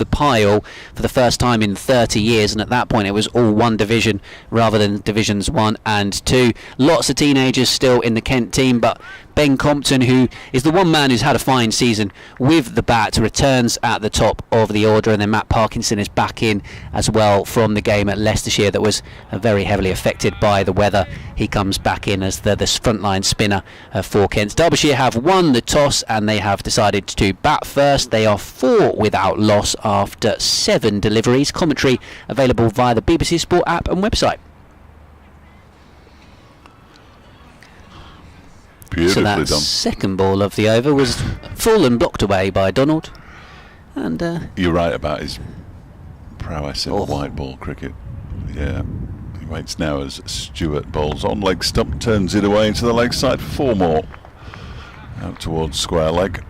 the pile for the first time in 30 years, and at that point it was all one division rather than divisions 1 and 2. Lots of teenagers still in the Kent team, but Ben Compton, who is the one man who's had a fine season with the bat, returns at the top of the order, and then Matt Parkinson is back in as well from the game at Leicestershire that was very heavily affected by the weather. He comes back in as the frontline spinner for Kent. Derbyshire have won the toss and they have decided to bat first. They are 4 without loss after 7 deliveries. Commentary available via the BBC Sport app and website. Beautifully so that done. Second ball of the over was full and blocked away by Donald. And you're right about his prowess in white ball cricket. Yeah. He waits now as Stewart bowls on leg stump, turns it away into the leg side for 4 more. Out towards square leg.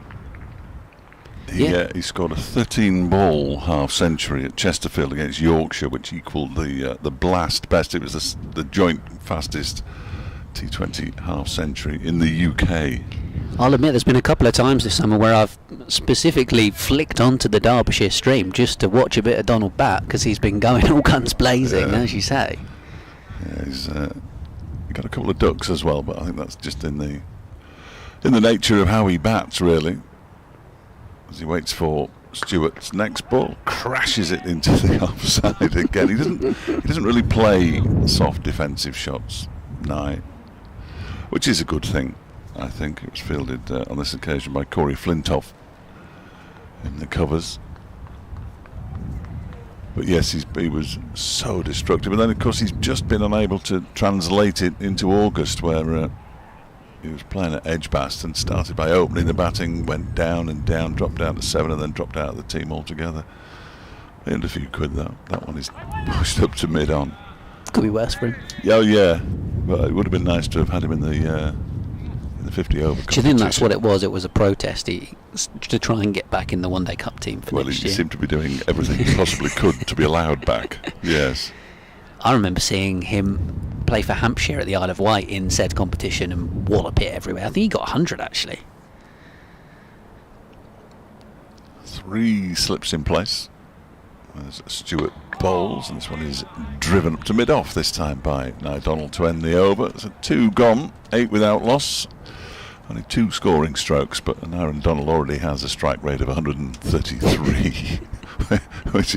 He scored a 13-ball half-century at Chesterfield against Yorkshire, which equalled the blast best. It was the joint fastest T20 half-century in the UK. I'll admit there's been a couple of times this summer where I've specifically flicked onto the Derbyshire stream just to watch a bit of Donald bat, because he's been going all guns blazing, as you say. Yeah, he's got a couple of ducks as well, but I think that's just in the nature of how he bats, really. As he waits for Stewart's next ball, crashes it into the offside again. He doesn't really play soft defensive shots, which is a good thing. I think it was fielded on this occasion by Freddy Flintoff in the covers. But yes, he was so destructive, and then of course he's just been unable to translate it into August, where he was playing at Edgbaston and started by opening the batting, went down and down, dropped down to 7, and then dropped out of the team altogether. He earned a few quid though. That one is pushed up to mid-on. Could be worse for him. Oh yeah, but it would have been nice to have had him in the 50 over. Do you think that's what it was? It was a protest to try and get back in the One Day Cup team for next year. He seemed to be doing everything he possibly could to be allowed back. Yes. I remember seeing him play for Hampshire at the Isle of Wight in said competition and wallop it everywhere. I think he got 100 actually. 3 slips in place. As Stewart bowls, and this one is driven up to mid-off this time by Donald to end the over. So 2 gone, 8 without loss. Only 2 scoring strokes, but Aaron Donald already has a strike rate of 133, which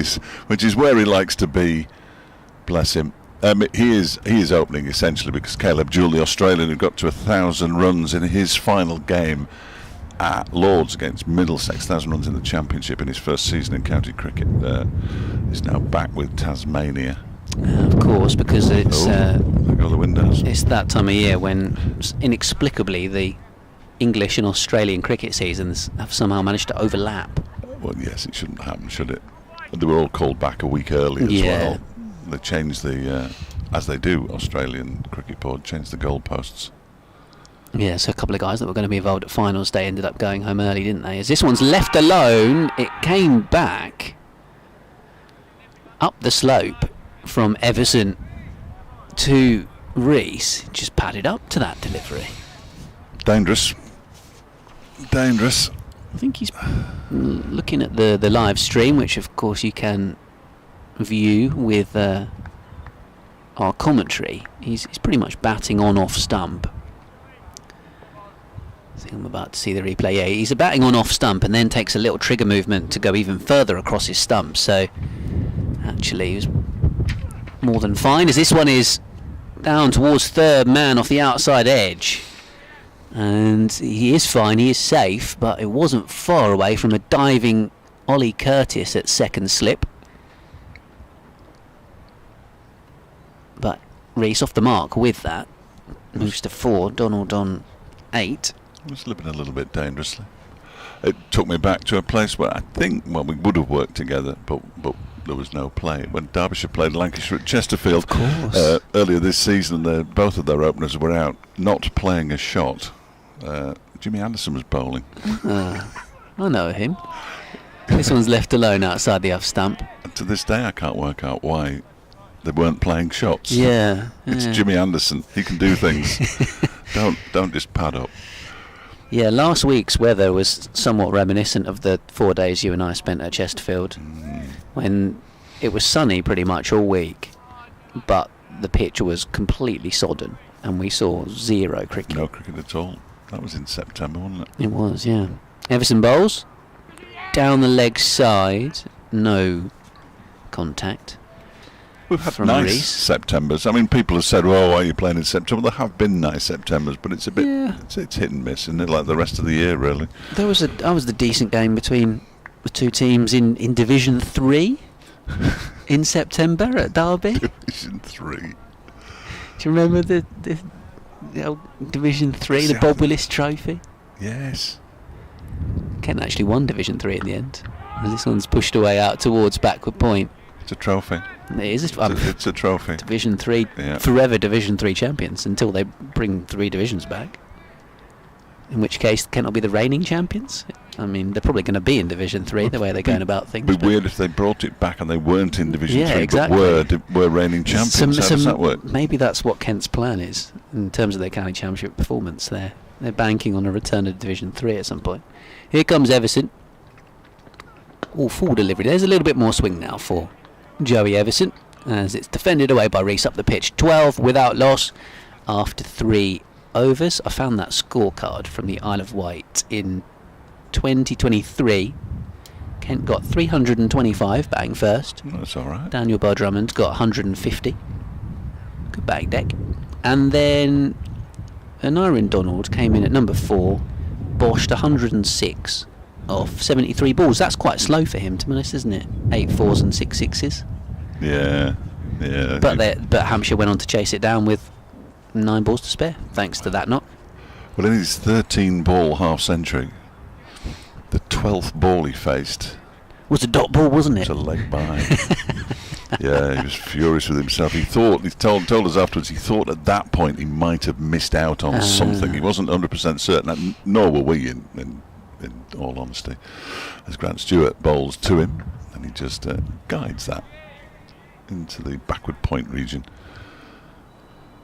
is where he likes to be. Bless him. He is opening essentially because Caleb Jewell, the Australian who got to 1,000 runs in his final game at Lords against Middlesex, 1,000 runs in the Championship in his first season in county cricket, is now back with Tasmania. Of course, because it's there go the windows. It's that time of year when inexplicably the English and Australian cricket seasons have somehow managed to overlap. Well, yes, it shouldn't happen, should it? And they were all called back a week early as well. They changed the, as they do, Australian Cricket Board, changed the goalposts. Yeah, so a couple of guys that were going to be involved at finals day ended up going home early, didn't they? As this one's left alone, it came back up the slope from Everson to Rees. Just padded up to that delivery. Dangerous. I think he's looking at the live stream, which of course you can view with our commentary. He's pretty much batting on off stump. I think I'm about to see the replay. Yeah, he's batting on off stump and then takes a little trigger movement to go even further across his stump. So actually he was more than fine, as this one is down towards third man off the outside edge. And he is fine, he is safe, but it wasn't far away from a diving Ollie Curtis at second slip. But Rees off the mark with that. Moves to 4, Donald on 8. I was slipping a little bit dangerously. It took me back to a place where I think, we would have worked together, but there was no play. When Derbyshire played Lancashire at Chesterfield earlier this season, both of their openers were out, not playing a shot. Jimmy Anderson was bowling. I know him. This one's left alone outside the off stump. And to this day I can't work out why they weren't playing shots. Yeah. It's Jimmy Anderson. He can do things. Don't just pad up. Yeah, last week's weather was somewhat reminiscent of the 4 days you and I spent at Chesterfield, when it was sunny pretty much all week, but the pitch was completely sodden, and we saw zero cricket. No cricket at all. That was in September, wasn't it? It was, yeah. Everson bowls. Down the leg side, no contact. We've had from nice Reece. Septembers. I mean, people have said, "Oh, why are you playing in September?" There have been nice Septembers, but it's a bit, it's hit and miss, isn't it? Like the rest of the year, really. There was the decent game between the two teams in Division 3 in September at Derby. Division 3. Do you remember the old Division 3, the Bob Willis Trophy? Yes. Kent actually won Division 3 in the end. And this one's pushed away out towards Backward Point. It's a trophy. It is. It's a trophy. Division 3, Yeah. forever Division 3 champions until they bring 3 divisions back. In which case, Kent will be the reigning champions. I mean, they're probably going to be in Division 3 the way they're going about things. It'd be weird if they brought it back and they weren't in Division 3, exactly. but were reigning champions. How does that work? Maybe that's what Kent's plan is in terms of their county championship performance. They're banking on a return to Division 3 at some point. Here comes Everson. All full delivery. There's a little bit more swing now for Joey Everson, as it's defended away by Reece up the pitch. 12 without loss after 3 overs. I found that scorecard from the Isle of Wight in 2023. Kent got 325 batting first. That's all right. Daniel Bar-Drummond got 150. Good batting deck. And then Anarin Donald came in at number 4, boshed 106 off 73 balls. That's quite slow for him, to be honest, isn't it? 8 fours and 6 sixes. Yeah. But Hampshire went on to chase it down with 9 balls to spare, thanks to that knock. Well, in his 13-ball half-century, the 12th ball he faced Was a dot ball, wasn't it? was a leg by. Yeah, he was furious with himself. He told us afterwards, he thought at that point he might have missed out on something. He wasn't 100% certain, nor were we, in all honesty. As Grant Stewart bowls to him, and he just guides that into the backward point region.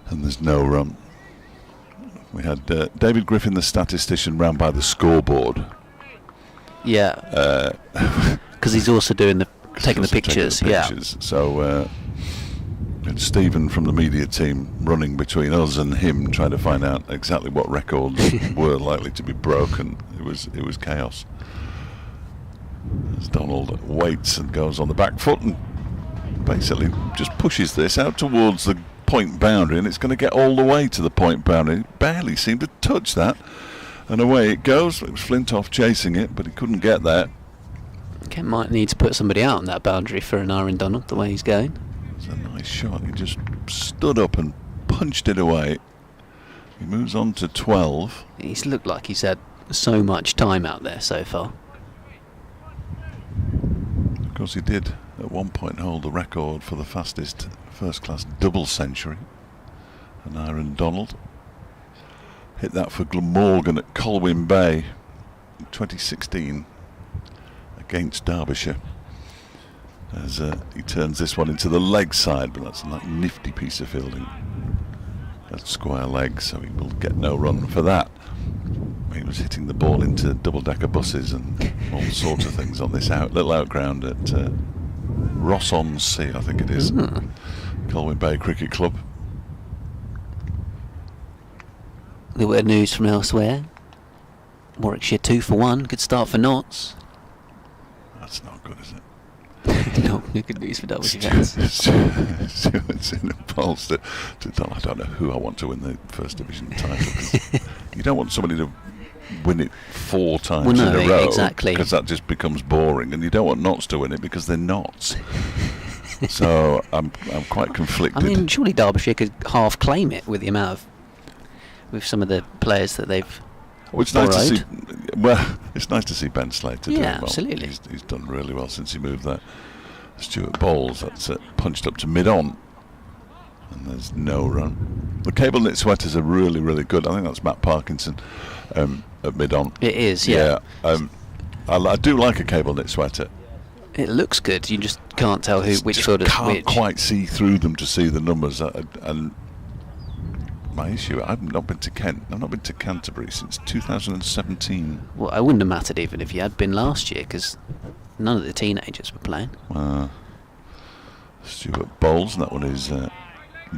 And there's no run. We had David Griffin, the statistician, round by the scoreboard. Yeah. Because he's also doing taking the pictures. Yeah. So and Stephen from the media team running between us and him, trying to find out exactly what records were likely to be broken. It was chaos. As Donald waits and goes on the back foot and basically just pushes this out towards the point boundary, and it's going to get all the way to the point boundary. It barely seemed to touch that, and away it goes. It was Flintoff chasing it, but he couldn't get there. Kent might need to put somebody out on that boundary for an Aaron Donald, the way he's going. It's a nice shot. He just stood up and punched it away. He moves on to 12. He's looked like he's had so much time out there so far. Of course, he did at one point hold the record for the fastest first-class double century. And Aaron Donald hit that for Glamorgan at Colwyn Bay in 2016 against Derbyshire. As he turns this one into the leg side, but that's a nifty piece of fielding. That's square leg, so he will get no run for that. He was hitting the ball into double-decker buses and all sorts of things on this little outground at Rothesay, I think it is. Colwyn Bay Cricket Club. There were news from elsewhere. Warwickshire 2 for 1. Good start for Notts. That's not good, is it? No, good news for Derbyshire fans. Stewart's in a pulse to I don't know who I want to win the First Division title. You don't want somebody to win it 4 times in a row, exactly, because that just becomes boring, and you don't want Notts to win it because they're Notts. So I'm quite conflicted. I mean, surely Derbyshire could half claim it with the amount of, with some of the players that they've. Well, it's nice to see. Well, it's nice to see Ben Slater doing well. Absolutely. He's done really well since he moved there. Stuart Bowles, that's punched up to mid-on, and there's no run. The cable knit sweaters are really, really good. I think that's Matt Parkinson at mid-on. It is, yeah. I do like a cable knit sweater. It looks good. You just can't tell which fielders can't which. Quite see through them to see the numbers, and my issue. I've not been to Kent. I've not been to Canterbury since 2017. Well, I wouldn't have mattered even if you had been last year, because none of the teenagers were playing. Stuart Bowles, and that one is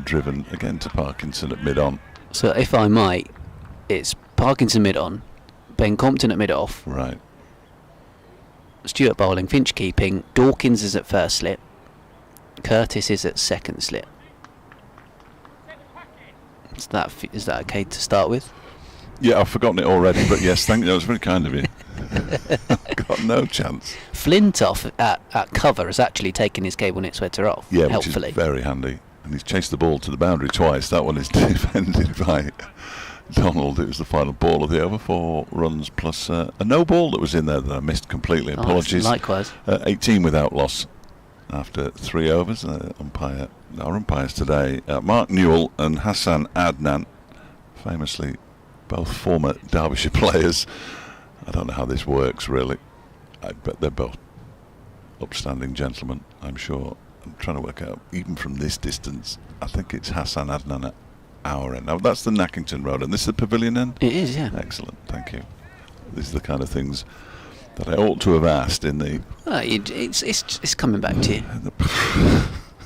driven again to Parkinson at mid-on. So if I might, it's Parkinson mid-on, Ben Compton at mid-off. Right. Stuart bowling, Finch keeping, Dawkins is at first slip, Curtis is at second slip. Is that okay to start with? Yeah, I've forgotten it already, but yes, thank you. That was very kind of you. I've got no chance. Flintoff at cover has actually taken his cable knit sweater off, yeah, helpfully. Which is very handy. And he's chased the ball to the boundary twice. That one is defended by Donald. It was the final ball of the over, 4 runs plus a no ball that was in there that I missed completely. Apologies. Likewise. 18 without loss after 3 overs. Our umpires today, Mark Newell and Hassan Adnan, famously both former Derbyshire players. I don't know how this works really. I bet they're both upstanding gentlemen, I'm sure. I'm trying to work out, even from this distance, I think it's Hassan Adnan at our end. Now that's the Nackington Road, and this is the Pavilion end? It is, yeah. Excellent, thank you. These are the kind of things that I ought to have asked in the... It's coming back to you.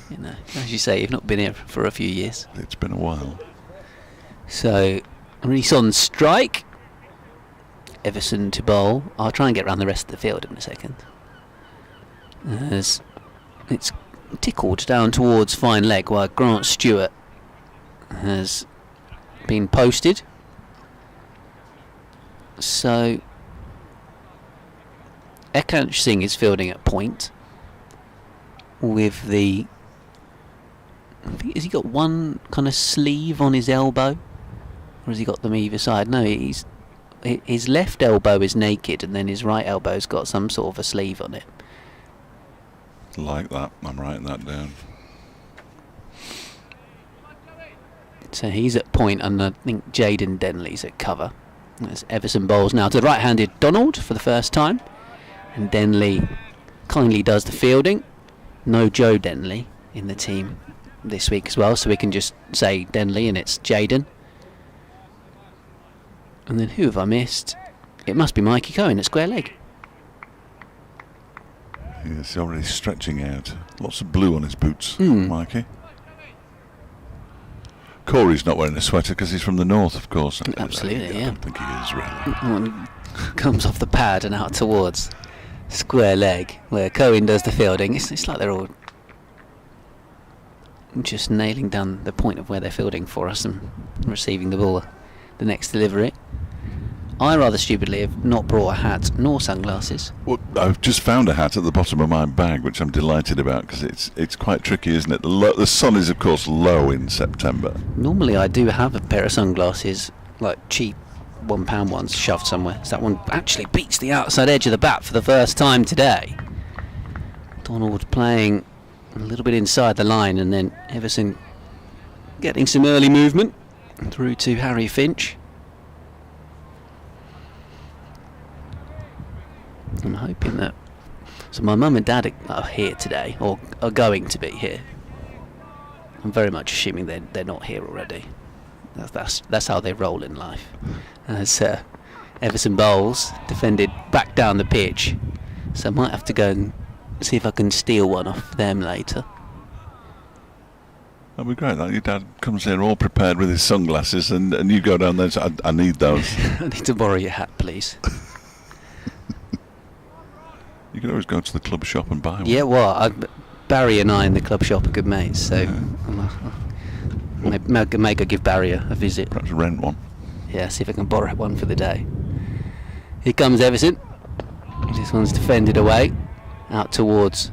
You know, as you say, you've not been here for a few years. It's been a while. So, Reese on strike. Everson to bowl. I'll try and get around the rest of the field in a second. As it's tickled down towards fine leg while Grant Stewart has been posted. So Ekant Singh is fielding at point with the... has he got one kind of sleeve on his elbow, or has he got them either side? No, his left elbow is naked, and then his right elbow's got some sort of a sleeve on it. Like that, I'm writing that down. So he's at point, and I think Jaden Denley's at cover. As Everson bowls now to the right-handed Donald for the first time, and Denley kindly does the fielding. No Joe Denley in the team this week as well, so we can just say Denley and it's Jaden. And then who have I missed? It must be Mikey Cohen at square leg. Yes, he's already stretching out. Lots of blue on his boots, Mikey. Corey's not wearing a sweater because he's from the north, of course. Absolutely, I don't think he is, really. One comes off the pad and out towards square leg, where Cohen does the fielding. It's like they're all just nailing down the point of where they're fielding for us and receiving the ball, the next delivery. I rather stupidly have not brought a hat nor sunglasses. Well, I've just found a hat at the bottom of my bag, which I'm delighted about because it's quite tricky, isn't it? The sun is, of course, low in September. Normally I do have a pair of sunglasses, like cheap £1 ones, shoved somewhere. So that one actually beats the outside edge of the bat for the first time today. Donald playing a little bit inside the line, and then Everson getting some early movement through to Harry Finch. I'm hoping that... So my mum and dad are here today, or are going to be here. I'm very much assuming they're not here already. That's how they roll in life. As Everson bowls, defended back down the pitch. So I might have to go and see if I can steal one off them later. That'd be great. Your dad comes here all prepared with his sunglasses, and you go down there and say, I need those. I need to borrow your hat, please. You can always go to the club shop and buy one. Yeah, well, Barry and I in the club shop are good mates, so may go give Barry a visit. Perhaps rent one. Yeah, see if I can borrow one for the day. Here comes Everson. This one's defended away, out towards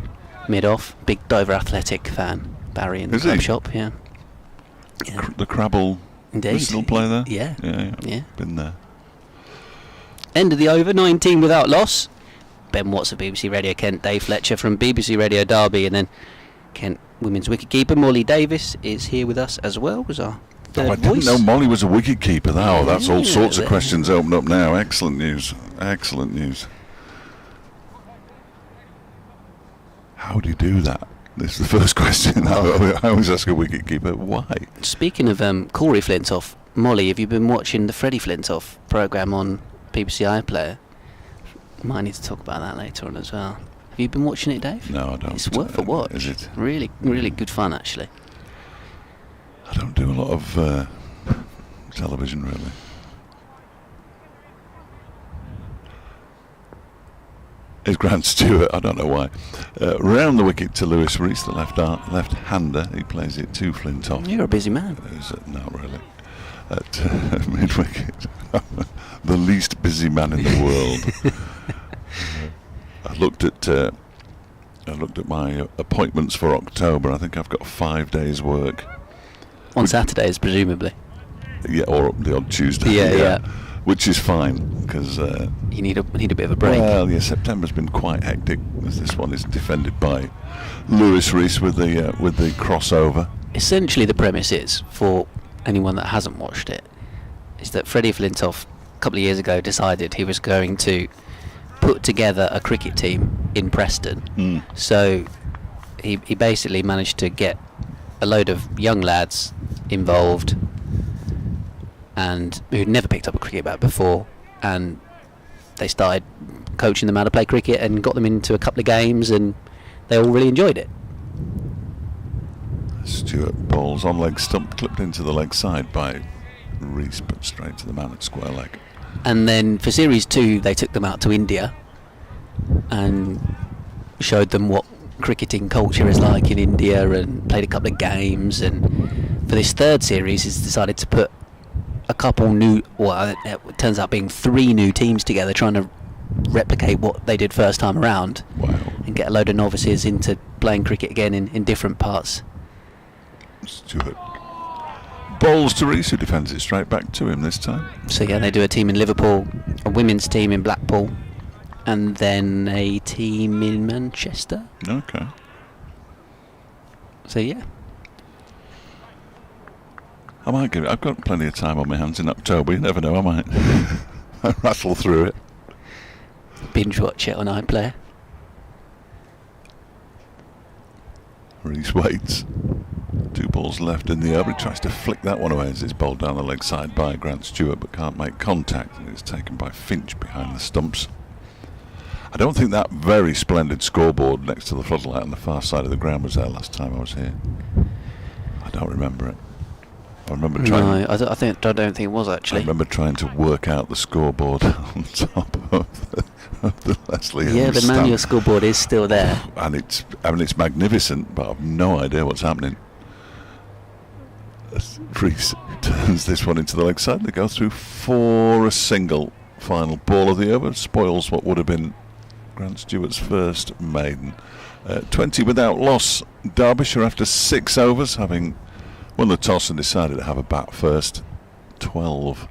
mid-off. Big Dover Athletic fan, Barry in the club shop, yeah. The Crabble. Indeed. You still play there? Yeah. Been there. End of the over, 19 without loss. Ben Watts of BBC Radio Kent, Dave Fletcher from BBC Radio Derby, and then Kent women's wicketkeeper Molly Davis is here with us as well. Was our third I didn't know Molly was a wicketkeeper. That's all sorts of questions opened up now. Excellent news. Excellent news. How do you do that? This is the first question. I always ask a wicketkeeper, why? Speaking of Corey Flintoff, Molly, have you been watching the Freddy Flintoff programme on BBC iPlayer? Might need to talk about that later on as well. Have you been watching it, Dave? No, I don't. It's worth a watch. Is it? Really, really good fun, actually. I don't do a lot of television, really. Is Grant Stewart, I don't know why. Round the wicket to Lewis Rees, the left-hander. He plays it to Flintoff. You're a busy man. Not really. At mid-wicket. The least busy man in the world. I looked at my appointments for October. I think I've got 5 days' work. On Saturdays, presumably. Yeah, or the odd Tuesday. Yeah. Which is fine, because... you need a bit of a break. Well, yeah, September's been quite hectic, as this one is defended by Lewis Rees with the crossover. Essentially, the premise is, for anyone that hasn't watched it, is that Freddy Flintoff, a couple of years ago, decided he was going to put together a cricket team in Preston. So he basically managed to get a load of young lads involved and who'd never picked up a cricket bat before, and they started coaching them how to play cricket and got them into a couple of games, and they all really enjoyed it. Stewart bowls on leg stump, clipped into the leg side by Rees, but straight to the man at square leg. And then for Series 2 they took them out to India and showed them what cricketing culture is like in India and played a couple of games, and for this third series he's decided to put a couple new, well, it turns out being 3 new teams together, trying to replicate what they did first time around. Wow. And get a load of novices into playing cricket again in different parts. Stewart bowls to Rees, who defends it straight back to him this time. So yeah, they do a team in Liverpool, a women's team in Blackpool, and then a team in Manchester. Okay. So yeah. I might give it. I've got plenty of time on my hands in October. You never know. I might rattle through it. Binge watch it on iPlayer. Rees waits. 2 balls left in the over. He tries to flick that one away as it's bowled down the leg side by Grant Stewart, but can't make contact. And it's taken by Finch behind the stumps. I don't think that very splendid scoreboard next to the floodlight on the far side of the ground was there last time I was here. I don't remember it. I remember trying. No, I don't think it was actually. I remember trying to work out the scoreboard on top of the Leslie Hill Yeah, the stamp. manual scoreboard is still there. And it's magnificent, but I've no idea what's happening. Rees turns this one into the leg side. They go through for a single. Final ball of the over spoils what would have been Grant Stewart's first maiden. 20 without loss. Derbyshire after 6 overs, having won the toss and decided to have a bat first. 12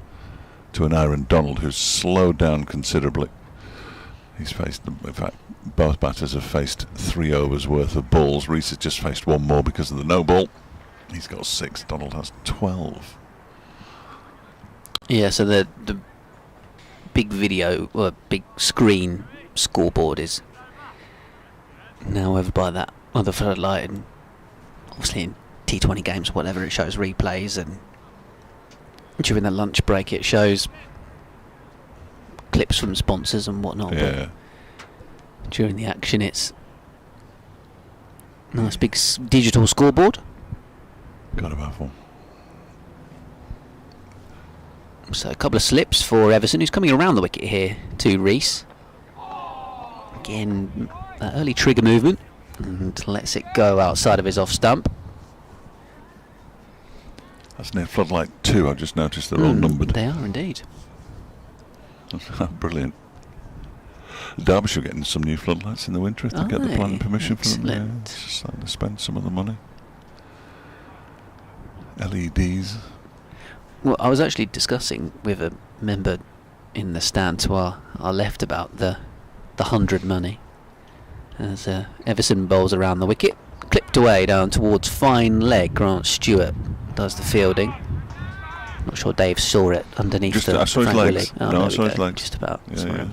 to an Aaron Donald, who's slowed down considerably. He's faced, in fact, both batters have faced 3 overs worth of balls. Rees has just faced 1 more because of the no ball. He's got 6. Donald has 12. Yeah, so the big video, or big screen scoreboard is now over by that other floodlight, and obviously in T20 games or whatever it shows replays, and during the lunch break it shows clips from sponsors and whatnot. Yeah. But during the action it's nice big digital scoreboard. Got a mouthful. So a couple of slips for Everson, who's coming around the wicket here to Rees. Again, that early trigger movement, and lets it go outside of his off stump. That's near floodlight 2. I've just noticed they're all numbered. They are indeed. Brilliant. Derbyshire getting some new floodlights in the winter if they get the planning permission from them. Yeah, it's just starting to spend some of the money. LEDs. Well, I was actually discussing with a member in the stand to our left about the 100 money. As Everson bowls around the wicket, clipped away down towards fine leg. Grant Stewart does the fielding. Not sure Dave saw it underneath Just, the I saw his Frank legs. Willie. No, I saw his legs. Just about. Yeah.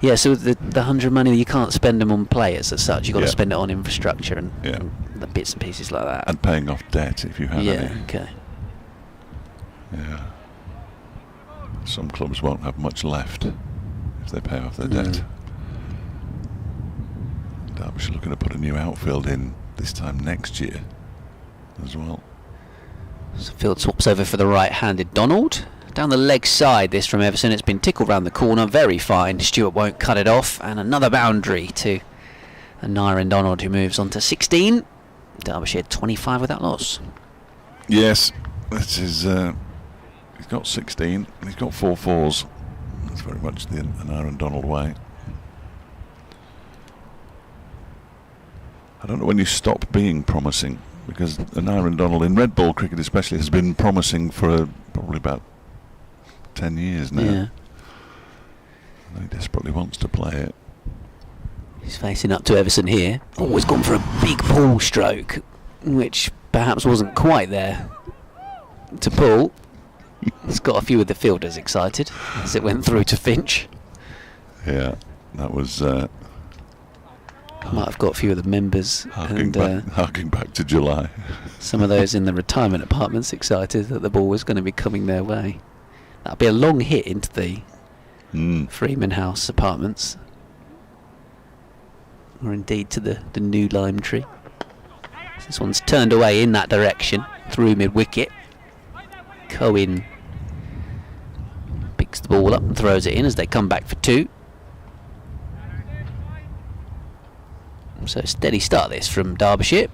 Yeah, so the 100 money, you can't spend them on players as such. You've got to Yeah. spend it on infrastructure and, Yeah. and the bits and pieces like that. And paying off debt if you have Yeah, any. okay. Yeah. Some clubs won't have much left if they pay off their debt. Derbyshire looking to put a new outfield in this time next year as well. So field swaps over for the right-handed Donald. Down the leg side, this from Everson. It's been tickled round the corner. Very fine. Stewart won't cut it off. And another boundary to Nyren Donald, who moves on to 16. Derbyshire 25 without loss. Yes, this is. He's got 16 and he's got 4 fours. That's very much the Nyren Donald way. I don't know when you stop being promising, because Nyren Donald in red ball cricket especially has been promising for probably about 10 years now. Yeah. He desperately wants to play it. He's facing up to Everson here. Oh, he's gone for a big pull stroke, which perhaps wasn't quite there to pull. It's got a few of the fielders excited as it went through to Finch. Yeah, that was Might have got a few of the members harking back to July. some of those in the retirement apartments excited that the ball was going to be coming their way. That'll be a long hit into the Freeman House apartments, or indeed to the new lime tree. This one's turned away in that direction through mid-wicket. Cohen picks the ball up and throws it in as they come back for 2. So steady start this from Derbyshire.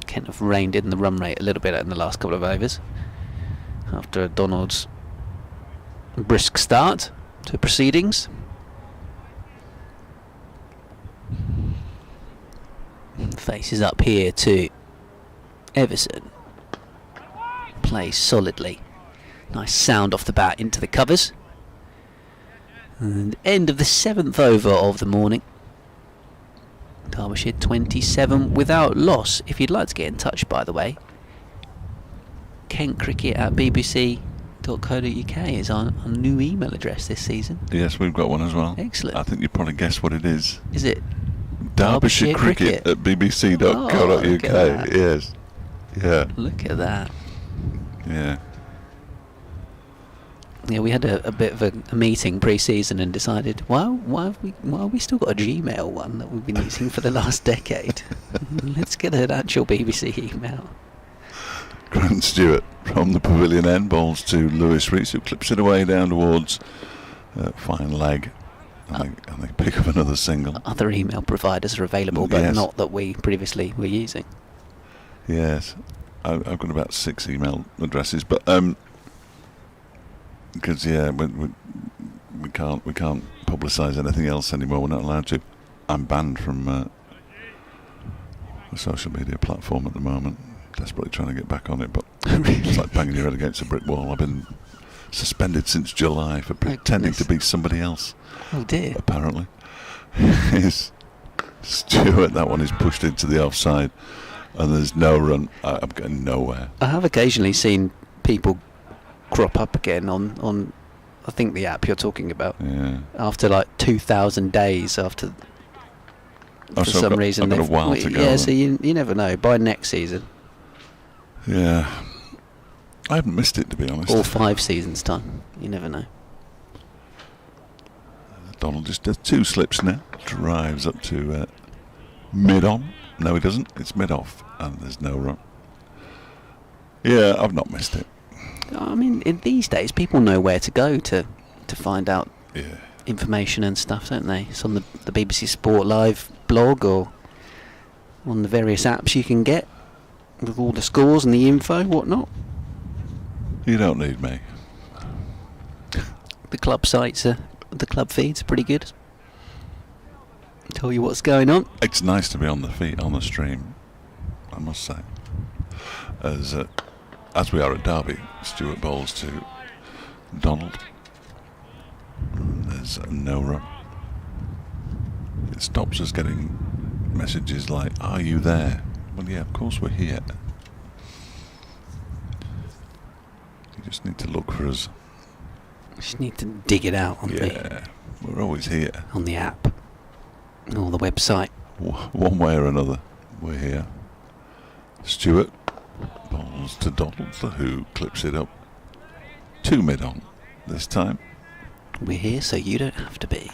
Kent have reined in the run rate a little bit in the last couple of overs after Donald's brisk start to proceedings. Faces up here to Everson. Plays solidly. Nice sound off the bat into the covers. And end of the 7th over of the morning. Derbyshire 27 without loss. If you'd like to get in touch, by the way, kentcricket@bbc.co.uk is our new email address this season. Yes, we've got one as well. Excellent. I think you probably guess what it is. Is it Derbyshire Cricket at bbc.co.uk. Oh, look at that. Yes. Yeah. Look at that. Yeah. Yeah, we had a bit of a meeting pre-season and decided, why have we still got a Gmail one that we've been using for the last decade? Let's get an actual BBC email. Grant Stewart from the pavilion end, balls to Lewis Rees, who clips it away down towards fine leg, and they pick up another single. Other email providers are available, but Yes. not that we previously were using. Yes, I've got about 6 email addresses, but because we can't publicise anything else anymore. We're not allowed to. I'm banned from a social media platform at the moment. Desperately trying to get back on it, but it's like banging your head against a brick wall. I've been suspended since July for pretending to be somebody else. Oh dear. Apparently, is Stewart. That one is pushed into the offside, and there's no run. I'm getting nowhere. I have occasionally seen people crop up again on I think the app you're talking about. Yeah. After like 2,000 days after. For So some reason, I've got a while to go. Yeah, so you never know. By next season, Yeah. I haven't missed it, to be honest. or 5 seasons time, you never know. Donald just does 2 slips now. Drives up to mid-on. No, he doesn't. It's mid-off, and there's no run. Yeah, I've not missed it. I mean, in these days, people know where to go to find out Yeah. information and stuff, don't they? It's on the BBC Sport Live blog or on the various apps you can get with all the scores and the info, whatnot. You don't need me. The club sites the club feeds are pretty good. Tell you what's going on. It's nice to be on the feet, on the stream, I must say. As we are at Derby, Stewart bowls to Donald. There's no run. It stops us getting messages like, "Are you there?" Well, yeah, of course we're here. You just need to look for us. Just need to dig it out on we're always here. On the app or the website. One way or another, we're here. Stewart, balls to Donald, who clips it up to mid-on this time. We're here so you don't have to be.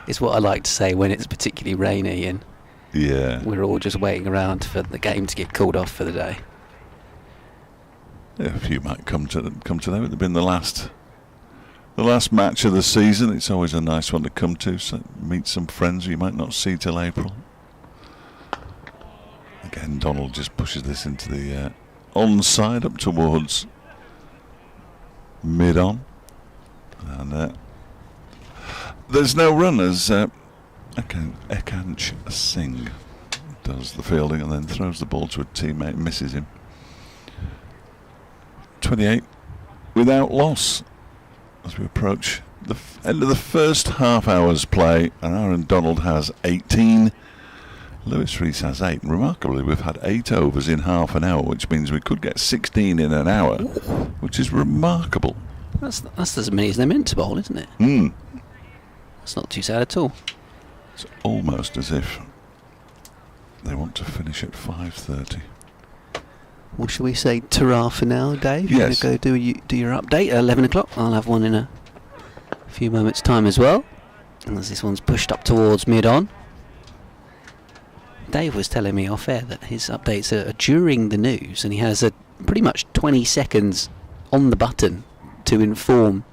It's what I like to say when it's particularly rainy and we're all just waiting around for the game to get called off for the day. Yeah, a few might come to know. It'd been the last match of the season. It's always a nice one to come to. So meet some friends you might not see till April. Again, Donald just pushes this into the onside up towards mid-on. And there's no run as Ekanch Singh does the fielding and then throws the ball to a teammate and misses him. 28 without loss as we approach the end of the first half hour's play, and Aaron Donald has 18. Lewis Rees has 8. And remarkably, we've had 8 overs in half an hour, which means we could get 16 in an hour, which is remarkable. That's as many as they're meant to bowl, isn't it? That's not too sad at all. It's almost as if they want to finish at 5:30. Well, shall we say ta-ra for now, Dave? Yes. You're going to do your update at 11 o'clock. I'll have one in a few moments' time as well. And as this one's pushed up towards mid-on. Dave was telling me off air that his updates are during the news, and he has a pretty much 20 seconds on the button to inform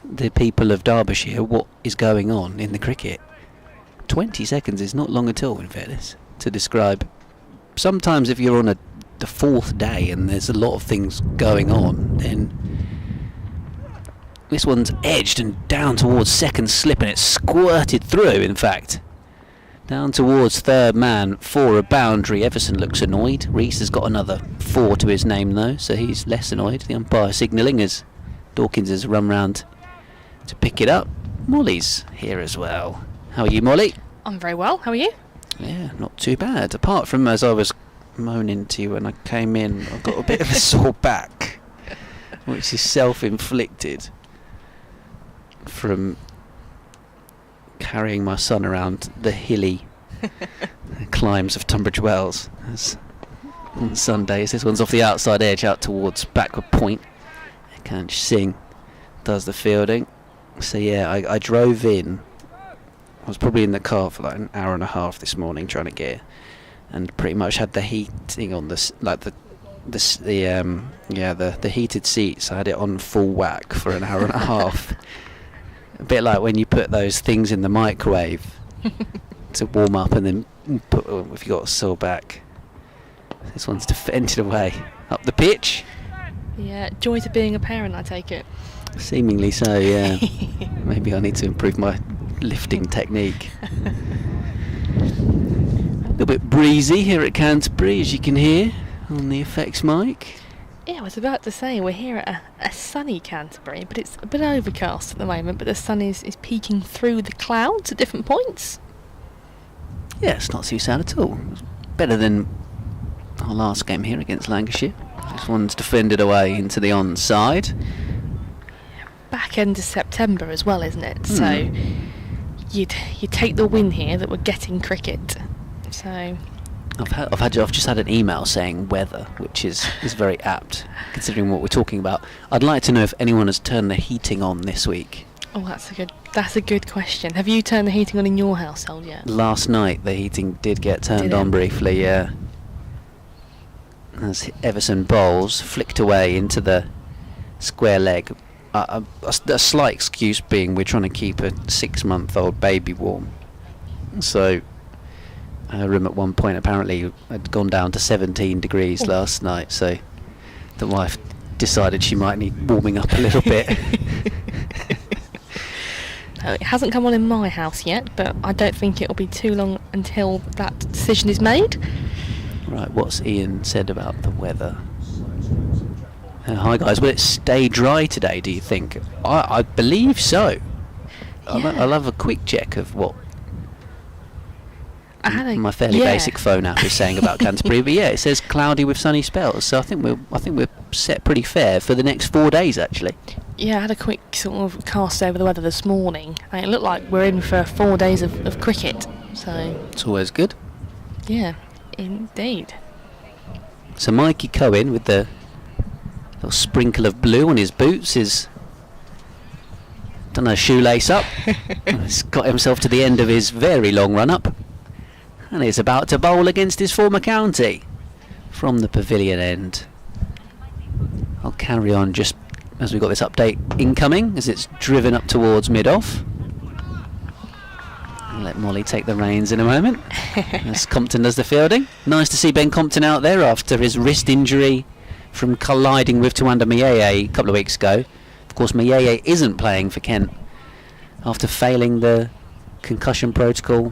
the people of Derbyshire what is going on in the cricket. 20 seconds is not long at all, in fairness, to describe. Sometimes if you're on the 4th day and there's a lot of things going on, then this one's edged and down towards second slip, and it's squirted through, in fact. Down towards third man for a boundary. Everson looks annoyed. Rees has got another 4 to his name though, so he's less annoyed. The umpire signalling as Dawkins has run round to pick it up. Molly's here as well. How are you, Molly? I'm very well. How are you? Yeah, not too bad. Apart from, as I was moaning to you when I came in, I've got a bit of a sore back, which is self-inflicted from carrying my son around the hilly climbs of Tunbridge Wells on Sundays. This one's off the outside edge out towards backward point. Ekanch Singh does the fielding. So yeah, I drove in. I was probably in the car for like an hour and a half this morning trying to get, and pretty much had the heating on this, like the heated seats. I had it on full whack for an hour and a half. A bit like when you put those things in the microwave to warm up and then put, if you got a sore back. This one's defended away up the pitch. Yeah, joy to being a parent, I take it. Seemingly so, yeah. Maybe I need to improve my lifting technique. A little bit breezy here at Canterbury, as you can hear on the effects mic. Yeah, I was about to say, we're here at a sunny Canterbury, but it's a bit overcast at the moment, but the sun is peeking through the clouds at different points. Yeah, it's not too sad at all. It's better than our last game here against Lancashire. This one's defended away into the onside. Back end of September as well, isn't it? So you take the win here that we're getting cricket. So I've just had an email saying weather, which is very apt considering what we're talking about. I'd like to know if anyone has turned the heating on this week. Oh, that's a good question. Have you turned the heating on in your household yet? Last night the heating did get turned on briefly, yeah. As Everson bowls, flicked away into the square leg. A slight excuse being we're trying to keep a 6-month-old baby warm. So her room at one point apparently had gone down to 17 degrees last night, so the wife decided she might need warming up a little bit. No, it hasn't come on in my house yet, but I don't think it'll be too long until that decision is made. Right, what's Ian said about the weather? Hi guys, will it stay dry today, do you think? I believe so. Yeah. I'll have a quick check of what my fairly basic phone app is saying about Canterbury, but yeah, it says cloudy with sunny spells, so I think we're set pretty fair for the next 4 days, actually. Yeah, I had a quick sort of cast over the weather this morning, and it looked like we're in for 4 days of cricket. So It's always good. yeah, indeed. So Mikey Cohen, with the little sprinkle of blue on his boots, is done a shoelace up. He's got himself to the end of his very long run-up, and he's about to bowl against his former county from the pavilion end. I'll carry on just as we've got this update incoming, as it's driven up towards mid-off. I'll let Molly take the reins in a moment as Compton does the fielding. Nice to see Ben Compton out there after his wrist injury from colliding with Tawanda Mayeye a couple of weeks ago. Of course, Mayeye isn't playing for Kent after failing the concussion protocol.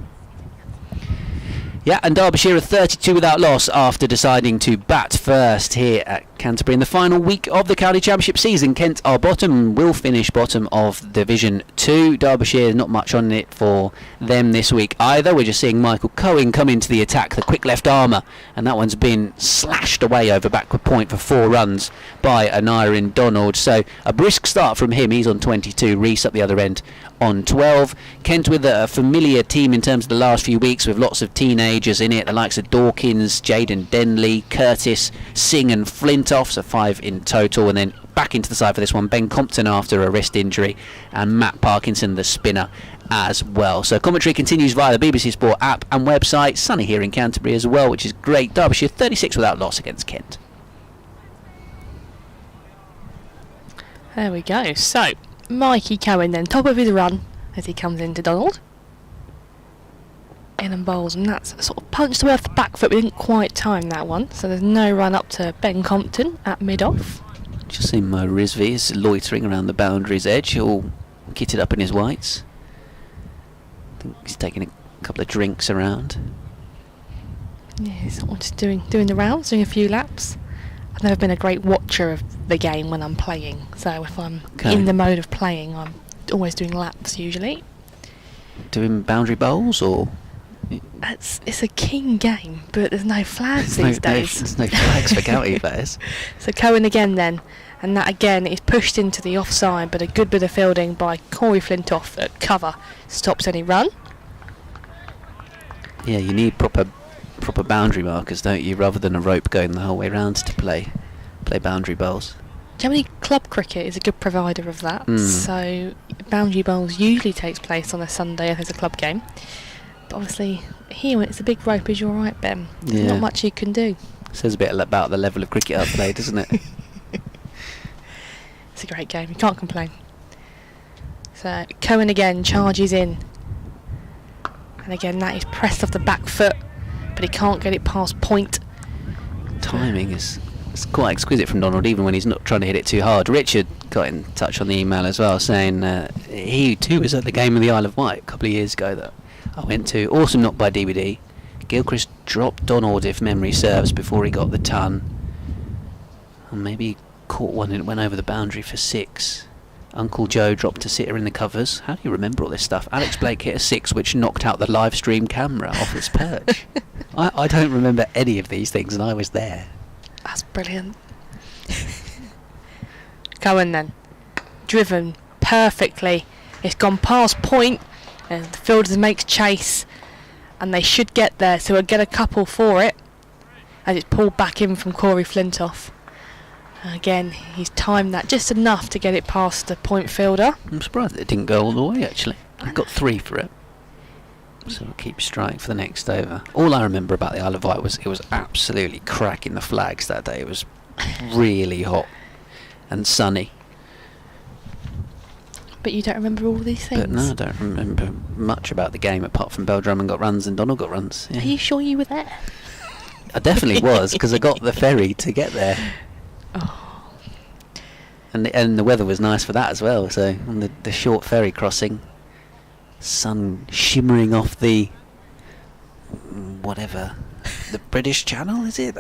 Yeah, and Derbyshire are 32 without loss after deciding to bat first here at Canterbury in the final week of the County Championship season. Kent are bottom, will finish bottom of Division 2. Derbyshire, not much on it for them this week either. We're just seeing Michael Cohen come into the attack, the quick left armour, and that one's been slashed away over backward point for 4 runs by Anirin Donald. So a brisk start from him. He's on 22, Reese up the other end on 12. Kent with a familiar team in terms of the last few weeks, with lots of teenagers in it, the likes of Dawkins, Jaden Denley, Curtis, Singh and Flintoff, so 5 in total. And then back into the side for this one, Ben Compton after a wrist injury, and Matt Parkinson, the spinner, as well. So commentary continues via the BBC Sport app and website. Sunny here in Canterbury as well, which is great. Derbyshire 36 without loss against Kent. There we go. So Mikey Cohen then, top of his run as he comes into Donald. In and bowls, and that's sort of punched away off the back foot. We didn't quite time that one, so there's no run up to Ben Compton at mid-off. Just seen Mo Rizvi is loitering around the boundary's edge, all kitted up in his whites. I think he's taking a couple of drinks around. Yeah, he's sort of just doing the rounds, doing a few laps. I've never been a great watcher of the game when I'm playing, so if I'm in the mode of playing, I'm always doing laps usually. Doing boundary bowls, or? It's a keen game, but there's no flags these days. There's no flags for county players. So Cohen again then, and that again is pushed into the offside, but a good bit of fielding by Corey Flintoff at cover stops any run. Yeah, you need proper boundary markers, don't you, rather than a rope going the whole way round to play boundary bowls. Germany club cricket is a good provider of that. So boundary bowls usually takes place on a Sunday if there's a club game. But obviously here when it's a big rope, is you're right, Ben. There's not much you can do. Says a bit about the level of cricket I've played, doesn't it? It's a great game, you can't complain. So Cohen again charges in, and again that is pressed off the back foot, but he can't get it past point. Timing is quite exquisite from Donald, even when he's not trying to hit it too hard. Richard got in touch on the email as well, saying he too was at the game of the Isle of Wight a couple of years ago that I went to. Awesome knock by DVD. Gilchrist dropped Donald, if memory serves, before he got the ton. And maybe caught one and it went over the boundary for 6. Uncle Joe dropped a sitter in the covers. How do you remember all this stuff? Alex Blake hit a 6 which knocked out the live stream camera off its perch. I don't remember any of these things, and I was there. That's brilliant. Cohen then, driven perfectly. It's gone past point, and the fielders makes chase, and they should get there, so we'll get a couple for it as it's pulled back in from Corey Flintoff. Again, he's timed that just enough to get it past the point fielder. I'm surprised that it didn't go all the way, actually. I got 3 for it. So we'll keep strike for the next over. All I remember about the Isle of Wight was it was absolutely cracking the flags that day. It was really hot and sunny. But you don't remember all these things? But no, I don't remember much about the game apart from Bell Drummond got runs and Donald got runs. Yeah. Are you sure you were there? I definitely was, because I got the ferry to get there. Oh. And the weather was nice for that as well. So on the short ferry crossing, sun shimmering off the whatever, the British Channel, is it?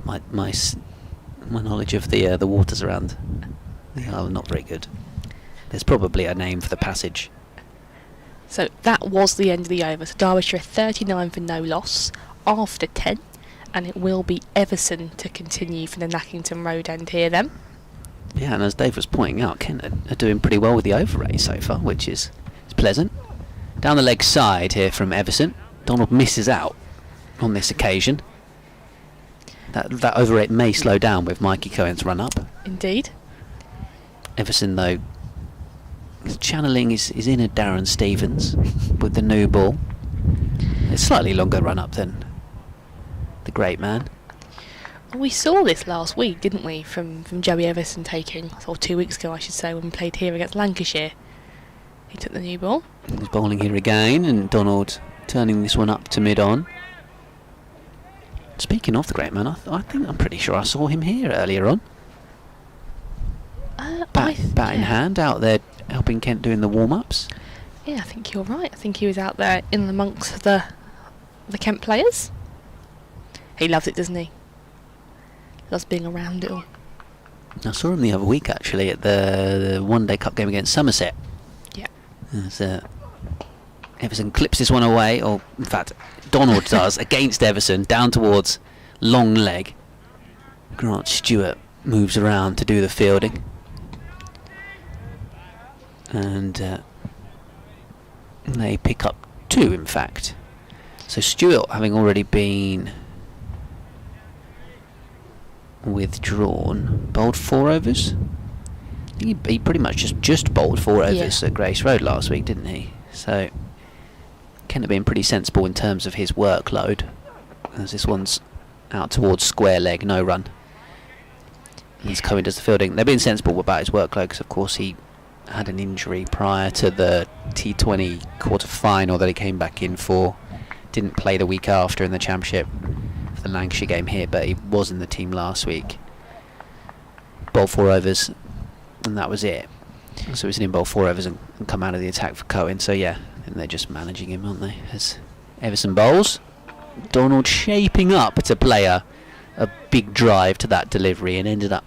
My knowledge of the waters around the isle are not very good. There's probably a name for the passage. So that was the end of the over. So Derbyshire 39 for no loss after 10. and it will be Everson to continue for the Nackington Road end here then. Yeah, and as Dave was pointing out, Kent are doing pretty well with the over rate so far, which is pleasant. Down the leg side here from Everson. Donald misses out on this occasion. That over rate may slow down with Mikey Cohen's run up. Indeed. Everson, though, his channeling is in a Darren Stevens with the new ball. It's slightly longer run up than the great man. We saw this last week, didn't we, from Joey Everson taking, or 2 weeks ago I should say, when we played here against Lancashire. He took the new ball. He's bowling here again, and Donald turning this one up to mid-on. Speaking of the great man, I'm pretty sure I saw him here earlier on. Bat in hand, out there helping Kent doing the warm-ups. Yeah, I think you're right. I think he was out there in amongst the Kent players. He loves it, doesn't he? Loves being around it all. I saw him the other week actually at the one-day cup game against Somerset. Yeah. As Everson clips this one away, or in fact Donald does, against Everson, down towards long leg. Grant Stewart moves around to do the fielding. And they pick up 2 in fact. So Stewart, having already been withdrawn, bowled 4 overs. He pretty much just bowled 4 overs at Grace Road last week, didn't he? So Kent have been pretty sensible in terms of his workload, as this one's out towards square leg, no run. He's Cohen does the fielding. They've been sensible about his workload because of course he had an injury prior to the T20 quarter final that he came back in for. Didn't play the week after in the championship for the Lancashire game here, but he was in the team last week. Bowled 4 overs and that was it. So he's in bowl 4 overs and come out of the attack for Cohen. So yeah, and they're just managing him, aren't they? As Everson bowls, Donald shaping up to play a big drive to that delivery and ended up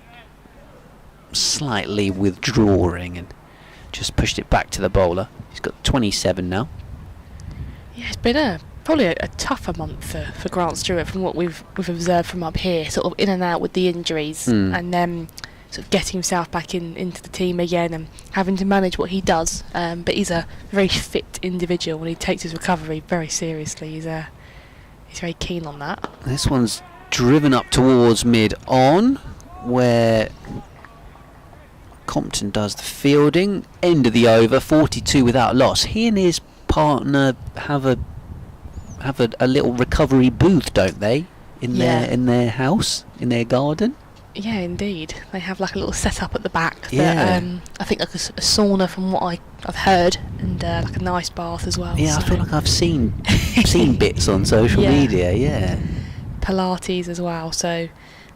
slightly withdrawing and just pushed it back to the bowler. He's got 27 now. Yeah, it's been probably a tougher month for Grant Stewart from what we've observed from up here, sort of in and out with the injuries, and then sort of getting himself back into the team again and having to manage what he does. But he's a very fit individual and he takes his recovery very seriously. He's very keen on that. This one's driven up towards mid-on, where Compton does the fielding. End of the over, 42 without loss. He and his partner have a little recovery booth, don't they? In their house, in their garden. Yeah, indeed. They have like a little setup at the back. That, I think like a sauna, from what I've heard, and like a nice bath as well. Yeah, so. I feel like I've seen bits on social media. Yeah. Pilates as well. So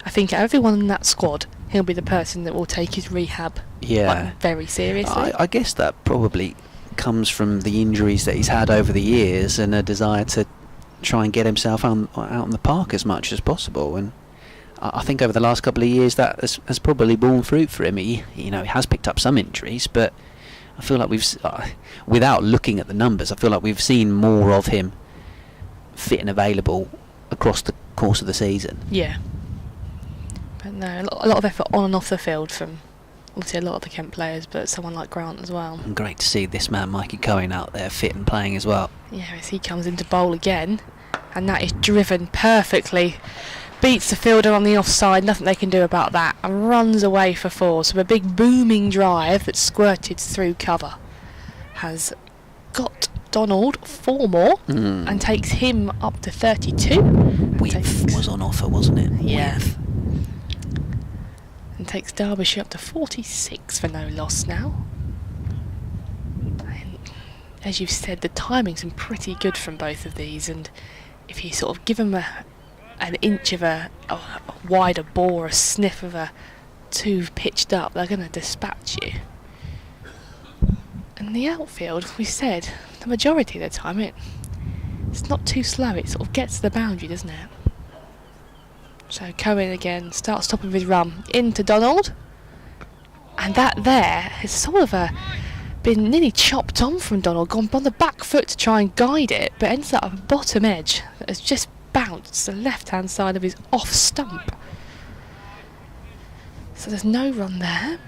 I think everyone in that squad, he'll be the person that will take his rehab very seriously. I guess that probably comes from the injuries that he's had over the years and a desire to try and get himself out in the park as much as possible. And I think over the last couple of years that has probably borne fruit for him. He has picked up some injuries, but I feel like without looking at the numbers, I feel like we've seen more of him fit and available across the course of the season. Yeah. But no, a lot of effort on and off the field from obviously a lot of the Kent players, but someone like Grant as well. And great to see this man Mikey Cohen out there fit and playing as well. Yeah, as he comes into bowl again, and that is driven perfectly. Beats the fielder on the offside, nothing they can do about that, and runs away for 4. So a big booming drive that squirted through cover has got Donald 4 more and takes him up to 32. Width was on offer, wasn't it? Yeah. Width. And takes Derbyshire up to 46 for no loss now. And as you've said, the timing's been pretty good from both of these, and if you sort of give them an inch of a wider ball or a sniff of a 2 pitched up, they're going to dispatch you. And the outfield, we said, the majority of the time it's not too slow, it sort of gets to the boundary, doesn't it? So Cohen again starts top of his run into Donald, and that there has sort of been nearly chopped on from Donald, gone on the back foot to try and guide it, but ends up at the bottom edge that has just bounced the left-hand side of his off stump. So there's no run there.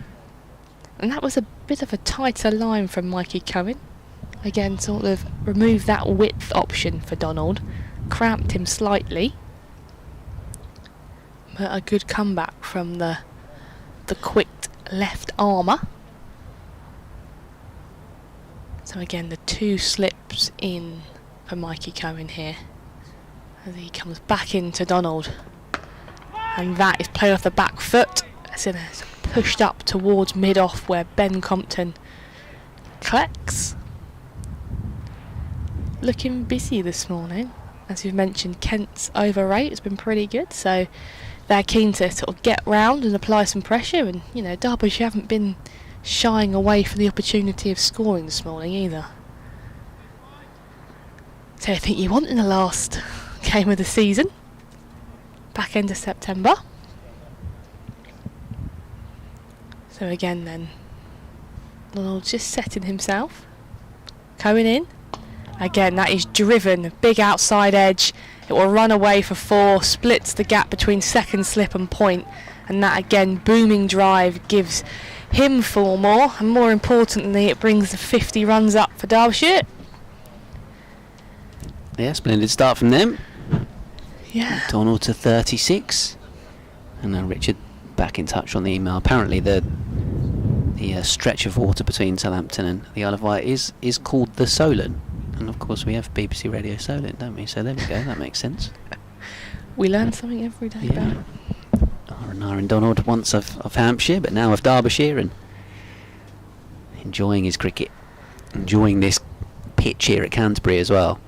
And that was a bit of a tighter line from Mikey Cohen. Again, sort of removed that width option for Donald. Cramped him slightly. But a good comeback from the quick left armour. So again, the 2 slips in for Mikey Cohen here. As he comes back into Donald. And that is played off the back foot. It's pushed up towards mid-off where Ben Compton collects. Looking busy this morning. As you've mentioned, Kent's over rate has been pretty good, so they're keen to sort of get round and apply some pressure, and you know, Derbyshire haven't been shying away from the opportunity of scoring this morning either. So I think you want in the last game of the season, back end of September. So again then, Donald just setting himself, Cohen in. Again, that is driven, big outside edge. It will run away for 4, splits the gap between second slip and point, and that again, booming drive gives him 4 more, and more importantly, it brings the 50 runs up for Derbyshire. Yeah, splendid start from them. Yeah. Donald to 36, and now Richard back in touch on the email. Apparently, the stretch of water between Southampton and the Isle of Wight is called the Solent. And of course we have BBC Radio Solent, don't we? So there we go, that makes sense. We learn something every day, yeah. R&R and Donald once of Hampshire, but now of Derbyshire, and enjoying his cricket. Enjoying this pitch here at Canterbury as well.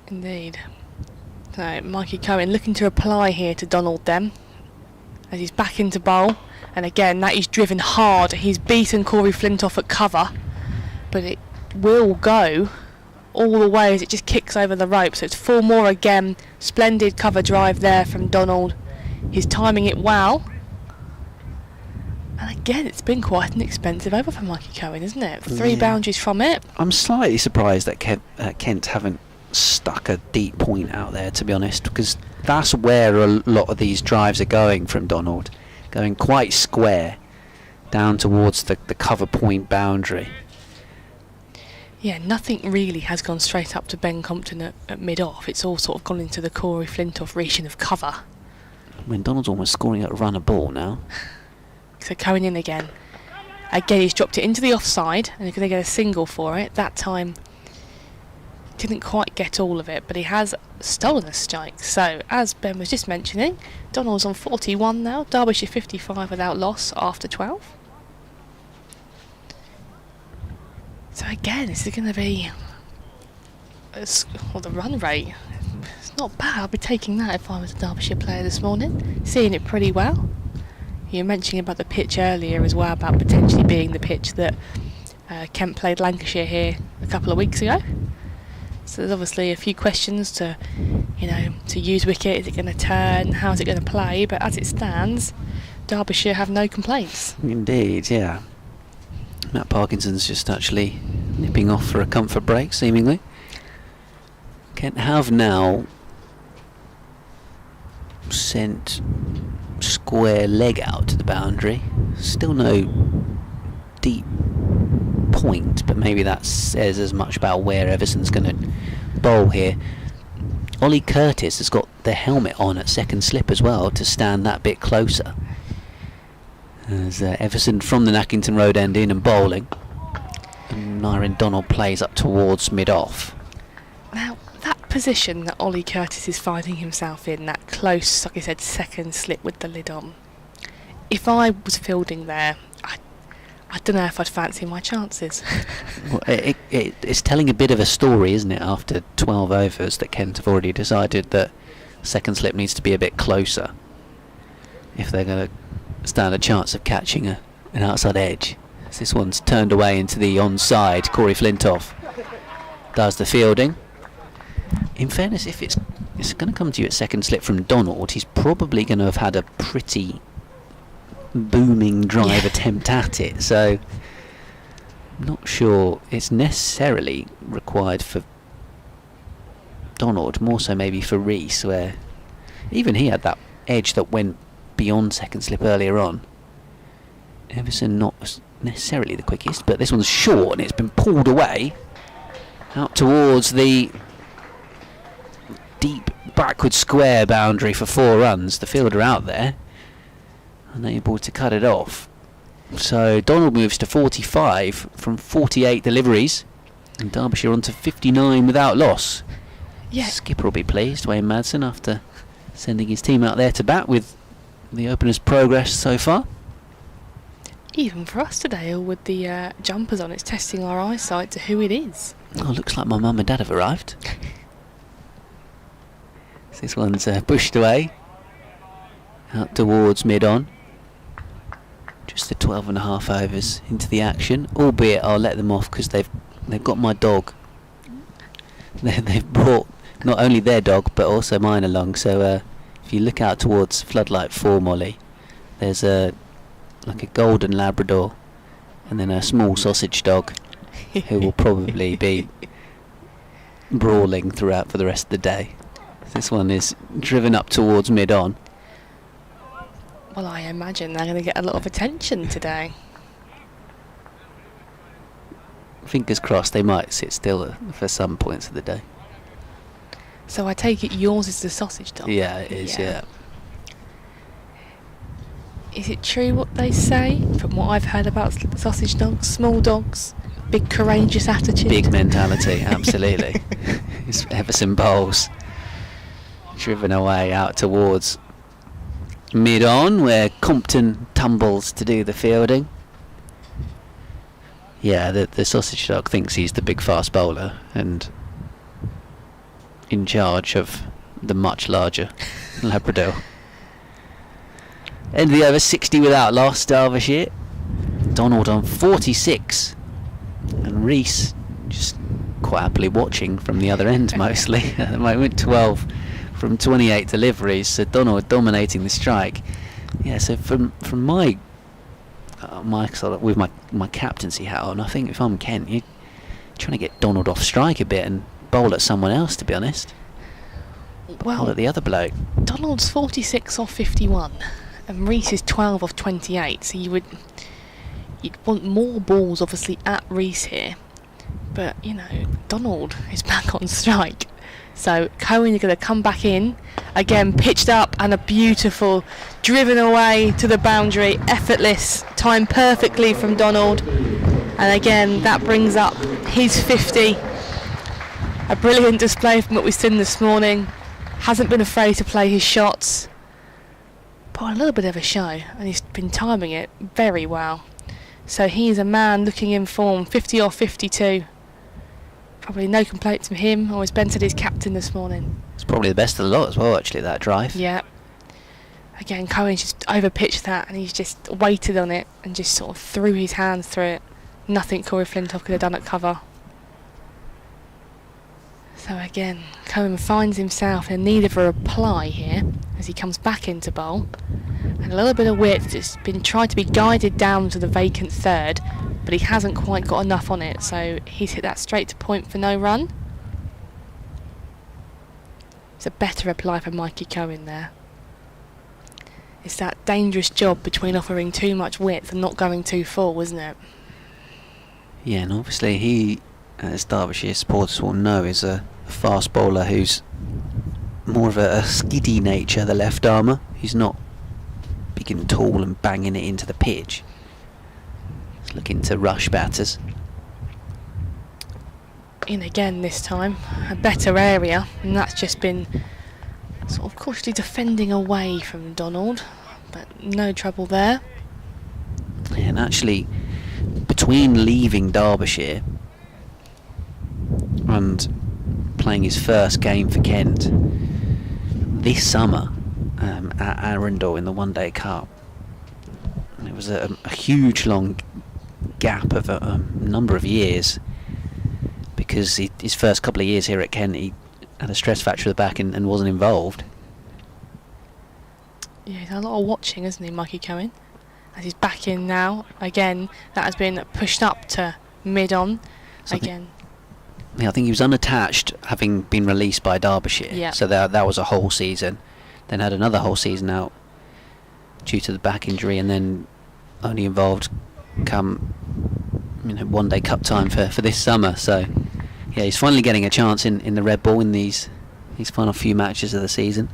Indeed. So Mikey Cohen looking to apply here to Donald then, as he's back into bowl. And again, that is driven hard. He's beaten Corey Flintoff at cover, but it will go all the way as it just kicks over the rope. So it's 4 more again. Splendid cover drive there from Donald. He's timing it well. And again, it's been quite an expensive over for Mikey Cohen, isn't it? 3 boundaries from it. I'm slightly surprised that Kent haven't stuck a deep point out there, to be honest, because that's where a lot of these drives are going from Donald. Going quite square down towards the cover point boundary. Yeah, nothing really has gone straight up to Ben Compton at mid-off. It's all sort of gone into the Corey Flintoff region of cover. When Donald's almost scoring at a run a ball now. So Cohen in again. Again, he's dropped it into the offside, and they're going to get a single for it. That time, didn't quite get all of it, but he has stolen a strike. So, as Ben was just mentioning, Donald's on 41 now. Derbyshire 55 without loss after 12. So again, this is going to be the run rate. It's not bad. I'll be taking that if I was a Derbyshire player this morning. Seeing it pretty well. You were mentioning about the pitch earlier as well, about potentially being the pitch that Kent played Lancashire here a couple of weeks ago. So there's obviously a few questions to use wicket. Is it going to turn? How is it going to play? But as it stands, Derbyshire have no complaints. Indeed, yeah. Matt Parkinson's just actually nipping off for a comfort break, seemingly. Kent have now sent square leg out to the boundary. Still no deep point, but maybe that says as much about where Everson's going to bowl here. Ollie Curtis has got the helmet on at second slip as well to stand that bit closer. As Everson from the Nackington Road end in and bowling, and Nyrin Donald plays up towards mid-off. Now, that position that Ollie Curtis is finding himself in, that close, like I said, second slip with the lid on, if I was fielding there, I don't know if I'd fancy my chances. Well, it's telling a bit of a story, isn't it, after 12 overs, that Kent have already decided that second slip needs to be a bit closer if they're going to stand a chance of catching an outside edge. As this one's turned away into the onside. Corey Flintoff does the fielding. In fairness, if it's going to come to you at second slip from Donald, he's probably going to have had a pretty booming drive attempt at it, so I'm not sure it's necessarily required for Donald, more so maybe for Reese, where even he had that edge that went beyond second slip earlier on. Everson not necessarily the quickest, but this one's short and it's been pulled away out towards the deep backward square boundary for 4 runs. The fielder out there, unable to cut it off. So Donald moves to 45 from 48 deliveries, and Derbyshire on to 59 without loss. Yeah. Skipper will be pleased, Wayne Madsen, after sending his team out there to bat with the opener's progress so far. Even for us today, all with the jumpers on, it's testing our eyesight to who it is. Oh, looks like my mum and dad have arrived. So this one's pushed away out towards mid-on. Just the 12.5 overs into the action, albeit I'll let them off because they've got my dog. They've brought not only their dog but also mine along. So if you look out towards Floodlight 4, Molly, there's like a golden Labrador and then a small sausage dog who will probably be brawling throughout for the rest of the day. This one is driven up towards mid-on. Well, I imagine they're going to get a lot of attention today. Fingers crossed they might sit still for some points of the day. So I take it yours is the sausage dog? Yeah, it is, yeah. Is it true what they say, from what I've heard about sausage dogs, small dogs, big courageous attitude? Big mentality, absolutely. It's Everson Bowles driven away out towards mid-on, where Compton tumbles to do the fielding. Yeah, the sausage dog thinks he's the big fast bowler and in charge of the much larger Labrador. End of the over, 60 without loss, Derbyshire. Donald on 46, and Reese just quite happily watching from the other end mostly. At the moment, 12 from 28 deliveries, so Donald dominating the strike. Yeah, so from my sort of, with my captaincy hat on, I think if I'm Kent, you're trying to get Donald off strike a bit and bowl at someone else, to be honest. Well, bowl at the other bloke. Donald's 46 off 51 and Reese is 12 off 28, so you'd want more balls obviously at Reese here, but you know, Donald is back on strike. So Cohen is going to come back in again, pitched up, and a beautiful driven away to the boundary, effortless, timed perfectly from Donald, and again that brings up his 50. A brilliant display from what we've seen this morning. Hasn't been afraid to play his shots, put on a little bit of a show, and he's been timing it very well. So he is a man looking in form, 50 off 52. Probably no complaints from him. Always Ben said he's captain this morning. It's probably the best of the lot as well, actually, that drive. Yeah. Again, Cohen's just overpitched that, and he's just waited on it and just sort of threw his hands through it. Nothing Corey Flintoff could have done at cover. So again, Cohen finds himself in need of a reply here as he comes back into bowl. And a little bit of width, has been trying to be guided down to the vacant third, but he hasn't quite got enough on it, so he's hit that straight to point for no run. It's a better reply for Mikey Cohen there. It's that dangerous job between offering too much width and not going too full, isn't it? Yeah, and obviously he, as Derbyshire supporters will know, is a fast bowler who's more of a skiddy nature, the left armour. He's not big and tall and banging it into the pitch. He's looking to rush batters. In again this time, a better area, and that's just been sort of cautiously defending away from Donald, but no trouble there. And actually, between leaving Derbyshire and playing his first game for Kent this summer at Arundel in the One Day Cup, it was a huge long gap of a number of years, because his first couple of years here at Kent he had a stress fracture of the back and wasn't involved. Yeah, he's done a lot of watching, hasn't he, Mikey Cohen? As he's back in now, again, that has been pushed up to mid-on. So again. Yeah, I think he was unattached, having been released by Derbyshire. Yeah. So that was a whole season. Then had another whole season out due to the back injury, and then only involved come one day cup time for this summer. So yeah, he's finally getting a chance in the Red Bull in these final few matches of the season.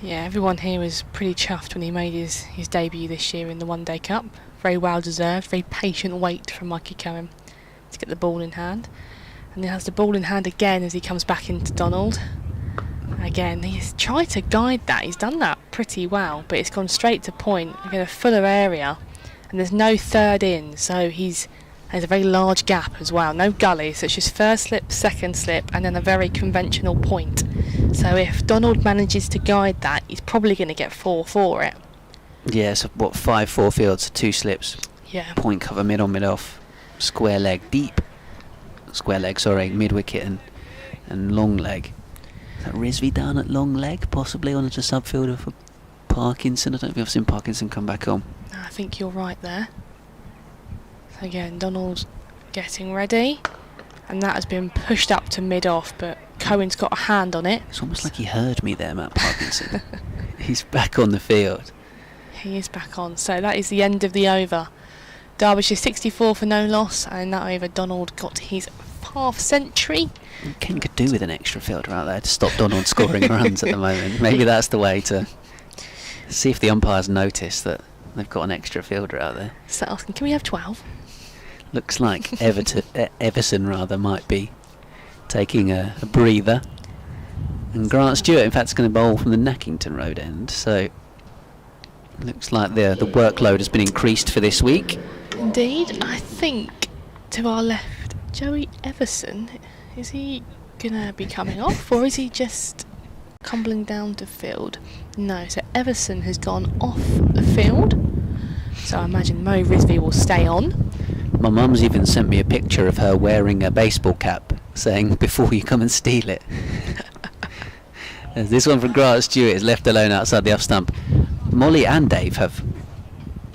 Yeah, everyone here was pretty chuffed when he made his debut this year in the One Day Cup. Very well deserved, very patient wait from Mikey Cohen to get the ball in hand. And he has the ball in hand again as he comes back into Donald. Again, he's tried to guide that. He's done that pretty well, but it's gone straight to point. Again, a fuller area, and there's no third in, so there's a very large gap as well. No gully, so it's just first slip, second slip, and then a very conventional point. So if Donald manages to guide that, he's probably going to get 4 for it. Yeah, so 5-4 fields, 2 slips. Yeah. Point cover, mid on, mid off, square leg, mid wicket and long leg. Is that Rizvi down at long leg, possibly on a subfielder for Parkinson? I don't think I've seen Parkinson come back on. I think you're right there. So again, Donald's getting ready, and that has been pushed up to mid off, but Cohen's got a hand on it. It's almost like he heard me there, Matt Parkinson. He's back on the field. He is back on, so that is the end of the over. Derbyshire 64 for no loss, and in that over Donald got his half century. Ken could do with an extra fielder out there to stop Donald scoring runs at the moment. Maybe that's the way to see if the umpires notice that they've got an extra fielder out there. So asking, can we have 12? Looks like Everson might be taking a breather. And Grant Stewart, in fact, is going to bowl from the Nackington Road end. So looks like the workload has been increased for this week. Indeed. I think to our left, Joey Everson, is he going to be coming off, or is he just tumbling down to field? No, so Everson has gone off the field. So I imagine Mo Rizvi will stay on. My mum's even sent me a picture of her wearing a baseball cap, saying, "Before you come and steal it." This one from Grant Stewart is left alone outside the off stump. Molly and Dave have...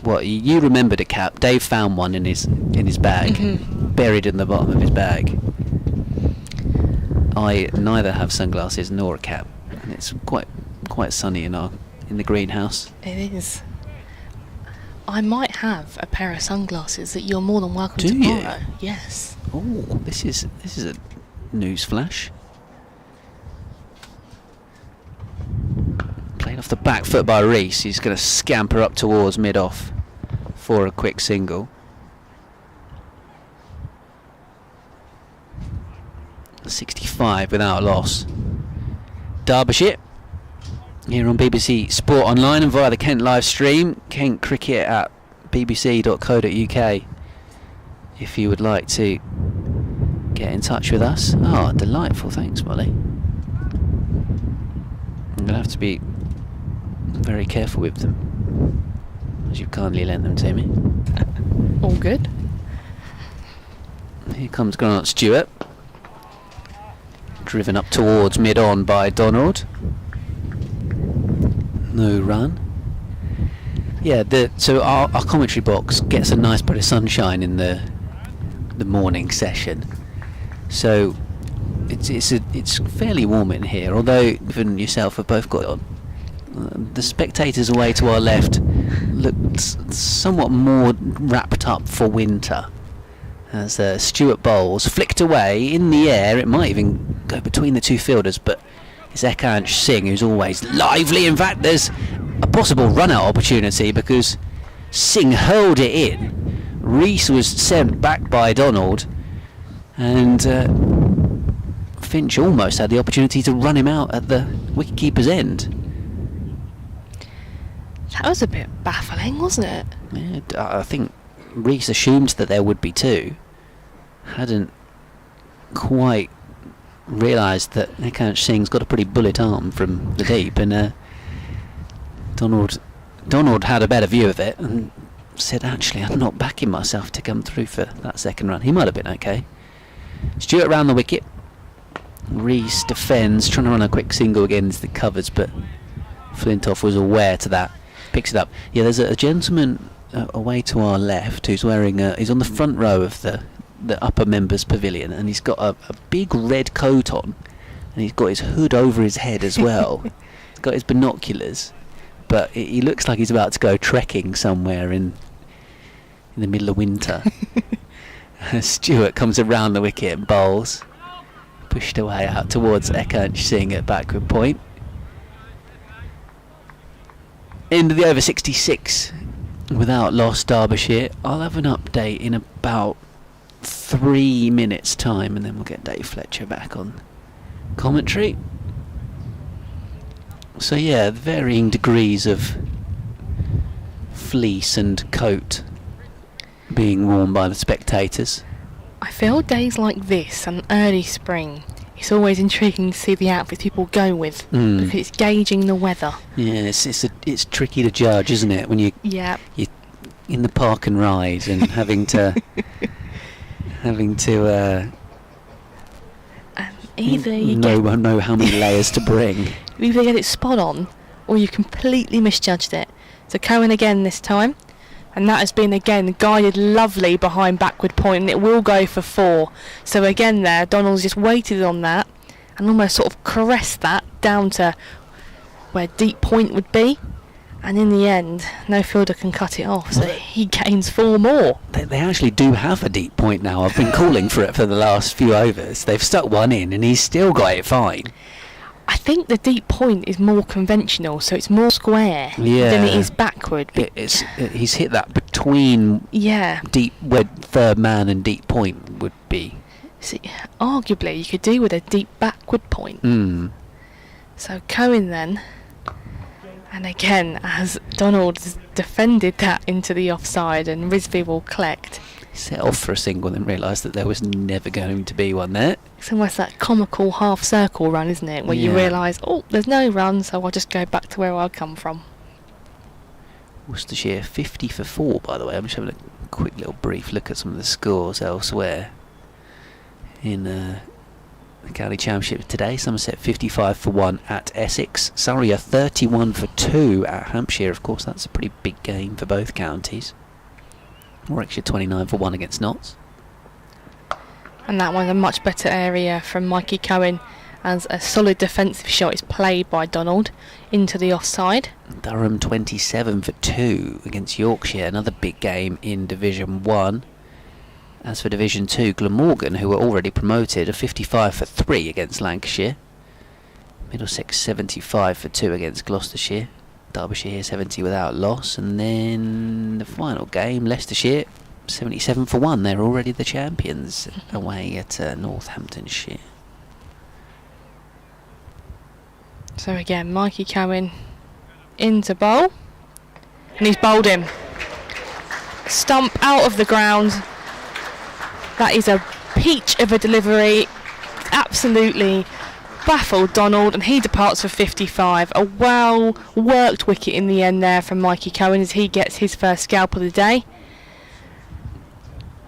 What, you remembered a cap. Dave found one in his bag, buried in the bottom of his bag. I neither have sunglasses nor a cap, and it's quite sunny in the greenhouse. It is. I might have a pair of sunglasses that you're more than welcome Do to you? borrow. Yes. Oh, this is a news flash. Played off the back foot by Reese. He's going to scamper up towards mid-off for a quick single. .65 without a loss. Derbyshire here on BBC Sport Online and via the Kent live stream. Kent Cricket at bbc.co.uk if you would like to get in touch with us. Oh, delightful. Thanks, Molly. I'm going to have to be very careful with them, as you've kindly lent them to me. All good. Here comes Grant Stewart, driven up towards mid-on by Donald. No run. Yeah, so our commentary box gets a nice bit of sunshine in the morning session, so it's fairly warm in here. Although even yourself have both got on. The spectators away to our left looked somewhat more wrapped up for winter. As Stewart bowls, flicked away in the air. It might even go between the two fielders, but it's Ekansh Singh who's always lively. In fact, there's a possible run-out opportunity because Singh hurled it in. Reese was sent back by Donald, and Finch almost had the opportunity to run him out at the wicketkeeper's end. That was a bit baffling, wasn't it? Yeah, I think Reese assumed that there would be two. Hadn't quite realised that Ekansh Singh's got a pretty bullet arm from the deep, and Donald had a better view of it and said, actually, I'm not backing myself to come through for that second run. He might have been okay. Stewart round the wicket. Reese defends, trying to run a quick single against the covers, but Flintoff was aware to that. Picks it up. Yeah, there's a gentleman away to our left who's wearing he's on the front row of the the upper members pavilion, and he's got a big red coat on, and he's got his hood over his head as well. He's got his binoculars, but he looks like he's about to go trekking somewhere in the middle of winter. Stewart comes around the wicket and bowls, pushed away out towards Ekernch Singh at backward point. Into the over 66 without loss, Derbyshire. I'll have an update in about 3 minutes time, and then we'll get Dave Fletcher back on commentary. So yeah, varying degrees of fleece and coat being worn by the spectators. I feel days like this and early spring, it's always intriguing to see the outfits people go with, because it's gauging the weather. Yeah, it's tricky to judge, isn't it, when you're in the park and ride and having to either you know how many layers to bring. You either get it spot on, or you completely misjudged it. So Cohen again this time, and that has been again guided lovely behind backward point, and it will go for 4. So again there, Donald's just waited on that and almost sort of caressed that down to where deep point would be, and in the end no fielder can cut it off, so he gains 4 more. They actually do have a deep point now. I've been calling for it for the last few overs. They've stuck one in and he's still got it fine. I think the deep point is more conventional, so it's more square than it is backward. He's hit that between deep, where third man and deep point would be. See, arguably you could do with a deep backward point. So Cohen then, and again as Donald has defended that into the offside, and Risby will collect. Set off for a single, then realised that there was never going to be one there. It's almost that comical half circle run, isn't it, where you realise, oh, there's no run, so I'll just go back to where I come from. Worcestershire 50 for 4, by the way. I'm just having a quick little brief look at some of the scores elsewhere in the County Championship today. Somerset 55 for 1 at Essex. Surrey are 31 for 2 at Hampshire. Of course, that's a pretty big game for both counties. Warwickshire 29 for 1 against Notts. And that one's a much better area from Mikey Cohen, as a solid defensive shot is played by Donald into the offside. Durham 27 for 2 against Yorkshire. Another big game in Division 1. As for Division 2, Glamorgan, who were already promoted, are 55 for 3 against Lancashire. Middlesex 75 for 2 against Gloucestershire. Derbyshire 70 without loss, and then the final game, Leicestershire 77 for 1. They're already the champions away at Northamptonshire. So again, Mikey Cohen into bowl, and he's bowled him. Stump out of the ground. That is a peach of a delivery. Absolutely baffled Donald, and he departs for 55. A well worked wicket in the end there from Mikey Cohen as he gets his first scalp of the day,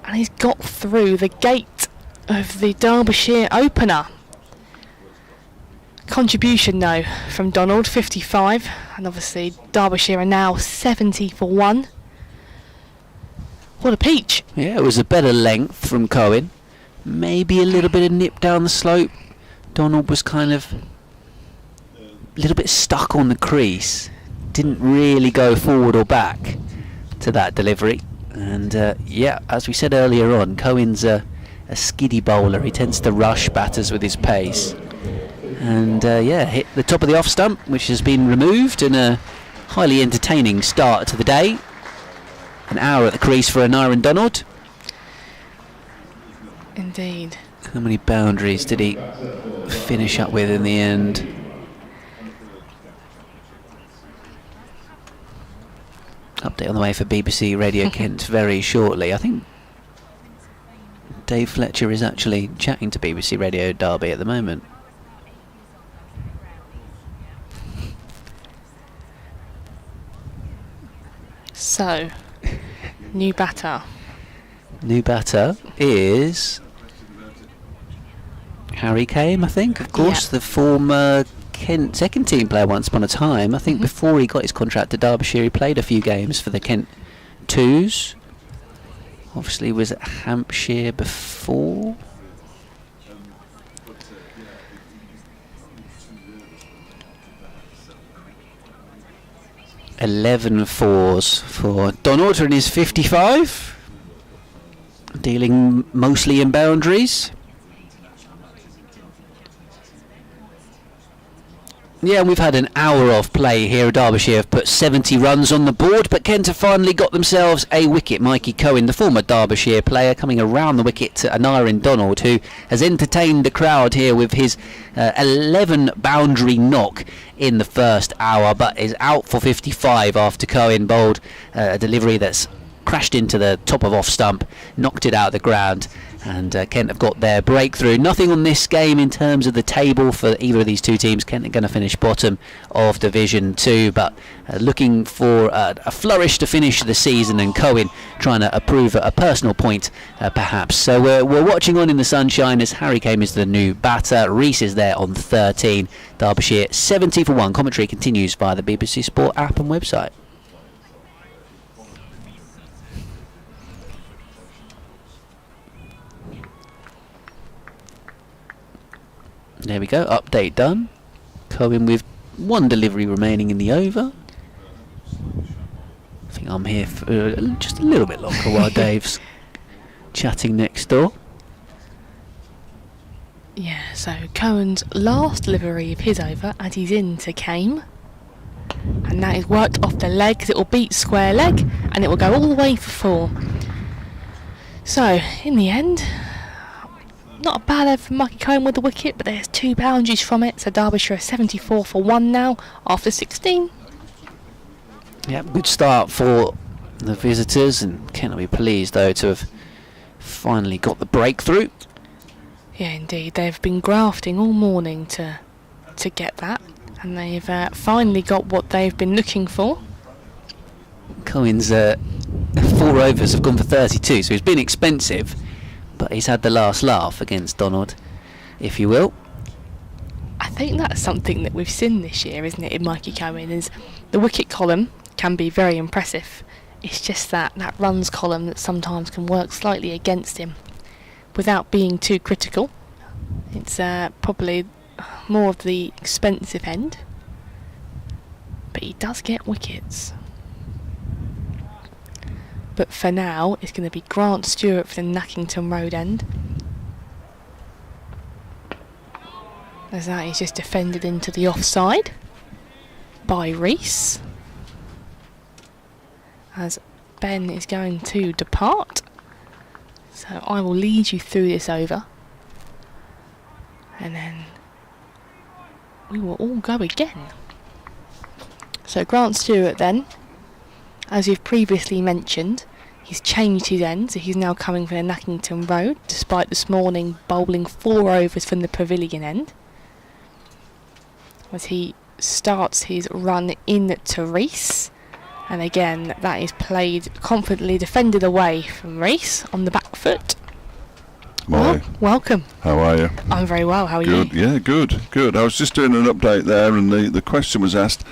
and he's got through the gate of the Derbyshire opener. Contribution though from Donald, 55, and obviously Derbyshire are now 70 for 1. What a peach. Yeah, it was a better length from Cohen, maybe a little bit of nip down the slope. Donald was kind of a little bit stuck on the crease, didn't really go forward or back to that delivery. And as we said earlier on, Cohen's a skiddy bowler. He tends to rush batters with his pace. And hit the top of the off stump, which has been removed, in a highly entertaining start to the day. An hour at the crease for Aneirin Donald. Indeed. How many boundaries did he finish up with in the end? Update on the way for BBC Radio Kent very shortly. I think Dave Fletcher is actually chatting to BBC Radio Derby at the moment. So, new batter. New batter is Harry Kame, I think, of course, the former Kent second team player once upon a time. I think before he got his contract to Derbyshire, he played a few games for the Kent Twos. Obviously was at Hampshire before. Eleven fours for Donald in his 55, dealing mostly in boundaries. Yeah, we've had an hour of play here. Derbyshire have put 70 runs on the board, but Kent have finally got themselves a wicket. Mikey Cohen, the former Derbyshire player, coming around the wicket to Umpiring Donald, who has entertained the crowd here with his 11 boundary knock in the first hour, but is out for 55 after Cohen bowled a delivery that's crashed into the top of off stump, knocked it out of the ground, and Kent have got their breakthrough. Nothing on this game in terms of the table for either of these two teams. Kent are going to finish bottom of Division 2, but looking for a flourish to finish the season, and Cohen trying to prove a personal point perhaps. So we're watching on in the sunshine as Harry Kame is the new batter. Rees is there on 13. Derbyshire 70 for 1. Commentary continues via the BBC Sport app and website. There we go, update done. Cohen with one delivery remaining in the over. I think I'm here for just a little bit longer while Dave's chatting next door. Yeah, so Cohen's last delivery of his over as he's into Kame. And that is worked off the legs. It will beat square leg and it will go all the way for 4. So, in the end, not a bad over from Mikey Cohen with the wicket, but there's 2 boundaries from it, so Derbyshire are 74 for 1 now after 16. Yeah, good start for the visitors, and Kent will be pleased though to have finally got the breakthrough. Yeah, indeed, they've been grafting all morning to get that, and they've finally got what they've been looking for. Cohen's 4 overs have gone for 32, so he's been expensive, but he's had the last laugh against Donald, if you will. I think that's something that we've seen this year, isn't it, in Mikey Cohen, is the wicket column can be very impressive. It's just that runs column that sometimes can work slightly against him. Without being too critical, it's probably more of the expensive end, but he does get wickets. But for now, it's going to be Grant Stewart for the Nackington Road end. As that is just defended into the offside by Rees. As Ben is going to depart. So I will lead you through this over. And then we will all go again. So Grant Stewart then, as you've previously mentioned, he's changed his end, so he's now coming from the Nackington Road, despite this morning bowling 4 overs from the Pavilion end. As he starts his run in to Rees, and again that is played confidently defended away from Rees on the back foot. Morning. Well, welcome. How are you? I'm very well, how are you? Good, yeah, good. I was just doing an update there, and the question was asked,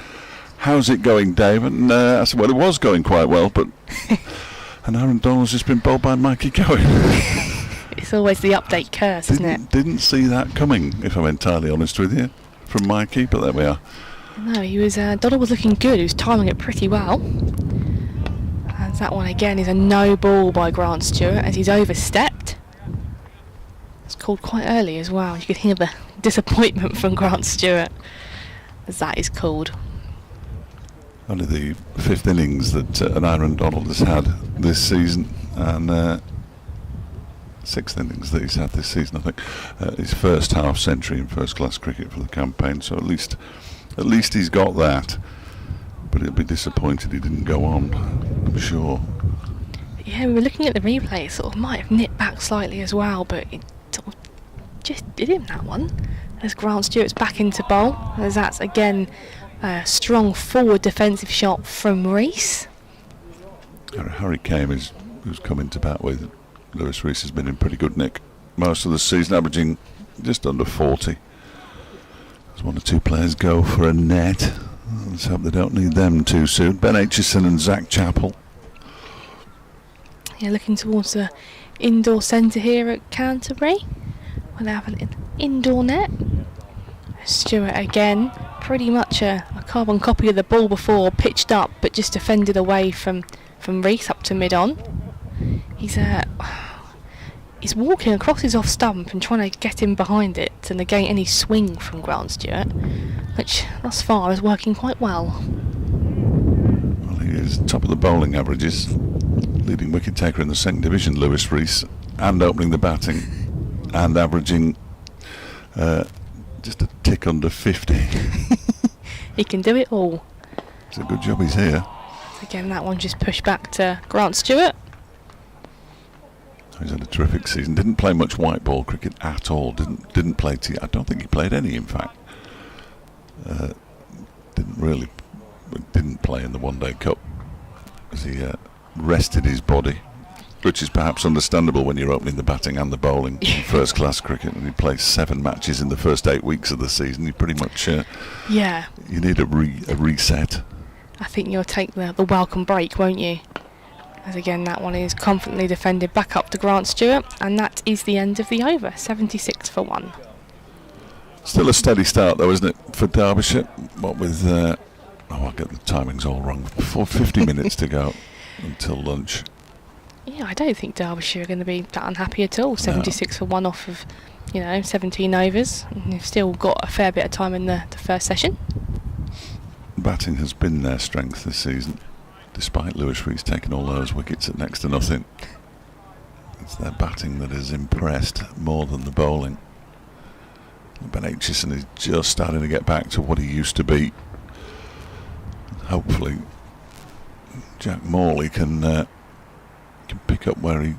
how's it going, Dave? And I said, well, it was going quite well, but and Aaron Donald's just been bowled by Mikey Cohen. It's always the update curse, isn't it? Didn't see that coming, if I'm entirely honest with you, from Mikey, but there we are. No, he was. Donald was looking good. He was timing it pretty well. And that one again is a no ball by Grant Stewart as he's overstepped. It's called quite early as well. You could hear the disappointment from Grant Stewart as that is called. Only the 5th innings that Aaron Donald has had this season, and 6th innings that he's had this season, I think. His first half century in first class cricket for the campaign, so at least he's got that. But he'll be disappointed he didn't go on, I'm sure. Yeah, we were looking at the replay, it sort of might have nipped back slightly as well, but it sort of just did him, that one. As Grant Stewart's back into bowl, as that's again a strong forward defensive shot from Rees. Harry Kame who's come into bat with Lewis Rees has been in pretty good nick most of the season, averaging just under 40. As 1 or 2 players go for a net. Let's hope they don't need them too soon. Ben Aitchison and Zach Chappell. Yeah, looking towards the indoor centre here at Canterbury. We'll have an indoor net. Stewart again, pretty much a carbon copy of the ball before, pitched up but just defended away from Reese up to mid-on. He's walking across his off stump and trying to get in behind it to negate any swing from Grant Stewart, which thus far is working quite well. Well, he is top of the bowling averages, leading wicket taker in the second division, Lewis Reese, and opening the batting, and averaging just a tick under 50. He can do it all. It's a good job he's here. Again, that one just pushed back to Grant Stewart. He's had a terrific season. Didn't play much white ball cricket at all. Didn't play I don't think he played any, in fact. Didn't play in the One Day Cup as he rested his body, which is perhaps understandable when you're opening the batting and the bowling in first class cricket. And he plays 7 matches in the first 8 weeks of the season. You pretty much you need a reset. I think you'll take the welcome break, won't you? As again, that one is confidently defended back up to Grant Stewart, and that is the end of the over, 76 for 1. Still a steady start though, isn't it, for Derbyshire? What with I'll get the timings all wrong. 50 minutes to go until lunch. Yeah, I don't think Derbyshire are going to be that unhappy at all. 76 for 1 off of 17 overs. And they've still got a fair bit of time in the first session. Batting has been their strength this season, despite Lewis Reese taking all those wickets at next to nothing. It's their batting that has impressed more than the bowling. Ben Aitchison is just starting to get back to what he used to be. Hopefully Jack Morley can pick up where he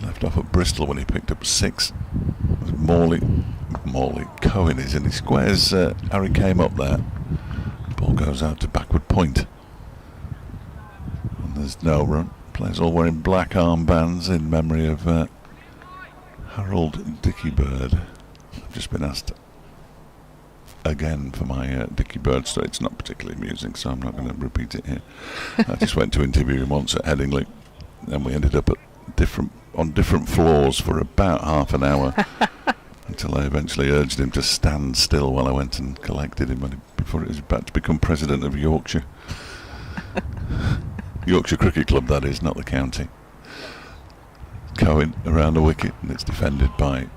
left off at Bristol when he picked up 6. Cohen is in. He squares Harry came up there. Ball goes out to backward point. And there's no run. Players all wearing black armbands in memory of Harold Dicky Bird. I've just been asked again for my Dicky Bird story. It's not particularly amusing, so I'm not going to repeat it here. I just went to interview him once at Headingley, and we ended up on different floors for about half an hour until I eventually urged him to stand still while I went and collected him before he was about to become president of Yorkshire. Yorkshire Cricket Club, that is, not the county. Cohen around the wicket, and it's defended by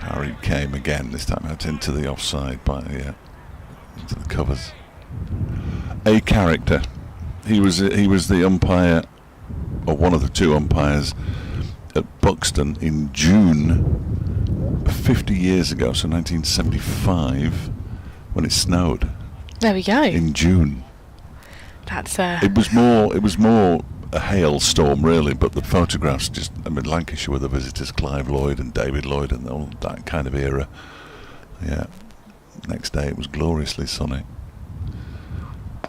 Harry came again, this time out into the offside into the covers. A character. He was the umpire, or one of the 2 umpires at Buxton in June 50 years ago, so 1975, when it snowed. There we go. In June. That's It was more a hailstorm, really, but the photographs Lancashire were the visitors, Clive Lloyd and David Lloyd and all that kind of era. Yeah. Next day it was gloriously sunny.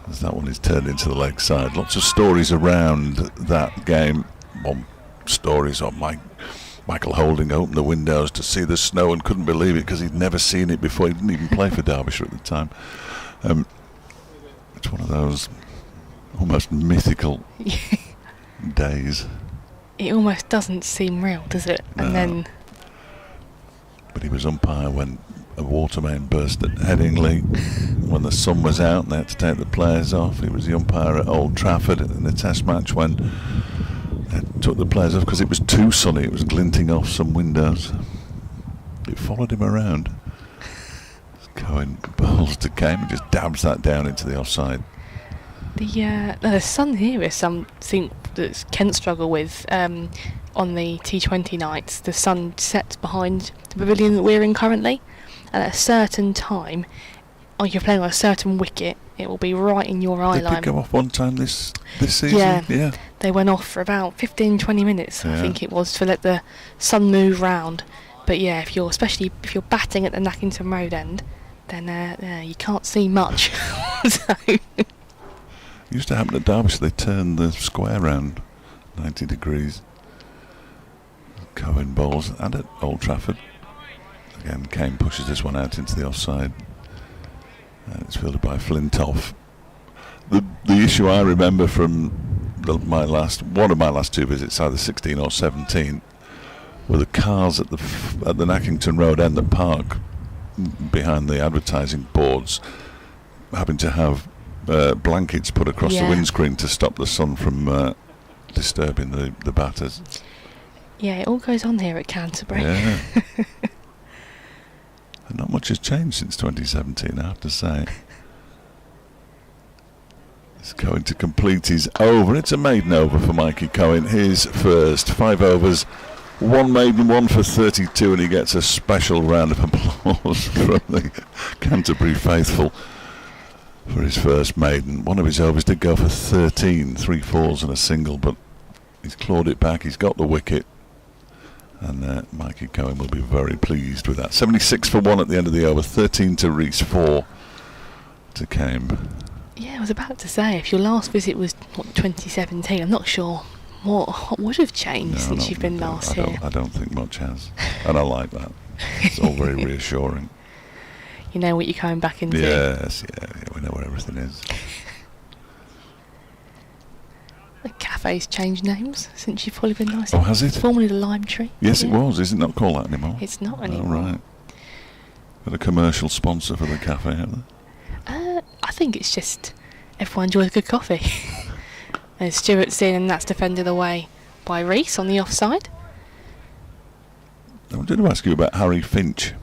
As that one is turned into the leg side. Lots of stories around that game. One stories on Michael Holding opened the windows to see the snow and couldn't believe it because he'd never seen it before. He didn't even play for Derbyshire at the time. It's one of those almost mythical days. It almost doesn't seem real, does it? No. And then... But he was umpire when a water main burst at Headingley, when the sun was out and they had to take the players off. He was the umpire at Old Trafford in the test match when they took the players off because it was too sunny. It was glinting off some windows. It followed him around. Cohen bowls to Kane and just dabs that down into the offside. The sun here is something that Kent struggle with on the T20 nights. The sun sets behind the pavilion that we're in currently, and at a certain time, you're playing on a certain wicket, it will be right in your eye line. Did it go off one time this season? Yeah. They went off for about 15-20 minutes, I think it was, to let the sun move round. But yeah, especially if you're batting at the Nackington Road end, then you can't see much. So... It used to happen at Derbyshire. They turned the square round 90 degrees. Cohen bowls, and at Old Trafford. Again, Kane pushes this one out into the offside. And it's fielded by Flintoff. The issue I remember from one of my last two visits, either 16 or 17, were the cars at the Nackington Road end that park behind the advertising boards, having to have blankets put across the windscreen to stop the sun from disturbing the batters. Yeah, it all goes on here at Canterbury. Yeah. And not much has changed since 2017, I have to say. He's going to complete his over. It's a maiden over for Mikey Cohen. His first 5 overs, 1 maiden, 1 for 32, and he gets a special round of applause from the Canterbury faithful for his first maiden. One of his overs did go for 13, 3 fours and a single, but he's clawed it back. He's got the wicket. And Mikey Cohen will be very pleased with that. 76 for 1 at the end of the over, 13 to Rees, 4 to Kame. Yeah, I was about to say, if your last visit was 2017, I'm not sure what would have changed since you've been last here. I don't think much has, and I like that. It's all very reassuring. You know what you're coming back into. Yes, yeah, we know where everything is. The cafe's changed names since you've probably been last. Oh, has it? It's formerly the Lime Tree. Yes, it was. Is it not called that anymore? It's not anymore. Oh, right. Got a commercial sponsor for the cafe, haven't they? I think it's just everyone enjoys a good coffee. And Stewart's in, and that's defended away by Rees on the offside. I wanted to ask you about Harry Finch,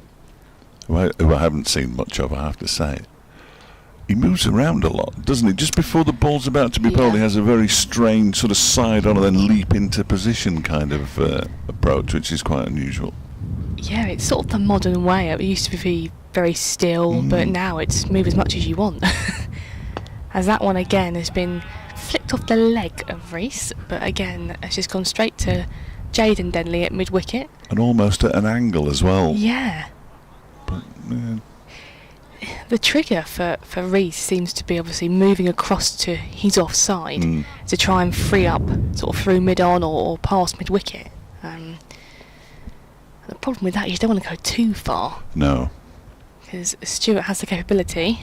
who I haven't seen much of, I have to say. He moves around a lot, doesn't he? Just before the ball's about to be bowled, he has a very strange sort of side on and then leap into position kind of approach, which is quite unusual. Yeah, it's sort of the modern way. It used to be very still, but now it's move as much as you want. As that one again has been flicked off the leg of Rees, but again, it's just gone straight to Jaden Denley at mid-wicket. And almost at an angle as well. Yeah. But, the trigger for Rees seems to be obviously moving across to his offside to try and free up sort of through mid-on or past mid-wicket. The problem with that is you don't want to go too far. No. Because Stewart has the capability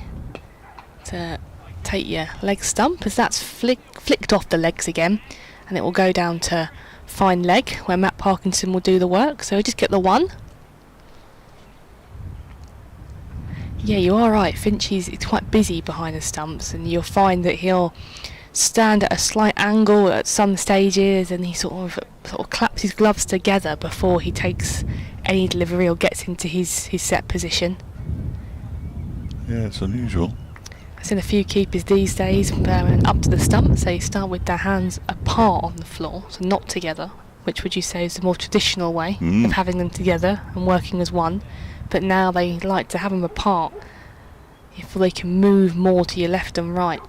to take your leg stump as that's flicked off the legs again, and it will go down to fine leg where Matt Parkinson will do the work. So just get the one. Yeah, you are right. Finch is quite busy behind the stumps, and you'll find that he'll stand at a slight angle at some stages, and he sort of claps his gloves together before he takes any delivery or gets into his set position. Yeah, it's unusual. I've seen a few keepers these days up to the stump, so you start with their hands apart on the floor, so not together, which would you say is the more traditional way of having them together and working as one. But now they like to have them apart if they can move more to your left and right.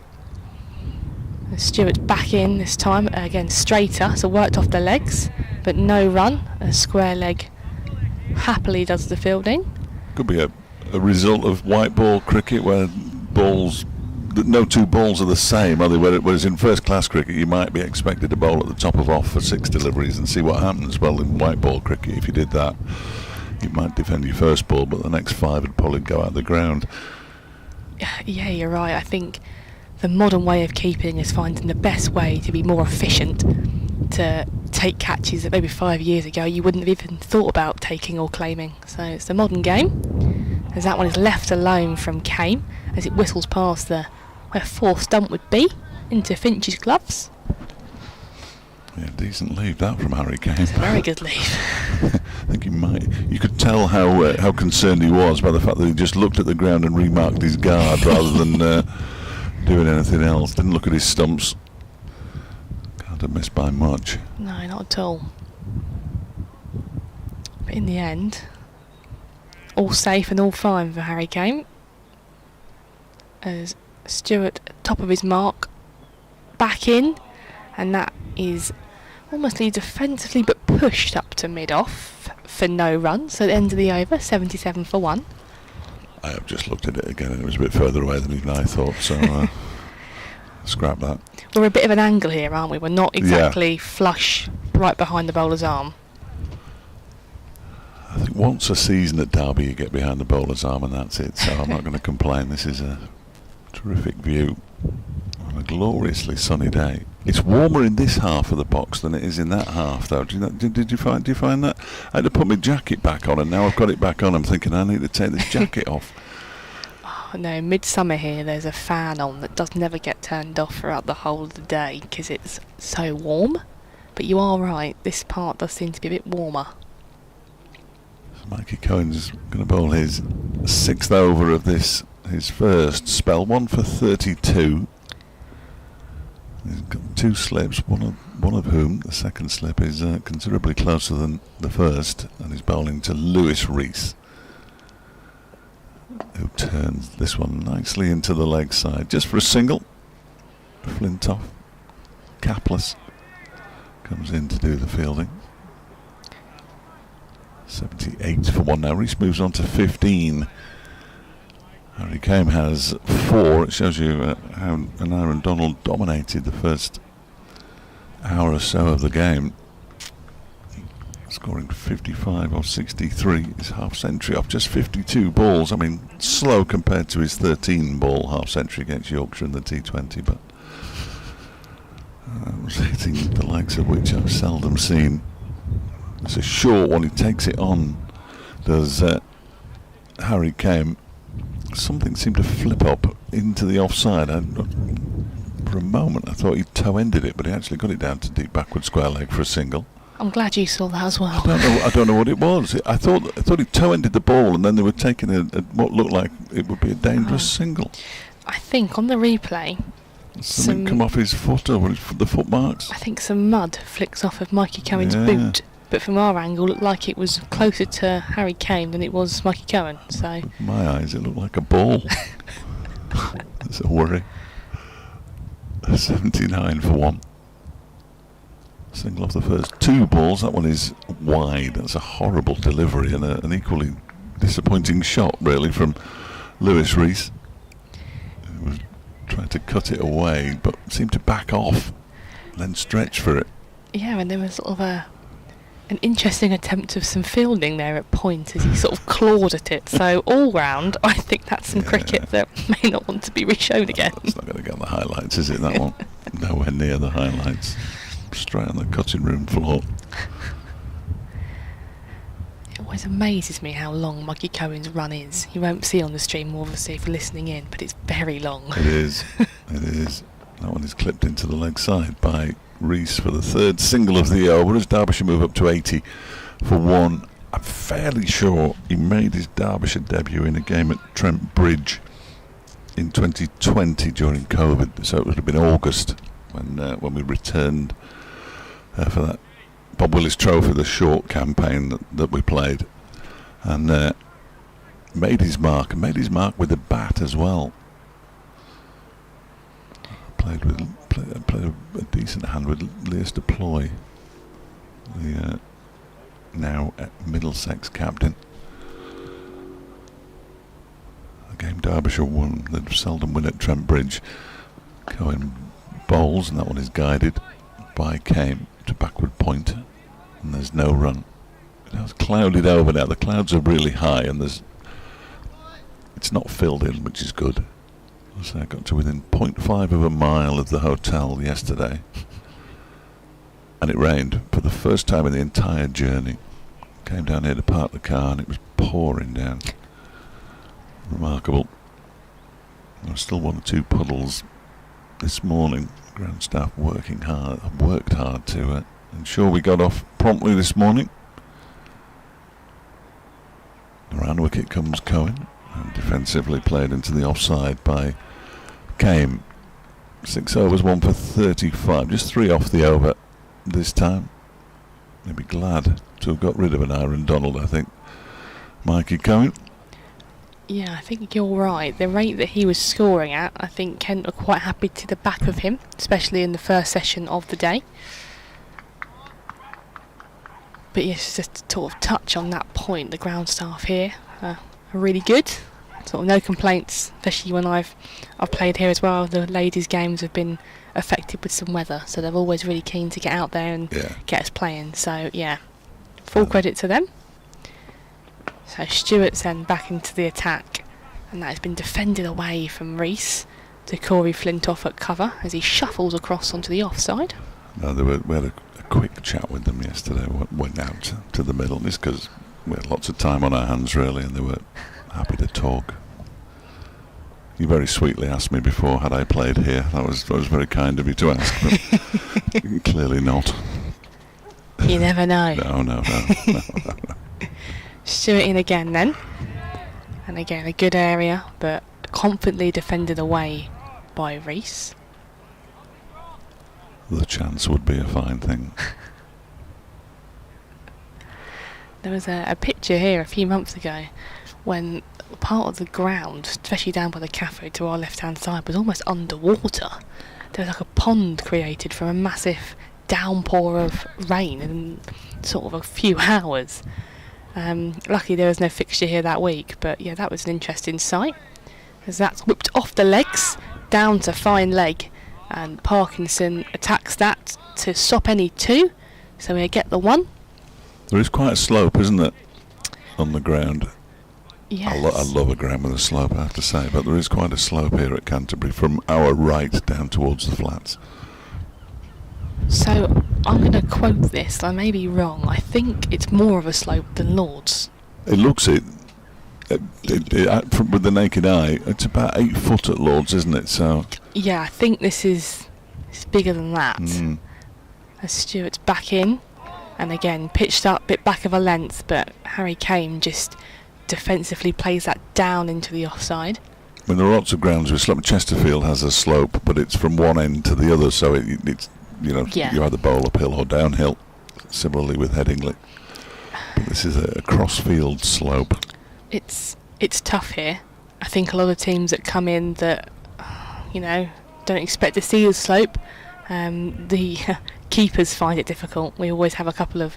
And Stewart's back in this time, again straighter, so worked off the legs, but no run. A square leg happily does the fielding. Could be a result of white ball cricket where no two balls are the same, are they? Whereas in first class cricket you might be expected to bowl at the top of off for 6 deliveries and see what happens. Well, in white ball cricket, if you did that, you might defend your first ball, but the next 5 would probably go out the ground. Yeah, you're right. I think the modern way of keeping is finding the best way to be more efficient, to take catches that maybe 5 years ago you wouldn't have even thought about taking or claiming. So it's the modern game, as that one is left alone from Kame as it whistles past where 4th stump would be, into Finch's gloves. Yeah, decent leave that from Harry Kane. It's a very good leave. I think you could tell how concerned he was by the fact that he just looked at the ground and remarked his guard rather than doing anything else. Didn't look at his stumps. Can't have missed by much. No, not at all. But in the end, all safe and all fine for Harry Kane. As Stewart, top of his mark, back in, and that is almost defensively but pushed up to mid-off for no run. So at the end of the over, 77 for 1. I have just looked at it again and it was a bit further away than even I thought, so scrap that. We're a bit of an angle here, aren't we? We're not exactly flush right behind the bowler's arm. I think once a season at Derby you get behind the bowler's arm and that's it, so I'm not going to complain. This is a terrific view on a gloriously sunny day. It's warmer in this half of the box than it is in that half, though. Did you find that? I had to put my jacket back on, and now I've got it back on. I'm thinking I need to take this jacket off. Oh, no, midsummer here, there's a fan on that does never get turned off throughout the whole of the day because it's so warm. But you are right, this part does seem to be a bit warmer. So Mikey Cohen's going to bowl his 6th over of this, his first spell, 1 for 32. He's got 2 slips, one of whom, the second slip, is considerably closer than the first, and he's bowling to Lewis Rees, who turns this one nicely into the leg side, just for a single. Flintoff, capless, comes in to do the fielding. 78 for 1 now. Rees moves on to 15. Harry Cohen has 4. It shows you how Aaron Donald dominated the first hour or so of the game, scoring 55 or 63. His half century off just 52 balls. I mean, slow compared to his 13-ball half century against Yorkshire in the T20, but was hitting the likes of which I've seldom seen. It's a short one. He takes it on. Does Harry Cohen. Something seemed to flip up into the offside. For a moment I thought he toe-ended it, but he actually got it down to deep backward square leg for a single. I'm glad you saw that as well. I don't know what it was. I thought he toe-ended the ball, and then they were taking what looked like it would be a dangerous single. I think on the replay, something come off his foot or the foot marks. I think some mud flicks off of Mikey Cohen's boot. But from our angle, it looked like it was closer to Harry Cohen than it was Mikey Cohen. So, with my eyes, it looked like a ball. That's a worry. 79 for 1. Single off the first 2 balls. That one is wide. That's a horrible delivery and an equally disappointing shot, really, from Lewis Rees, who was trying to cut it away, but seemed to back off, and then stretch for it. Yeah, and there was sort of an interesting attempt of some fielding there at point as he sort of clawed at it. So all round, I think that's some cricket that may not want to be re-shown again. It's not going to get on the highlights, is it, that one? Nowhere near the highlights. Straight on the cutting room floor. It always amazes me how long Mikey Cohen's run is. You won't see on the stream, obviously, if you're listening in, but it's very long. It is. It is. That one is clipped into the leg side by Rees for the 3rd single of the over as Derbyshire move up to 80 for 1. I'm fairly sure he made his Derbyshire debut in a game at Trent Bridge in 2020 during COVID, so it would have been August when we returned for that Bob Willis Trophy, the short campaign that we played, and made his mark with a bat as well. Played a decent hand with Lewis Deploy, the now Middlesex captain. A game Derbyshire won, they'd seldom win at Trent Bridge. Cohen bowls, and that one is guided by Kame to backward point, and there's no run. It's clouded over now. The clouds are really high, and it's not filled in, which is good. So I got to within 0.5 of a mile of the hotel yesterday, and it rained for the first time in the entire journey. Came down here to park the car, and it was pouring down. Remarkable. There were still 1 or 2 puddles this morning. Ground staff worked hard to ensure we got off promptly this morning. Around wicket comes Cohen, and defensively played into the offside by Kame. 6 overs, 1 for 35, just 3 off the over this time. They'd be glad to have got rid of an Aaron Donald, I think. Mikey Cohen. Yeah, I think you're right. The rate that he was scoring at, I think Kent were quite happy to the back of him, especially in the first session of the day. But yes, just to sort of touch on that point, the ground staff here are really good. Sort of no complaints, especially when I've played here as well. The ladies' games have been affected with some weather, so they're always really keen to get out there and get us playing. So yeah, full credit to them. So Stewart's then back into the attack, and that has been defended away from Rees, to Corey Flintoff at cover as he shuffles across onto the offside. No, we had a quick chat with them yesterday. Went out to the middle. This because we had lots of time on our hands, really, and they were happy to talk. You very sweetly asked me before, had I played here? That was very kind of you to ask, but clearly not. You never know. No. Stewart in again then. And again, a good area, but confidently defended away by Rees. The chance would be a fine thing. There was a picture here a few months ago when part of the ground, especially down by the cafe to our left-hand side, was almost underwater. There was like a pond created from a massive downpour of rain in sort of a few hours. Luckily there was no fixture here that week, but yeah, that was an interesting sight. As that's whipped off the legs, down to fine leg, and Parkinson attacks that to stop any two, so we get the one. There is quite a slope, isn't it, on the ground? Yes. I love a ground with a slope, I have to say, but there is quite a slope here at Canterbury from our right down towards the flats. So I'm going to quote this, I may be wrong, I think it's more of a slope than Lord's. It looks it with the naked eye, it's about 8 foot at Lord's, isn't it? So yeah, I think it's bigger than that. As Stewart's back in, and again pitched up, bit back of a length, but Harry Kane just defensively plays that down into the offside. I mean, there are lots of grounds with slope. Chesterfield has a slope, but it's from one end to the other, so it's you either bowl uphill or downhill. Similarly with Headingley, but this is a cross-field slope. It's tough here. I think a lot of teams that come in that don't expect to see the slope. The keepers find it difficult. We always have a couple of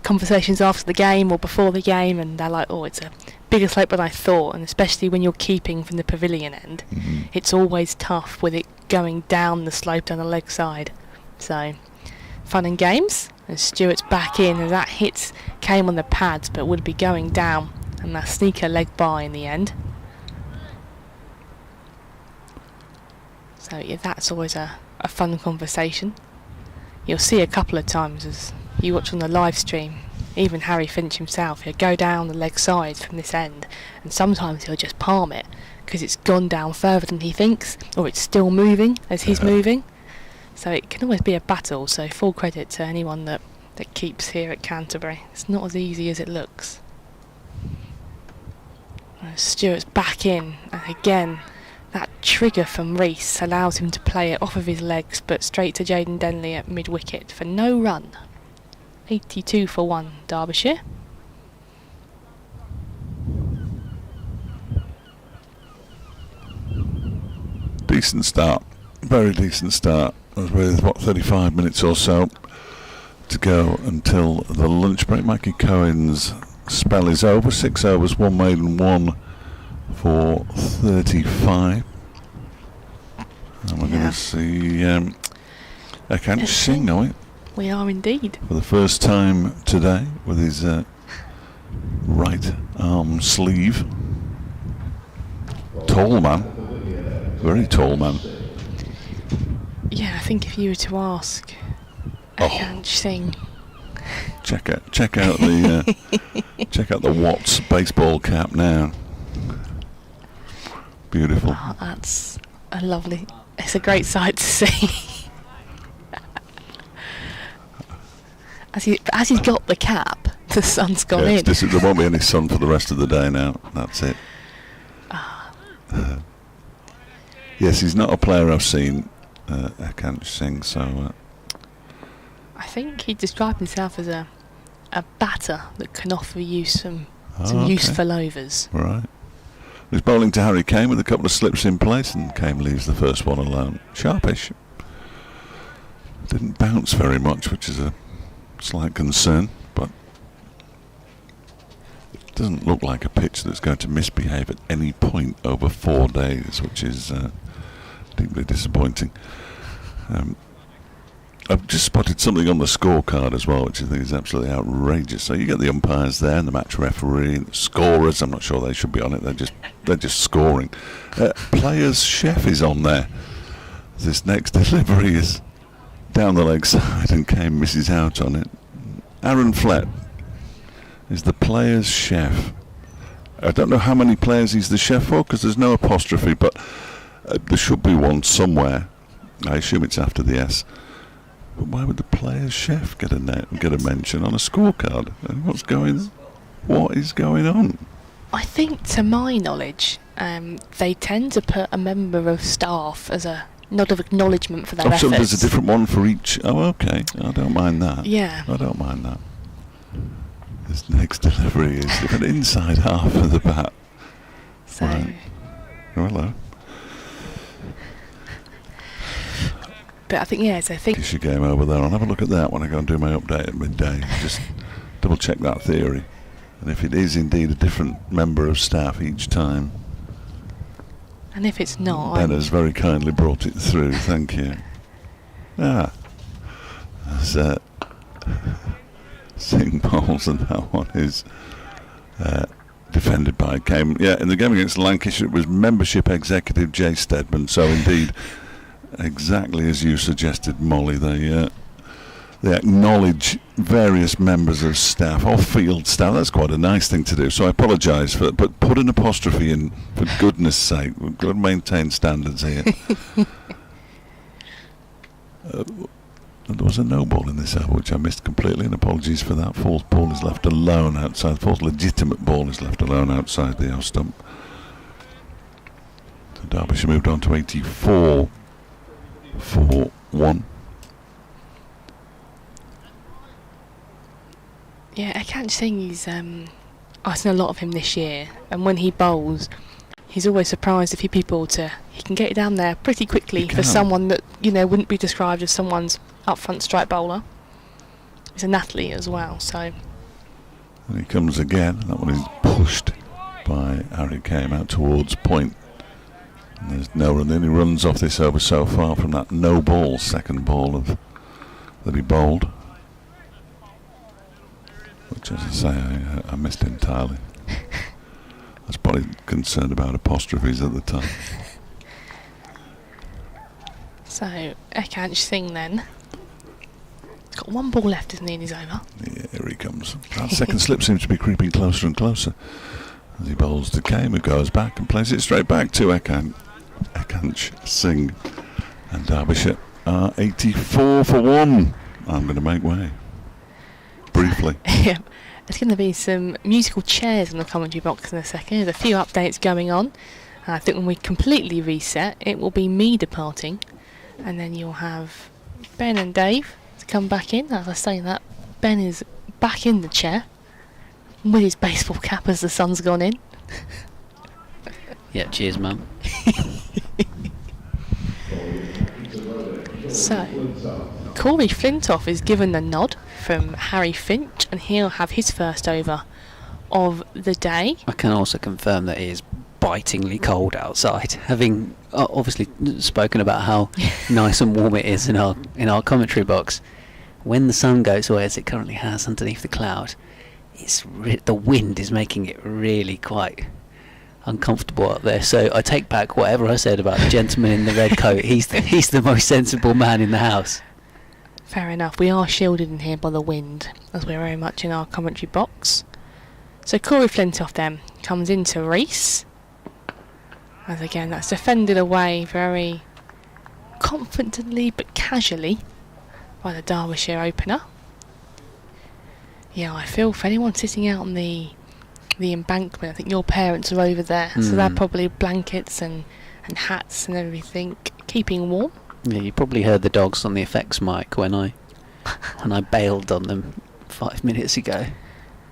conversations after the game or before the game, and they're like, "Oh, it's a bigger slope than I thought." And especially when you're keeping from the pavilion end, it's always tough with it going down the slope down the leg side. So, fun and games. And Stewart's back in, and that hit came on the pads, but would be going down, and that sneaker leg by in the end. So yeah, that's always a fun conversation. You'll see a couple of times as you watch on the live stream, even Harry Finch himself, he'll go down the leg side from this end, and sometimes he'll just palm it because it's gone down further than he thinks, or it's still moving as he's moving. So it can always be a battle, so full credit to anyone that keeps here at Canterbury. It's not as easy as it looks. Stewart's back in, and again that trigger from Rees allows him to play it off of his legs but straight to Jaden Denley at mid-wicket for no run. 82 for 1 Derbyshire. Decent start, very decent start. With 35 minutes or so to go until the lunch break. Mikey Cohen's spell is over. 6 overs, 1 maiden, 1 for 35. And we're going to see Akash Singh, are we? We are indeed. For the first time today with his right arm sleeve. Tall man. Very tall man. Yeah, I think if you were to ask Akash Singh, check out the Watts baseball cap now. Beautiful. Oh, that's a lovely. It's a great sight to see. as he's got the cap, the sun's gone in. There won't be any sun for the rest of the day now. That's it. Yes, he's not a player I've seen. Akash Singh, so I think he described himself as a batter that can offer you some useful overs. Right. He's bowling to Harry Kane with a couple of slips in place, and Kane leaves the first one alone. Sharpish. Didn't bounce very much, which is a slight concern, but it doesn't look like a pitch that's going to misbehave at any point over 4 days, which is deeply disappointing. I've just spotted something on the scorecard as well, which I think is absolutely outrageous. So you get the umpires there, and the match referee, and the scorers. I'm not sure they should be on it. They're just scoring. Players' chef is on there. This next delivery is down the leg side, and Kane misses out on it. Aaron Flett is the players' chef. I don't know how many players he's the chef for, because there's no apostrophe, but there should be one somewhere. I assume it's after the S. But why would the players' chef get a mention on a scorecard? What is going on? I think, to my knowledge, they tend to put a member of staff as a nod of acknowledgement for their efforts. So there's a different one for each. Oh, okay. I don't mind that. Yeah. I don't mind that. This next delivery is an inside half of the bat. So. Right. Oh, hello. But I think, yes, I think... Kiss your game over there. I'll have a look at that when I go and do my update at midday. Just double check that theory. And if it is indeed a different member of staff each time. And if it's not... Ben has very kindly brought it through. Thank you. That's Sing balls, and that one is defended by Cohen. Yeah, in the game against Lancashire, it was membership executive Jay Steadman. So indeed, exactly as you suggested, Molly, they acknowledge various members of staff, off-field staff. That's quite a nice thing to do. So I apologise for it, but put an apostrophe in, for goodness' sake. We've got to maintain standards here. There was a no ball in this over, which I missed completely, and apologies for that. Fourth ball is left alone outside. Fourth legitimate ball is left alone outside the off stump. So Derbyshire moved on to 84 for 1. Yeah, I can't sing. I've seen a lot of him this year, and when he bowls, he's always surprised a few people. He can get it down there pretty quickly for someone that wouldn't be described as someone's up front strike bowler. He's an athlete as well, so. And he comes again. That one is pushed by Harry Kane out towards point. And there's no run. Then he runs off this over so far from that no ball, second ball that he bowled. Which, as I say, I missed entirely. I was probably concerned about apostrophes at the time. So, Ekant Singh then. He's got one ball left, isn't he, in his over? Yeah, here he comes. That second slip seems to be creeping closer and closer as he bowls to Kane, who goes back and plays it straight back to Ekant Singh. And Derbyshire are 84 for 1. I'm going to make way. Briefly. Yeah, there's going to be some musical chairs in the commentary box in a second. There's a few updates going on. I think when we completely reset, it will be me departing, and then you'll have Ben and Dave to come back in. As I say that, Ben is back in the chair with his baseball cap as the sun's gone in. Yeah, cheers, Mum. So, Corey Flintoff is given the nod from Harry Finch, and he'll have his first over of the day. I can also confirm that it is bitingly cold outside, having obviously spoken about how nice and warm it is in our commentary box. When the sun goes away, as it currently has underneath the cloud, the wind is making it really quite uncomfortable up there. So I take back whatever I said about the gentleman in the red coat. He's the most sensible man in the house. Fair enough. We are shielded in here by the wind, as we're very much in our commentary box. So Corey Flintoff then comes into Reese. As again, that's defended away very confidently but casually by the Derbyshire opener. Yeah, I feel for anyone sitting out on the embankment, I think your parents are over there, so they're probably blankets and hats and everything, keeping warm. Yeah, you probably heard the dogs on the effects mic when I bailed on them 5 minutes ago.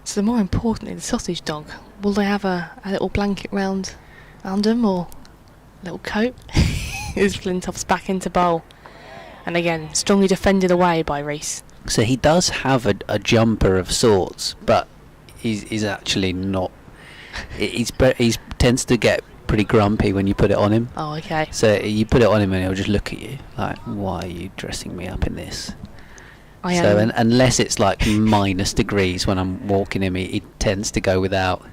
So more importantly, the sausage dog, will they have a little blanket round them, or a little coat? Is Flintoff's back into bowl, and again strongly defended away by Reese. So he does have a jumper of sorts, but he's actually not. He tends to get pretty grumpy when you put it on him. Oh, okay. So you put it on him and he'll just look at you like, why are you dressing me up in this? So unless it's like minus degrees when I'm walking him, he tends to go without.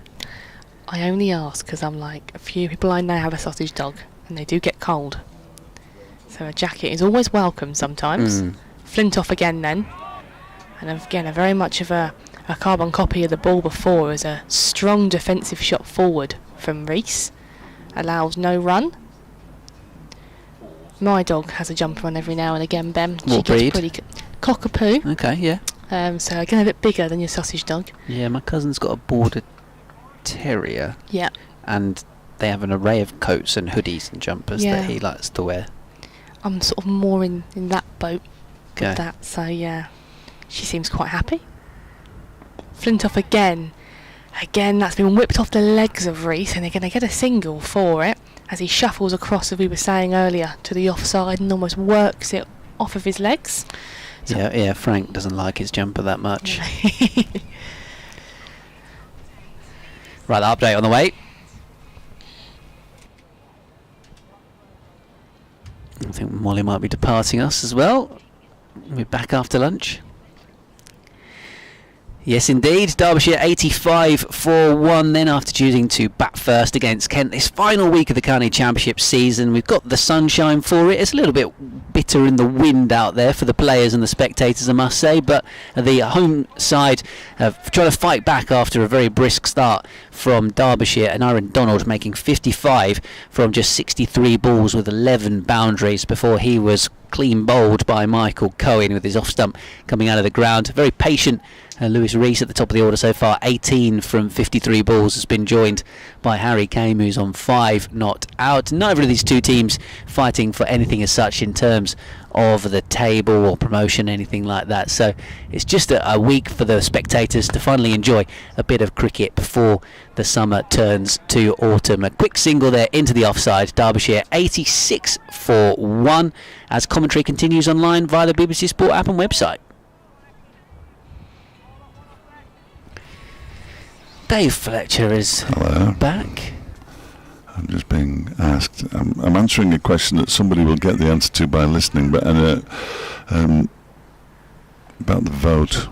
I only ask because I'm like, a few people I know have a sausage dog and they do get cold. So a jacket is always welcome sometimes. Flintoff again then. And again, a very much of a carbon copy of the ball before, as a strong defensive shot forward from Reese. Allows no run. My dog has a jump run every now and again, Ben. What breed? Pretty cockapoo. Okay, yeah. So again, a bit bigger than your sausage dog. Yeah, my cousin's got a border terrier. Yeah. And they have an array of coats and hoodies and jumpers that he likes to wear. I'm sort of more in that boat with that, so yeah. She seems quite happy. Flintoff again. Again, that's been whipped off the legs of Reese, and they're going to get a single for it as he shuffles across, as we were saying earlier, to the offside and almost works it off of his legs. So yeah, Frank doesn't like his jumper that much. Right, the update on the way. I think Molly might be departing us as well. We're back after lunch. Yes, indeed. Derbyshire 85-4-1 then, after choosing to bat first against Kent this final week of the County Championship season. We've got the sunshine for it. It's a little bit bitter in the wind out there for the players and the spectators, I must say, but the home side have tried to fight back after a very brisk start from Derbyshire, and Aaron Donald making 55 from just 63 balls with 11 boundaries before he was clean bowled by Michael Cohen with his off stump coming out of the ground. Very patient Lewis Reese at the top of the order so far. 18 from 53 balls has been joined by Harry Kame, who's on 5 not out. Neither of these two teams fighting for anything as such in terms of the table or promotion, anything like that. So it's just a week for the spectators to finally enjoy a bit of cricket before the summer turns to autumn. A quick single there into the offside. Derbyshire 86-1 as commentary continues online via the BBC Sport app and website. Dave Fletcher is back. I'm just being asked. I'm answering a question that somebody will get the answer to by listening, but about the vote.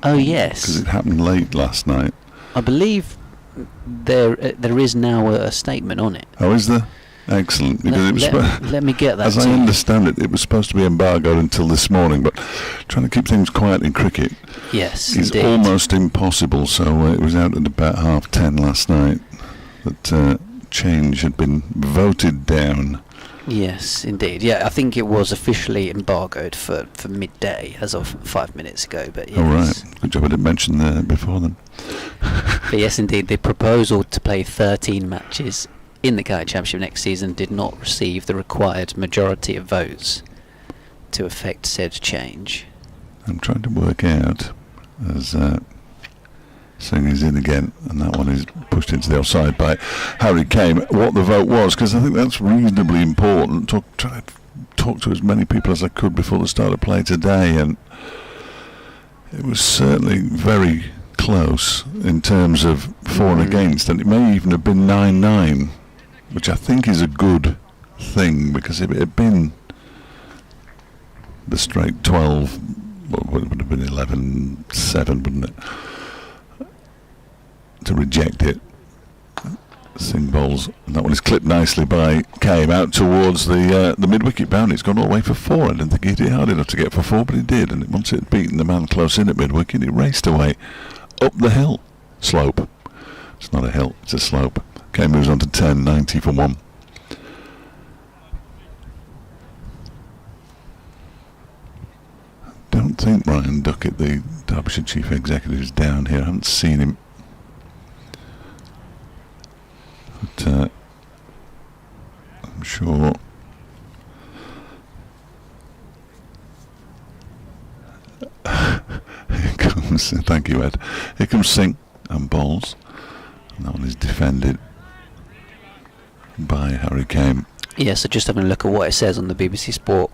Oh yes, because it happened late last night. I believe there is now a statement on it. Oh, is there? Excellent. Let me get that. As I understand it, it was supposed to be embargoed until this morning, but trying to keep things quiet in cricket is almost impossible. So it was out at about 10:30 last night that change had been voted down. Yes, indeed. Yeah, I think it was officially embargoed for midday as of 5 minutes ago. But yes. Oh, right. Good job I didn't mention that before then. But yes, indeed, the proposal to play 13 matches in the County Championship next season did not receive the required majority of votes to effect said change. I'm trying to work out, as Singh is in again, and that one is pushed into the offside by Harry Kame, what the vote was, because I think that's reasonably important. Try to talk to as many people as I could before the start of play today, and it was certainly very close in terms of for and against, and it may even have been 9-9, which I think is a good thing, because if it had been the straight 12, well, it would have been 11-7, wouldn't it? To reject it. Singh bowls, and that one is clipped nicely by Kame out towards the mid-wicket boundary. It's gone all the way for 4. I didn't think he'd hit hard enough to get for 4, but he did, and once it had beaten the man close in at mid-wicket, it raced away up the hill. Slope. It's not a hill, it's a slope. Kame moves on to 10, 90 for 1. I don't think Ryan Duckett, the Derbyshire Chief Executive, is down here. I haven't seen him. But I'm sure here comes, thank you Ed, here comes Singh and bowls, and that one is defended by Harry Kame. Yeah, so just having a look at what it says on the BBC Sport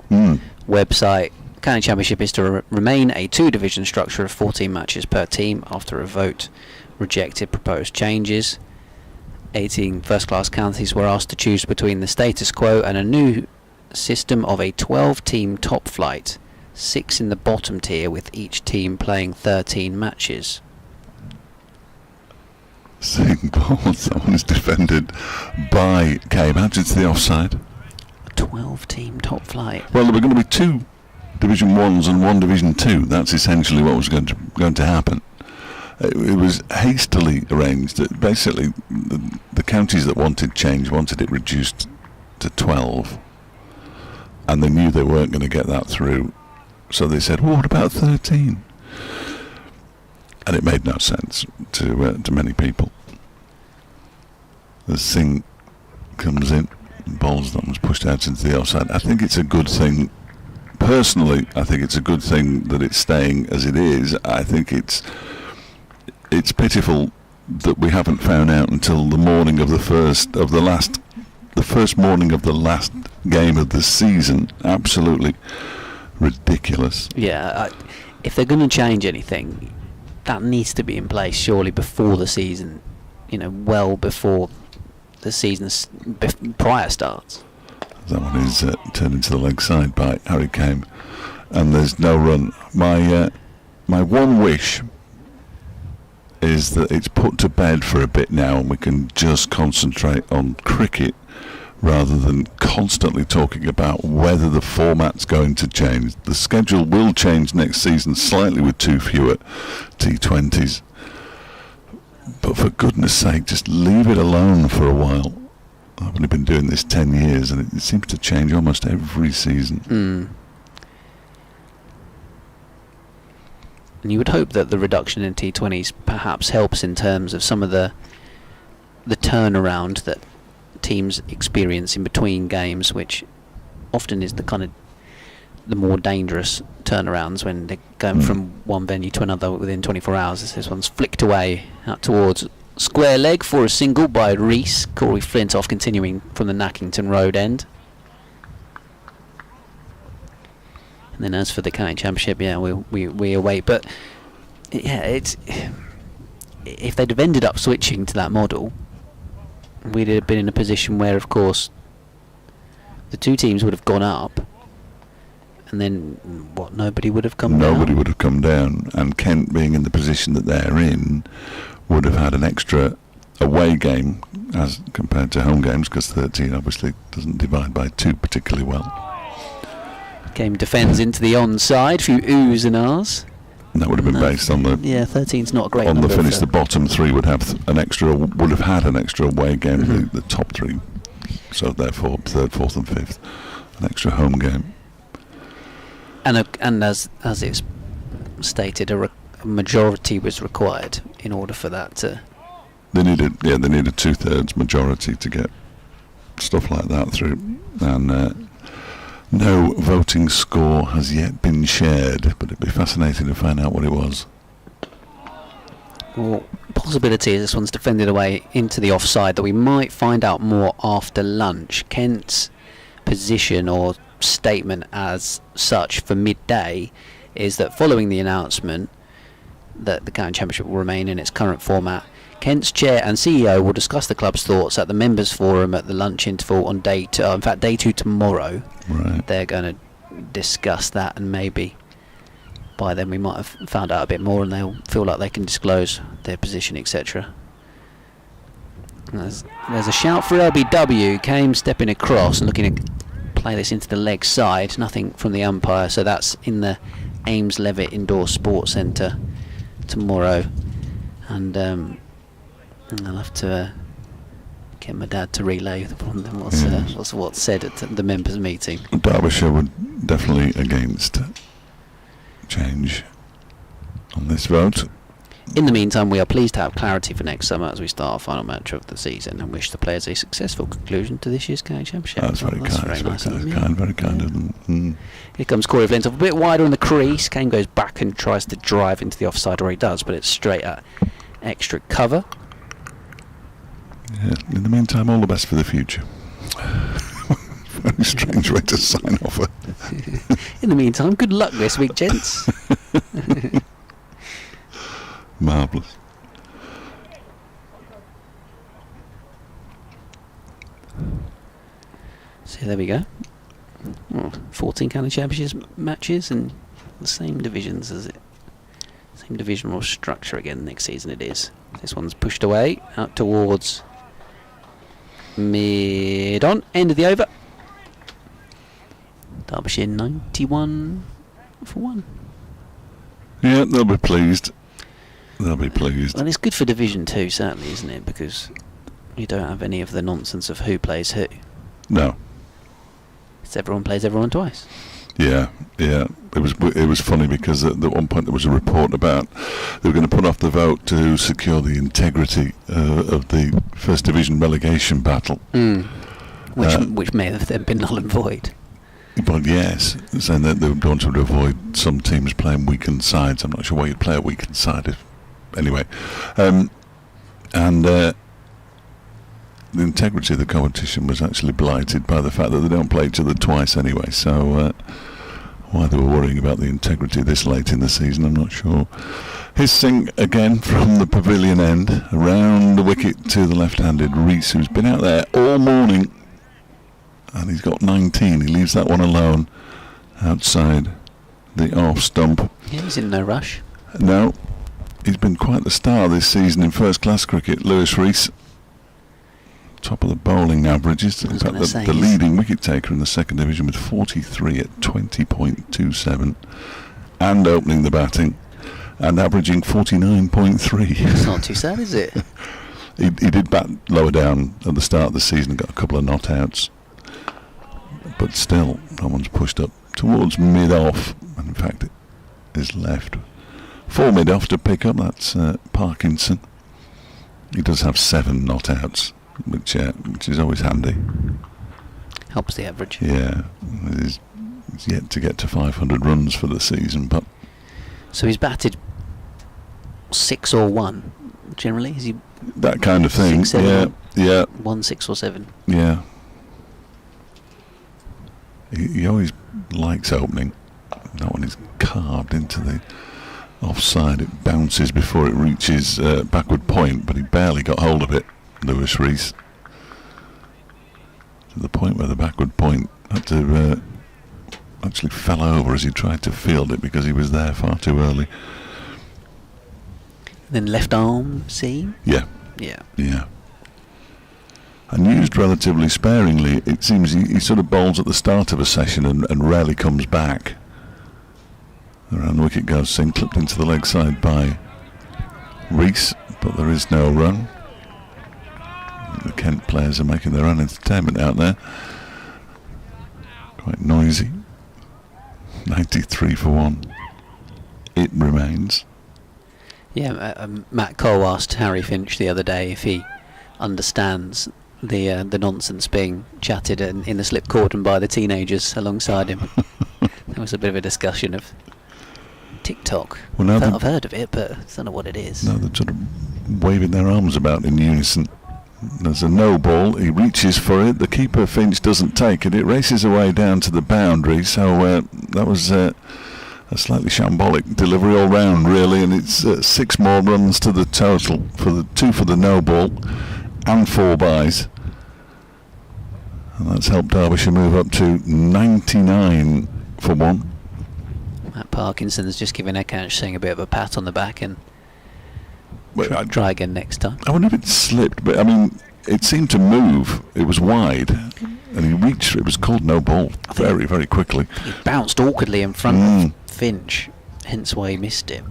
website. County Championship is to remain a 2-division structure of 14 matches per team after a vote rejected proposed changes. 18 first-class counties were asked to choose between the status quo and a new system of a 12-team top flight, 6 in the bottom tier, with each team playing 13 matches. Seeing ball, someone is defended by Kay. Imagine it's the offside. A 12-team top flight. Well, there were going to be 2 Division 1s and 1 Division 2. That's essentially what was going to happen. It was hastily arranged that basically the counties that wanted change wanted it reduced to 12, and they knew they weren't going to get that through, so they said, well, what about 13? And it made no sense to many people. The Singh comes in, ball's that was pushed out into the offside. I think it's a good thing. Personally, I think it's a good thing that it's staying as it is. I think it's pitiful that we haven't found out until the morning of the first morning of the last game of the season. Absolutely ridiculous. Yeah, if they're going to change anything, that needs to be in place surely before the season, well before the season prior starts. That one is turned into the leg side by Harry Kane, and there's no run. My one wish is that it's put to bed for a bit now and we can just concentrate on cricket rather than constantly talking about whether the format's going to change. The schedule will change next season slightly with 2 fewer T20s. But for goodness sake, just leave it alone for a while. I've only been doing this 10 years and it seems to change almost every season. And you would hope that the reduction in T20s perhaps helps in terms of some of the turnaround that teams experience in between games, which often is the more dangerous turnarounds when they're going from one venue to another within 24 hours. As this one's flicked away out towards square leg for a single by Rees. Corey Flintoff continuing from the Nackington Road end. And then as for the county championship, we await. But it's if they'd have ended up switching to that model, we'd have been in a position where, of course, the 2 teams would have gone up, and then nobody would have come down. Nobody would have come down, and Kent, being in the position that they're in, would have had an extra away game as compared to home games, because 13 obviously doesn't divide by 2 particularly well. Game defends into the onside, few oohs and ahs. And that would have been based on the 13's not a great on number the finish. The bottom 3 would have would have had an extra away game. The top 3, so therefore 3rd, 4th, and 5th, an extra home game. And as it's stated, a majority was required in order for that to. They needed 2/3 majority to get stuff like that through, and no voting score has yet been shared, but it'd be fascinating to find out what it was. Well, possibility is this one's defended away into the offside, that we might find out more after lunch. Kent's position or statement as such for midday is that following the announcement that the county championship will remain in its current format, Kent's chair and CEO will discuss the club's thoughts at the members' forum at the lunch interval on day 2 tomorrow. Right. They're going to discuss that, and maybe by then we might have found out a bit more and they'll feel like they can disclose their position, etc. There's a shout for LBW. Came stepping across and looking to play this into the leg side. Nothing from the umpire, so that's in the Ames Levitt Indoor Sports Centre tomorrow. And I'll have to get my dad to relay what's said at the members' meeting. Derbyshire were definitely against change on this vote. In the meantime, we are pleased to have clarity for next summer as we start our final match of the season, and wish the players a successful conclusion to this year's county championship. That's very kind. Very kind of them. Here comes Corey Flintoff, a bit wider in the crease. Kane goes back and tries to drive into the offside, or he does, but it's straight at extra cover. Yeah, in the meantime, all the best for the future. Very strange way to sign off. In the meantime, good luck this week, gents. Marvellous. So there we go. 14 county championships matches in the same divisions as it. Same divisional structure again next season it is. This one's pushed away out towards mid-on, end of the over. Derbyshire 91 for 1. Yeah, they'll be pleased. They'll be pleased. Well, it's good for Division 2, certainly, isn't it? Because you don't have any of the nonsense of who plays who. No. It's everyone plays everyone twice. Yeah. It was funny because at one point there was a report about they were going to put off the vote to secure the integrity of the First Division relegation battle. Which may have then been null and void. But yes, saying that they would want to avoid some teams playing weakened sides. I'm not sure why you'd play a weakened side. Anyway, and the integrity of the competition was actually blighted by the fact that they don't play each other twice anyway. So why they were worrying about the integrity this late in the season, I'm not sure. Hissing again from the pavilion end, around the wicket to the left-handed Reese, who's been out there all morning. And he's got 19. He leaves that one alone outside the off stump. Yeah, he's in no rush. No, he's been quite the star this season in first-class cricket. Lewis Reese, top of the bowling averages. In fact, the leading wicket taker in the second division with 43 at 20.27, and opening the batting and averaging 49.3. It's not too sad, is it? He did bat lower down at the start of the season and got a couple of not outs. But still, that one's pushed up towards mid-off, and in fact it is left for mid-off to pick up. That's Parkinson. He does have 7 not outs, which is always handy. Helps the average. Yeah, he's yet to get to 500 runs for the season, but so he's batted 6 or 1. Generally, is he that kind of thing? 6, 7, yeah. 1, 6 or 7. Yeah. He always likes opening. That one is carved into the offside. It bounces before it reaches backward point, but he barely got hold of it, Lewis Reese. To the point where the backward point had to actually fell over as he tried to field it because he was there far too early. Then left arm seam? Yeah. And used relatively sparingly. It seems he sort of bowls at the start of a session and rarely comes back. Around the wicket goes Singh, clipped into the leg side by Reese, but there is no run. The Kent players are making their own entertainment out there. Quite noisy. 93 for 1. It remains. Yeah, Matt Cole asked Harry Finch the other day if he understands the nonsense being chatted in the slip cordon by the teenagers alongside him. There was a bit of a discussion of TikTok. Well, now I've heard of it, but I don't know what it is. No, they're sort of waving their arms about in unison. There's a no ball. He reaches for it. The keeper, Finch, doesn't take it. It races away down to the boundary. So that was a slightly shambolic delivery all round, really. And it's 6 more runs to the total for the 2 for the no ball and 4 byes. And that's helped Derbyshire move up to 99 for 1. Matt Parkinson's just given Ekash a bit of a pat on the back and try again next time. I wonder if it slipped, but I mean, it seemed to move. It was wide, and he reached. It was called no ball very, very quickly. He bounced awkwardly in front of Finch, hence why he missed it.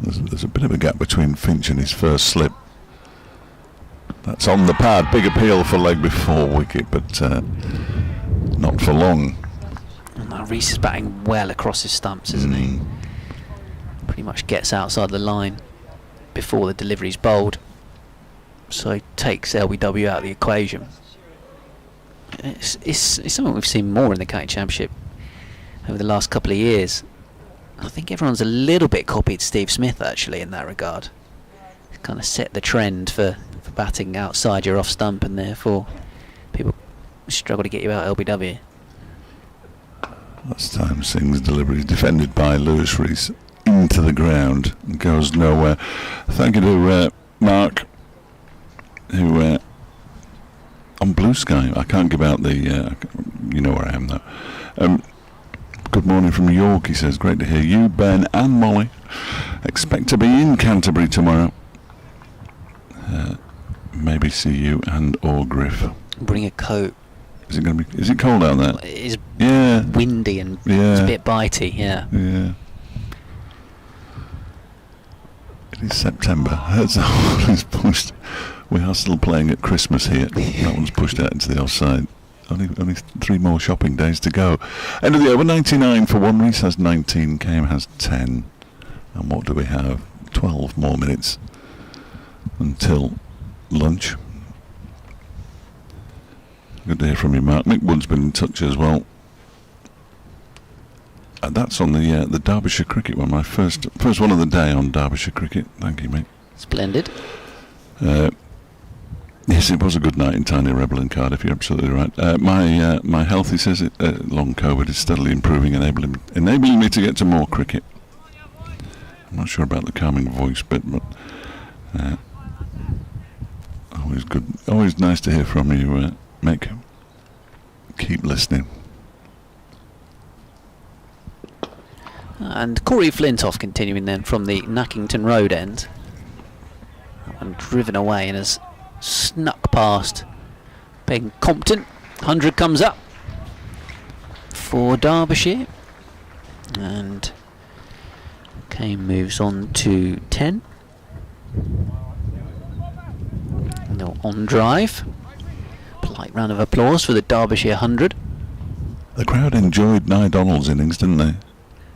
There's a bit of a gap between Finch and his first slip. That's on the pad. Big appeal for leg before wicket, but not for long. Now Reese is batting well across his stumps, isn't he? Pretty much gets outside the line before the delivery's bowled, so he takes LBW out of the equation. It's something we've seen more in the County Championship over the last couple of years. I think everyone's a little bit copied Steve Smith actually in that regard. He's kind of set the trend for batting outside your off stump, and therefore people struggle to get you out LBW. Last time Singh's delivery is defended by Lewis Reese into the ground and goes nowhere. Thank you to Mark, who on Blue Sky. I can't give out the, you know where I am though. Good morning from York, he says. Great to hear you, Ben and Molly. Expect to be in Canterbury tomorrow. Maybe see you and or Griff. Bring a coat. Is it going to be? Is it cold out there? It's Yeah. windy and Yeah. it's a bit bitey. Yeah. Yeah. It is September. That's always pushed. We are still playing at Christmas here. That one's pushed out into the offside. Only 3 more shopping days to go. End of the over. 99 for one. Reese has 19. Cam has 10. And what do we have? 12 more minutes until lunch. Good to hear from you, Mark. Mick Wood's been in touch as well. And that's on the Derbyshire cricket one. My first one of the day on Derbyshire cricket. Thank you, mate. Splendid. Yes, it was a good night in Tiny Rebel in Cardiff. You're absolutely right. My health, he says, long COVID is steadily improving, enabling me to get to more cricket. I'm not sure about the calming voice bit, but always good. Always nice to hear from you, Mick. Keep listening. And Corey Flintoff continuing then from the Nackington Road end. And driven away and has snuck past Ben Compton. 100 comes up for Derbyshire. And Kane moves on to 10. And they're on drive. Polite round of applause for the Derbyshire 100. The crowd enjoyed Nye Donald's innings, didn't they?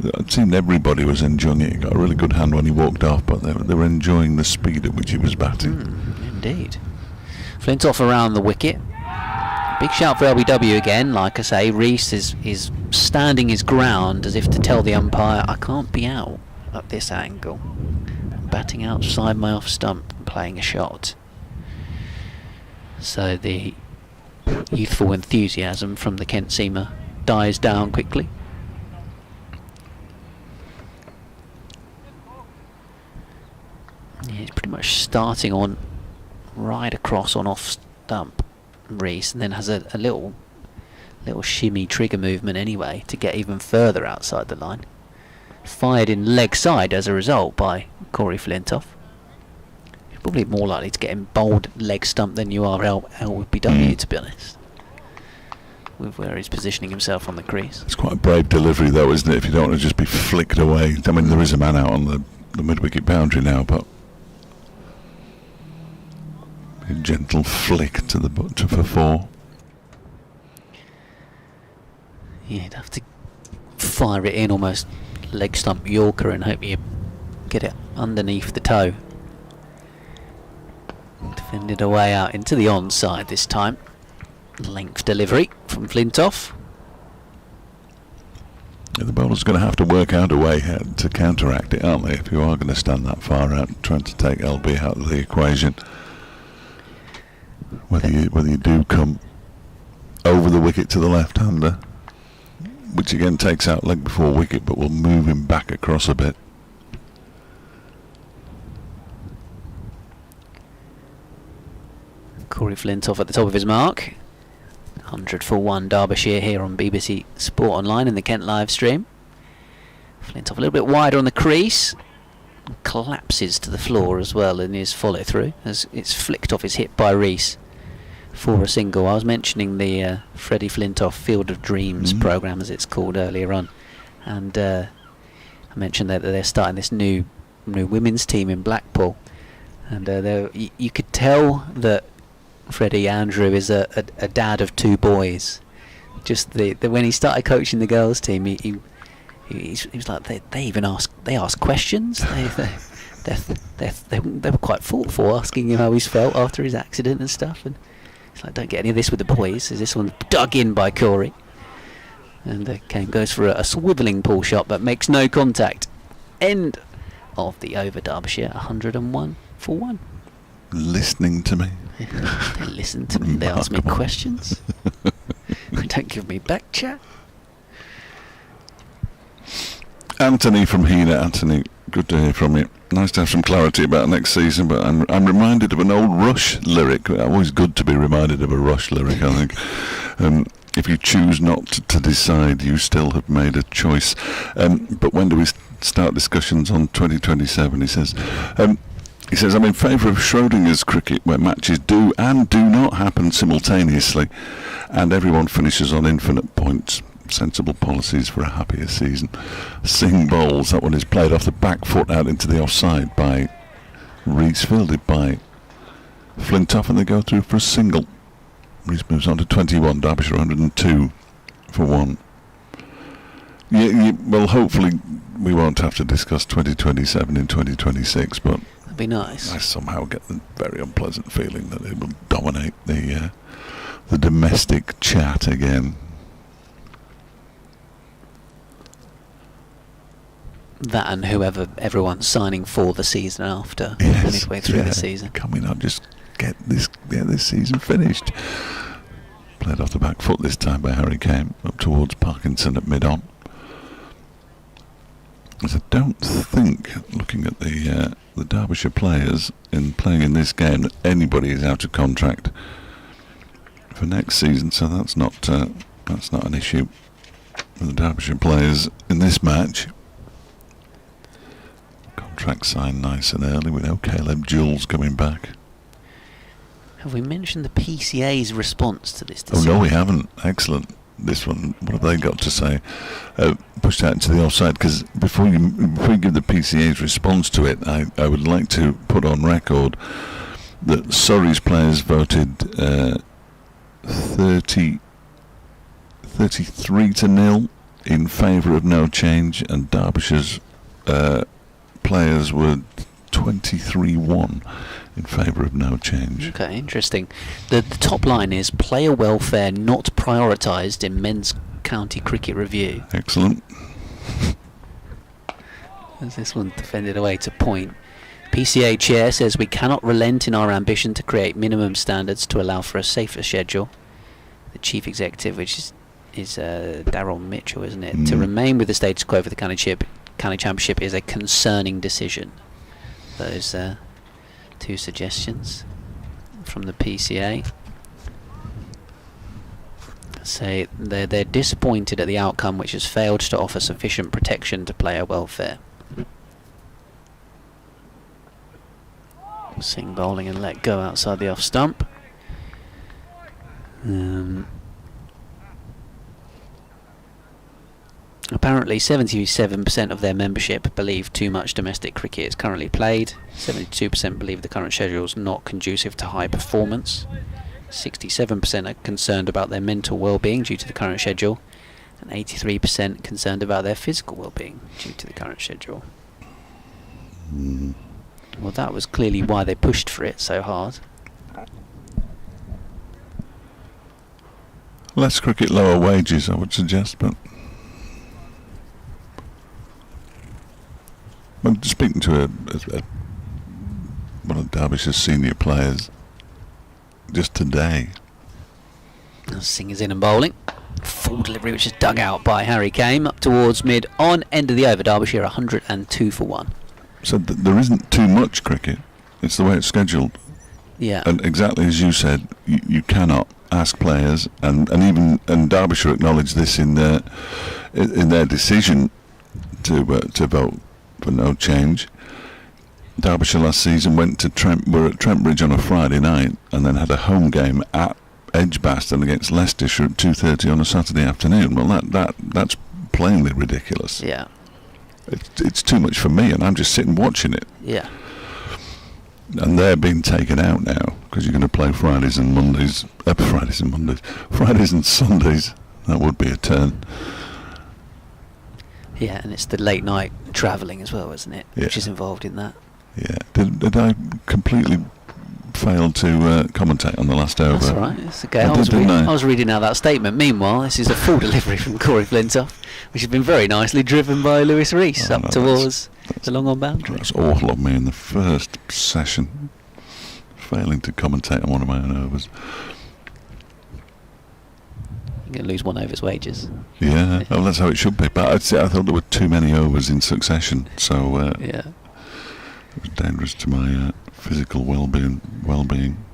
It seemed everybody was enjoying it. He got a really good hand when he walked off, but they were enjoying the speed at which he was batting. Indeed. Flintoff around the wicket. Big shout for LBW again. Like I say, Reese is standing his ground as if to tell the umpire, I can't be out at this angle. I'm batting outside my off stump and playing a shot. So the youthful enthusiasm from the Kent seamer dies down quickly. Yeah, he's pretty much starting on right across on off stump, Reese, and then has a little shimmy trigger movement anyway to get even further outside the line. Fired in leg side as a result by Corey Flintoff. You're probably more likely to get him bowled leg stump than you are LBW, to be honest, with where he's positioning himself on the crease. It's quite a brave delivery though, isn't it, if you don't want to just be flicked away. I mean, there is a man out on the mid-wicket boundary now, but a gentle flick to for 4. Yeah, you'd have to fire it in almost leg stump Yorker and hope you get it underneath the toe. Defended away out into the onside this time. Length delivery from Flintoff. Yeah, the bowler's going to have to work out a way to counteract it, aren't they, if you are going to stand that far out, trying to take LB out of the equation. Whether you do come over the wicket to the left-hander, which again takes out leg before wicket, but will move him back across a bit. Corey Flintoff at the top of his mark. 100 for 1 Derbyshire here on BBC Sport Online in the Kent live stream. Flintoff a little bit wider on the crease. Collapses to the floor as well in his follow through as it's flicked off his hip by Reese for a single. I was mentioning the Freddy Flintoff Field of Dreams programme, as it's called, earlier on, and I mentioned that they're starting this new women's team in Blackpool, and you could tell that Freddie Andrew is a dad of 2 boys. Just the when he started coaching the girls team, he was like, they ask questions. They were quite thoughtful, asking him how he's felt after his accident and stuff. And it's like, don't get any of this with the boys. As this one's dug in by Corey, and Kane goes for a swivelling pull shot, but makes no contact. End of the over. Derbyshire 101 for 1. Listening to me. They listen to me. They ask me questions. They don't give me back chat. Anthony from Hina. Anthony, good to hear from you. nice to have some clarity about next season, but I'm reminded of an old Rush lyric. Always good to be reminded of a Rush lyric, I think. If you choose not to decide, you still have made a choice. But when do we start discussions on 2027? He says, I'm in favour of Schrodinger's cricket, where matches do and do not happen simultaneously, and everyone finishes on infinite points. Sensible policies for a happier season. Singh bowls. That one is played off the back foot out into the offside by Rees, fielded by Flintoff, and they go through for a single. Rees moves on to 21. Derbyshire 102 for 1. Well, hopefully we won't have to discuss 2027 in 2026, but that'd be nice. I somehow get the very unpleasant feeling that it will dominate the domestic chat again. That and everyone's signing for the season after, yes, midway through the season. Can we not just get this season finished? Played off the back foot this time by Harry Kane, up towards Parkinson at mid-on. As I don't think, looking at the Derbyshire players playing in this game, that anybody is out of contract for next season, so that's not an issue for the Derbyshire players in this match. Contract signed nice and early. We know Caleb Jules coming back. Have we mentioned the PCA's response to this decision? Oh no, we haven't. Excellent. This one, what have they got to say? Pushed out into the offside, because before you give the PCA's response to it, I would like to put on record that Surrey's players voted 33-0 in favour of no change, and Derbyshire's players were 23-1 in favour of no change. Okay, interesting. The top line is player welfare not prioritised in men's county cricket review. Excellent. As this one defended away to point. PCA chair says we cannot relent in our ambition to create minimum standards to allow for a safer schedule. The chief executive, which is Darryl Mitchell, isn't it? To remain with the status quo for the county championship is a concerning decision. Those two suggestions from the PCA say they're disappointed at the outcome, which has failed to offer sufficient protection to player welfare. Singh bowling and let go outside the off stump. Apparently 77% of their membership believe too much domestic cricket is currently played. 72% believe the current schedule is not conducive to high performance. 67% are concerned about their mental well-being due to the current schedule, and 83% concerned about their physical well-being due to the current schedule. Well, that was clearly why they pushed for it so hard. Less cricket, lower wages, I would suggest, but I'm speaking to one of Derbyshire's senior players just today. Singh is in and bowling. Full delivery, which is dug out by Harry Kane up towards mid on end of the over. Derbyshire 102 for 1. So there isn't too much cricket. It's the way it's scheduled. Yeah. And exactly as you said, you cannot ask players, and Derbyshire acknowledged this in their decision to vote for no change. Derbyshire last season were at Trent Bridge on a Friday night and then had a home game at Edgbaston against Leicestershire at 2:30 on a Saturday afternoon. Well, that's plainly ridiculous. Yeah. It's too much for me, and I'm just sitting watching it. Yeah. And they're being taken out now because you're going to play Fridays and Sundays. That would be a turn. Yeah, and it's the late night travelling as well, isn't it? Yeah. Which is involved in that. Yeah. Did I completely fail to commentate on the last over? That's all right. It's okay. I was reading out that statement. Meanwhile, this is a full delivery from Corey Flintoff, which has been very nicely driven by Lewis Rees up towards the long on boundary. That's awful of me in the first session, failing to commentate on one of my own overs. You're going to lose one over's wages. Yeah, well, that's how it should be. But I thought there were too many overs in succession. So yeah. It was dangerous to my physical well-being.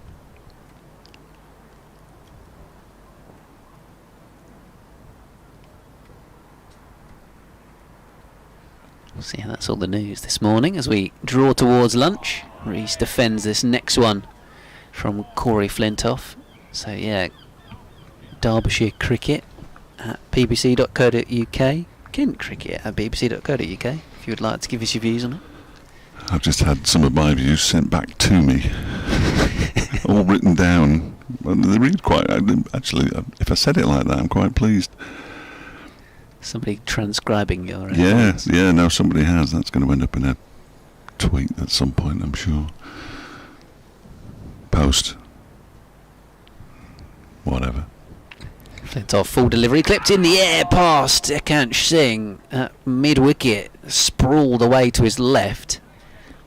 See how that's all the news this morning as we draw towards lunch. Rees defends this next one from Corey Flintoff. So yeah, Derbyshire cricket at bbc.co.uk, Kent cricket at bbc.co.uk if you would like to give us your views on it. I've just had some of my views sent back to me, all written down. Well, they read quite. Actually, if I said it like that, I'm quite pleased. Somebody transcribing your yeah, no, somebody has. That's going to end up in a tweet at some point, I'm sure. Post. Whatever. Flintoff full delivery, clipped in the air past Ekant Singh at mid-wicket, sprawled away to his left.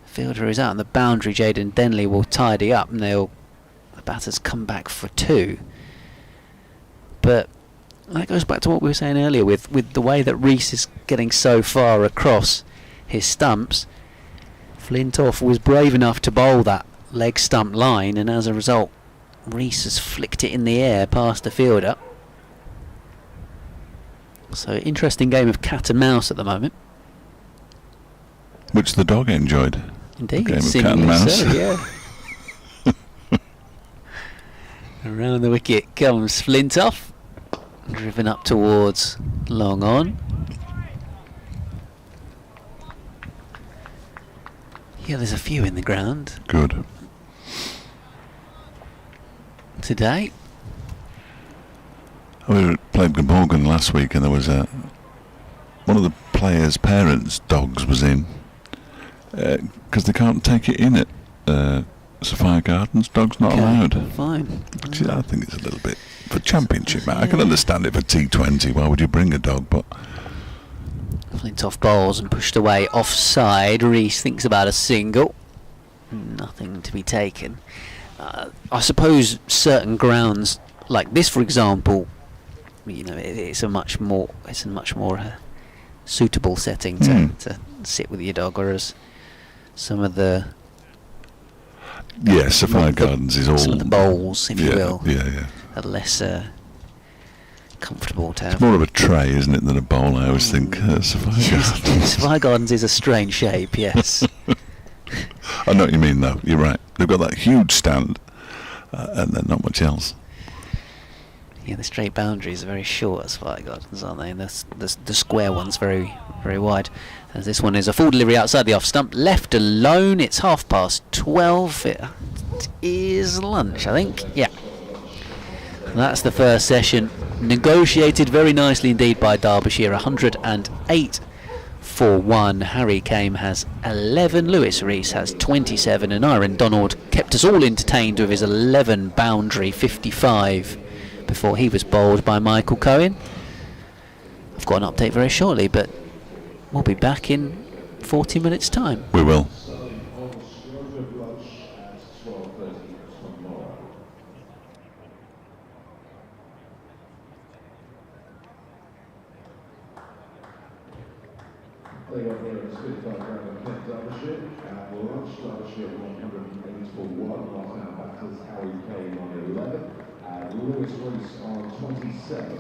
Fielder is out on the boundary. Jaden Denley will tidy up, and the batters come back for 2. But that goes back to what we were saying earlier with the way that Rees is getting so far across his stumps. Flintoff was brave enough to bowl that leg stump line, and as a result Rees has flicked it in the air past the fielder. So interesting game of cat and mouse at the moment. Which the dog enjoyed. Indeed, game of cat and mouse. So, yeah. Around the wicket comes Flintoff. Driven up towards long on. Yeah, there's a few in the ground. Good. Today. We played Glamorgan last week, and there was one of the players' parents' dogs was in because they can't take it in at Sapphire Gardens. Dogs not allowed. Fine. Which I think it's a little bit for championship. I can understand it for T20. Why would you bring a dog? But Flintoff bowls and pushed away offside. Rees thinks about a single. Nothing to be taken. I suppose certain grounds like this, for example, it's a much more suitable setting to sit with your dog, whereas some of the Sapphire Gardens is all some of the bowls, if you will, yeah, are less comfortable to have. It's more of a tray, isn't it, than a bowl? I always think Sapphire Gardens. Sapphire Gardens is a strange shape, yes. I know what you mean, though. You're right. They've got that huge stand, and then not much else. Yeah, the straight boundaries are very short as Sapphire Gardens, aren't they? And the square one's very, very wide. As this one is a full delivery outside the off stump, left alone. It's 12:30. It is lunch, I think. Yeah. That's the first session. Negotiated very nicely indeed by Derbyshire. 108 for 1. Harry Kame has 11. Lewis Rees has 27. And Aaron Donald kept us all entertained with his 11 boundary 55 before he was bowled by Michael Cohen. I've got an update very shortly, but we'll be back in 40 minutes' time. We will. They are here at Spitfire Ground in Kent, Derbyshire. At lunch, Derbyshire 181. Last out batters, Harry Kane on 11. Lewis Rees on 27.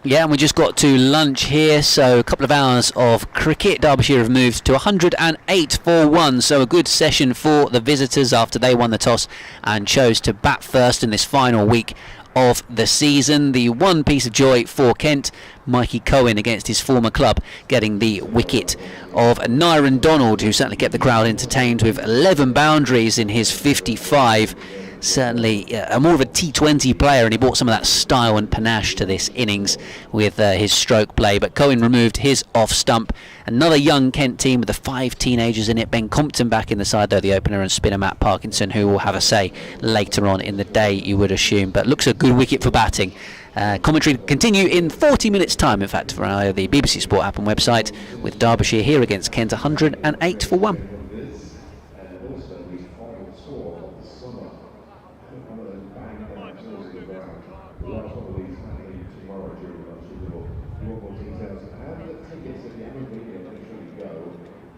Yeah, and we just got to lunch here, so a couple of hours of cricket. Derbyshire have moved to 108 for 1, so a good session for the visitors after they won the toss and chose to bat first in this final week of the season. The one piece of joy for Kent, Mikey Cohen against his former club, getting the wicket of Nyron Donald, who certainly kept the crowd entertained with 11 boundaries in his 55. Certainly more of a T20 player, and he brought some of that style and panache to this innings with his stroke play. But Cohen removed his off stump. Another young Kent team with the 5 teenagers in it. Ben Compton back in the side though, the opener, and spinner Matt Parkinson, who will have a say later on in the day, you would assume. But looks a good wicket for batting. Commentary continue in 40 minutes time, in fact, via the BBC Sport app and website, with Derbyshire here against Kent 108 for 1.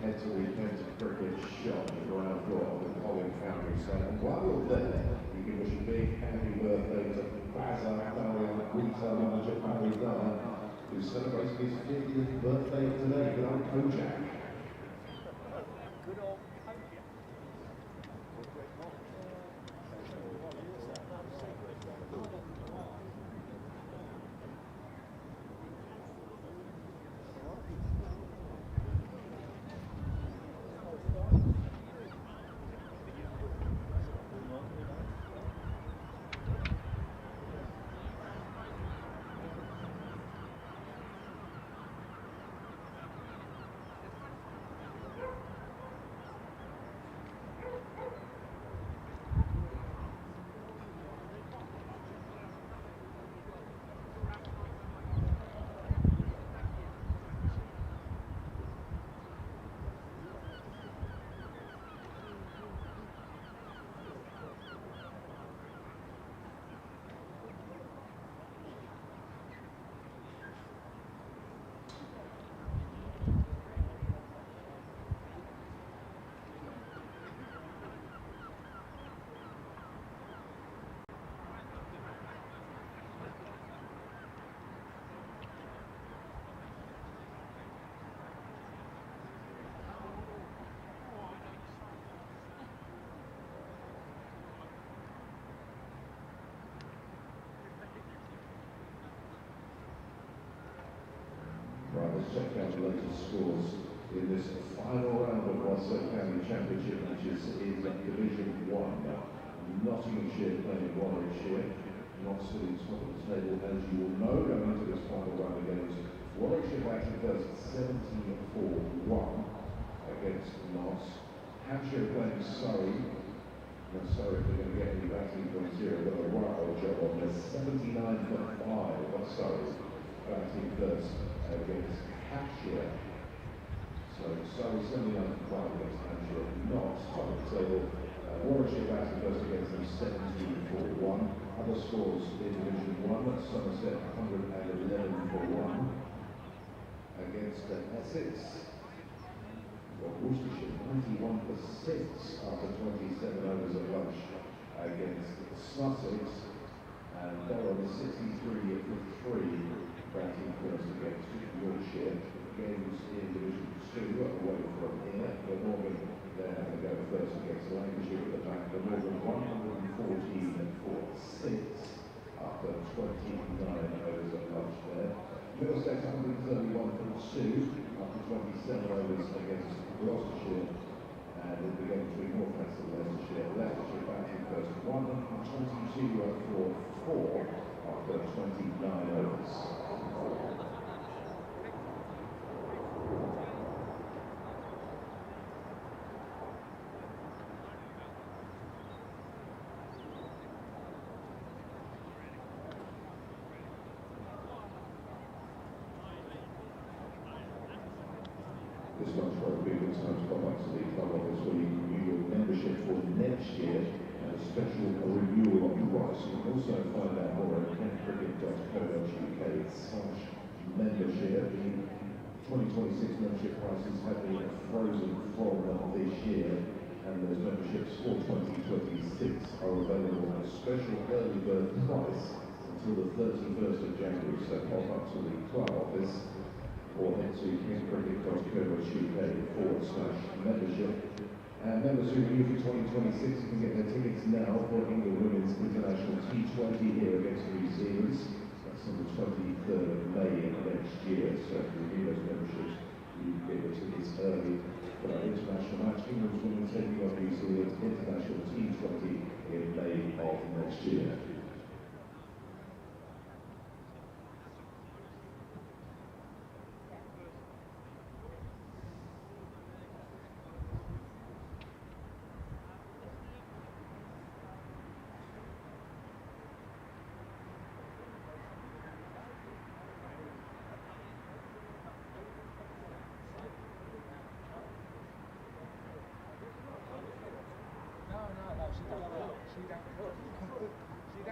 head to weekend cricket shot at the ground floor of the Cohen County side. And while you're there, you can wish a big happy birthday to Baza retail manager Barry Dyer, who's celebrating his 50th birthday today. Good old Kojak. Right, let's check out the latest scores in this final round of Rothesay County Championship matches in Division 1. Nottinghamshire playing Warwickshire, not sitting top of the table as you will know going into this final round against Warwickshire batting first 17 for 1 against Notts. Hampshire playing Surrey. Now Surrey, if they're going to get any batting from 0, but a right old job on there. 79 for 5 of Surrey batting first against Hampshire. So Surrey 79 for 5 against Hampshire. Notts top of the table. Warwickshire batting first against them 17 for 1. Other scores in Division 1, Somerset 111 for 1 against Essex. Worcestershire 91 for 6 after 27 overs at lunch against Sussex. And Durham 63 for 3 batting first against Yorkshire. Games in Division 2 away from here. Glamorgan they're having to go first against Lancashire at the back. Glamorgan 114 for 6 after 29 overs at lunch there. Middlesex 131 for 2 after 27 overs against Gloucestershire. And in the game between Northwest and Leicestershire, Leicestershire batting first 122 for 4 after 29 overs. This one's quite big. It's time to come back to the club office where you can renew your membership for next year and a special renewal price. You can also find out more at kentcricket.co.uk/membership. The 2026 membership prices have been frozen from this year, and those memberships for 2026 are available at a special early bird price until the 31st of January. So pop up to the club office or head to kentcricket.co.uk/membership. And members who renew for 2026 can get their tickets now for England Women's International T20 here against New Zealand. That's on the 23rd of May next year. So if you renew those memberships, you can get your tickets early for that international match. England's women taking on New Zealand International T20 in May of next year. She don't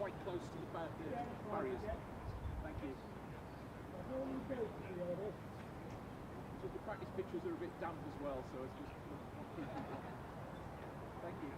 quite close to the barriers. Thank you. So the practice pitches are a bit damp as well, so it's just not keeping them. Thank you.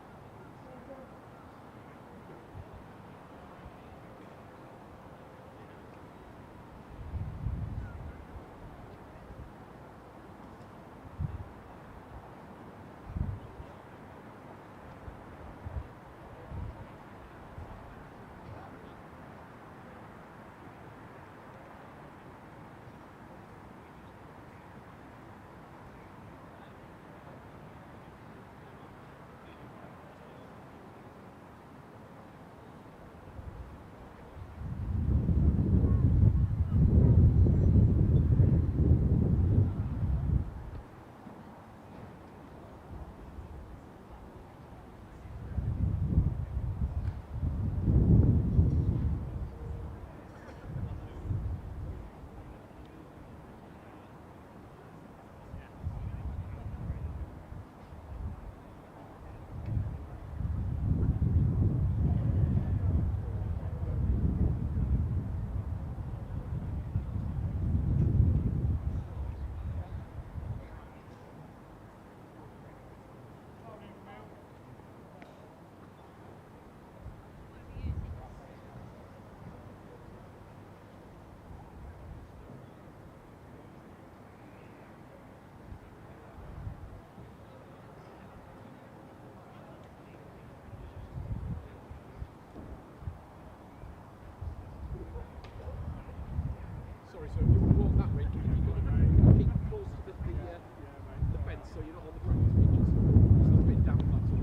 Sorry, so if you want to walk that way, you've got to keep close to the fence so you're not on the practice pitches. It's a bit damp, that's all.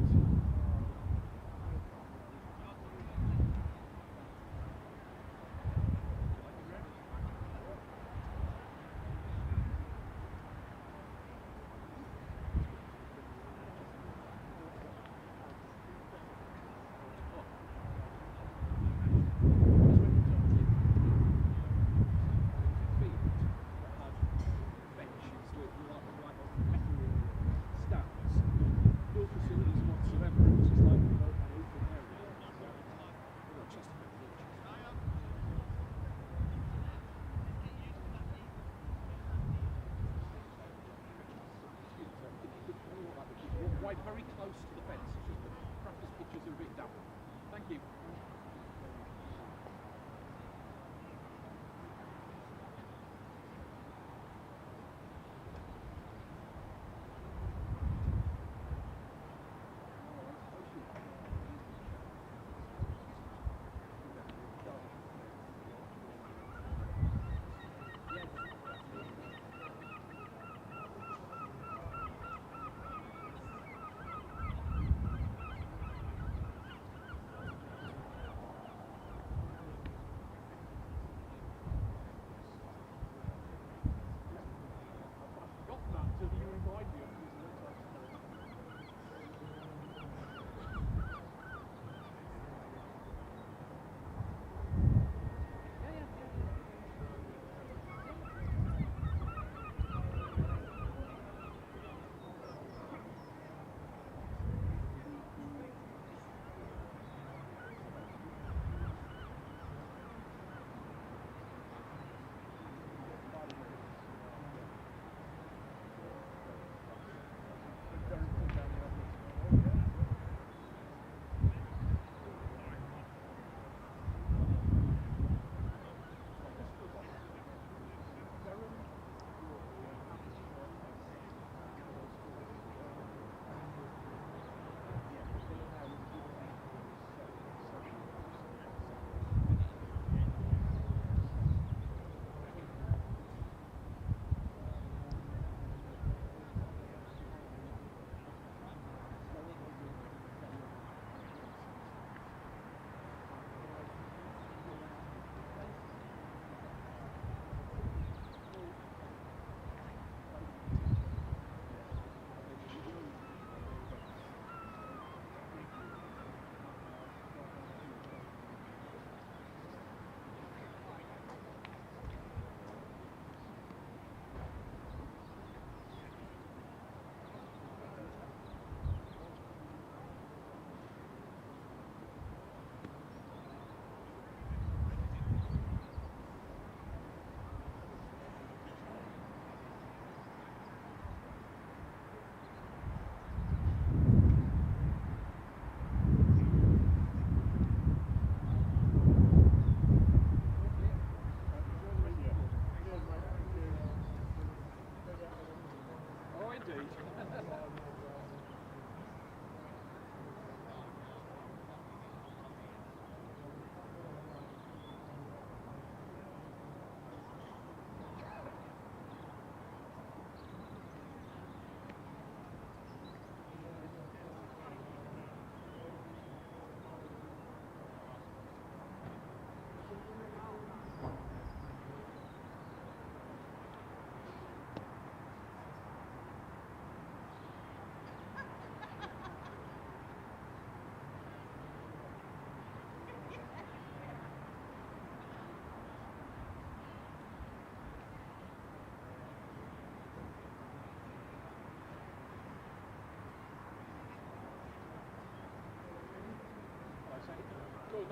Very close to the fence, it's just the practice pitches are a bit damp. Thank you.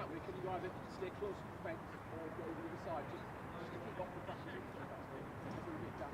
that way, can you either stay close to the fence or go to the other side, just to keep off the pressure. Just a bit down.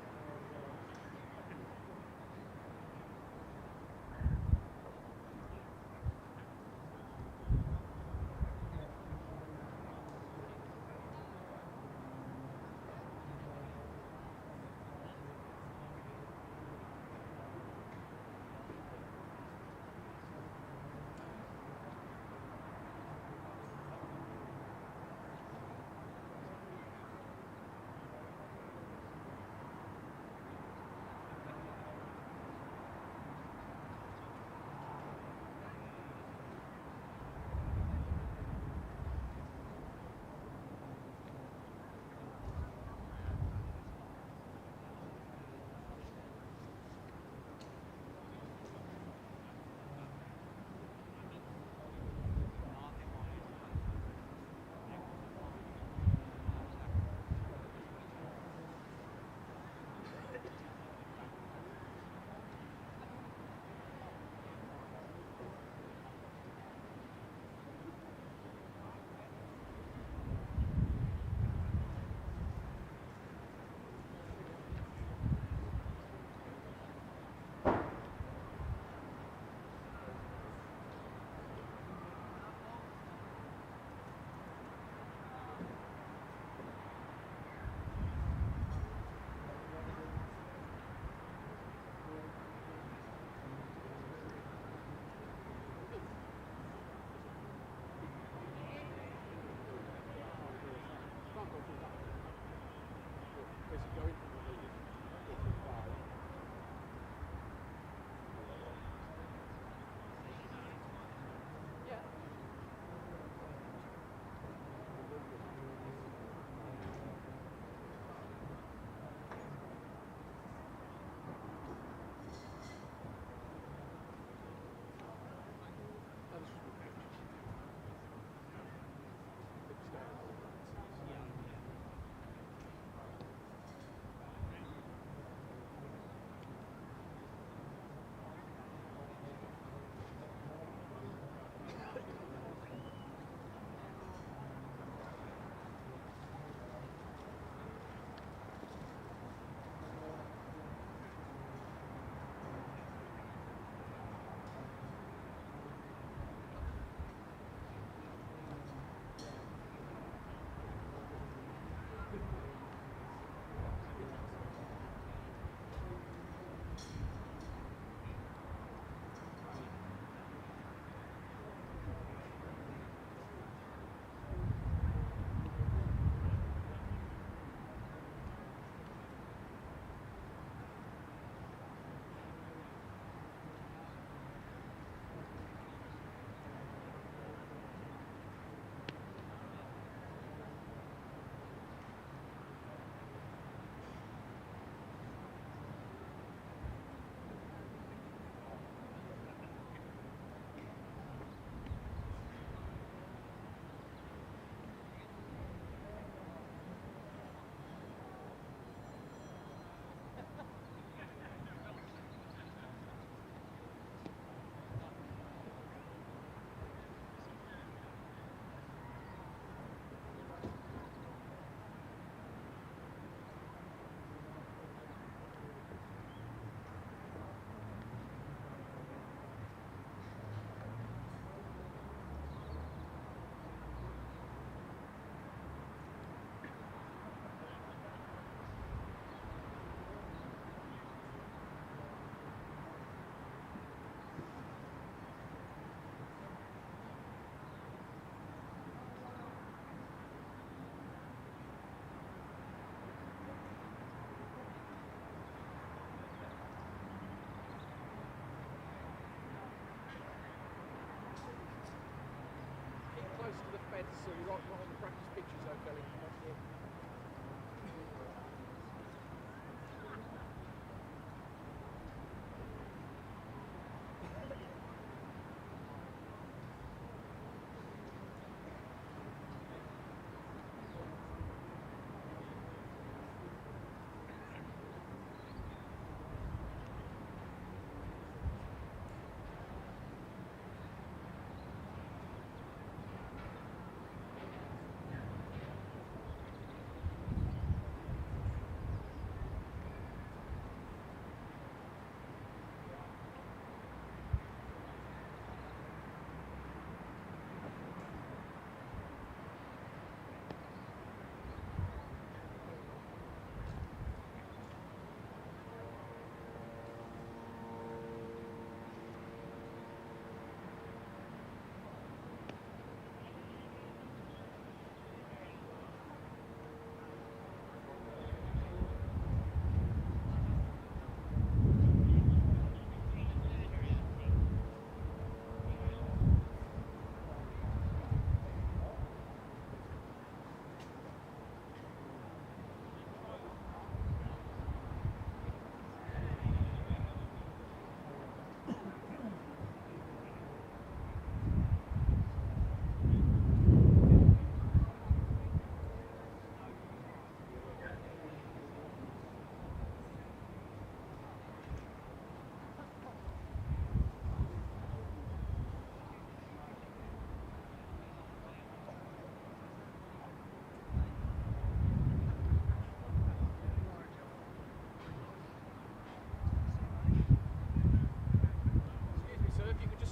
Close to the fence, so you're not on the practice pitches, though, Kelly.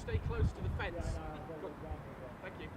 stay close to the fence. Good. Thank you.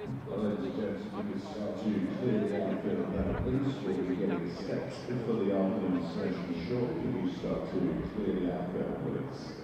is. Ladies and gents, you can start to clear the outfield now, please. We'll be getting set for the afternoon session shortly. You start to clear the outfield, please.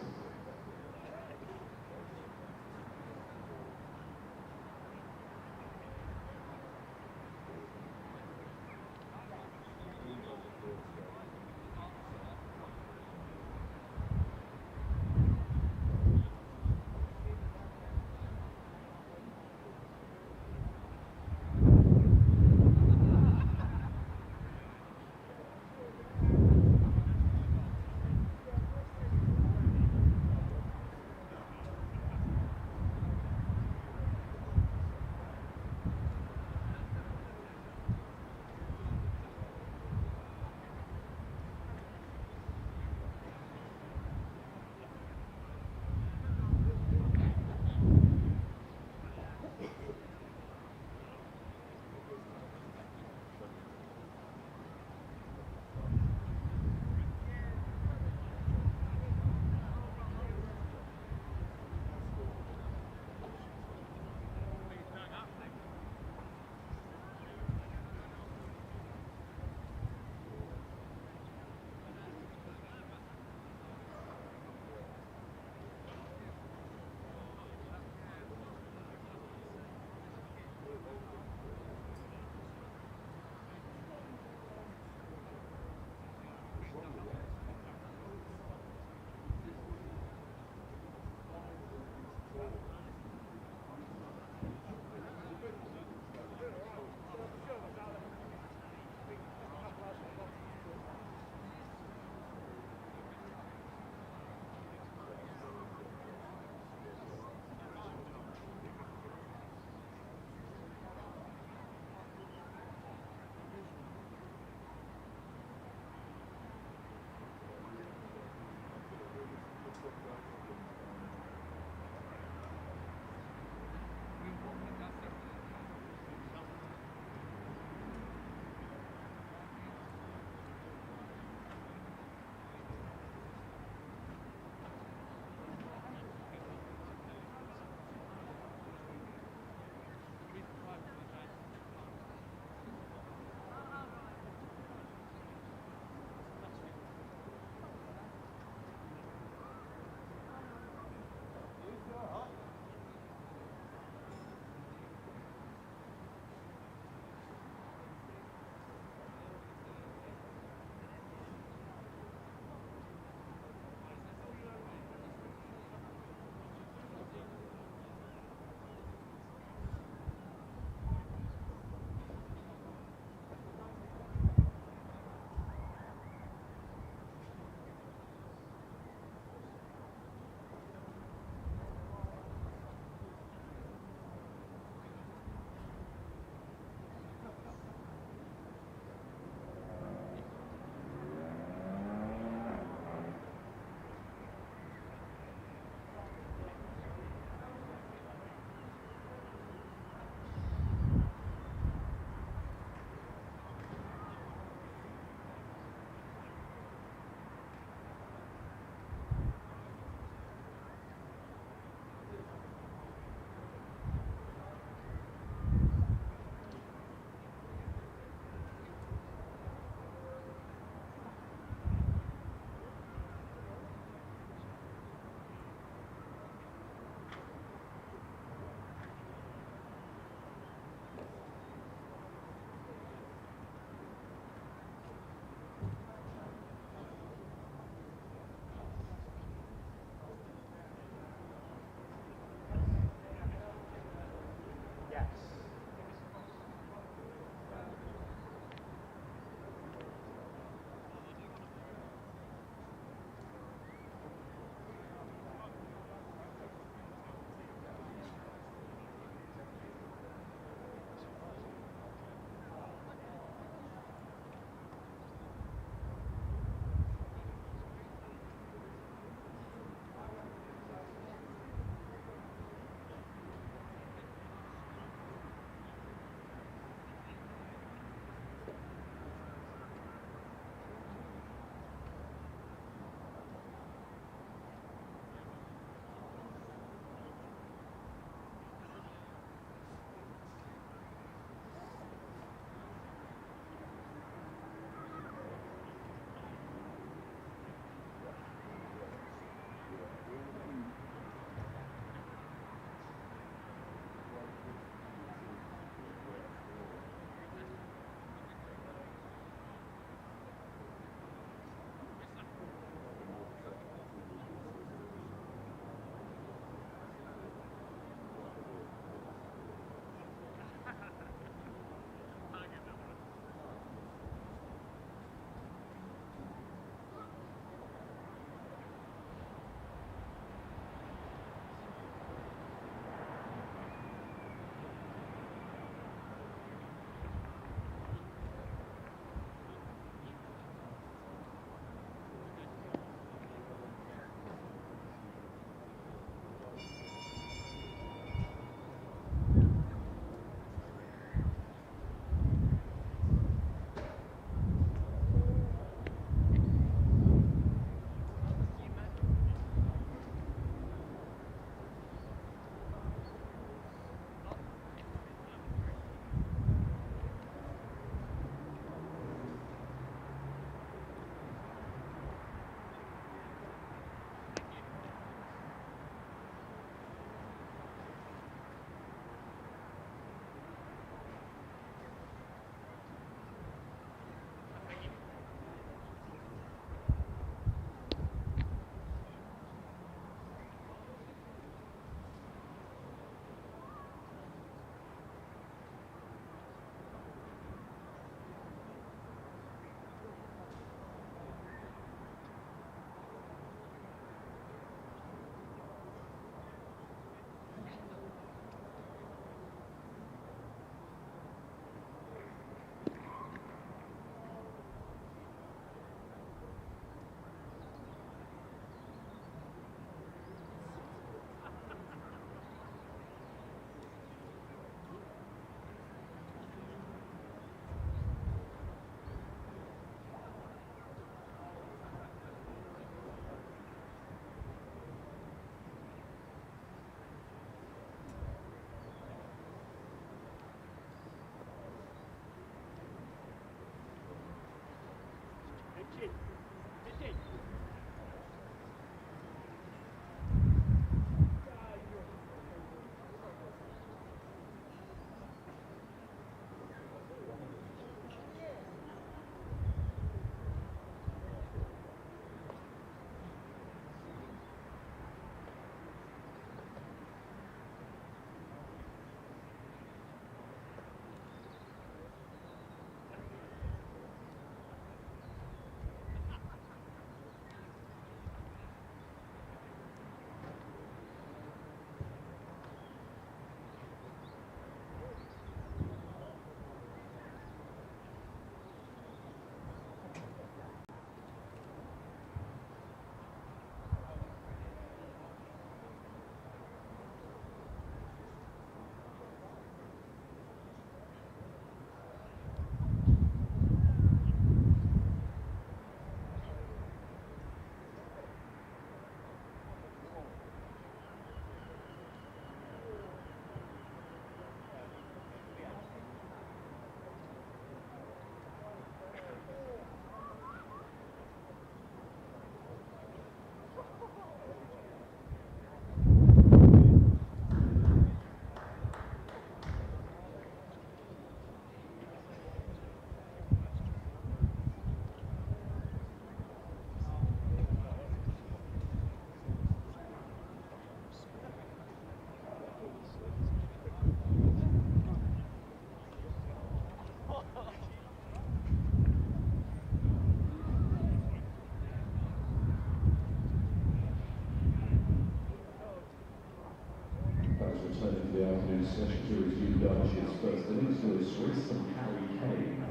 Returning to the afternoon session to review Derbyshire's first innings for this race, and Harry Kane.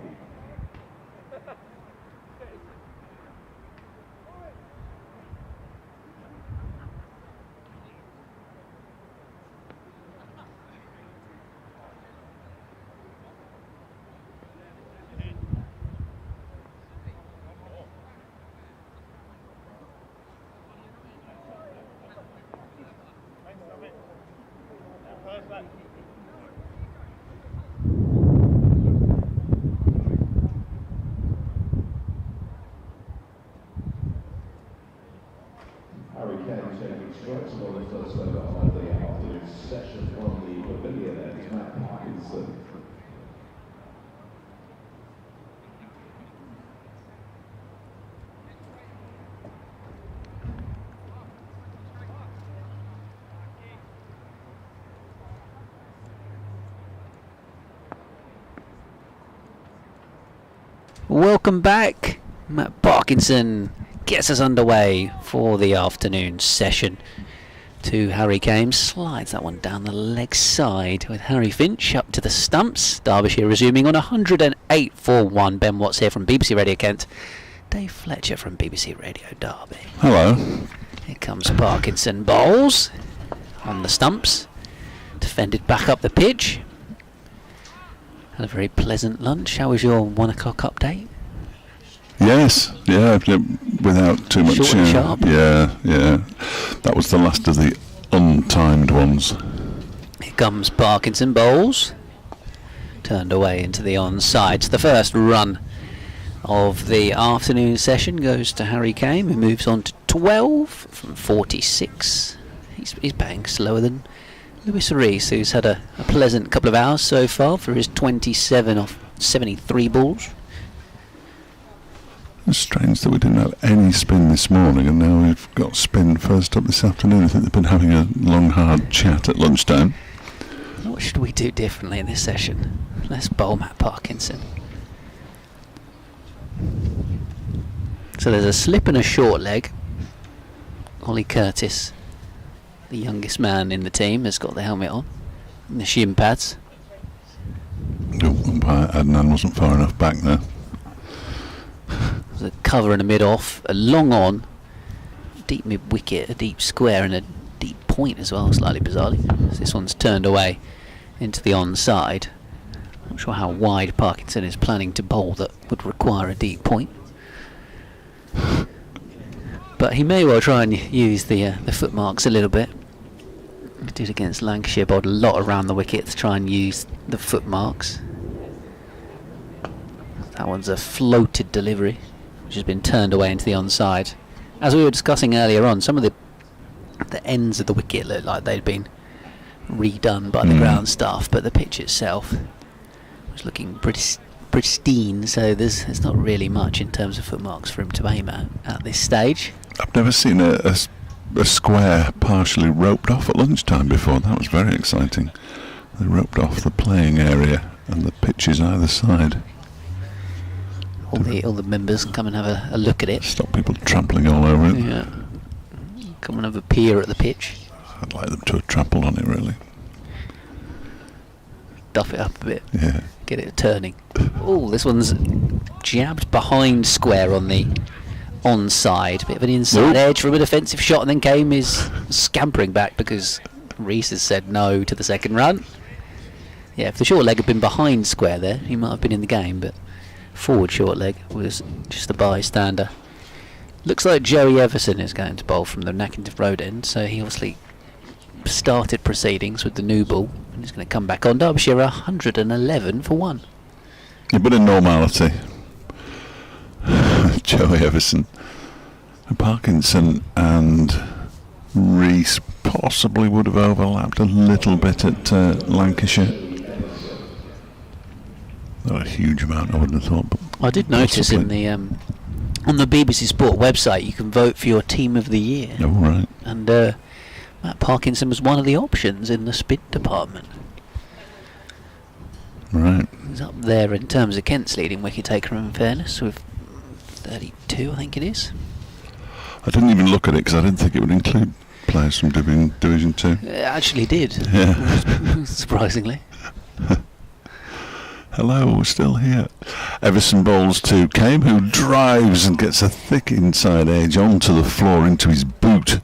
Harry Kane taking strikes on the first over of the afternoon session on the pavilion end. Matt Parkinson. Welcome back. Matt Parkinson gets us underway for the afternoon session. To Harry Kane, slides that one down the leg side with Harry Finch up to the stumps. Derbyshire resuming on 108 for 1. Ben Watts here from BBC Radio Kent. Dave Fletcher from BBC Radio Derby. Hello. Here comes Parkinson, bowls on the stumps. Defended back up the pitch. Had a very pleasant lunch. How was your 1 o'clock update? Yes, yeah, without too much. Short and sharp. Yeah. That was the last of the untimed ones. Here comes Parkinson, bowls. Turned away into the onside. So the first run of the afternoon session goes to Harry Kane, who moves on to 12 from 46. He's batting slower than Lewis Rees, who's had a pleasant couple of hours so far for his 27 off 73 balls. It's strange that we didn't have any spin this morning, and now we've got spin first up this afternoon. I think they've been having a long, hard chat at lunchtime. What should we do differently in this session? Let's bowl Matt Parkinson. So there's a slip and a short leg. Ollie Curtis, the youngest man in the team, has got the helmet on and the shin pads. Umpire Adnan wasn't far enough back there. There's a cover and a mid-off, a long on, deep mid-wicket, a deep square and a deep point as well, slightly bizarrely. So this one's turned away into the onside. Not sure how wide Parkinson is planning to bowl that would require a deep point. But he may well try and use the footmarks a little bit. He did against Lancashire, bowled a lot around the wicket to try and use the footmarks. That one's a floated delivery, which which has been turned away into the onside. As we were discussing earlier on, some of the ends of the wicket looked like they'd been redone by the ground staff, but the pitch itself was looking pristine, so there's not really much in terms of footmarks for him to aim at this stage. I've never seen a square partially roped off at lunchtime before. That was very exciting. They roped off the playing area and the pitches either side. All the members come and have a look at it. Stop people trampling all over it. Yeah. Come and have a peer at the pitch. I'd like them to have trampled on it, really. Duff it up a bit. Yeah. Get it turning. Oh, this one's jabbed behind square on the onside. Bit of an inside edge from a defensive shot, and then Game is scampering back because Reese has said no to the second run. Yeah, if the short leg had been behind square there, he might have been in the game, but forward short leg was just a bystander. Looks like Joey Everson is going to bowl from the Nackington Road end, so he obviously started proceedings with the new ball and he's going to come back on. Derbyshire 111 for 1. Yeah, but in normality, Joey Everson, Parkinson and Reese possibly would have overlapped a little bit at Lancashire. Not a huge amount, I wouldn't have thought. But I did notice in the on the BBC Sport website you can vote for your team of the year. Oh, right. And Matt Parkinson was one of the options in the spin department. Right. He's up there in terms of Kent's leading wicket taker, in fairness, with 32, I think it is. I didn't even look at it because I didn't think it would include players from Division 2. It actually did. Yeah. Surprisingly. Hello, still here. Everson bowls to Came, who drives and gets a thick inside edge onto the floor into his boot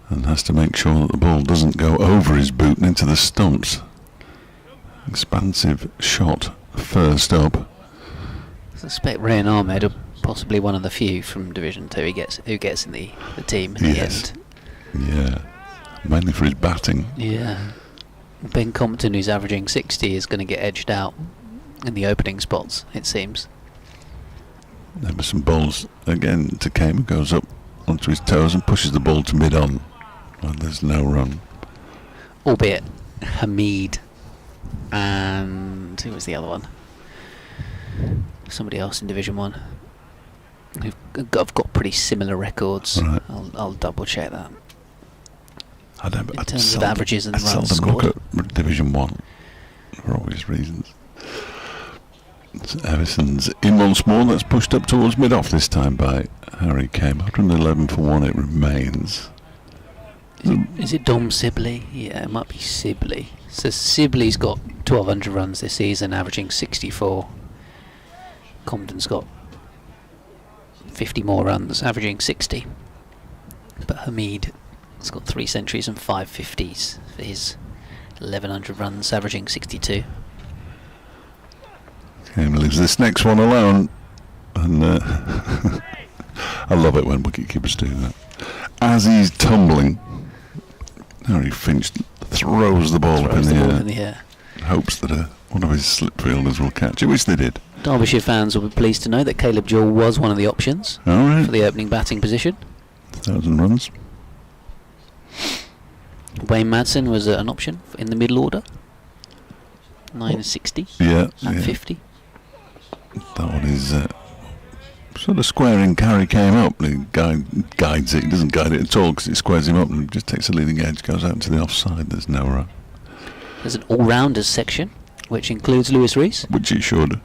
and has to make sure that the ball doesn't go over his boot and into the stumps. Expansive shot first up. I suspect Rayan Ahmed are possibly one of the few from Division 2 who gets in the team in the end. Yeah, mainly for his batting. Yeah. Ben Compton, who's averaging 60, is going to get edged out in the opening spots, it seems. Everson bowls again to Came, who goes up onto his toes and pushes the ball to mid-on. Well, there's no run. Albeit Hamid and who was the other one? Somebody else in Division 1. I've got pretty similar records. Right. I'll double check that. I don't, In terms of averages and I runs seldom scored. look at Division 1 for obvious reasons. So Everson's in once more. That's pushed up towards mid-off this time by Harry Came. 111 for 1 it remains. Is it Dom Sibley? Yeah, it might be Sibley. So Sibley's got 1,200 runs this season, averaging 64. Compton's got 50 more runs, averaging 60. But Hamid has got 3 centuries and 5 50s for his 1,100 runs, averaging 62. Came leaves this next one alone. And I love it when wicketkeepers do that. As he's tumbling, Harry Finch throws the ball up in the air. Hopes that one of his slip fielders will catch it, which they did. Derbyshire fans will be pleased to know that Caleb Jewell was one of the options All right. for the opening batting position. 1,000 runs. Wayne Madsen was an option in the middle order. 960 Yeah. and 50. That one is sort of squaring Harry Came up. He guides it. He doesn't guide it at all because it squares him up and just takes a leading edge, goes out to the offside. There's no run. There's an all-rounders section, which includes Lewis Rees. Which it should.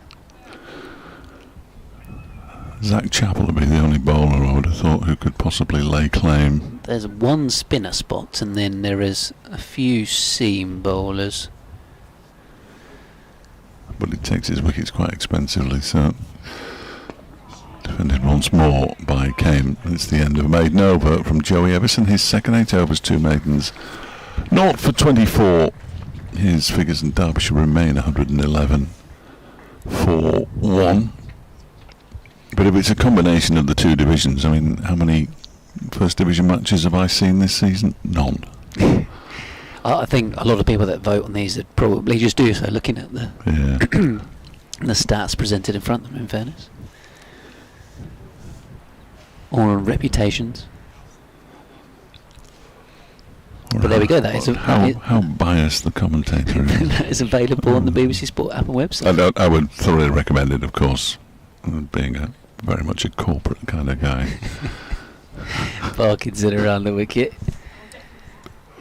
Zach Chappell would be the only bowler I would have thought who could possibly lay claim. There's one spinner spot, and then there is a few seam bowlers. But he takes his wickets quite expensively, so defended once more by Came. It's the end of a maiden over from Joey Everson. His second 8 overs, 2 maidens. 0 for 24. His figures in Derbyshire remain 111 for 1. But if it's a combination of the 2 divisions, I mean, how many First Division matches have I seen this season? None. I think a lot of people that vote on these would probably just do so, looking at the Yeah. the stats presented in front of them, in fairness. or reputations. But there we go. That is how biased the commentator is. that is available on the BBC Sport app and website. I would thoroughly recommend it, of course, being very much a corporate kind of guy. Parkinson around the wicket.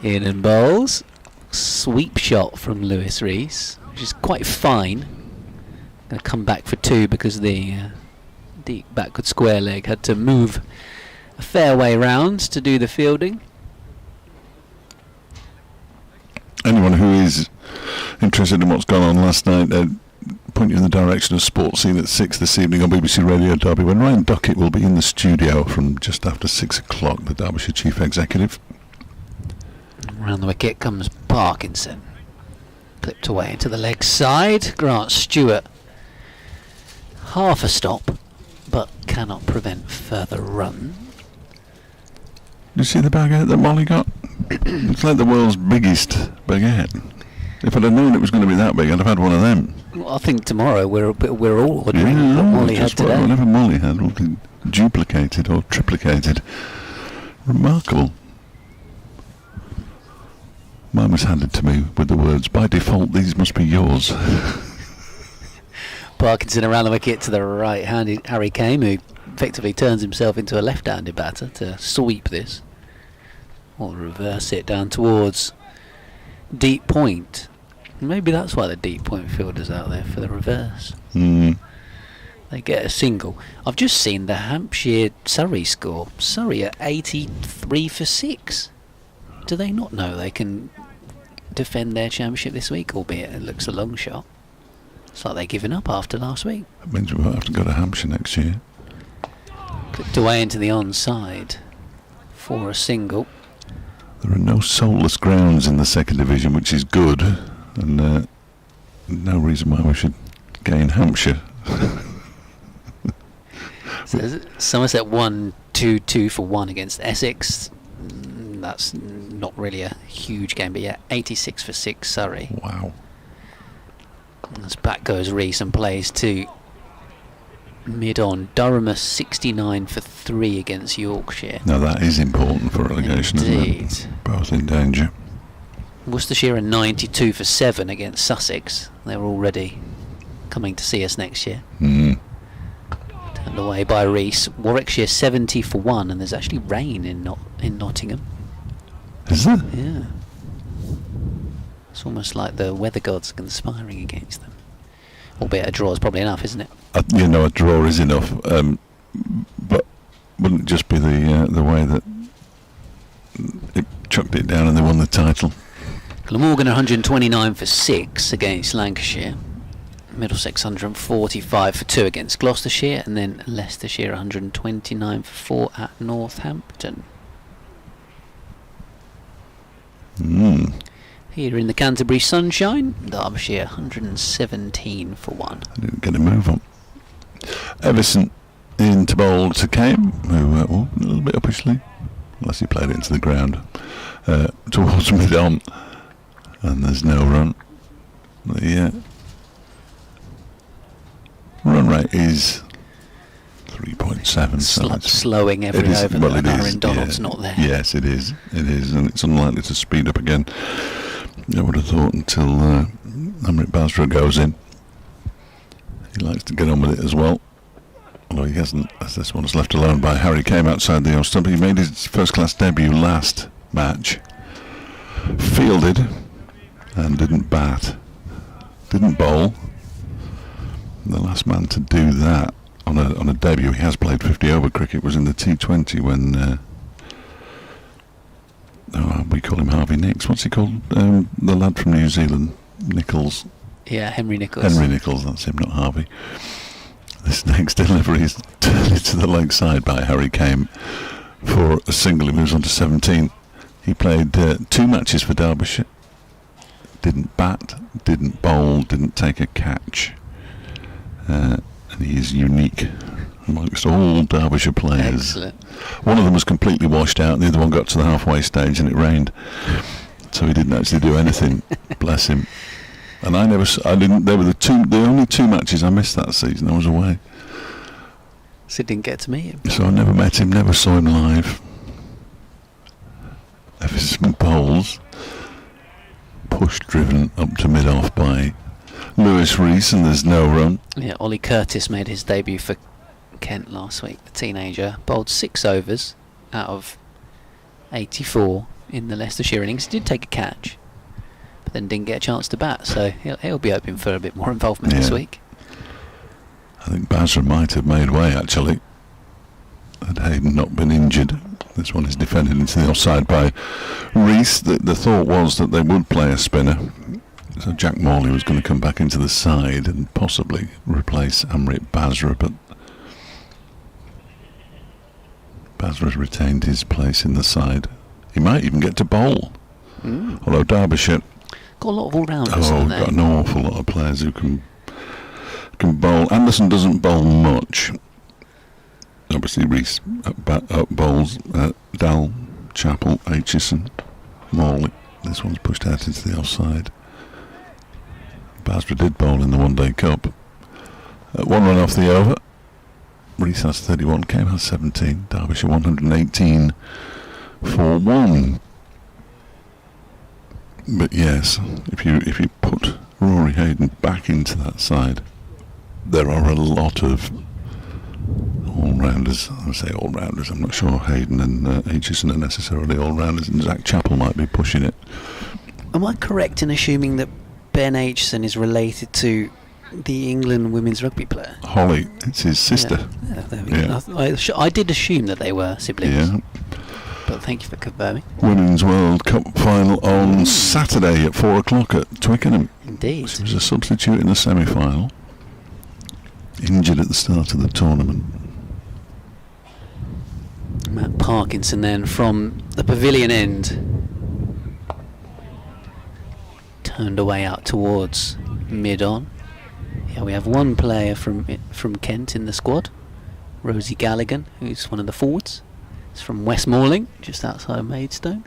In and bowls. Sweep shot from Lewis Rees, which is quite fine. Going to come back for 2 because the deep backward square leg had to move a fair way round to do the fielding. Anyone who is interested in what's gone on last night, point you in the direction of Sports Scene at 6 this evening on BBC Radio Derby, when Ryan Duckett will be in the studio from just after 6 o'clock, the Derbyshire Chief Executive. Around the wicket comes Parkinson. Clipped away to the leg side. Grant Stewart. Half a stop, but cannot prevent further run. You see the baguette that Molly got? It's like the world's biggest baguette. If I'd have known it was going to be that big, I'd have had one of them. Well, I think tomorrow we're all ordering what Molly had today. Whatever Molly had will be duplicated or triplicated. Remarkable. Mine was handed to me with the words, "By default, these must be yours." Parkinson around the wicket to the right-handed Harry Kame, who effectively turns himself into a left-handed batter to sweep this. Or reverse it down towards deep point. Maybe that's why the deep point fielder's out there, for the reverse. They get a single. I've just seen the Hampshire-Surrey score. Surrey at 83 for 6. Do they not know they can defend their championship this week? Albeit it looks a long shot. It's like they've given up after last week. That means we won't have to go to Hampshire next year. Clipped away into the onside for a single. There are no soulless grounds in the second division, which is good, and no reason why we should gain Hampshire. So Somerset won 2-2 for 1 against Essex. That's not really a huge game, but yeah, 86 for 6 Surrey. Wow. As back goes Rees and plays to mid-on. Durham 69 for 3 against Yorkshire. Now that is important for relegation, Indeed. isn't it? Both in danger. Worcestershire 92 for 7 against Sussex. They're already coming to see us next year. Turned away by Rees. Warwickshire 70 for 1, and there's actually rain in Nottingham. Is there? Yeah. It's almost like the weather gods are conspiring against them. Albeit a draw is probably enough, isn't it? A draw is enough, but wouldn't it just be the way that it chucked it down and they won the title? Glamorgan 129 for 6 against Lancashire. Middlesex 145 for 2 against Gloucestershire, and then Leicestershire 129 for 4 at Northampton. Here in the Canterbury sunshine, Derbyshire 117 for 1. I didn't get a move on. Everson into bowl to Kame, who a little bit uppishly, unless he played it into the ground, towards mid-on, and there's no run. The run rate is 3.7. Slowing every over that Aaron Donald's not there. Yes, it is, and it's unlikely to speed up again, I would have thought, until Amrit Basra goes in. He likes to get on with it as well, although he hasn't, as this one's left alone by Harry Kame outside the off stump. He made his first class debut last match, fielded and didn't bat, didn't bowl. The last man to do that on a debut, he has played 50 over cricket, was in the T20 when we call him Harvey Nicks. What's he called? The lad from New Zealand, Nichols. Yeah, Henry Nichols. Henry Nichols, that's him, not Harvey. This next delivery is turned into the leg side by Harry Kame for a single. He moves on to 17. He played 2 matches for Derbyshire. Didn't bat, didn't bowl, didn't take a catch. And he is unique amongst all Derbyshire players. Excellent. One of them was completely washed out, and the other one got to the halfway stage and it rained, so he didn't actually do anything. Bless him. And I didn't. They were the only 2 matches I missed that season. I was away. So didn't get to meet him. So I never met him, never saw him live. Everton Bowles, push driven up to mid-off by Lewis Rees, and there's no run. Yeah, Ollie Curtis made his debut for Kent last week, the teenager. Bowled 6 overs out of 84 in the Leicestershire innings. He did take a catch, but then didn't get a chance to bat, so he'll be hoping for a bit more involvement this week. I think Basra might have made way, actually, had Hayden not been injured. This one is defended into the offside by Rees. The thought was that they would play a spinner, so Jack Morley was going to come back into the side and possibly replace Amrit Basra, but Basra's retained his place in the side. He might even get to bowl. Although Derbyshire got a lot of all-rounders on there. got an awful lot of players who can bowl. Anderson doesn't bowl much. Obviously Rees bowls, Dal, Chappell, Aitchison, Morley. This one's pushed out into the offside. Basra did bowl in the One Day Cup. One run off the over. Rees has 31, Kane has 17, Derbyshire 118 for 1. But yes, if you put Rory Hayden back into that side, there are a lot of all-rounders. I say all-rounders, I'm not sure Hayden and Aitchison are necessarily all-rounders, and Zach Chappell might be pushing it. Am I correct in assuming that Ben Aitchison is related to the England women's rugby player? Holly, it's his sister. Yeah, there we go. I did assume that they were siblings. Yeah. But thank you for confirming. Women's World Cup final on Saturday at 4 o'clock at Twickenham. Indeed. She was a substitute in the semi-final. Injured at the start of the tournament. Matt Parkinson then from the pavilion end. Turned away out towards mid-on. Yeah, we have one player from Kent in the squad. Rosie Galligan, who's one of the forwards. It's from Westmoreling, just outside of Maidstone.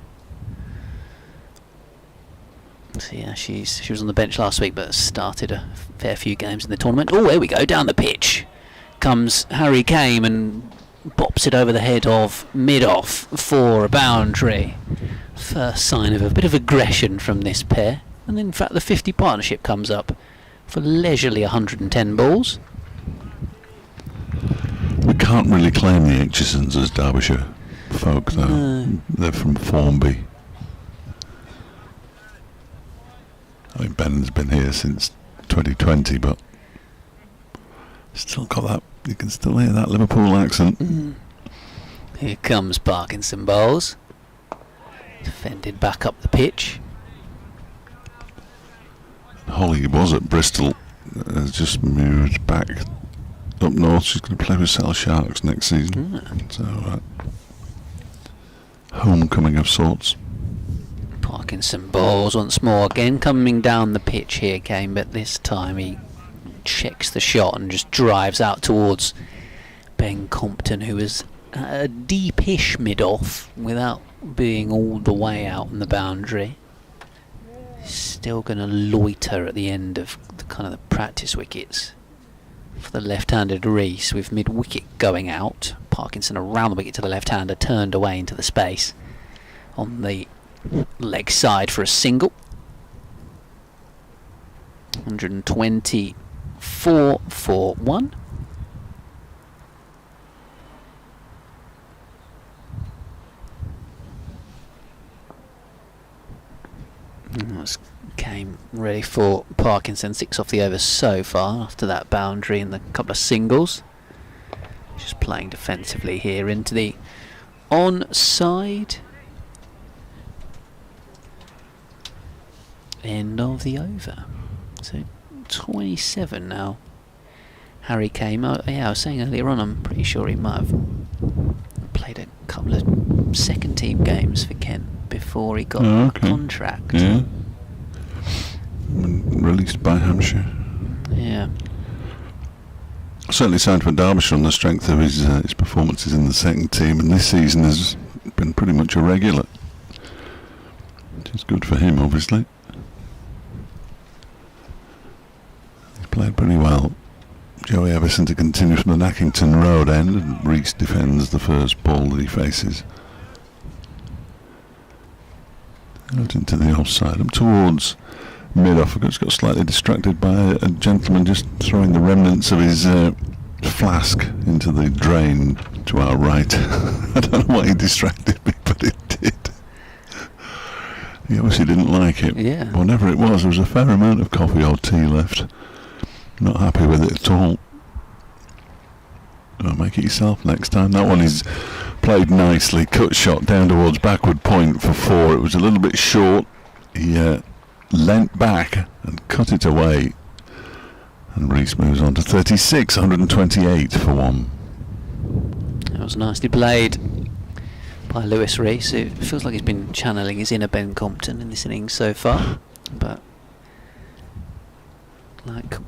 So yeah, she was on the bench last week, but started a fair few games in the tournament. Oh, here we go, down the pitch comes Harry Kame and bops it over the head of mid-off for a boundary. First sign of a bit of aggression from this pair. And then in fact the 50 partnership comes up for leisurely 110 balls. We can't really claim the Aitchisons as Derbyshire folk, though. No. They're from Formby. I mean, Ben's been here since 2020, but still got that. You can still hear that Liverpool accent. Here comes Parkinson bowls. Defended back up the pitch. Holly was at Bristol, has just moved back up north. She's going to play with Sale Sharks next season. So, homecoming of sorts. Parkinson bowls once more, again coming down the pitch here, Kane, but this time he checks the shot and just drives out towards Ben Compton, who is a deepish mid-off without being all the way out on the boundary. Still going to loiter at the end of the practice wickets for the left-handed Rees, with mid-wicket going out. Parkinson around the wicket to the left-hander, turned away into the space on the leg side for a single. 124 for 1. Came ready for Parkinson. 6 off the over so far after that boundary and the couple of singles. Just playing defensively here into the onside end of the over. So 27 now. Harry came. Oh, yeah, I was saying earlier on, I'm pretty sure he might have played a couple of second team games for Kent before he got a contract. Yeah. Released by Hampshire. Yeah. Certainly signed for Derbyshire on the strength of his performances in the second team, and this season has been pretty much a regular. Which is good for him, obviously. He's played pretty well. Joey Everson to continue from the Nackington Road end, and Reese defends the first ball that he faces. Out into the offside, up towards mid-off. I just got slightly distracted by a gentleman just throwing the remnants of his flask into the drain to our right. I don't know why he distracted me, but it did. He obviously didn't like it. Yeah. Whatever it was, there was a fair amount of coffee or tea left. Not happy with it at all. I'll make it yourself next time. That one is played nicely. Cut shot down towards backward point for 4. It was a little bit short. He leant back and cut it away. And Reese moves on to 36, 128 for 1. That was nicely played by Lewis Reese. It feels like he's been channeling his inner Ben Compton in this innings so far. But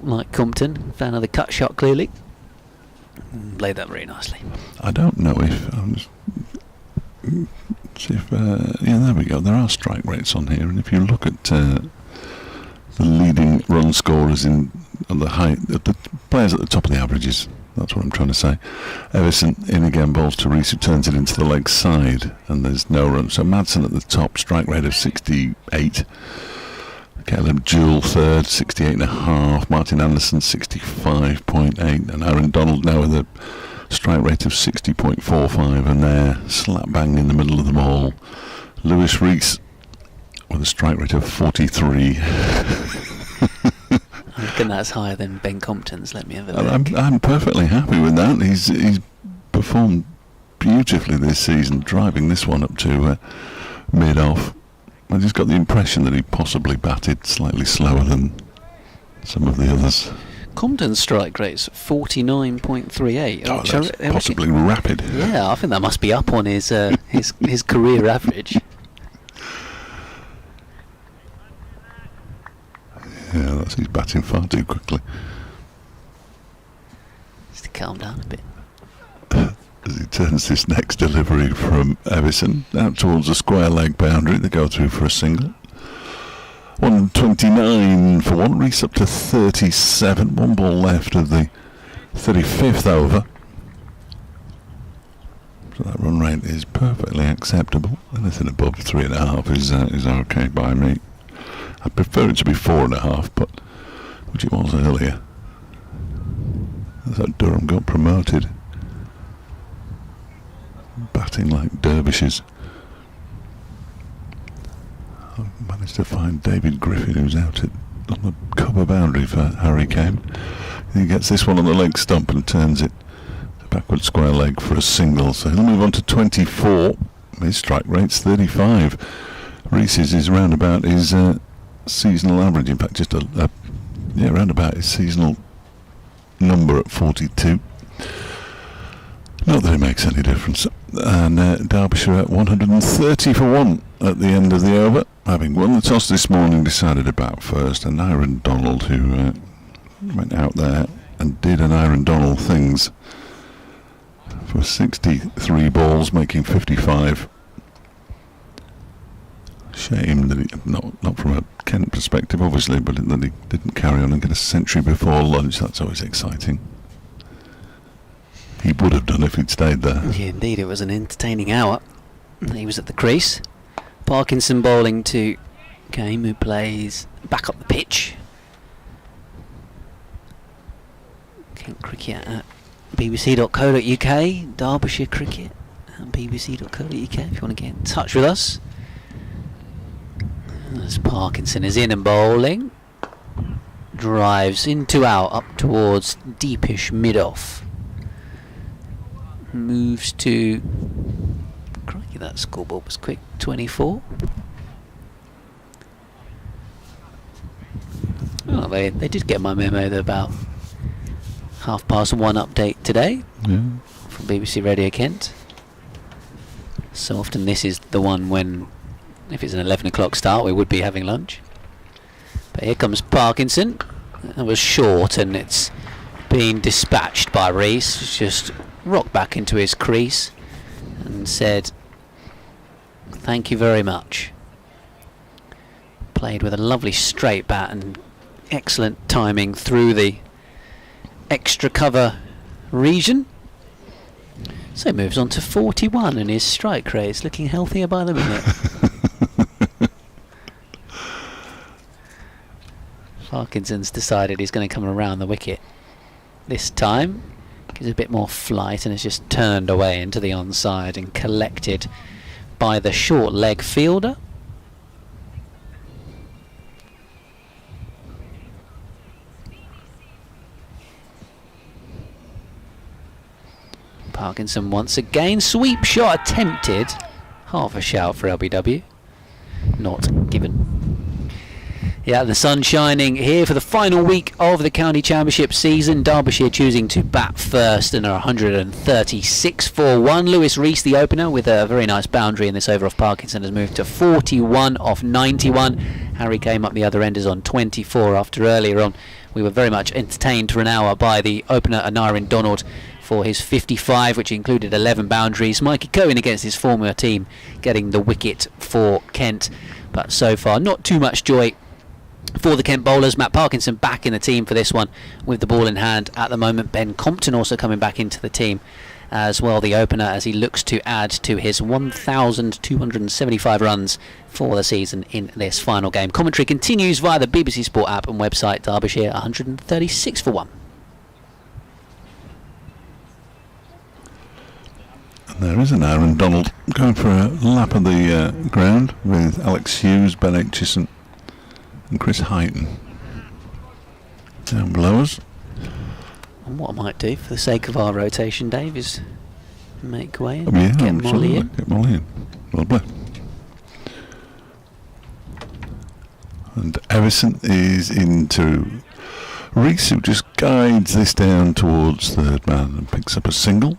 like Compton, found another cut shot clearly. Played that very nicely. I don't know if yeah, there we go. There are strike rates on here, and if you look at the leading run scorers on the players at the top of the averages, that's what I'm trying to say. Everson in again, bowls to Reese, who turns it into the leg side, and there's no run. So Madsen at the top, strike rate of 68. Caleb Jewell third, 68.5. Martin Anderson 65.8, and Aaron Donald now with a strike rate of 60.45, and there, slap bang in the middle of them all, Lewis Reese with a strike rate of 43. I reckon that's higher than Ben Compton's. Let me have a look. I'm perfectly happy with that. He's performed beautifully this season, driving this one up to mid-off. I just got the impression that he possibly batted slightly slower than some of the others. Compton's strike rate's 49.38. Oh, that's possibly rapid. Yeah, I think that must be up on his career average. Yeah, he's batting far too quickly. Just to calm down a bit. As he turns this next delivery from Everson out towards the square leg boundary, they go through for a single. 129 for 1. Reese up to 37. 1 ball left of the 35th over. So that run rate is perfectly acceptable. Anything above 3.5 is okay by me. I prefer it to be 4.5, but which it was earlier. That's how Durham got promoted. Batting like Derbyshire's. I've managed to find David Griffin, who's out on the cover boundary for Harry Kane. He gets this one on the leg stump and turns it to backward square leg for a single. So he'll move on to 24. His strike rate's 35. Reese's is round about his seasonal average. In fact, just round about his seasonal number at 42. Not that it makes any difference. And Derbyshire at 130 for 1 at the end of the over. Having won the toss this morning, decided to bat first. And Aaron Donald, who went out there and did an Aaron Donald things for 63 balls, making 55. Shame that he, not from a Kent perspective, obviously, but that he didn't carry on and get a century before lunch. That's always exciting. He would have done if he'd stayed there. Yeah, indeed, it was an entertaining hour. He was at the crease. Parkinson bowling to Game, who plays back up the pitch. Kent Cricket at bbc.co.uk, Derbyshire Cricket at bbc.co.uk if you want to get in touch with us. As Parkinson is in and bowling. Drives into out up towards deepish mid-off. Moves to... Crikey, that scoreboard was quick. 24. Oh, they did get my memo that about 1:30 update today from BBC Radio Kent. So often this is the one when, if it's an 11 o'clock start, we would be having lunch. But here comes Parkinson. That was short, and it's been dispatched by Reese. Just rocked back into his crease and said, "Thank you very much." Played with a lovely straight bat and excellent timing through the extra cover region. So moves on to 41, and his strike rate is looking healthier by the minute. Parkinson's decided he's going to come around the wicket this time. Gives a bit more flight and has just turned away into the onside and collected by the short leg fielder. Parkinson once again, sweep shot attempted, half a shout for LBW, not given. Yeah, the sun shining here for the final week of the County Championship season. Derbyshire choosing to bat first and are 136 for 1. Lewis Rees, the opener, with a very nice boundary in this over off Parkinson, has moved to 41 off 91. Harry came up the other end, is on 24 after earlier on. We were very much entertained for an hour by the opener Anarin Donald for his 55, which included 11 boundaries. Mikey Cohen against his former team getting the wicket for Kent, but so far not too much joy for the Kent bowlers. Matt Parkinson back in the team for this one with the ball in hand at the moment. Ben Compton also coming back into the team as well, the opener, as he looks to add to his 1,275 runs for the season in this final game. Commentary continues via the BBC Sport app and website. Derbyshire 136 for 1. There is an Aaron Donald going for a lap of the ground with Alex Hughes, Ben Aitchison and Chris Heighton down below us. And what I might do for the sake of our rotation, Dave, is make way and Yeah, get Molly in. Get Molly in. Lovely. And Everson is into Rees, who just guides this down towards third man and picks up a single.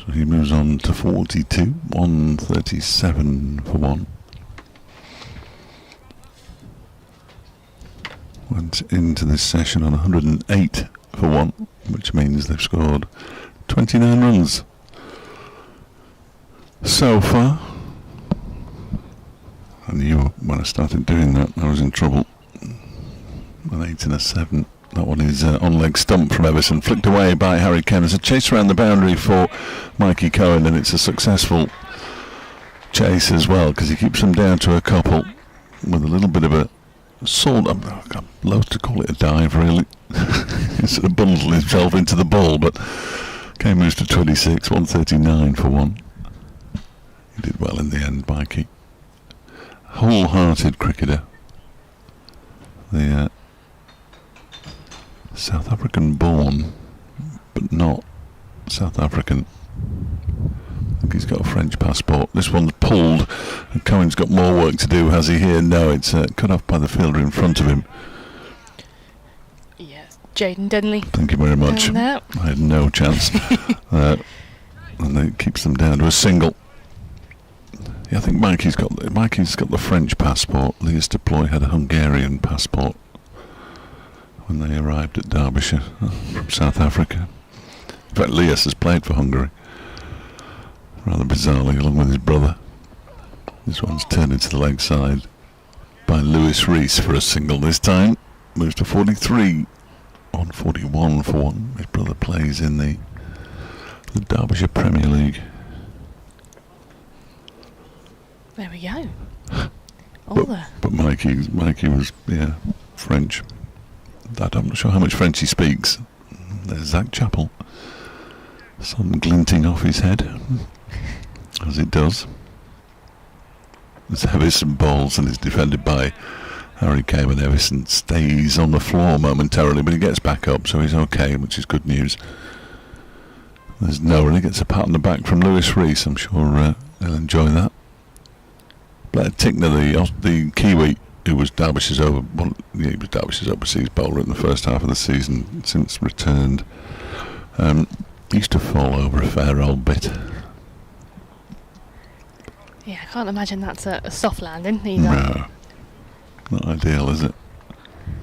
So he moves on to 42, 137 for 1. Went into this session on 108 for 1, which means they've scored 29 runs so far. I knew when I started doing that I was in trouble. An 8 and a 7. That one is on leg stump from Everson, flicked away by Harry Kemp. There's a chase around the boundary for Mikey Cohen, and it's a successful chase as well, because he keeps them down to a couple with a little bit of a sort of, I'm loath to call it a dive really. He sort of bundled himself into the ball, but Kane moves to 26, 139 for 1. He did well in the end, Mikey. Wholehearted cricketer. The South African born, but not South African. I think he's got a French passport. This one's pulled, and Cohen's got more work to do, has he here? No, it's cut off by the fielder in front of him. Yes, Jaden Denley. Thank you very much. No. I had no chance. And it keeps them down to a single. Yeah, I think Mikey's got the French passport. Leas Deploy had a Hungarian passport when they arrived at Derbyshire from South Africa. In fact, Leas has played for Hungary, rather bizarrely, along with his brother. This one's turned into the leg side by Lewis Rees for a single this time. Moves to 43 on 41 for 1. His brother plays in the Derbyshire Premier League. There we go. But Mikey was, French. I'm not sure how much French he speaks. There's Zach Chappell. Sun glinting off his head, as it does. There's Everson balls and is defended by Harry Kane, and Everson stays on the floor momentarily, but he gets back up, so he's okay, which is good news. There's Noah, he gets a pat on the back from Lewis Rees. I'm sure he'll enjoy that. Blair Tickner, the Kiwi, who was Derbyshire's he was Derbyshire's overseas bowler in the first half of the season, since returned. Used to fall over a fair old bit. Yeah, I can't imagine that's a soft landing either. No, not ideal, is it?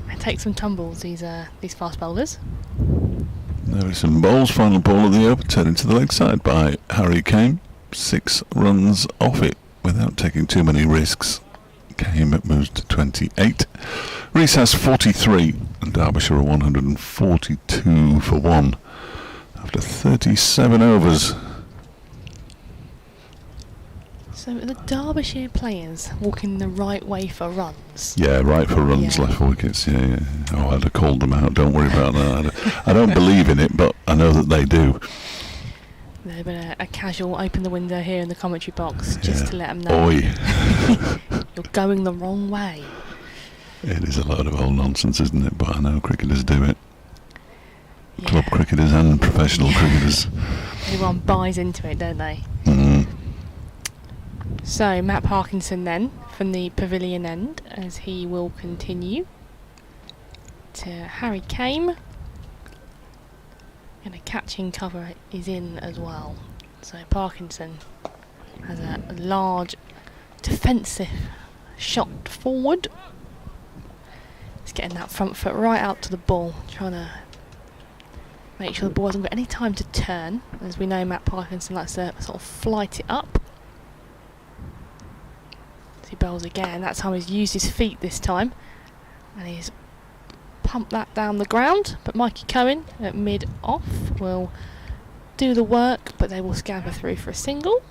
They take some tumbles, these fast bowlers. There are some bowls. Final ball of the over, turned into the leg side by Harry Kane. 6 runs off it without taking too many risks. Kane moves to 28. Reese has 43 and Derbyshire are 142 for 1 after 37 overs. So the Derbyshire players walking the right way for runs. Yeah, right for runs, Yeah. left for wickets. Yeah. Oh, I'd have called them out. Don't worry about that. I don't believe in it, but I know that they do. There's been a casual open the window here in the commentary box just Yeah. to let them know Oi. you're going the wrong way. It is a load of old nonsense, isn't it? But I know cricketers do it. Yeah. Club cricketers and professional cricketers. Everyone buys into it, don't they? Mm. So Matt Parkinson then from the pavilion end as he will continue to Harry Kame. And a catching cover is in as well. So Parkinson has a large defensive shot forward. He's getting that front foot right out to the ball, trying to make sure the ball hasn't got any time to turn. As we know, Matt Parkinson likes to sort of flight it up. As he bowls again, that time he's used his feet this time. And he's pumped that down the ground. But Mikey Cohen at mid-off will do the work, but they will scamper through for a single.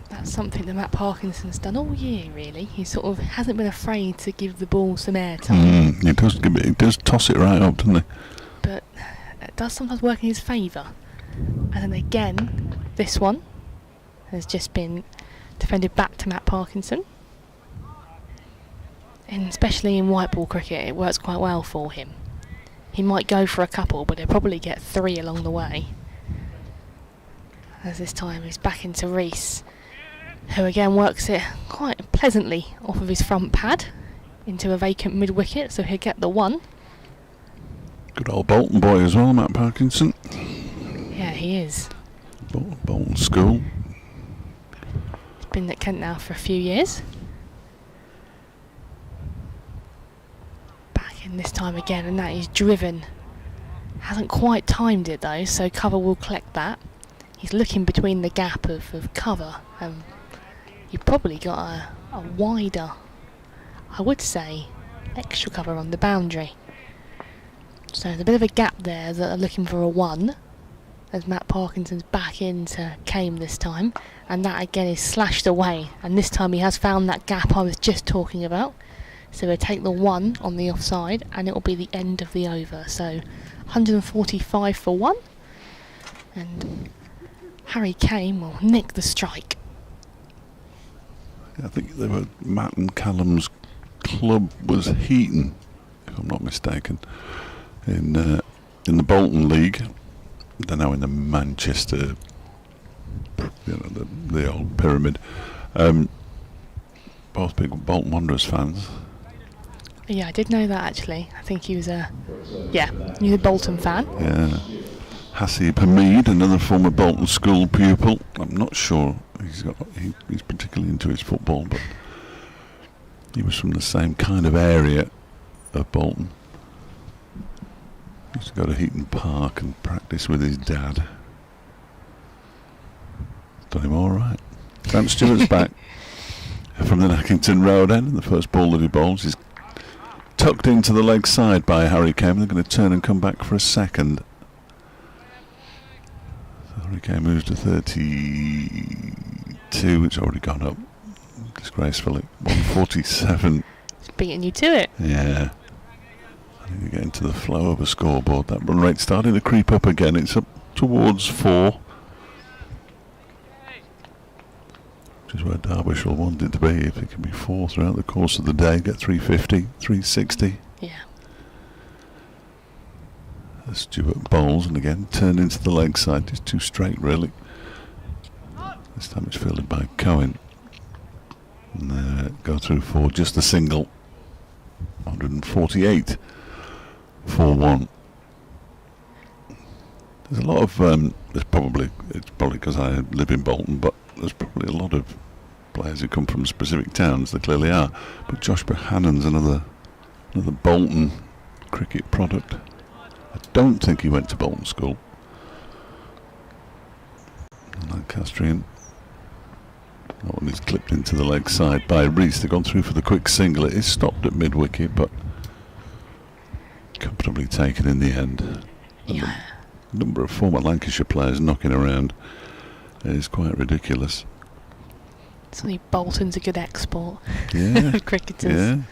That's something that Matt Parkinson's done all year, really. He sort of hasn't been afraid to give the ball some airtime. He does toss it right up, doesn't he? But it does sometimes work in his favour. And then again, this one has just been defended back to Matt Parkinson. And especially in white ball cricket, it works quite well for him. He might go for a couple, but he'll probably get 3 along the way. As this time he's back into Reese, who again works it quite pleasantly off of his front pad into a vacant mid-wicket, so he'll get the 1. Good old Bolton boy as well, Matt Parkinson. Yeah, he is. Bolton School. He's been at Kent now for a few years. Back in this time again, and that is driven. Hasn't quite timed it though, so cover will collect that. He's looking between the gap of cover, and you've probably got a wider, I would say, extra cover on the boundary. So there's a bit of a gap there that are looking for a 1, as Matt Parkinson's back into Kame this time, and that again is slashed away, and this time he has found that gap I was just talking about. So he'll take the 1 on the offside, and it will be the end of the over. So 145 for 1, and Harry Kane will nick the strike. I think they were Matt and Callum's club was Heaton, if I'm not mistaken, in the Bolton League. They're now in the Manchester, the old pyramid. Both big Bolton Wanderers fans. Yeah, I did know that actually. I think he was he was a Bolton fan. Yeah. Hasib Hamid, another former Bolton School pupil. I'm not sure he's particularly into his football, but he was from the same kind of area of Bolton. He used to go to Heaton Park and practice with his dad. Done him all right. Grant Stewart's back from the Nackington Road end, and the first ball that he bowls is tucked into the leg side by Harry Kame. They're going to turn and come back for a second. So Harry Kame moves to 32. It's already gone up disgracefully. 147. It's beating you to it. Yeah. I think we get into the flow of a scoreboard. That run rate's starting to creep up again. It's up towards 4. Which is where Derbyshire will want it to be. If it can be 4 throughout the course of the day, get 350, 360. Yeah. Stewart bowls, and again turned into the leg side. It's too straight, really. This time it's fielded by Cohen. And go through for just a single. 148 for 1. There's a lot of it's probably because I live in Bolton, but there's probably a lot of players who come from specific towns. There clearly are. But Josh Bohannon's another Bolton cricket product. I don't think he went to Bolton School. Lancastrian. That one is clipped into the leg side by Rees. They've gone through for the quick single. It is stopped at mid-wicket, but comfortably taken in the end. Yeah. The number of former Lancashire players knocking around is quite ridiculous. Suddenly Bolton's a good export Yeah. of cricketers. Yeah.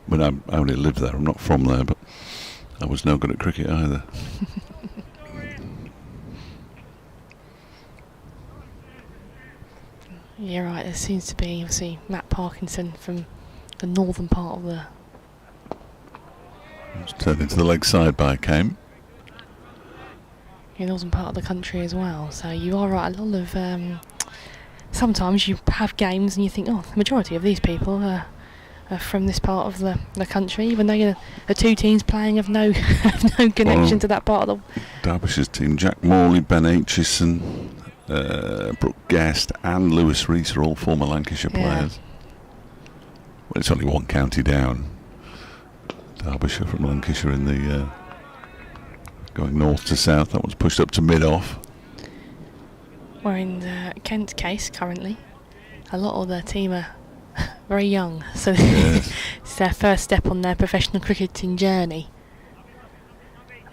I mean, I only lived there. I'm not from there, but I was no good at cricket either. You're right, there seems to be obviously Matt Parkinson from the northern part of the... It's turned into the leg side by Cohen. northern part of the country as well. So you are right, a lot of... sometimes you have games and you think, oh, the majority of these people are from this part of the country, even though the two teams playing have no have no connection to that part of the... Derbyshire's team, Jack Morley, Ben Aitchison, Brooke Guest and Lewis Rees are all former Lancashire players. Well, it's only one county down. Derbyshire from Lancashire in the going north to south. That one's pushed up to mid-off. We're in Kent's case currently. A lot of the team are very young, so Yes. it's their first step on their professional cricketing journey.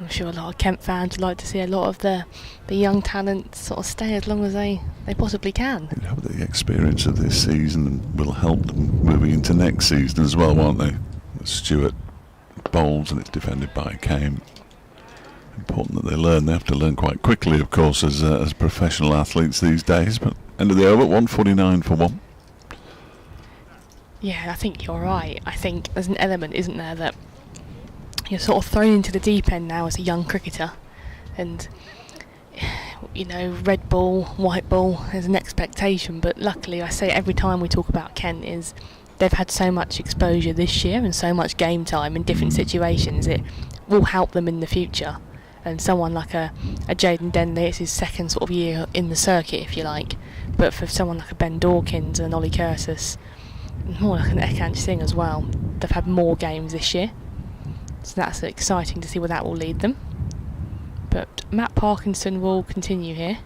I'm sure a lot of Kent fans would like to see a lot of the young talent sort of stay as long as they possibly can. You know, the experience of this season will help them moving into next season as well, won't they? Stewart bowls and it's defended by Cohen. Important that they learn. They have to learn quite quickly, of course, as professional athletes these days. But end of the over, 149 for one. Yeah, I think you're right. I think there's an element, isn't there, that you're sort of thrown into the deep end now as a young cricketer, and red ball, white ball, there's an expectation. But luckily, I say every time we talk about Kent, is they've had so much exposure this year and so much game time in different situations, it will help them in the future. And someone like a Jaden Denley, it's his second sort of year in the circuit, if you like. But for someone like a Ben Dawkins and Ollie Curtis, more like an Ekant Singh as well, they've had more games this year. So that's exciting to see where that will lead them. But Matt Parkinson will continue here,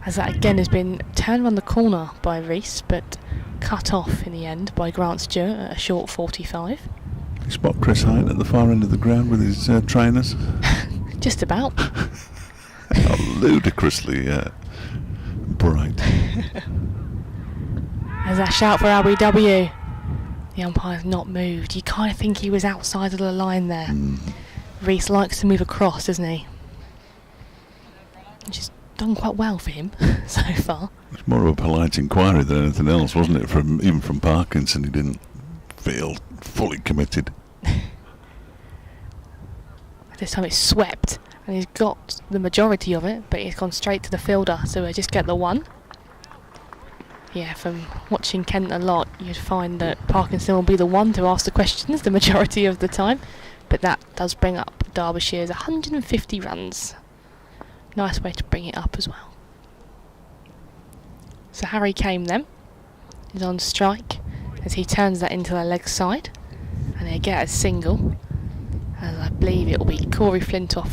as that again has been turned around the corner by Rees, but cut off in the end by Grant Stewart at a short 45. You spot Chris Hine at the far end of the ground with his trainers. Just about. How ludicrously bright. There's that shout for LBW. The umpire's not moved. You kind of think he was outside of the line there. Rees likes to move across, doesn't he? Which has done quite well for him so far. It's more of a polite inquiry than anything else, wasn't it? Even from Parkinson, he didn't feel fully committed. This time it's swept, and he's got the majority of it, but he's gone straight to the fielder, so we'll just get the one. Yeah, from watching Kent a lot, you'd find that Parkinson will be the one to ask the questions the majority of the time, but that does bring up Derbyshire's 150 runs. Nice way to bring it up as well. So Harry Kane then is on strike as he turns that into the leg side, and he'll get a single, and I believe it will be Corey Flintoff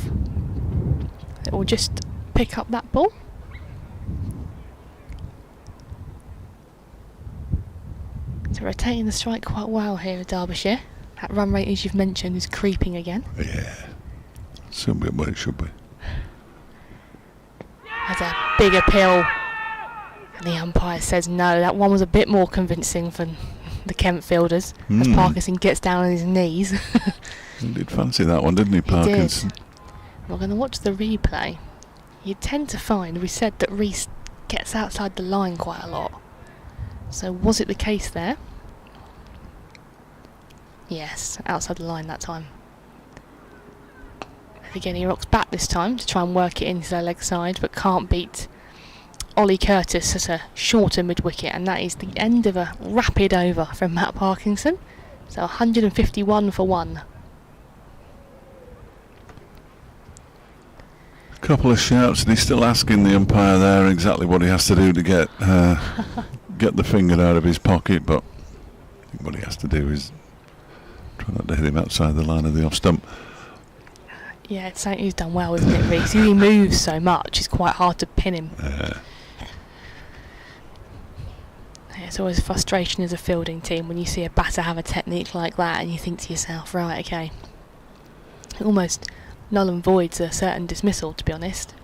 that will just pick up that ball. So rotating the strike quite well here at Derbyshire. That run rate, as you've mentioned, is creeping again. Yeah. Soon be where it should be. Has a big appeal, and the umpire says no. That one was a bit more convincing for the Kent fielders, as Parkinson gets down on his knees. He did fancy that one, didn't he, Parkinson? He did. We're going to watch the replay. You tend to find, we said that Rees gets outside the line quite a lot. So was it the case there? Yes, outside the line that time. Again, he rocks back this time to try and work it into the leg side, but can't beat Ollie Curtis at a shorter mid-wicket, and that is the end of a rapid over from Matt Parkinson. So 151 for one. A couple of shouts, and he's still asking the umpire there exactly what he has to do to get the finger out of his pocket, but I think what he has to do is try not to hit him outside the line of the off stump. Yeah, it's something he's done well, isn't it, Rees? He moves so much, it's quite hard to pin him. It's always a frustration as a fielding team when you see a batter have a technique like that and you think to yourself, right, okay. It almost null and voids a certain dismissal, to be honest.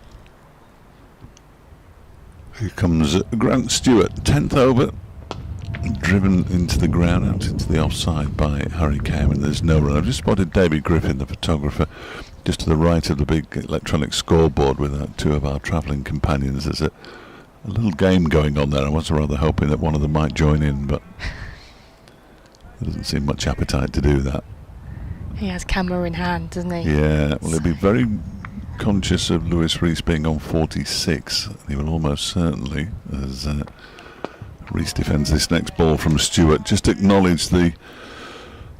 Here comes Grant Stewart, 10th over, driven into the ground, out into the offside by Harry Kame, and there's no run. I've just spotted David Griffin, the photographer, just to the right of the big electronic scoreboard with two of our travelling companions. There's a little game going on there. I was rather hoping that one of them might join in, but there doesn't seem much appetite to do that. He has camera in hand, doesn't he? Yeah, well, he'll be very conscious of Lewis Rees being on 46. He will almost certainly, as Rees defends this next ball from Stewart, just acknowledge the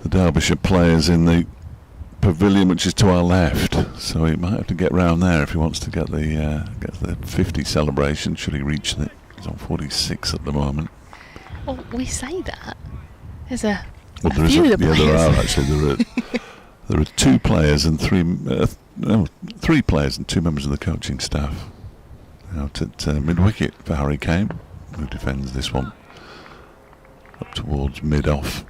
Derbyshire players in the pavilion, which is to our left. So he might have to get round there if he wants to get the 50 celebration. Should he reach it? He's on 46 at the moment. Well, we say that. There's a Well, there few of the players. there are actually. There are two players and three players and two members of the coaching staff out at mid-wicket for Harry Kame, who defends this one up towards mid-off.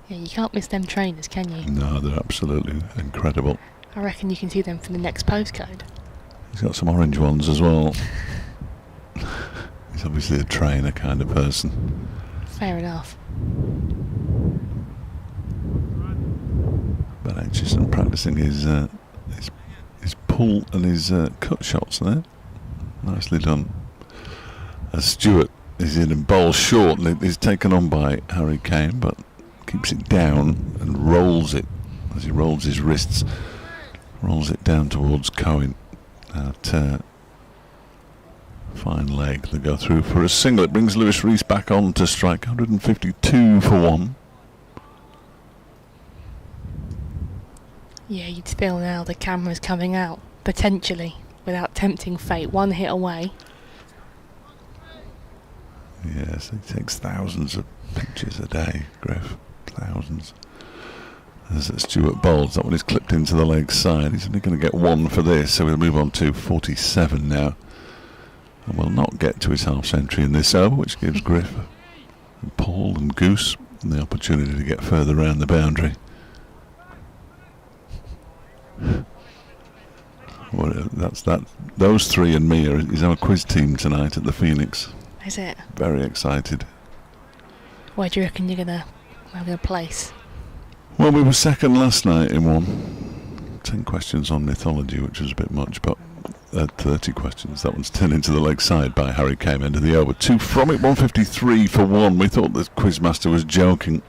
Yeah, you can't miss them trainers, can you? No, they're absolutely incredible. I reckon you can see them from the next postcode. He's got some orange ones as well. He's obviously a trainer kind of person. Fair enough. But anxious and practicing his pull and his cut shots there. Nicely done. As Stewart is in and bowls short, and is taken on by Harry Kame, but keeps it down and rolls it as he rolls his wrists. Rolls it down towards Cohen. That fine leg to go through for a single. It brings Lewis Rees back on to strike 152 for one. Yeah, you'd feel now the camera's coming out, potentially, without tempting fate. One hit away. Yes, he takes thousands of pictures a day, Griff. Thousands. As Stewart bowls, that one is clipped into the leg side. He's only going to get one for this, so we'll move on to 47 now. And will not get to his half century in this over, which gives Griff and Paul and Goose the opportunity to get further around the boundary. Well, that's that. Those three and me is our quiz team tonight at the Phoenix. Is it? Very excited. Where do you reckon you're gonna place? Well, we were second last night in one. 10 questions on mythology, which was a bit much, but 30 questions. That one's turned into the leg side by Harry Kame, end of the over. 2 from it, 153 for one. We thought the quizmaster was joking.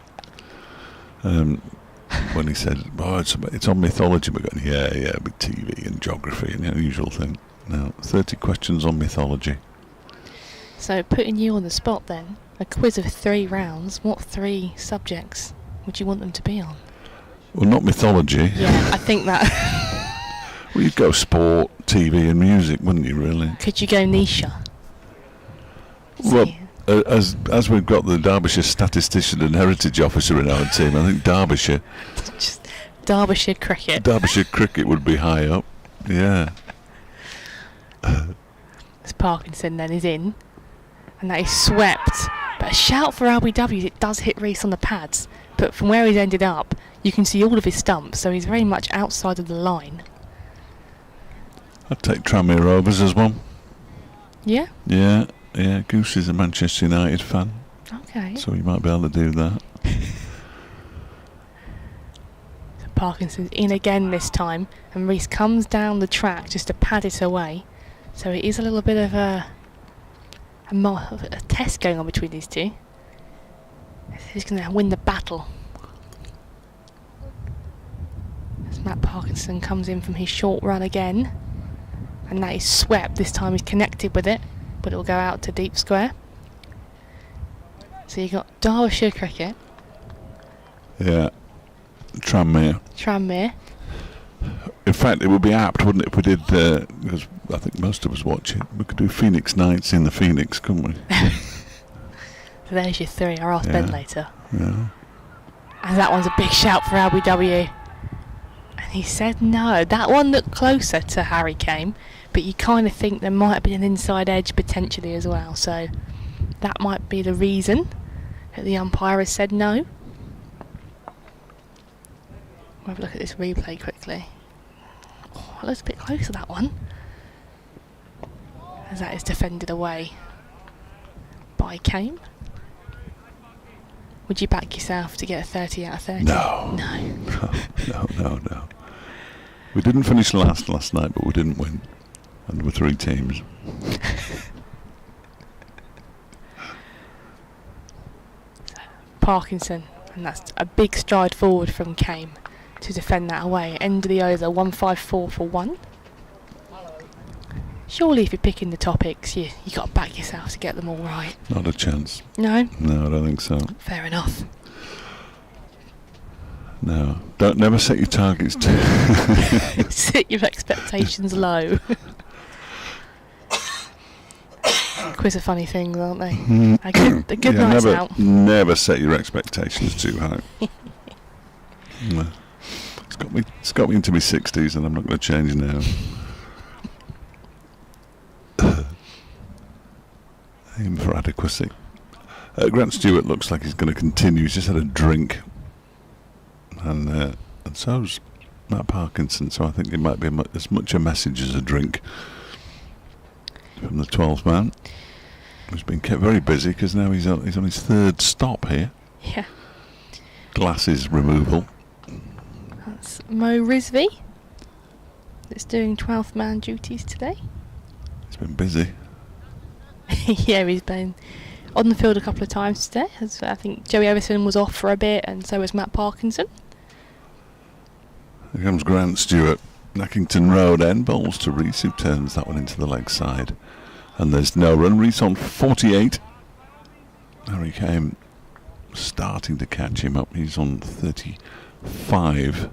When he said, "Oh, it's on mythology," we're going, yeah, with TV and geography and the usual thing. Now, 30 questions on mythology. So, putting you on the spot then, a quiz of 3 rounds, what 3 subjects would you want them to be on? Well, not mythology. Yeah, I think that... Well, you'd go sport, TV and music, wouldn't you, really? Could you go niche? Well, as we've got the Derbyshire statistician and heritage officer in our team, I think Derbyshire... Just Derbyshire cricket. Derbyshire cricket would be high up, yeah. As Parkinson then is in, and that is swept. But a shout for RBW, it does hit Rees on the pads, but from where he's ended up, you can see all of his stumps, so he's very much outside of the line. I'd take Tranmere Rovers as one. Yeah? Yeah, Goose is a Manchester United fan. Okay. So you might be able to do that. So Parkinson's in again this time, and Rees comes down the track just to pad it away. So it is a little bit of a test going on between these two. Who's going to win the battle? As Matt Parkinson comes in from his short run again. And that is swept. This time he's connected with it, but it will go out to deep square. So you've got Derbyshire cricket. Yeah. Tranmere. In fact, it would be apt, wouldn't it, if we did, because I think most of us watch it, we could do Phoenix Nights in the Phoenix, couldn't we? So there's your 3. I'll ask Ben later. Yeah. And that one's a big shout for RBW. And he said no. That one looked closer to Harry Kame, but you kind of think there might have been an inside edge potentially as well. So that might be the reason that the umpire has said no. We'll have a look at this replay quickly. Oh, it looks a bit closer, that one. As that is defended away by Cohen. Would you back yourself to get a 30 out of 30? No. No. We didn't finish last night, but we didn't win. And there were 3 teams. Parkinson, and that's a big stride forward from Cohen to defend that away. End of the over, 154 for 1. Surely if you're picking the topics, you got to back yourself to get them all right. Not a chance. No? No, I don't think so. Fair enough. No. Never set your targets too. Set your expectations low. Quiz are funny things, aren't they? A good night's out. Never set your expectations too high. No. It's got me into my 60s, and I'm not going to change now. Aim for adequacy. Grant Stewart looks like he's going to continue. He's just had a drink, and so's Matt Parkinson. So I think it might be as much a message as a drink from the 12th man. He's been kept very busy because now he's on his 3rd stop here. Yeah. Glasses removal. That's Mo Rizvi. That's doing 12th man duties today. He's been busy. Yeah, he's been on the field a couple of times today. I think Joey Everson was off for a bit, and so was Matt Parkinson. Here comes Grant Stewart. Nackington Road end, bowls to Reese, who turns that one into the leg side. And there's no run. Reese on 48. Harry Kane starting to catch him up. He's on 35.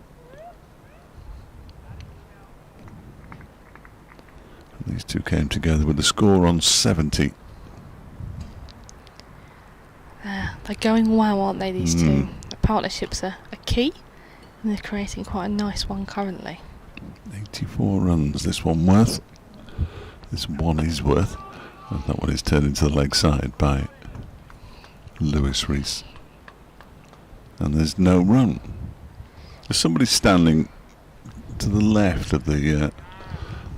And these two came together with the score on 70. They're going well, aren't they, these two? The partnerships are key, and they're creating quite a nice one currently. 84 runs, this one worth. This one is worth. And that one is turned into the leg side by Lewis Reese. And there's no run. There's somebody standing to the left of the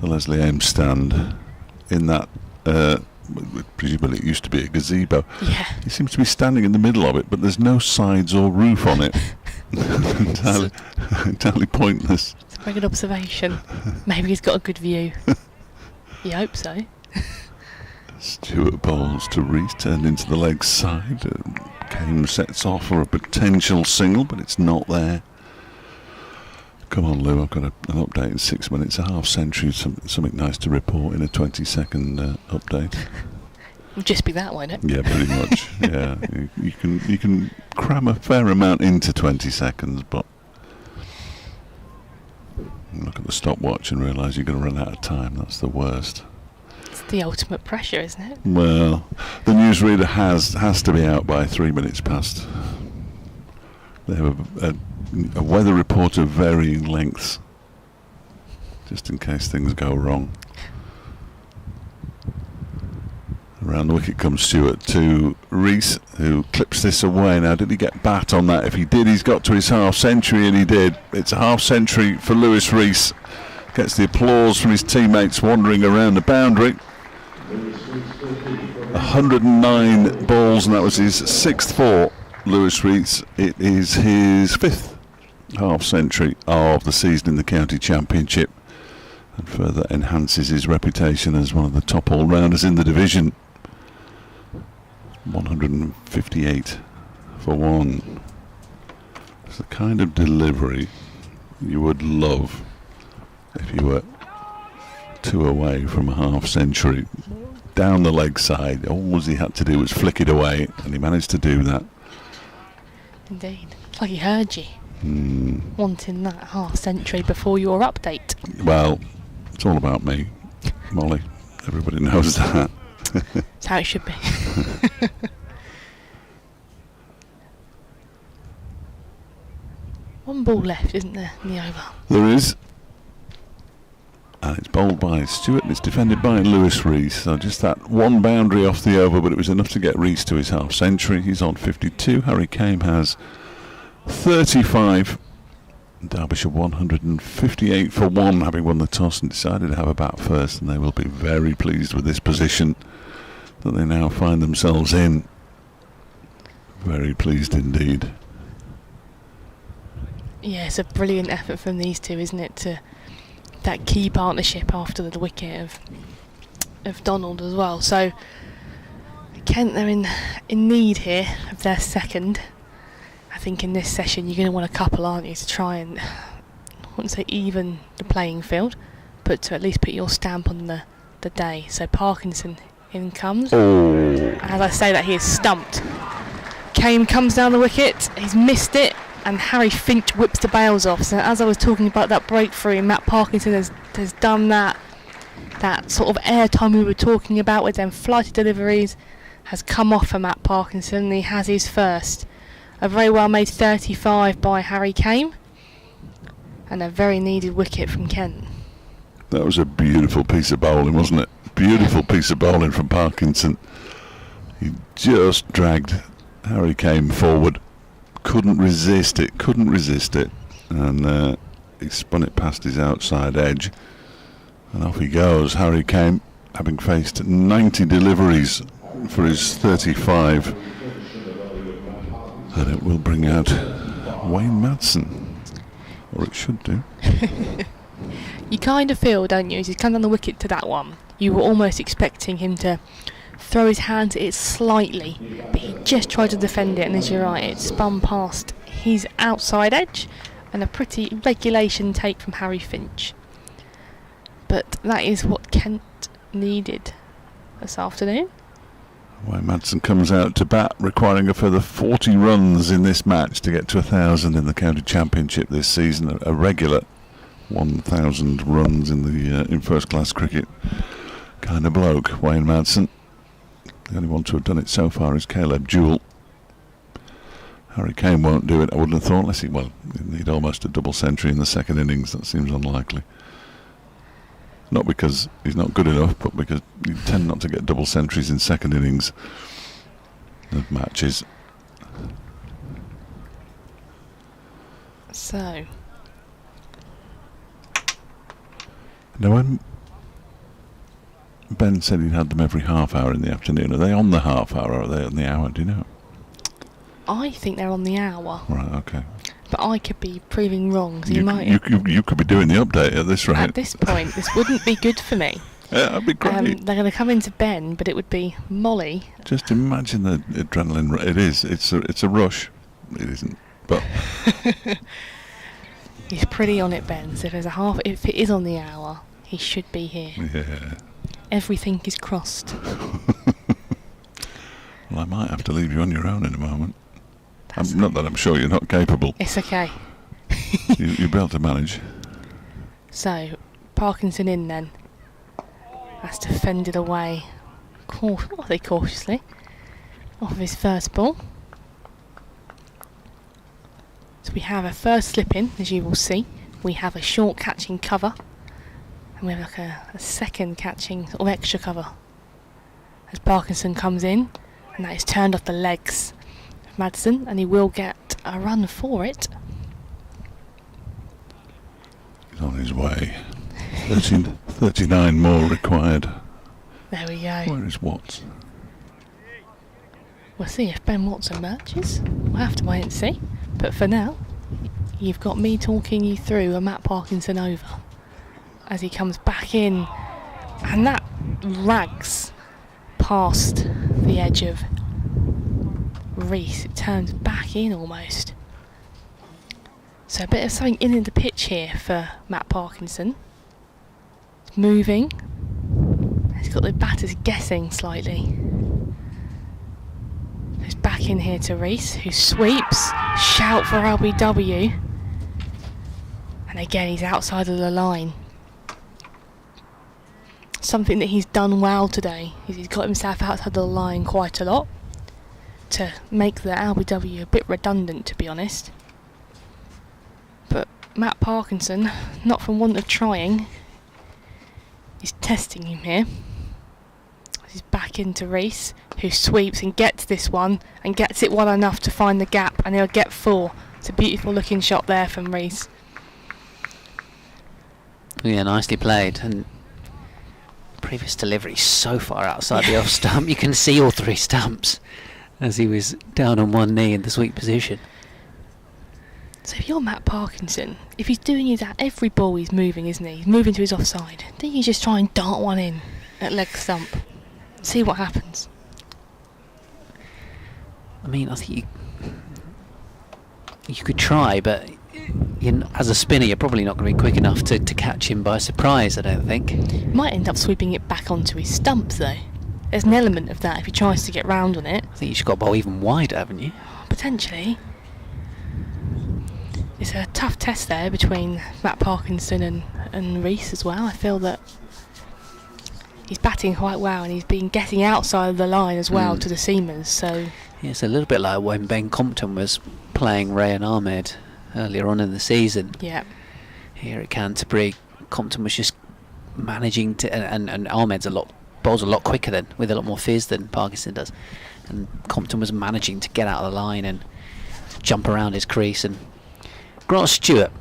Leslie Ames stand in that, presumably it used to be a gazebo. Yeah. He seems to be standing in the middle of it, but there's no sides or roof on it. entirely pointless. It's a very good observation. Maybe he's got a good view. You hope so. Stewart bowls to Reese, turned into the leg side. Kane sets off for a potential single, but it's not there. Come on, Lou, I've got an update in 6 minutes, a half century, something nice to report in a 20-second update. It'll just be that, won't it? Yeah, pretty much. Yeah, you can cram a fair amount into 20 seconds, but look at the stopwatch and realise you're going to run out of time. That's the worst. It's the ultimate pressure, isn't it? Well, the newsreader has to be out by 3 minutes past. They have a weather report of varying lengths, just in case things go wrong. Around the wicket comes Stewart to Reese, who clips this away. Now, did he get bat on that? If he did, he's got to his half century, and he did. It's a half century for Lewis Reese. Gets the applause from his teammates wandering around the boundary. 109 balls, and that was his 6th for Lewis Reese. It is his 5th half century of the season in the county championship, and further enhances his reputation as one of the top all-rounders in the division. 158 for 1. It's the kind of delivery you would love if you were 2 away from a half century. Down the leg side, all he had to do was flick it away, and he managed to do that. Indeed. It's like he heard you. Wanting that half century before your update. Well, it's all about me, Molly. Everybody knows that. That's how it should be. One ball left, isn't there, in the over? There is. And it's bowled by Stewart and it's defended by Lewis Rees. So just that one boundary off the over, but it was enough to get Rees to his half century. He's on 52. Harry Kame has 35. Derbyshire 158 for 1, having won the toss and decided to have a bat first, and they will be very pleased with this position that they now find themselves in. Very pleased indeed. Yeah, it's a brilliant effort from these two, isn't it? To that key partnership after the wicket of Donald as well. So Kent, they're in need here of their second. I think in this session you're going to want a couple, aren't you, to try and, I wouldn't say even the playing field, but to at least put your stamp on the day. So Parkinson in comes. And as I say that, he is stumped. Kane comes down the wicket, he's missed it, and Harry Finch whips the bails off. So as I was talking about that breakthrough, Matt Parkinson has done that sort of airtime we were talking about with them flighted deliveries, has come off for Matt Parkinson, and he has his first. A very well made 35 by Harry Kame, and a very needed wicket from Kent. That was a beautiful piece of bowling, wasn't it? Beautiful piece of bowling from Parkinson. He just dragged Harry Kame forward. Couldn't resist it, and he spun it past his outside edge, and off he goes. Harry Kame, having faced 90 deliveries for his 35. And it will bring out Wayne Madsen, or it should do. You kind of feel, don't you, as he's come down the wicket to that one, you were almost expecting him to throw his hand at it slightly, but he just tried to defend it, and as you're right, it spun past his outside edge, and a pretty regulation take from Harry Finch. But that is what Kent needed this afternoon. Wayne Madsen comes out to bat, requiring a further 40 runs in this match to get to 1,000 in the county championship this season. A regular 1,000 runs in first-class cricket kind of bloke, Wayne Madsen. The only one to have done it so far is Caleb Jewell. Harry Kane won't do it, I wouldn't have thought, unless he'd need almost a double century in the second innings. That seems unlikely. Not because he's not good enough, but because you tend not to get double centuries in second innings of matches. So now, when Ben said he'd had them every half hour in the afternoon, are they on the half hour or are they on the hour? Do you know? I think they're on the hour. Right, okay. But I could be proving wrong. So you could be doing the update at this rate. At this point, this wouldn't be good for me. Yeah, that'd be great. They're going to come into Ben, but it would be Molly. Just imagine the adrenaline. It is. It's a rush. It isn't, but he's pretty on it, Ben. So if it is on the hour, he should be here. Yeah. Everything is crossed. Well, I might have to leave you on your own in a moment. Not that I'm sure you're not capable. It's okay. You'll be able to manage. So, Parkinson in then. That's defended away. Cautiously. Off of his first ball. So we have a first slip in, as you will see. We have a short catching cover. And we have like a second catching sort of extra cover. As Parkinson comes in. And that is turned off the legs. Madsen, and he will get a run for it. He's on his way. 39 more required. There we go. Where is Watts? We'll see if Ben Watts emerges. We'll have to wait and see. But for now, you've got me talking you through a Matt Parkinson over as he comes back in, and that rags past the edge of Rees. It turns back in almost. So a bit of something in the pitch here for Matt Parkinson. It's moving. He's got the batters guessing slightly. He's back in here to Rees, who sweeps. Shout for LBW. And again, he's outside of the line. Something that he's done well today is he's got himself outside of the line quite a lot to make the LBW a bit redundant, to be honest. But Matt Parkinson, not from want of trying, He's testing him here. He's back into Reese, who sweeps and gets this one, and gets it well enough to find the gap, and he'll get 4. It's a beautiful looking shot there from Reese. Yeah, nicely played. And previous delivery so far outside the off stump. You can see all 3 stumps as he was down on one knee in the sweep position. So if you're Matt Parkinson, if he's doing his every ball he's moving, isn't he? He's moving to his offside. Then you just try and dart one in at leg stump. See what happens. I mean, I think you could try, but as a spinner, you're probably not going to be quick enough to catch him by surprise, I don't think. Might end up sweeping it back onto his stump, though. There's an element of that if he tries to get round on it. I think you should got to bowl even wider, haven't you? Potentially. It's a tough test there between Matt Parkinson and Reese as well. I feel that he's batting quite well, and he's been getting outside of the line as well to the seamers. So yeah, it's a little bit like when Ben Compton was playing Ray and Ahmed earlier on in the season. Yeah. Here at Canterbury, Compton was just managing to, and Ahmed's bowls a lot quicker than, with a lot more fizz than Parkinson does, and Compton was managing to get out of the line and jump around his crease. And Grant Stewart,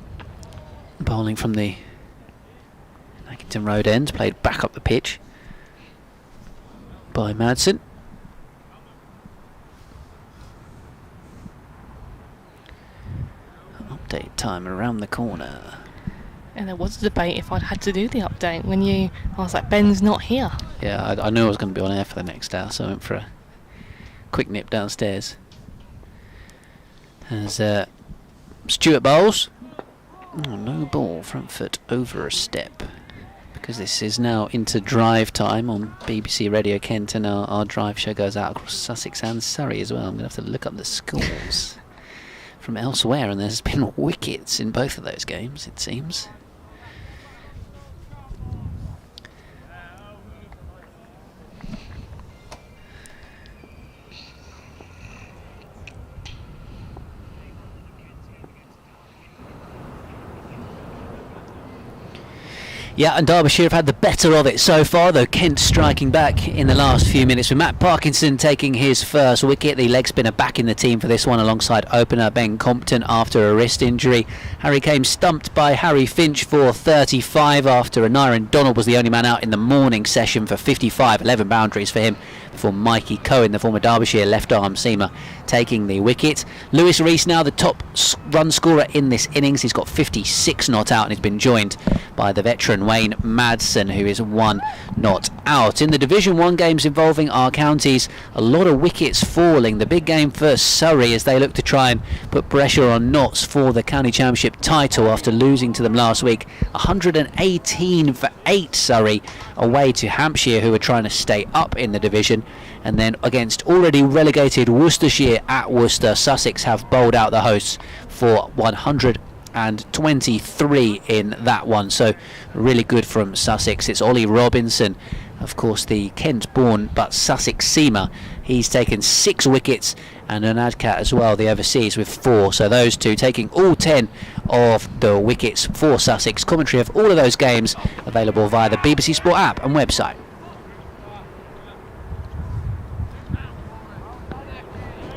bowling from the Nackington Road end, played back up the pitch by Madsen. Update time around the corner. And there was a debate if I'd had to do the update when I was like, Ben's not here. Yeah, I knew I was going to be on air for the next hour, so I went for a quick nip downstairs. As Stewart bowls. Oh, no ball, front foot over a step. Because this is now into drive time on BBC Radio Kent, and our drive show goes out across Sussex and Surrey as well. I'm going to have to look up the scores from elsewhere, and there's been wickets in both of those games, it seems. Yeah, and Derbyshire have had the better of it so far, though Kent striking back in the last few minutes with Matt Parkinson taking his first wicket. The leg spinner back in the team for this one alongside opener Ben Compton after a wrist injury. Harry came stumped by Harry Finch for 35 after Anairan Donald was the only man out in the morning session for 55, 11 boundaries for him before Mikey Cohen, the former Derbyshire left-arm seamer, taking the wicket. Lewis Reese now the top run scorer in this innings. He's got 56 not out and he's been joined by the veteran Wayne Madsen, who is 1 not out. In the Division 1 games involving our counties, a lot of wickets falling. The big game for Surrey as they look to try and put pressure on Notts for the County Championship title after losing to them last week. 118 for 8 Surrey away to Hampshire, who are trying to stay up in the division. And then against already relegated Worcestershire at Worcester, Sussex have bowled out the hosts for 123 in that one. So really good from Sussex. It's Ollie Robinson, of course the Kent-born but Sussex seamer. He's taken 6 wickets, and Anadkat as well, the overseas, with 4. So those two taking all 10 of the wickets for Sussex. Commentary of all of those games available via the BBC Sport app and website.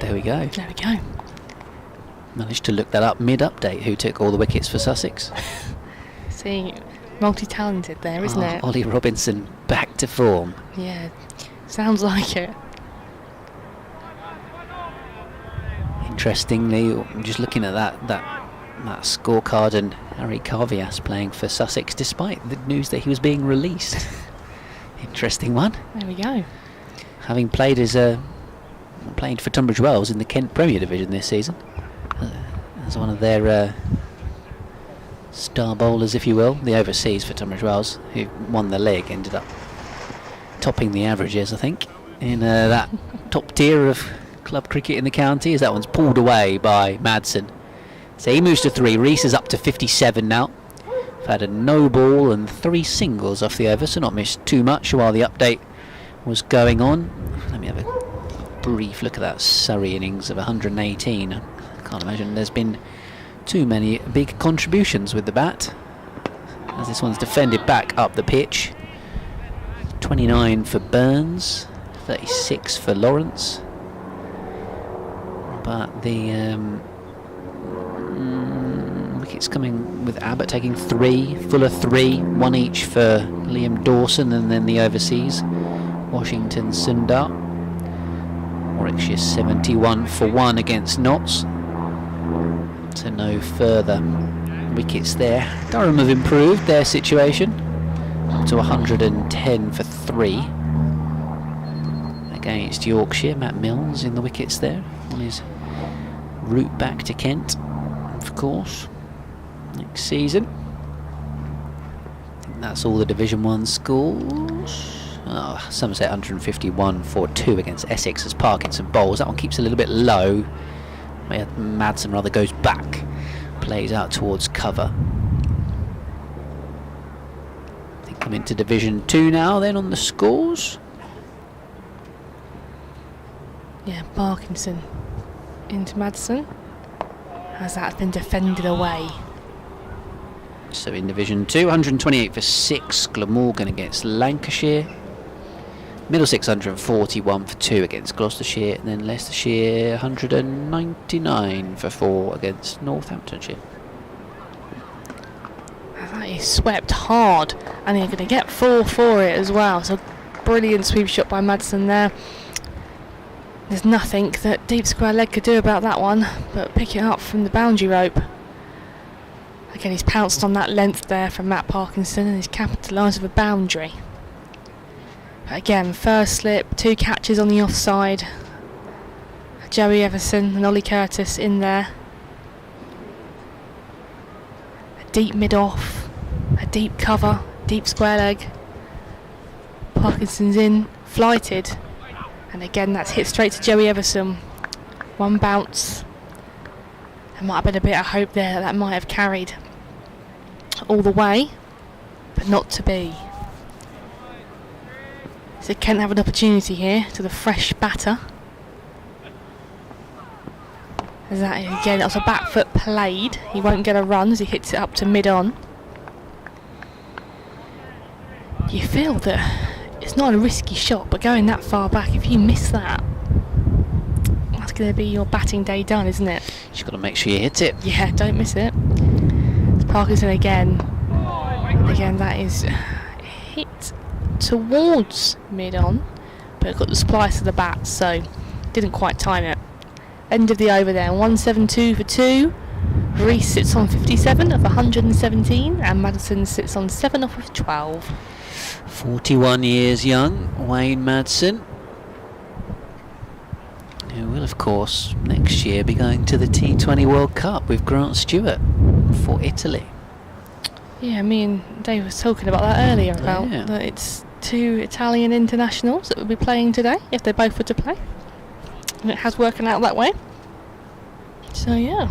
There we go. There we go. Managed to look that up mid-update, who took all the wickets for Sussex. See, multi-talented there, isn't it? Ollie Robinson back to form. Yeah, sounds like it. Interestingly, I'm just looking at that scorecard, and Harry Carvias playing for Sussex despite the news that he was being released. Interesting one. There we go. Having played playing for Tunbridge Wells in the Kent Premier Division this season, as one of their star bowlers, if you will. The overseas for Tunbridge Wells, who won the league, ended up topping the averages, I think, in that top tier of club cricket in the county, as that one's pulled away by Madsen. So he moves to 3. Reese is up to 57 now. We've had a no ball and 3 singles off the over, so not missed too much while the update was going on. Let me have a brief look at that Surrey innings of 118. I can't imagine there's been too many big contributions with the bat, as this one's defended back up the pitch 29 for Burns, 36 for Lawrence. But the wickets coming with Abbott taking 3, Fuller 3, 1 each for Liam Dawson, and then the overseas, Washington Sundar. Warwickshire 71 for 1 against Notts. So no further wickets there. Durham have improved their situation up to 110 for 3 against Yorkshire. Matt Mills in the wickets there on his route back to Kent, of course, next season. That's all the Division 1 scores. Somerset 151 for 2 against Essex as Parkinson bowls. That one keeps a little bit low. Madsen rather goes back, plays out towards cover. I think I'm into Division 2 now then on the scores. Yeah, Parkinson into Madsen. Has that been defended away? So in Division 2, 128 for 6, Glamorgan against Lancashire. Middlesex 141 for 2 against Gloucestershire, and then Leicestershire 199 for 4 against Northamptonshire. That is swept hard, and you're going to get 4 for it as well. So brilliant sweep shot by Madsen there. There's nothing that deep square leg could do about that one, but pick it up from the boundary rope. Again, he's pounced on that length there from Matt Parkinson, and he's capitalised with a boundary. But again, first slip, 2 catches on the offside. Joey Everson and Ollie Curtis in there. A deep mid-off, a deep cover, deep square leg. Parkinson's in, flighted. And again, that's hit straight to Joey Everson. 1 bounce. There might have been a bit of hope there that might have carried all the way, but not to be. So Kent have an opportunity here to the fresh batter. As that again, that was a back foot played. He won't get a run as he hits it up to mid-on. You feel that it's not a risky shot, but going that far back, if you miss that, that's going to be your batting day done, isn't it? You've got to make sure you hit it. Yeah, don't miss it. It's Parkinson again. Again, that is hit towards mid-on, but it got the splice of the bat, so didn't quite time it. End of the over there, 172 for 2. Reese sits on 57 of 117, and Madison sits on 7 off of 12. 41 years young, Wayne Madsen, who will of course next year be going to the T20 World Cup with Grant Stewart for Italy. Yeah, me and Dave was talking about that earlier, about that it's 2 Italian internationals that will be playing today, if they both were to play. And it has working out that way. So yeah.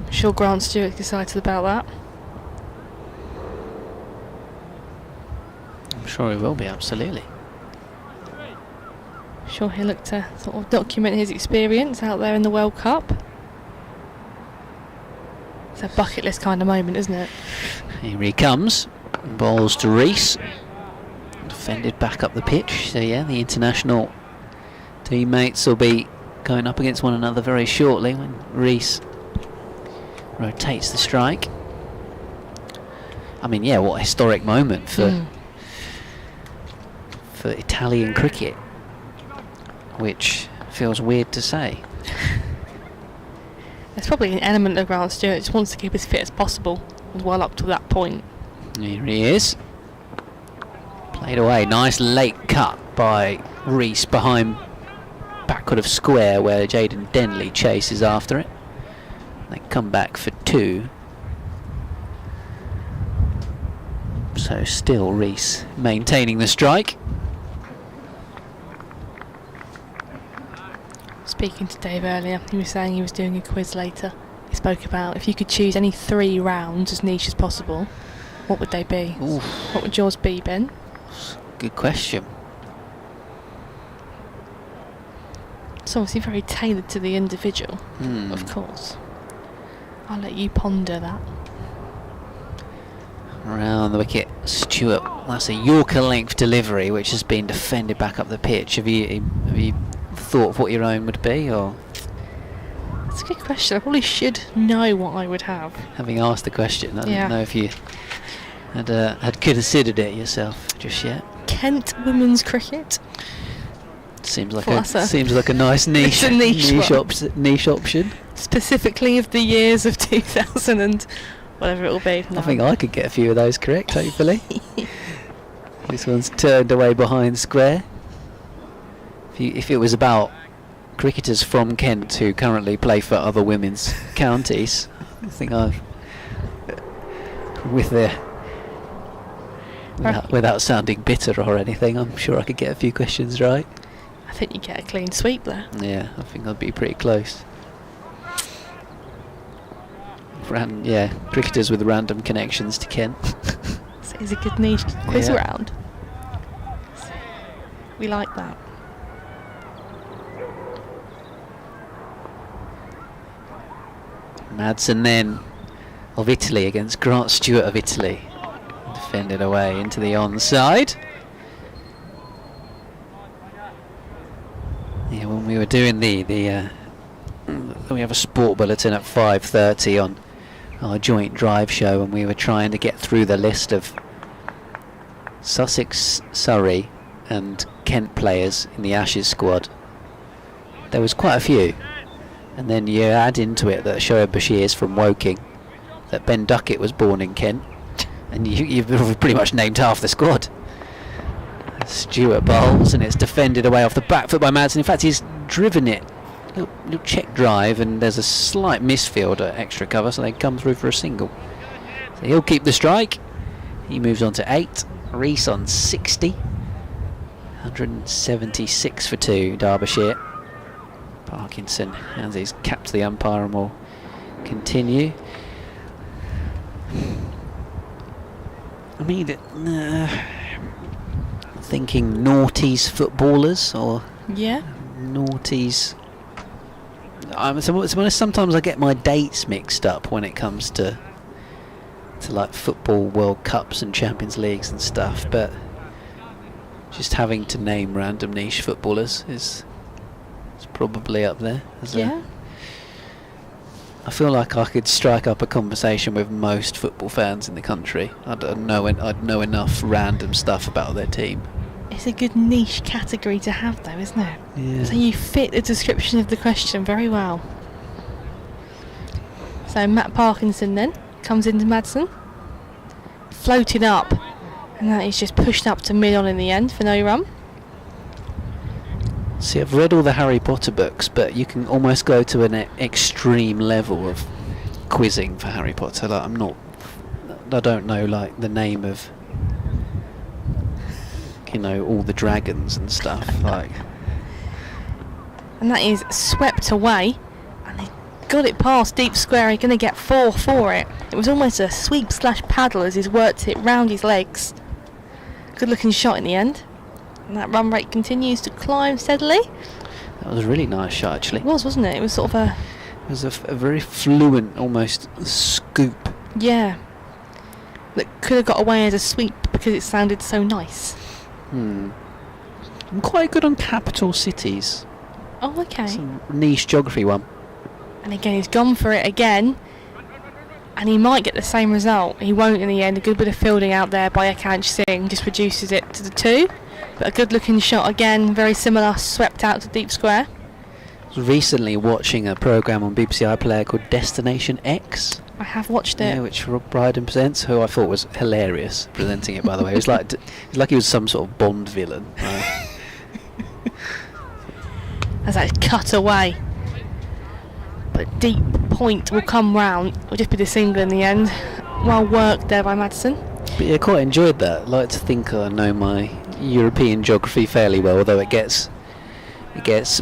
I'm sure Grant Stewart's excited about that. I'm sure he will be, absolutely. Sure he'll look to sort of document his experience out there in the World Cup. It's a bucket list kind of moment, isn't it? Here he comes. Balls to Reese. Defended back up the pitch. So yeah, the international teammates will be going up against one another very shortly when Reese rotates the strike. I mean, yeah, what a historic moment for Italian cricket, which feels weird to say. There's probably an element of Grant Stewart just wants to keep as fit as possible as well up to that point. Here he is. Played away. Nice late cut by Reese behind backward of square where Jaden Denley chases after it. They come back for 2. So still Reese maintaining the strike. Speaking to Dave earlier, he was saying he was doing a quiz later. He spoke about if you could choose any 3 rounds as niche as possible, what would they be? Oof. What would yours be, Ben? Good question. It's obviously very tailored to the individual, of course. I'll let you ponder that. Around the wicket, Stewart. That's a Yorker length delivery, which has been defended back up the pitch. Have you thought of what your own would be, or? That's a good question. I probably should know what I would have. Having asked the question, I Yeah. don't know if you had considered it yourself just yet. Kent women's cricket. Seems like Well, a nice niche It's a niche one. niche option. Specifically of the years of 2000 and whatever it will be. I think I could get a few of those correct, hopefully. This one's turned away behind square. If it was about cricketers from Kent who currently play for other women's counties, I think without sounding bitter or anything, I'm sure I could get a few questions right. I think you get a clean sweep there. Yeah, I think I'd be pretty close. Cricketers with random connections to Kent. So it's a good niche quiz Yeah. round. We like that. Madsen then of Italy against Grant Stewart of Italy. Defended away into the onside. Yeah, when we were doing we have a sport bulletin at 5:30 on our joint drive show, and we were trying to get through the list of Sussex, Surrey and Kent players in the Ashes squad. There was quite a few, and then you add into it that Shoaib Bashir is from Woking, that Ben Duckett was born in Kent, and you've pretty much named half the squad. Stewart bowls, and it's defended away off the back foot by Madsen. In fact, he's driven it, little check drive, and there's a slight misfield at extra cover, so they come through for a single. So he'll keep the strike. He moves on to 8. Rees on 60. 176 for 2, Derbyshire. Parkinson hands his cap to the umpire and will continue. I mean, thinking noughties footballers or Yeah. noughties. Sometimes I get my dates mixed up when it comes to like football World Cups and Champions Leagues and stuff, but just having to name random niche footballers is probably up there. Yeah. I feel like I could strike up a conversation with most football fans in the country. I'd know enough random stuff about their team. It's a good niche category to have though, isn't it? Yeah. So you fit the description of the question very well. So Matt Parkinson then comes into Madsen. Floated up, and that is just pushed up to mid-on in the end for no run. See, I've read all the Harry Potter books, but you can almost go to an extreme level of quizzing for Harry Potter. Like, I don't know like the name of, all the dragons and stuff. Like, And that is swept away, and they got it past deep square. He's going to get 4 for it. It was almost a sweep / paddle as he's worked it round his legs. Good looking shot in the end. And that run rate continues to climb steadily. that was a really nice shot, actually. It was, wasn't it? It was sort of a... It was a very fluent, almost scoop. Yeah. That could have got away as a sweep because it sounded so nice. I'm quite good on capital cities. Oh, okay. It's a niche geography one. And again, he's gone for it again. And he might get the same result. He won't in the end. A good bit of fielding out there by Akansh Singh just reduces it to the 2. But a good looking shot again, very similar, swept out to deep square. I was recently watching a programme on BBC iPlayer called Destination X. I have watched it. Yeah, which Rob Brydon presents, who I thought was hilarious presenting it, by the way. It was like he was some sort of Bond villain. As that's cut away. But deep point will come round. It'll just be the single in the end. Well worked there by Madsen. But yeah, quite enjoyed that. I like to think I know my European geography fairly well, although it gets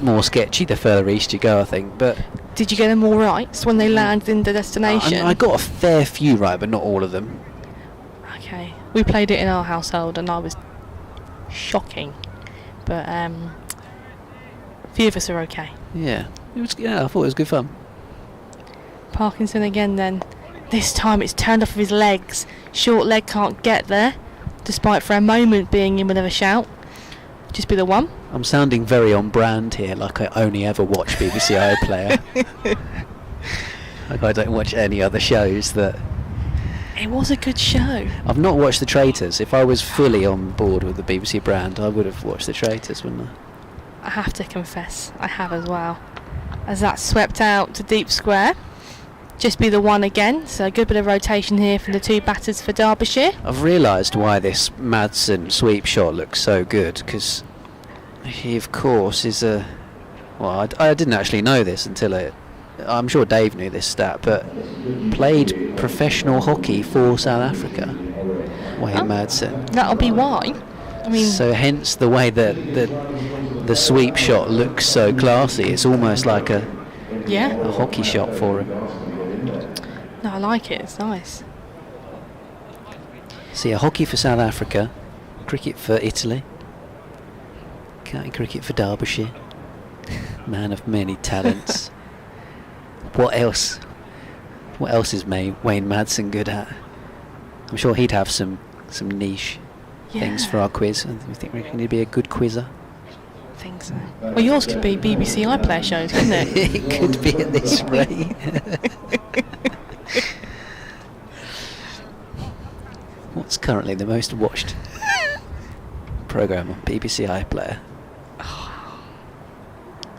more sketchy the further east you go, I think. But Did you get them all right when they landed in the destination? I got a fair few right, but not all of them. Okay. We played it in our household and I was shocking. But a few of us are okay. Yeah, I thought it was good fun. Parkinson again then. This time it's turned off of his legs. Short leg can't get there, despite for a moment being in with a shout. Just be the one. I'm sounding very on brand here, like I only ever watch BBC iPlayer. Like I don't watch any other shows that... It was a good show. I've not watched The Traitors. If I was fully on board with the BBC brand, I would have watched The Traitors, wouldn't I? I have to confess, I have as well. As that swept out to deep square. Just be the one again, so a good bit of rotation here from the two batters for Derbyshire. I've realised why this Madsen sweep shot looks so good, because he of course is a... Well, I didn't actually know this until I'm sure Dave knew this stat, but played professional hockey for South Africa, Wayne Madsen. That'll be why. I mean, so hence the way that the sweep shot looks so classy. It's almost like a hockey shot for him. No, I like it. It's nice. See, hockey for South Africa, cricket for Italy, county cricket for Derbyshire. Man of many talents. What else? What else is Wayne Madsen good at? I'm sure he'd have some niche things for our quiz. We think he'd be a good quizzer. I think so. Well, yours could be BBC iPlayer shows, couldn't it? It could be at this rate. What's currently the most watched programme on BBC iPlayer?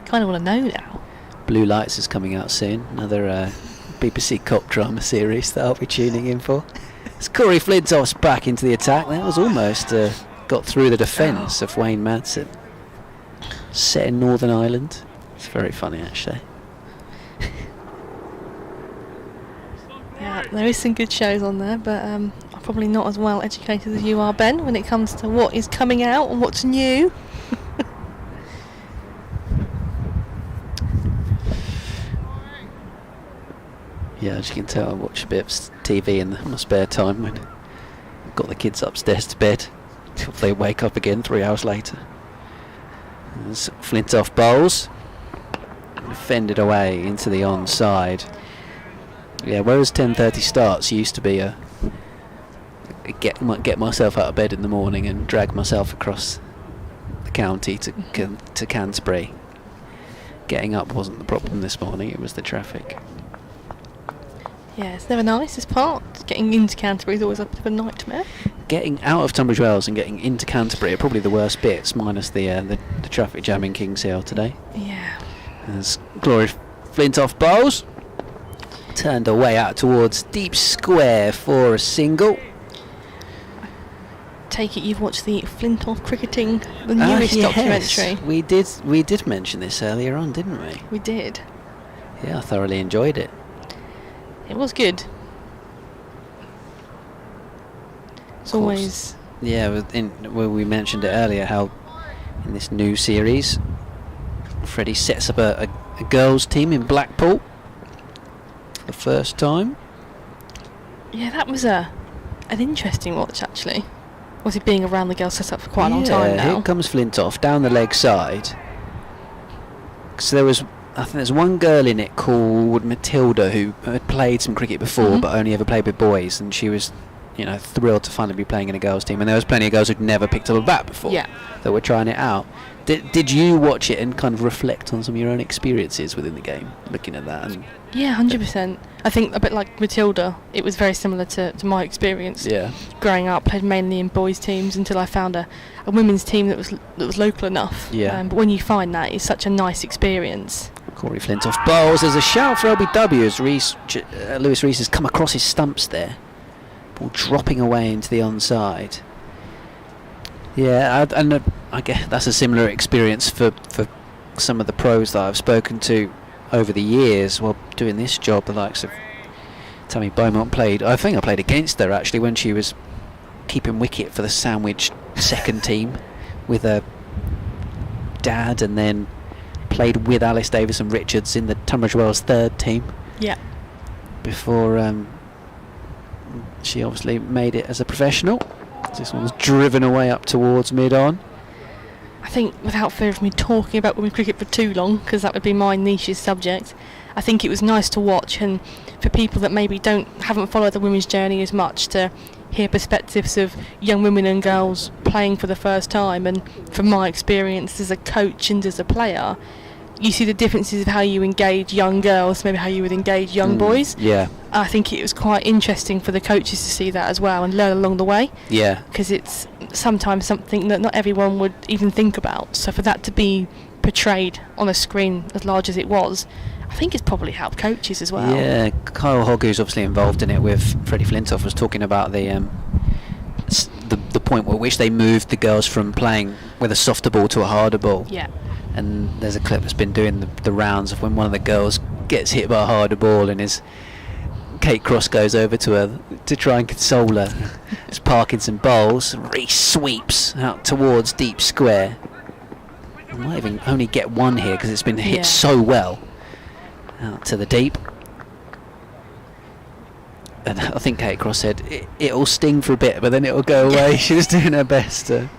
Kind of want to know now. Blue Lights is coming out soon. Another BBC cop drama series that I'll be tuning in for. It's Corey Flintoff's back into the attack. That was almost got through the defence of Wayne Madsen. Set in Northern Ireland. It's very funny, actually. Yeah, there is some good shows on there, but I'm probably not as well educated as you are, Ben, when it comes to what is coming out and what's new. Yeah, as you can tell, I watch a bit of TV in my spare time when I've got the kids upstairs to bed until they wake up again 3 hours later. There's Flintoff bowls, fended away into the onside. Yeah, whereas 10:30 starts used to be get myself out of bed in the morning and drag myself across the county to Canterbury. Getting up wasn't the problem this morning; it was the traffic. Yeah, it's never nice, this part. Getting into Canterbury is always a bit of a nightmare. Getting out of Tunbridge Wells and getting into Canterbury are probably the worst bits, minus the traffic jam in Kings Hill today. Yeah. As Glory Flintoff bowls, turned away out towards deep square for a single. Take it you've watched the Flintoff cricketing, the newest documentary. We did mention this earlier on, didn't we? We did. Yeah, I thoroughly enjoyed it. It was good. It's always... Yeah, we mentioned it earlier, how in this new series, Freddy sets up a girls' team in Blackpool for the first time. Yeah, that was an interesting watch, actually. Was he being around the girls' setup for quite a long time now? Here comes Flintoff down the leg side. So I think there's one girl in it called Matilda who had played some cricket before but only ever played with boys, and she was, thrilled to finally be playing in a girls' team. And there was plenty of girls who'd never picked up a bat before that were trying it out. Did you watch it and kind of reflect on some of your own experiences within the game, looking at that? And yeah, 100%. I think a bit like Matilda, it was very similar to my experience. Yeah. Growing up, played mainly in boys' teams until I found a women's team that was local enough. Yeah. But when you find that, it's such a nice experience. Corey Flintoff bowls. There's a shout for LBW as Lewis Rees has come across his stumps there. Ball dropping away into the onside. Yeah, I guess that's a similar experience for some of the pros that I've spoken to over the years while doing this job. The likes of Tammy Beaumont I think I played against her actually when she was keeping wicket for the Sandwich second team with her dad, and then played with Alice Davis and Richards in the Tunbridge Wells third team. Yeah. Before she obviously made it as a professional. This one's driven away up towards mid-on. I think, without fear of me talking about women's cricket for too long, because that would be my niche subject, I think it was nice to watch, and for people that maybe haven't followed the women's journey as much, to hear perspectives of young women and girls playing for the first time. And from my experience as a coach and as a player, you see the differences of how you engage young girls, maybe how you would engage young boys. Yeah. I think it was quite interesting for the coaches to see that as well and learn along the way. Yeah. Because it's sometimes something that not everyone would even think about. So for that to be portrayed on a screen as large as it was, I think it's probably helped coaches as well. Yeah, Kyle Hogg, who's obviously involved in it with Freddy Flintoff, was talking about the point at which they moved the girls from playing with a softer ball to a harder ball. Yeah. And there's a clip that's been doing the rounds of when one of the girls gets hit by a harder ball, and Kate Cross goes over to her to try and console her. As Parkinson bowls, Reese sweeps out towards deep square. Might even only get one here because it's been hit so well. Out to the deep. And I think Kate Cross said it'll sting for a bit, but then it'll go away. She was doing her best to...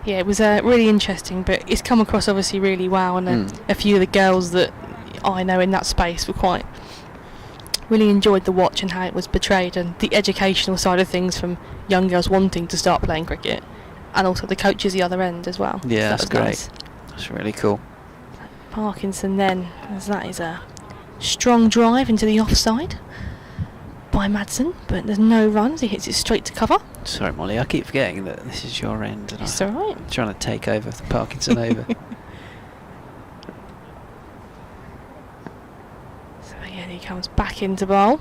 Yeah, it was really interesting, but it's come across obviously really well, and a few of the girls that I know in that space were really enjoyed the watch and how it was portrayed, and the educational side of things from young girls wanting to start playing cricket, and also the coaches the other end as well. Yeah, so that's great. Nice. That's really cool. Parkinson then, as that is a strong drive into the offside by Madsen, but there's no runs. He hits it straight to cover. Sorry, Molly, I keep forgetting that this is your end. And it's alright. I'm trying to take over the Parkinson over. So again, he comes back into bowl.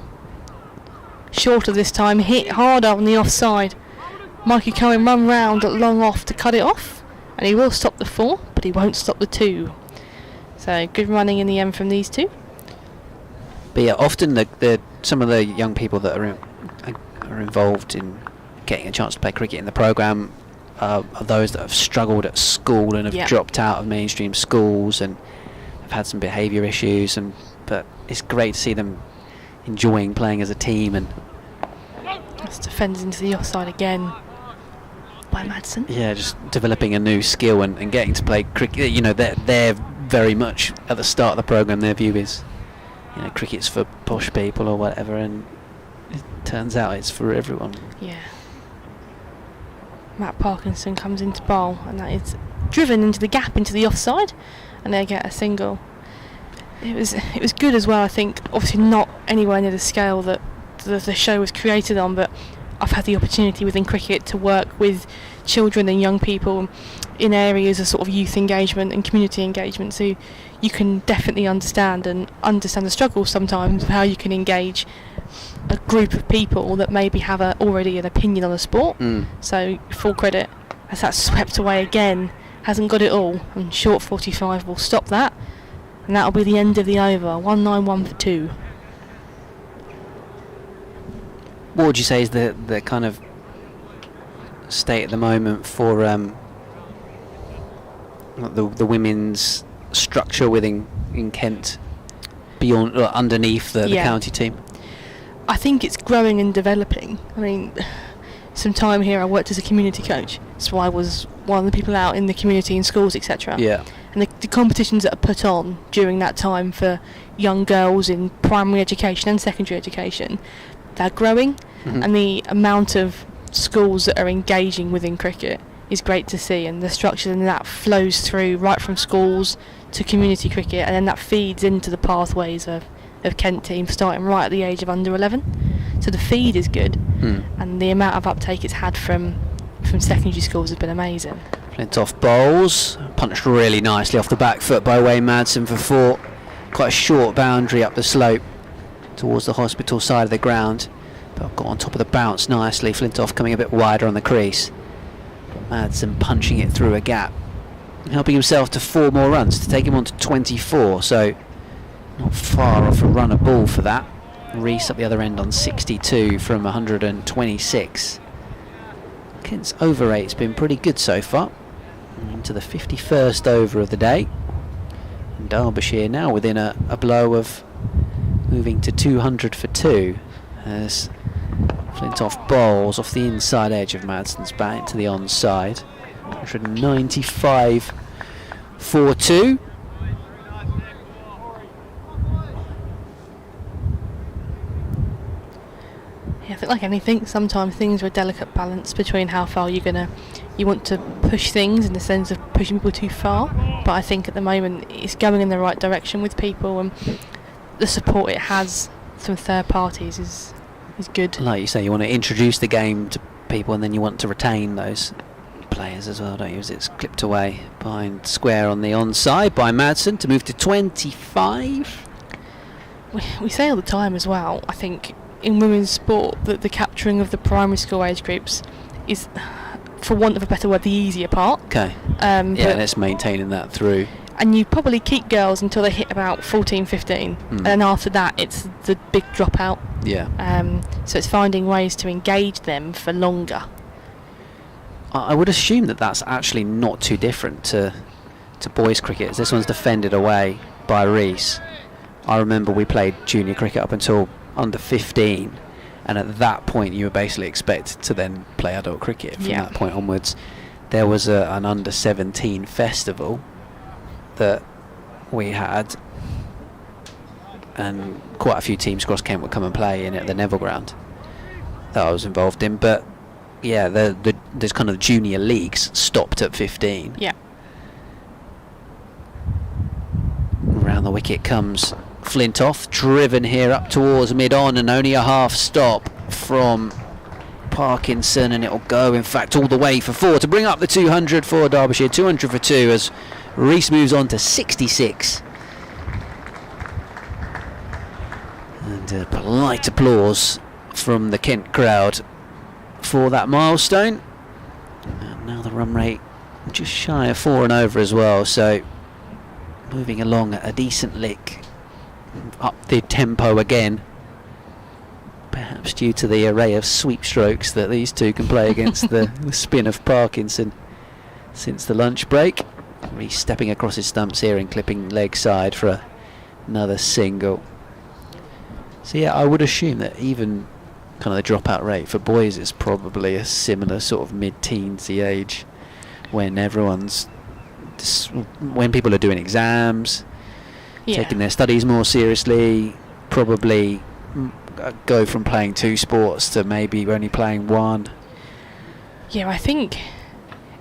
Shorter this time, hit harder on the offside. Mikey Cohen run round at long off to cut it off, and he will stop the 4, but he won't stop the 2. So good running in the end from these two. But yeah, often some of the young people that are involved in getting a chance to play cricket in the programme are those that have struggled at school and have dropped out of mainstream schools and have had some behaviour issues, but it's great to see them enjoying playing as a team. And that's defended into the offside again by Madsen. Yeah, just developing a new skill and getting to play cricket. You know, they're very much at the start of the programme. Their view is, you know, cricket's for posh people or whatever, and it turns out it's for everyone. Yeah. Matt Parkinson comes into bowl, and that is driven into the gap into the offside, and they get a single. It was good as well, I think. Obviously not anywhere near the scale that the show was created on, but I've had the opportunity within cricket to work with children and young people in areas of sort of youth engagement and community engagement, so you can definitely understand the struggles sometimes of how you can engage a group of people that maybe have already an opinion on a sport. So full credit, as that's swept away again, hasn't got it all, and short 45 will stop that, and that'll be the end of the over. 191 for 2. What would you say is the kind of state at the moment for the women's structure within Kent, beyond underneath the county team? I think it's growing and developing. I mean, some time here I worked as a community coach, so I was one of the people out in the community in schools, etc. Yeah. And the competitions that are put on during that time for young girls in primary education and secondary education, they're growing, and the amount of schools that are engaging within cricket is great to see, and the structure and that flows through right from schools to community cricket, and then that feeds into the pathways of Kent teams starting right at the age of under 11. So the feed is good, and the amount of uptake it's had from secondary schools has been amazing. Flintoff bowls, punched really nicely off the back foot by Wayne Madsen for 4. Quite a short boundary up the slope towards the hospital side of the ground, but got on top of the bounce nicely. Flintoff coming a bit wider on the crease. Madsen punching it through a gap, helping himself to 4 more runs to take him on to 24, so not far off a run of ball for that. Reese up the other end on 62 from 126. Kent's over rate's been pretty good so far. Into the 51st over of the day. And Derbyshire now within a blow of moving to 200 for 2 as Flintoff bowls off the inside edge of Madsen's bat into the onside. 195 for 2. like anything, sometimes things are a delicate balance between how far you want to push things in the sense of pushing people too far. But I think at the moment it's going in the right direction with people, and the support it has from third parties is good. Like you say, you want to introduce the game to people, and then you want to retain those players as well, don't you? As it's clipped away behind square on the onside by Madsen to move to 25. We say all the time as well, I think, in women's sport, that the capturing of the primary school age groups is, for want of a better word, the easier part. Okay. And it's maintaining that through. And you probably keep girls until they hit about 14, 15, and then after that it's the big dropout. Yeah. So it's finding ways to engage them for longer. I would assume that that's actually not too different to boys' cricket. This one's defended away by Rees. I remember we played junior cricket up until under 15, and at that point you were basically expected to then play adult cricket from that point onwards. There was an under 17 festival that we had, and quite a few teams across Kent would come and play in it at the Neville Ground that I was involved in. But yeah, there's kind of junior leagues stopped at 15. Yeah. Around the wicket comes Flintoff, driven here up towards mid-on, and only a half stop from Parkinson, and it'll go in fact all the way for 4 to bring up the 200 for Derbyshire. 200 for 2 as Rees moves on to 66. And polite applause from the Kent crowd for that milestone. And now the run rate just shy of 4 and over as well, so moving along at a decent lick, up the tempo again, perhaps due to the array of sweep strokes that these two can play against the spin of Parkinson since the lunch break. Rees stepping across his stumps here and clipping leg side for another single. So yeah, I would assume that even kind of the dropout rate for boys is probably a similar sort of mid-teensy age, when when people are doing exams, taking their studies more seriously, probably go from playing 2 sports to maybe only playing 1. Yeah, I think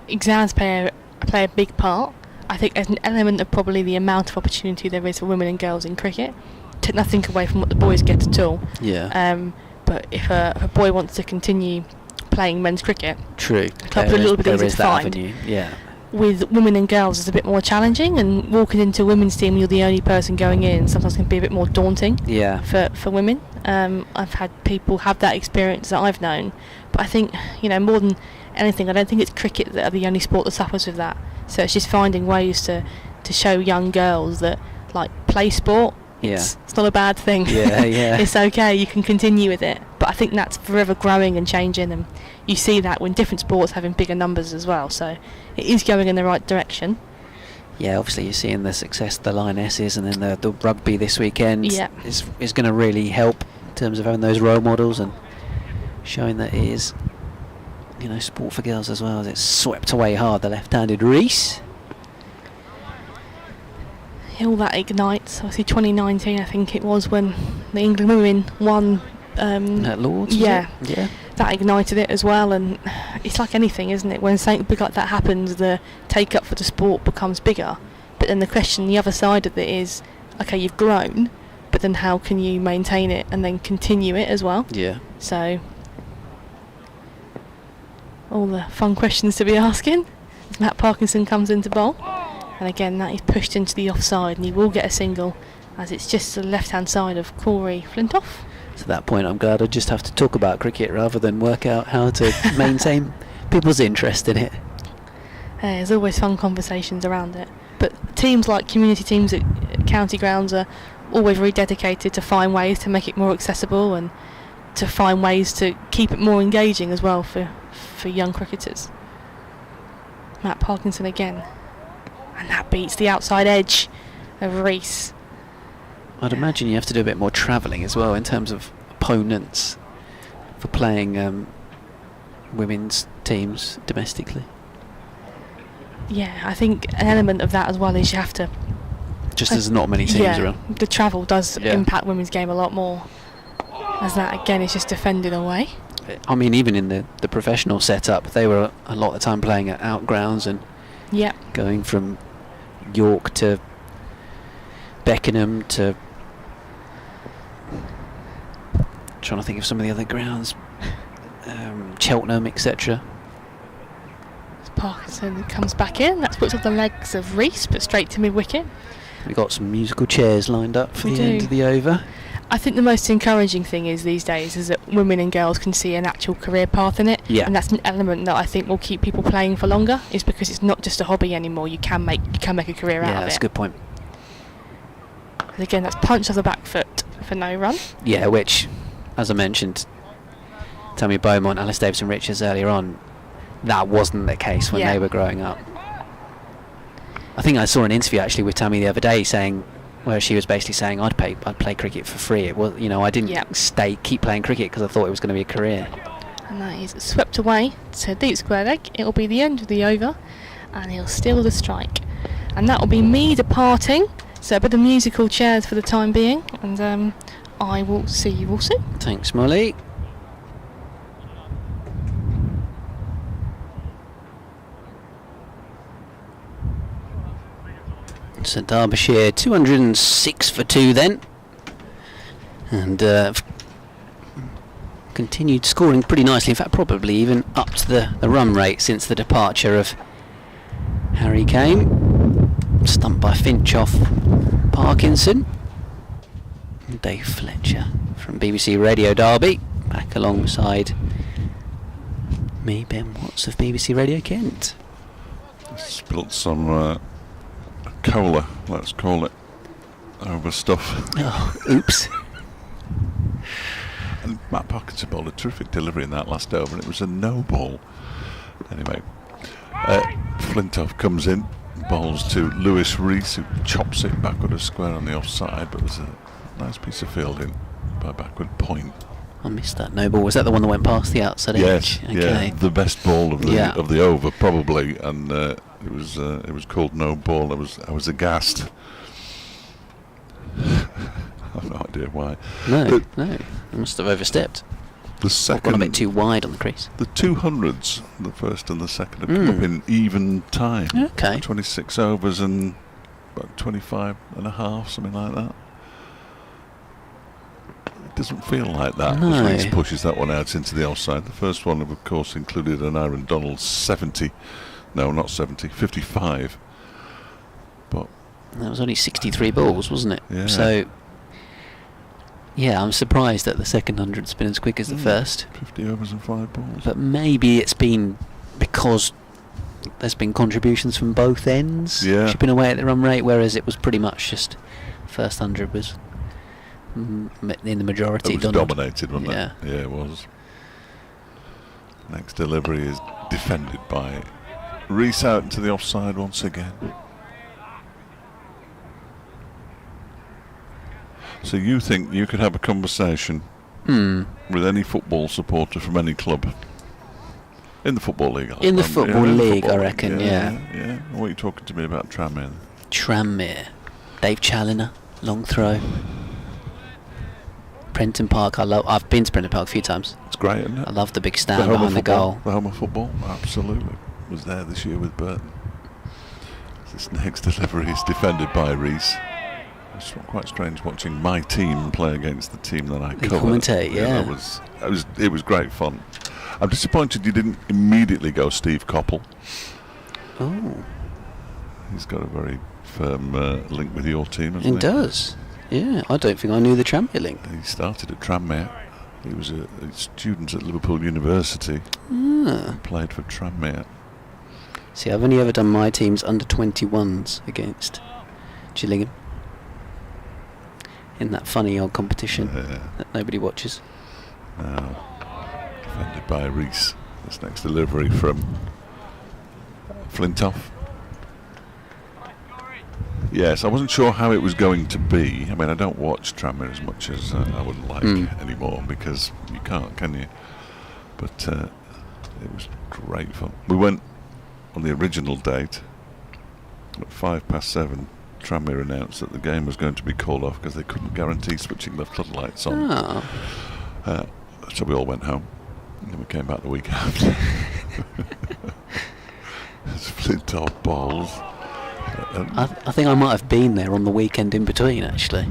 exams play a big part. I think there's an element of probably the amount of opportunity there is for women and girls in cricket. Take nothing away from what the boys get at all. Yeah. But if a boy wants to continue playing men's cricket, true, clubs are a little bit easier to find. Avenue. Yeah. With women and girls, it's a bit more challenging, and walking into a women's team, you're the only person going in, sometimes can be a bit more daunting. Yeah. For women, I've had people have that experience that I've known, but I think, more than anything, I don't think it's cricket that are the only sport that suffers with that. So it's just finding ways to show young girls that, like, play sport. It's not a bad thing. Yeah, yeah. It's okay, you can continue with it. But I think that's forever growing and changing, and you see that when different sports having bigger numbers as well. So it is going in the right direction. Yeah, obviously you're seeing the success of the Lionesses, and then the rugby this weekend is going to really help in terms of having those role models and showing that it is, sport for girls as well, as it's swept away hard, the left-handed Rees. All that ignites. Obviously 2019 I think it was, when the England women won at Lords. Yeah, yeah, that ignited it as well. And it's like anything, isn't it, when something big like that happens, the take up for the sport becomes bigger. But then the question, the other side of it is, okay, you've grown, but then how can you maintain it and then continue it as well? Yeah. So all the fun questions to be asking as Matt Parkinson comes into bowl. And again, that is pushed into the offside, and he will get a single, as it's just the left-hand side of Freddy Flintoff. So at that point, I'm glad I just have to talk about cricket rather than work out how to maintain people's interest in it. There's always fun conversations around it. But teams like community teams at county grounds are always very dedicated to find ways to make it more accessible and to find ways to keep it more engaging as well for young cricketers. Matt Parkinson again. And that beats the outside edge of Rees. I'd imagine you have to do a bit more travelling as well in terms of opponents for playing women's teams domestically. Yeah, I think an element of that as well is you have to... Just there's not many teams around. The travel does impact women's game a lot more. as that again is just defended away. I mean, even in the professional setup, they were a lot of the time playing at outgrounds and Yep. going from York to Beckenham to... trying to think of some of the other grounds. Cheltenham, etc. Parkinson comes back in. That puts off the legs of Reese, but straight to mid-wicket. We've got some musical chairs lined up for We the end do. of the over. I think the most encouraging thing is these days is that women and girls can see an actual career path in it. Yeah. And that's an element that I think will keep people playing for longer, is because it's not just a hobby anymore. You can make a career out Yeah, of that's it. a good point. And again, that's punch off the back foot for no run. Yeah, which, as I mentioned, Tammy Beaumont, Alice Davidson Richards earlier on, that wasn't the case when Yeah. they were growing up. I think I saw an interview actually with Tammy the other day saying, where she was basically saying, I'd play cricket for free. It was, I didn't Yeah. keep playing cricket because I thought it was going to be a career. And that is swept away to deep square leg. It'll be the end of the over, and he'll steal the strike. And that will be me departing. So a bit of musical chairs for the time being, and I will see you all soon. Thanks, Molly. So Derbyshire 206 for 2 then, and continued scoring pretty nicely. In fact, probably even up to the run rate since the departure of Harry Kane. Stumped by Flintoff, Parkinson, and Dave Fletcher from BBC Radio Derby, back alongside me, Ben Watts of BBC Radio Kent. Spilt some cola, let's call it, over stuff. Oh, oops. And Matt Parkinson bowled a terrific delivery in that last over, and it was a no ball. Anyway, Flintoff comes in, bowls to Lewis Reese, who chops it backward a square on the offside, but there's a nice piece of fielding by backward point. I missed that no ball. Was that the one that went past the outside Yes, edge? Okay. yeah, the best ball of the Yeah. of the over probably, and it was called no ball. I was aghast. I've no idea why. No, I must have overstepped. The I've second, gone a bit too wide on the crease. the 200s, the first and the second, have come up in even time. Okay. 26 overs and about 25 and a half, something like that. It doesn't feel like that. No. As Reece pushes that one out into the offside. The first one, of course, included an Aaron Donald 70. No, not 70, 55. But That was only 63 balls, wasn't it? Yeah. So, yeah, I'm surprised that the second 100's been as quick as the first. 50 overs and 5 balls. But maybe it's been because there's been contributions from both ends Yeah. chipping away at the run rate, whereas it was pretty much just first 100 was in the majority. It was Donald. dominated, wasn't Yeah. it? Yeah, it was. Next delivery is defended by Reece out into the offside once again. So you think you could have a conversation with any football supporter from any club? In the Football League? In the Football in the League, Football I reckon, yeah. Yeah. What are you talking to me about Tranmere? Tranmere, Dave Challoner, long throw. Prenton Park, I've been to Prenton Park a few times. It's great, isn't it? I love the big The stand home of behind the football. goal. The home of football, absolutely. Was there this year with Burton. This next delivery is defended by Reece. It's quite strange watching my team play against the team that I cover. commentate, yeah. It was great fun. I'm disappointed you didn't immediately go Steve Coppell. Oh, He's got a very firm link with your team, hasn't it he? does. Yeah, I don't think I knew the Tranmere link. He started at Tranmere. He was a student at Liverpool University. Played for Tranmere. See, I've only ever done my team's under 21s against Gillingham in that funny old competition that nobody watches. Now, defended by Reece. This next delivery from Flintoff. Yes, I wasn't sure how it was going to be. I mean, I don't watch Tranmere as much as I would like anymore, because you can't, can you? But it was great fun. We went on the original date at 7:05. Tranmere announced that the game was going to be called off because they couldn't guarantee switching the floodlights on. Ah, So we all went home, and then we came back the week after. Flintoff balls. I think I might have been there on the weekend in between, actually.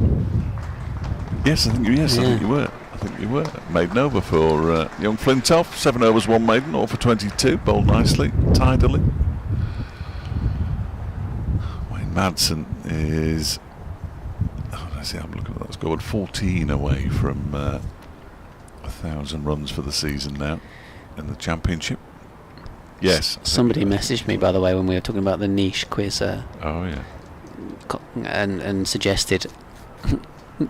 Yes, I think you were. Maiden over for young Flintoff. 7 overs, 1 maiden, all for 22. Bowled nicely, tidily. Wayne Madsen is. I'm looking at that score. 14 away from 1,000 runs for the season now in the championship. Yes. Somebody messaged me, by the way, when we were talking about the niche quiz. Oh yeah. And suggested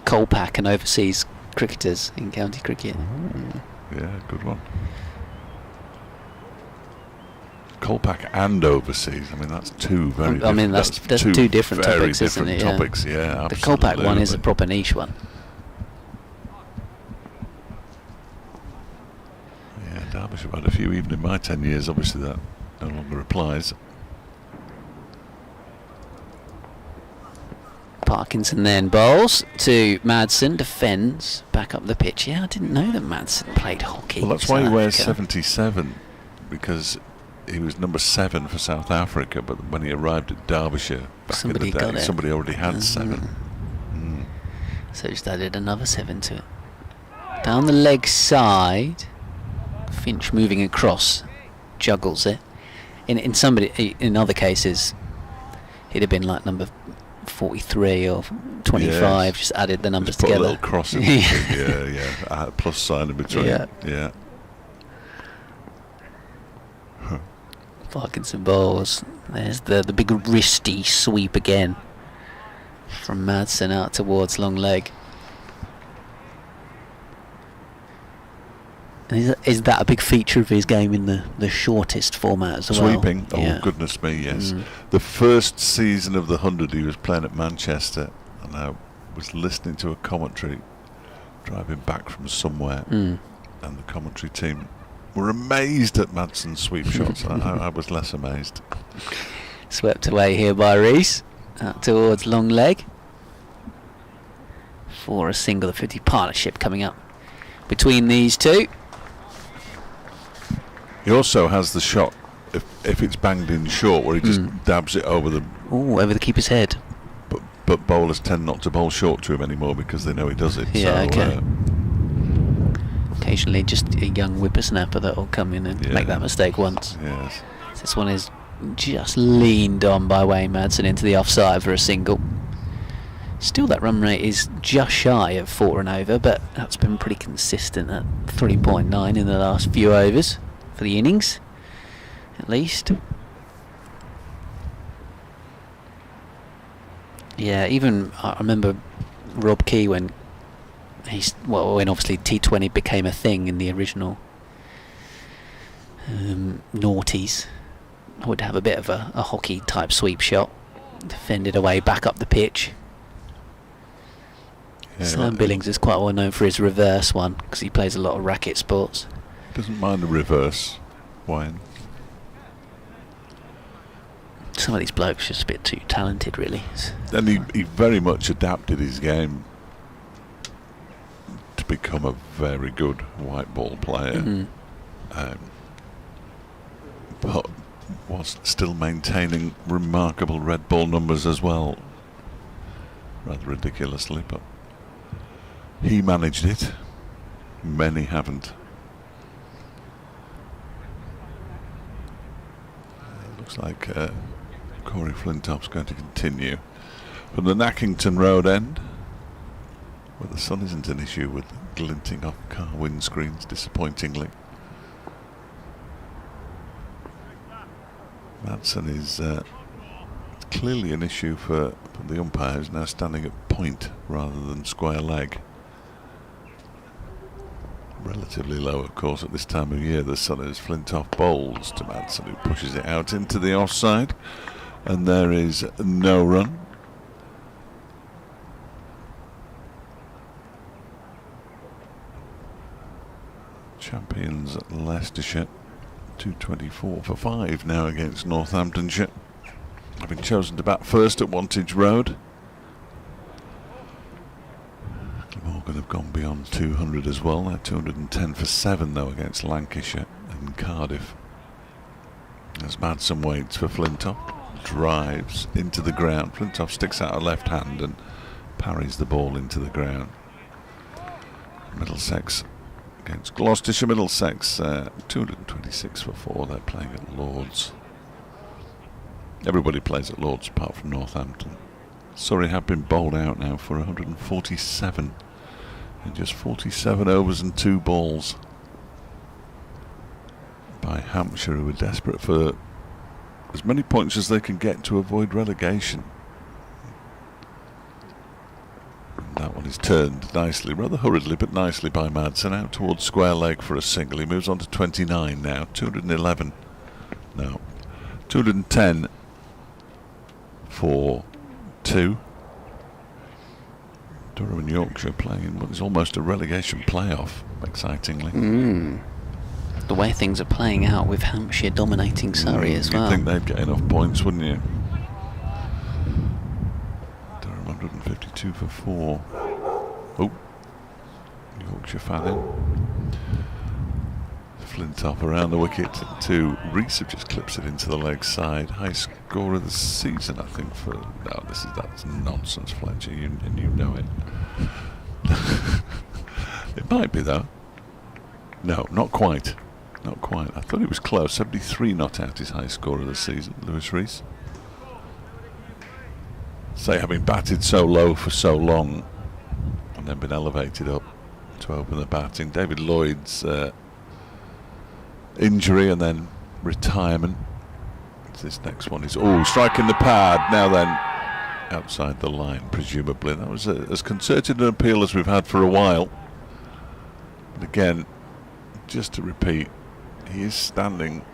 Colpack and overseas cricketers in county cricket. Yeah, good one. Colpack and overseas. I mean, that's two very. I mean, that's two different topics, isn't it? Yeah. Topics, yeah. The Colpack one is a proper niche one. Yeah, Derbyshire had a few, even in my 10 years. Obviously, that no longer applies. Parkinson then bowls to Madsen, defends, back up the pitch. Yeah, I didn't know that Madsen played hockey. Well, that's why he wears 77, because he was number 7 for South Africa, but when he arrived at Derbyshire back in the day, somebody already had 7. So just added another 7 to it. Down the leg side, Finch moving across, juggles it. In other cases, he'd have been like number 43 or 25, yes. Just added the numbers together. Put a little cross in between, yeah. Plus sign in between. Yeah. Parkinson bowls. There's the big wristy sweep again from Madsen out towards long leg. And is that a big feature of his game in the shortest format as well? Sweeping? Oh, goodness me, yes. The first season of the 100 he was playing at Manchester, and I was listening to a commentary driving back from somewhere, and the commentary team were amazed at Madsen's sweep shots. I was less amazed. Swept away here by Rees, out towards long leg. For a single, the 50 partnership coming up between these two. He also has the shot, if it's banged in short, where he just dabs it over the... Ooh, over the keeper's head. But bowlers tend not to bowl short to him anymore because they know he does it. Yeah, so, okay. Occasionally just a young whippersnapper that will come in and make that mistake once. Yes. This one is just leaned on by Wayne Madsen into the offside for a single. Still, that run rate is just shy of 4 and over, but that's been pretty consistent at 3.9 in the last few overs for the innings, at least. Yeah, even I remember Rob Key when when obviously T20 became a thing in the original noughties, would have a bit of a hockey type sweep shot, defended away, back up the pitch. Sam Billings is quite well known for his reverse one because he plays a lot of racket sports. Doesn't mind the reverse, Wayne. Some of these blokes are just a bit too talented, really. And he very much adapted his game to become a very good white ball player, but was still maintaining remarkable red ball numbers as well, rather ridiculously, but he managed it. Many haven't. Looks like Corey Flintoff's going to continue from the Nackington Road end, where the sun isn't an issue with glinting off car windscreens, disappointingly. Madsen is clearly an issue for the umpires, now standing at point rather than square leg. Relatively low, of course, at this time of year. The sun is. Flintoff bowls to Madsen, who pushes it out into the offside, and there is no run. Champions Leicestershire, 224 for 5 now against Northamptonshire, having chosen to bat first at Wantage Road. Glamorgan have gone beyond 200 as well. They're 210 for 7 though against Lancashire and Cardiff. As Madsen waits for Flintoff, drives into the ground. Flintoff sticks out a left hand and parries the ball into the ground. Middlesex against Gloucestershire. Middlesex 226 for 4. They're playing at Lords. Everybody plays at Lords apart from Northampton. Surrey have been bowled out now for 147 in just 47 overs and 2 balls by Hampshire, who are desperate for as many points as they can get to avoid relegation. And that one is turned nicely, rather hurriedly but nicely by Madsen, out towards square leg for a single. He moves on to 29 now, 211 no, 210 for 2. Durham and Yorkshire playing in what is almost a relegation playoff, excitingly. The way things are playing out with Hampshire dominating Surrey as well. You'd think they'd get enough points, wouldn't you? Durham 152 for 4. Oh, Yorkshire fan in. Flintoff around the wicket to Rees, just clips it into the leg side. High score of the season, I think. For no, that's nonsense, Fletcher. You know it. It might be though. No, not quite. Not quite. I thought it was close. 73 not out his high score of the season, Lewis Rees. Say, having batted so low for so long and then been elevated up to open the batting. David Lloyd's injury and then retirement. This next one is striking the pad. Now then, outside the line, presumably. That was as concerted an appeal as we've had for a while. But again, just to repeat, he is standing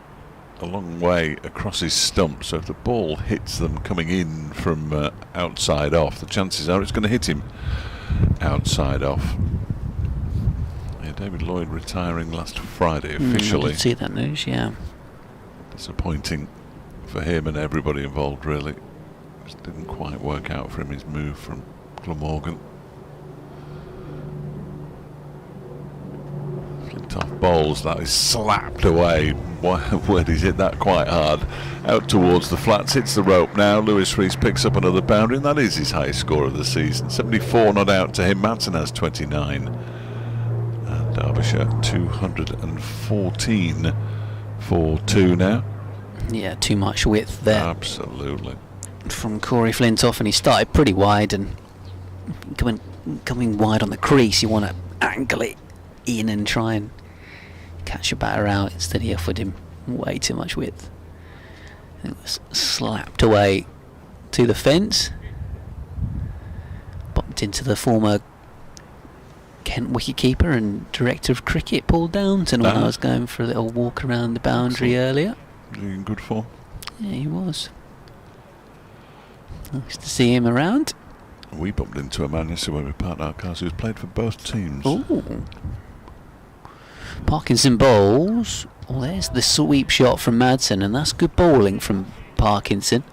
a long way across his stump, so if the ball hits them coming in from outside off, the chances are it's going to hit him outside off. Yeah, David Lloyd retiring last Friday officially. I did see that news, yeah. Disappointing for him and everybody involved, really. Just didn't quite work out for him, his move from Glamorgan. Flintoff bowls, that is slapped away. Where did he hit that quite hard? Out towards the flats, hits the rope now. Lewis Rees picks up another boundary, and that is his highest score of the season. 74 not out to him. Madsen has 29. And Derbyshire 214 for 2 now. Yeah, too much width there. Absolutely. From Corey Flintoff, and he started pretty wide, and coming wide on the crease, you want to angle it in and try and catch a batter out. Instead he offered him way too much width. It was slapped away to the fence, bumped into the former Kent wicketkeeper and director of cricket, Paul Downton, when I was going for a little walk around the boundary earlier. In good form. Yeah, he was. Nice to see him around. We bumped into a man yesterday when we parked our cars who's played for both teams. Ooh. Parkinson bowls. Oh, there's the sweep shot from Madsen, and that's good bowling from Parkinson. A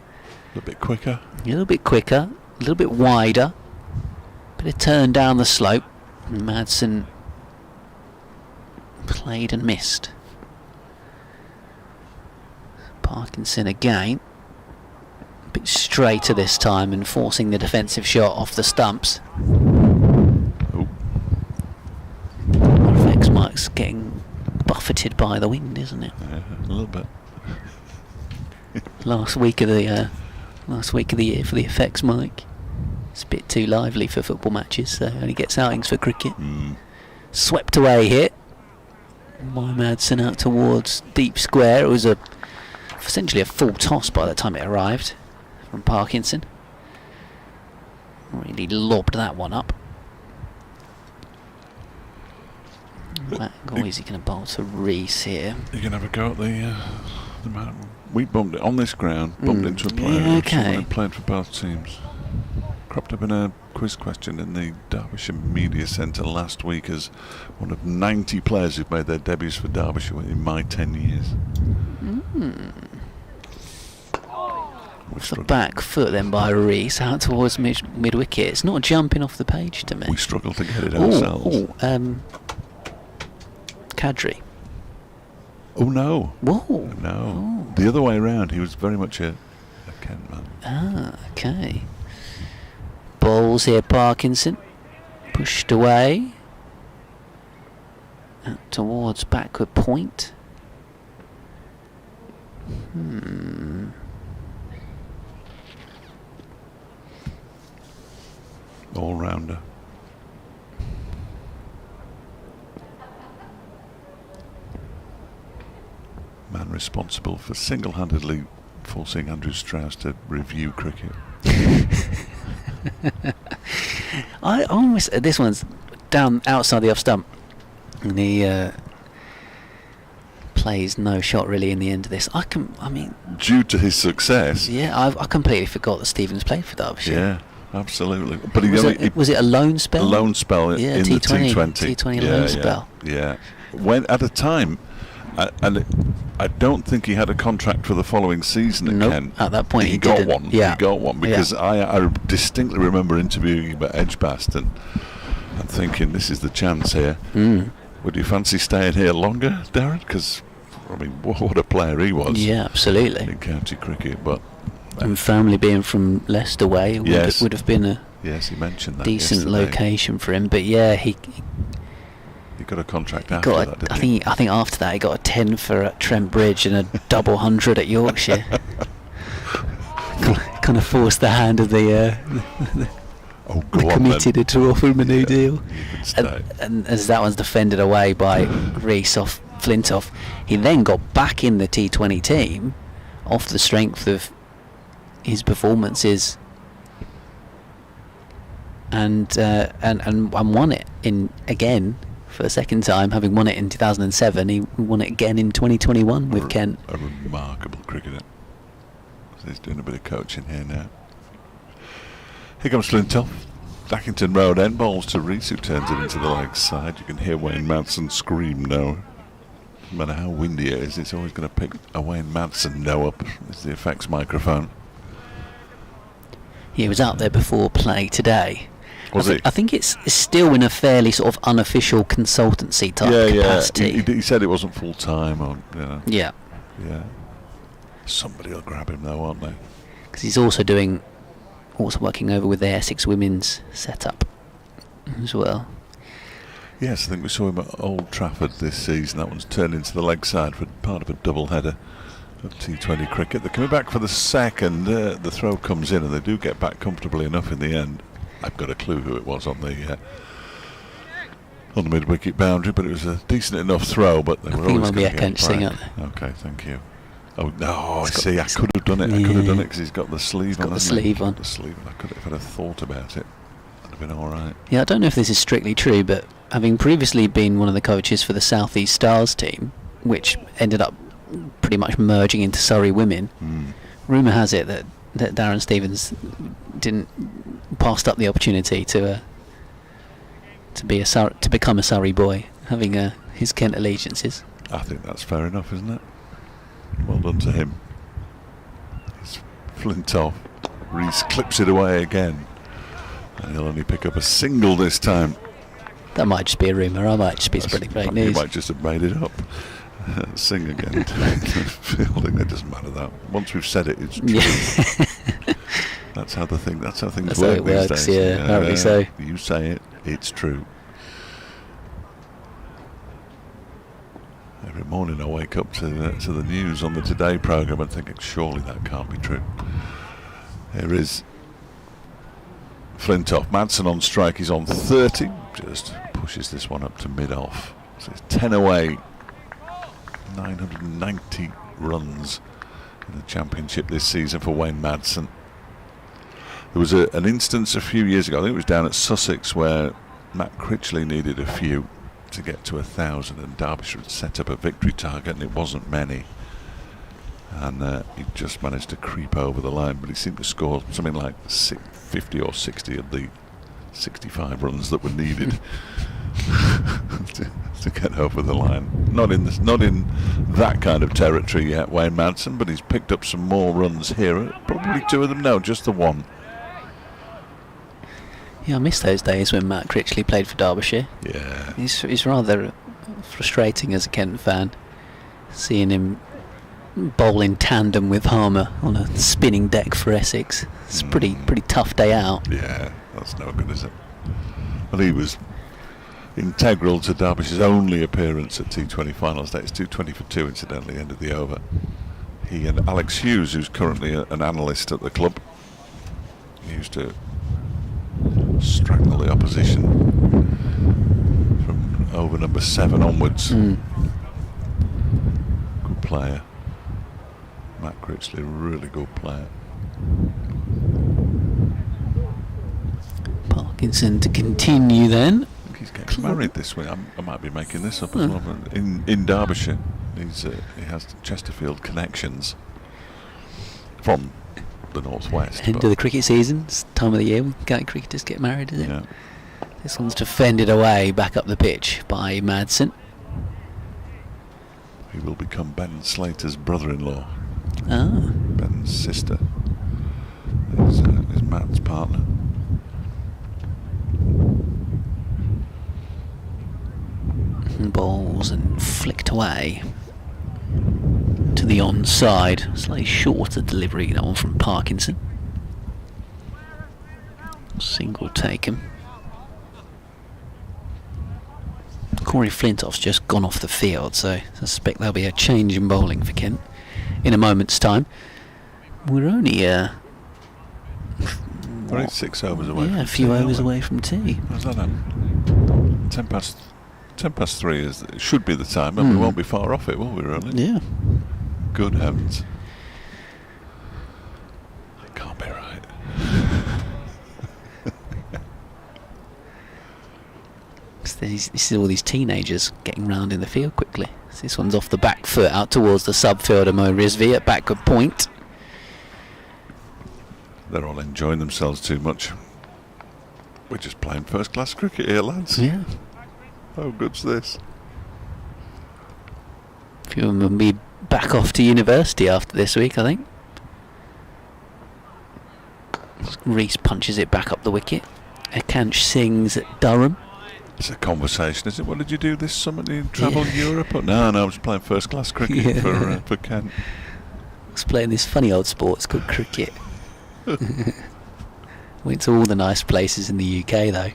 little bit quicker. A little bit quicker, a little bit wider. Bit of turn down the slope. And Madsen played and missed. Parkinson again. A bit straighter this time and forcing the defensive shot off the stumps. FX Mike's getting buffeted by the wind, isn't it? Yeah, a little bit. Last week of the year for the FX Mike. It's a bit too lively for football matches, so only gets outings for cricket. Swept away here by Madsen out towards deep square. It was essentially a full toss by the time it arrived from Parkinson. Really lobbed that one up. Is he going to bowl to Rees here? You can have a go at the man. We bumped it on this ground, bumped into a player who played for both teams. Cropped up in a quiz question in the Derbyshire Media Centre last week as one of 90 players who've made their debuts for Derbyshire in my 10 years. We The struggled. back foot then by Reese out towards mid wicket. It's not jumping off the page to me. We struggled to get it ourselves. Kadri. Oh no. Whoa. No. The other way around. He was very much a Kent man. Ah, okay. Balls here, Parkinson. Pushed away. Out towards backward point. All rounder. Man responsible for single-handedly forcing Andrew Strauss to review cricket. I almost this one's down outside the off stump, and he plays no shot really in the end of this. Due to his success. Yeah, I completely forgot that Stevens played for Derbyshire. Yeah, absolutely. But Was it a loan spell? a loan spell Yeah, in T20, the T20. T20 loan spell. Yeah. When at a time, I don't think he had a contract for the following season at Nope, Kent. at that point he got didn't. one. Yeah. He got one because I distinctly remember interviewing him at Edgbaston and thinking, this is the chance here. Would you fancy staying here longer, Darren? Because I mean, what a player he was. Yeah, absolutely. In county cricket, but And family being from Leicester way would have been a yes, he mentioned that decent yesterday. location for him. But yeah, he He got a contract after got. that, didn't I he? think after that he got a 10 for Trent Bridge and a double 100 at Yorkshire. Kind of forced the hand of the Oh, go on committee then. to offer him a new Yeah, deal. you can stay. And as that one's defended away by Reese off Flintoff, he then got back in the T20 team off the strength of his performances and won it in again for the second time, having won it in 2007. He won it again in 2021 with Kent. A remarkable cricketer. So he's doing a bit of coaching here now. Here comes Flintoff. Dackington Road end balls to Reese, who turns it into the leg side. You can hear Wayne Madsen scream now. No matter how windy it is, it's always going to pick a Wayne Madsen no up. It's the effects microphone. He was out there before play today. Was he? I think it's still in a fairly sort of unofficial consultancy type capacity. Yeah. He said it wasn't full time, or Yeah, yeah. Somebody will grab him though, won't they? because he's also working over with the Essex women's setup as well. Yes, I think we saw him at Old Trafford this season. That one's turned into the leg side for part of a double header of T20 cricket. They're coming back for the second. The throw comes in and they do get back comfortably enough in the end. I've got a clue who it was on the mid-wicket boundary, but it was a decent enough throw. But they were think it always might be going to get Ekench back. Okay, thank you. Oh no! I see. I could have done it. I could have done it because he's got the sleeve on. got the hasn't he? sleeve on. The sleeve. I could have, if I'd have thought about it. That'd have been all right. Yeah, I don't know if this is strictly true, but having previously been one of the coaches for the South East Stars team, which ended up pretty much merging into Surrey Women, rumour has it that Darren Stevens passed up the opportunity to become a Surrey boy, having his Kent allegiances. I think that's fair enough, isn't it? Well done to him. It's Flintoff. Reese clips it away again. And he'll only pick up a single this time. That might just be a rumour. I might just be spreading fake You news. might just have made it up. Sing again. Fielding, it doesn't matter that. Once we've said it, it's true. Yeah. That's how things That's how work it these works, days. yeah, apparently so. You say it, it's true. Every morning I wake up to the news on the Today programme and thinking, surely that can't be true. Here is Flintoff. Madsen on strike. He's on 30. Just pushes this one up to mid-off. So it's 10 away. 990 runs in the championship this season for Wayne Madsen. There was an instance a few years ago, I think it was down at Sussex, where Matt Critchley needed a few to get to 1,000, and Derbyshire had set up a victory target, and it wasn't many. And he just managed to creep over the line, but he seemed to score something like 50 or 60 of the 65 runs that were needed. to get over the line. Not in that kind of territory yet, Wayne Madsen, but he's picked up some more runs here. Probably 2 of them. No, just the 1. Yeah, I miss those days when Matt Critchley played for Derbyshire. Yeah. He's rather frustrating as a Kent fan, seeing him bowl in tandem with Harmer on a spinning deck for Essex. It's pretty tough day out. Yeah, that's no good, is it? Well, he was integral to Derbyshire's only appearance at T20 finals day. It's 220 for 2, incidentally, end of the over. He and Alex Hughes, who's currently an analyst at the club, he used to strangle the opposition from over number 7 onwards. Good player. Matt Critchley, really good player. Parkinson to continue then. I think he's getting married this week. I might be making this up as well. But in Derbyshire, he has Chesterfield connections from the northwest. End of the cricket season, it's time of the year when county cricketers get married, is it? Yeah. This one's defended away back up the pitch by Madsen. He will become Ben Slater's brother-in-law. Ah. Ben's sister is Matt's partner. Balls and flicked away to the onside. Slightly shorter delivery, that one from Parkinson. Single taken. Corey Flintoff's just gone off the field, so I suspect there'll be a change in bowling for Kent in a moment's time. We're only 6 overs away. Yeah, from a few tea, overs aren't we? away from tea. What's that then? 10 past 3 should be the time, and we won't be far off it, will we, really? Yeah. Good heavens. That can't be right. This is all these teenagers getting round in the field quickly. So this one's off the back foot out towards the sub-fielder Mo Rizvi at backward point. They're all enjoying themselves too much. We're just playing first-class cricket here, lads. Yeah. How good's this? A few of them will be back off to university after this week, I think. Reese punches it back up the wicket. Akansh Singh's at Durham. It's a conversation, is it? What did you do this summer? Did you travel Europe? Or? No, I was playing first-class cricket for Kent. He's playing this funny old sport. It's called cricket. Went to all the nice places in the UK, though.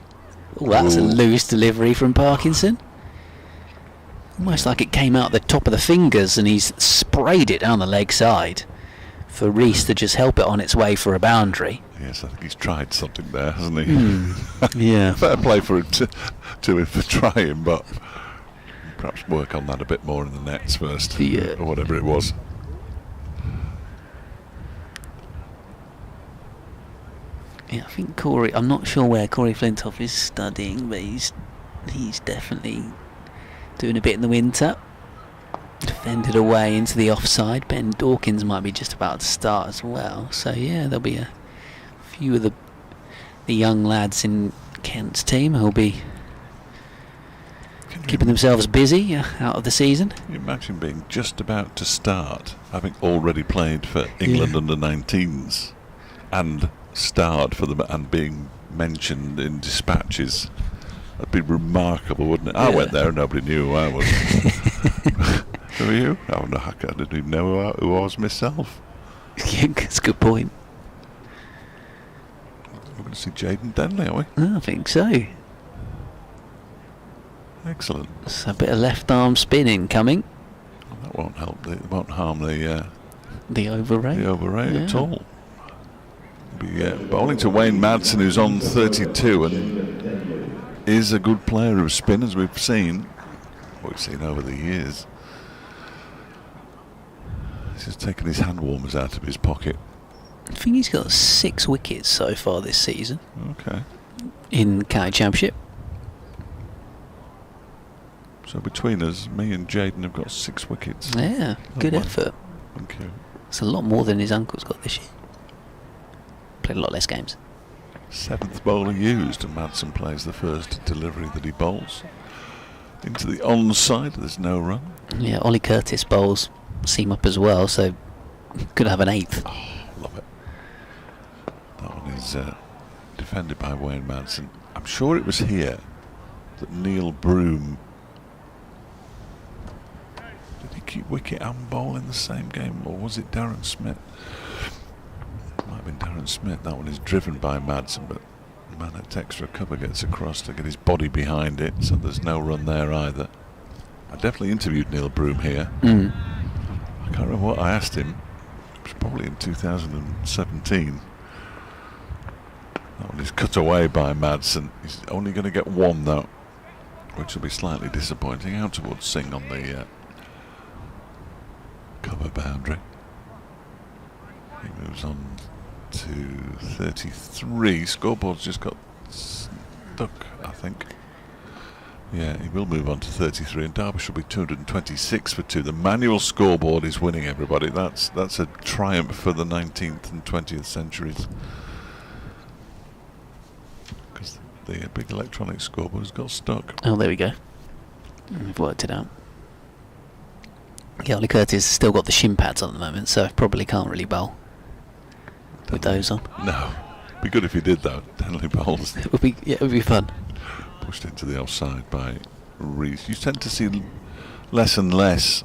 Oh, that's a loose delivery from Parkinson. Almost like it came out the top of the fingers, and he's sprayed it down the leg side for Reese to just help it on its way for a boundary. Yes, I think he's tried something there, hasn't he? Yeah. Fair play for him to him for trying, but perhaps work on that a bit more in the nets first, Yeah. or whatever it was. Yeah, I think Corey. I'm not sure where Corey Flintoff is studying, but he's definitely doing a bit in the winter. Defended away into the offside. Ben Dawkins might be just about to start as well. So yeah, there'll be a few of the young lads in Kent's team who'll be keeping themselves busy out of the season. Can you imagine being just about to start, having already played for England under 19s, and starred for them and being mentioned in dispatches? That'd be remarkable, wouldn't it? I went there and nobody knew who I was. Who are you? Oh no, I didn't even know who I was myself. Yeah, that's a good point. We're going to see Jaden Denley, are we? I think so. Excellent. So a bit of left arm spinning coming. Well, that won't help. It won't harm the over rate. At all. Be bowling to Wayne Madsen, who's on 32 and is a good player of spin, as we've seen over the years. He's just taken his hand warmers out of his pocket. I think he's got 6 wickets so far this season. Okay. In County Championship. So between us, me and Jaden have got 6 wickets. Yeah, good effort. Thank you. It's a lot more than his uncle's got this year. Played a lot less games. 7th bowler used, and Madsen plays the first delivery that he bowls. into the onside. There's no run. Yeah, Ollie Curtis bowls seam up as well, so could have an 8th. Love it. That one is defended by Wayne Madsen. I'm sure it was here that Neil Broome, did he keep wicket and bowl in the same game, or was it Darren Smith? It might have been Darren Smith. That one is driven by Madsen, but the man at extra cover gets across to get his body behind it, so there's no run there either. I definitely interviewed Neil Broome here. I can't remember what I asked him. It was probably in 2017. That one is cut away by Madsen. He's only going to get 1 though, which will be slightly disappointing. Out towards Singh on the cover boundary. He moves on to 33. Scoreboard's just got stuck, I think. Yeah, he will move on to 33, and Derbyshire will be 226 for 2. The manual scoreboard is winning, everybody. That's a triumph for the 19th and 20th centuries. Because the big electronic scoreboard has got stuck. Oh, there we go. We've worked it out. Yeah, Ollie Curtis has still got the shin pads on at the moment, so probably can't really bowl with those on. No. Be good if he did, though. Denley bowls. It would be fun. Pushed into the offside by Rees. You tend to see less and less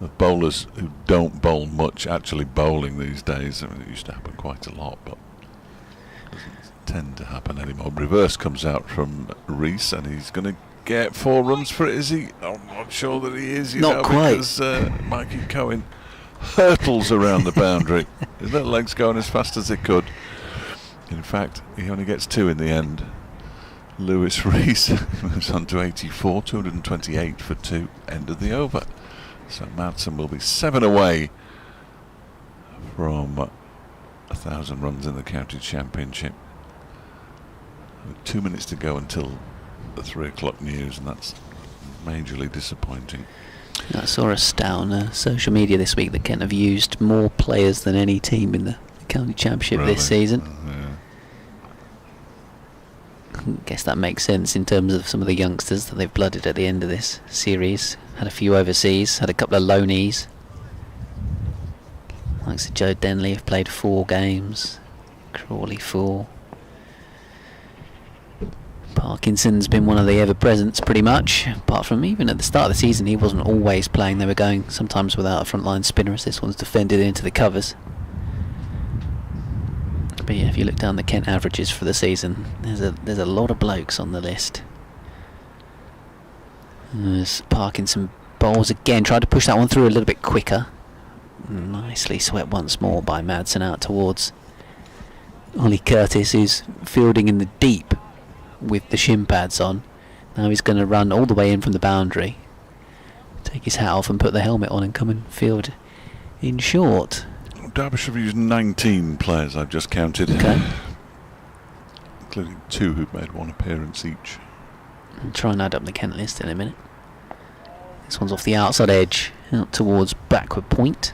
of bowlers who don't bowl much actually bowling these days. I mean, it used to happen quite a lot, but it doesn't tend to happen anymore. Reverse comes out from Rees, and he's going to get 4 runs for it, is he? I'm not sure that he is. Not quite. Because Mikey Cohen hurtles around the boundary. His little legs going as fast as they could. In fact, he only gets 2 in the end. Lewis Rees moves on to 84, 228 for 2, end of the over. So Madsen will be 7 away from 1,000 runs in the county championship. With 2 minutes to go until the 3 o'clock news, and that's majorly disappointing. I saw a stat on social media this week that Kent have used more players than any team in the county championship this season. Yeah. I guess that makes sense in terms of some of the youngsters that they've blooded at the end of this series. Had a few overseas, had a couple of loanees. Like Joe Denley have played 4 games, Crawley 4. Parkinson's been one of the ever-presents pretty much, apart from even at the start of the season he wasn't always playing. They were going sometimes without a frontline spinner, as this one's defended into the covers. But yeah, if you look down the Kent averages for the season, there's a lot of blokes on the list. There's Parkinson bowls again, tried to push that one through a little bit quicker. Nicely swept once more by Madsen out towards Ollie Curtis, who's fielding in the deep with the shin pads on. Now he's going to run all the way in from the boundary, take his hat off and put the helmet on and come and field in short. Derbyshire have used 19 players, I've just counted. Okay. Including 2 who've made 1 appearance each. I'll try and add up the Kent list in a minute. This one's off the outside edge, out towards backward point.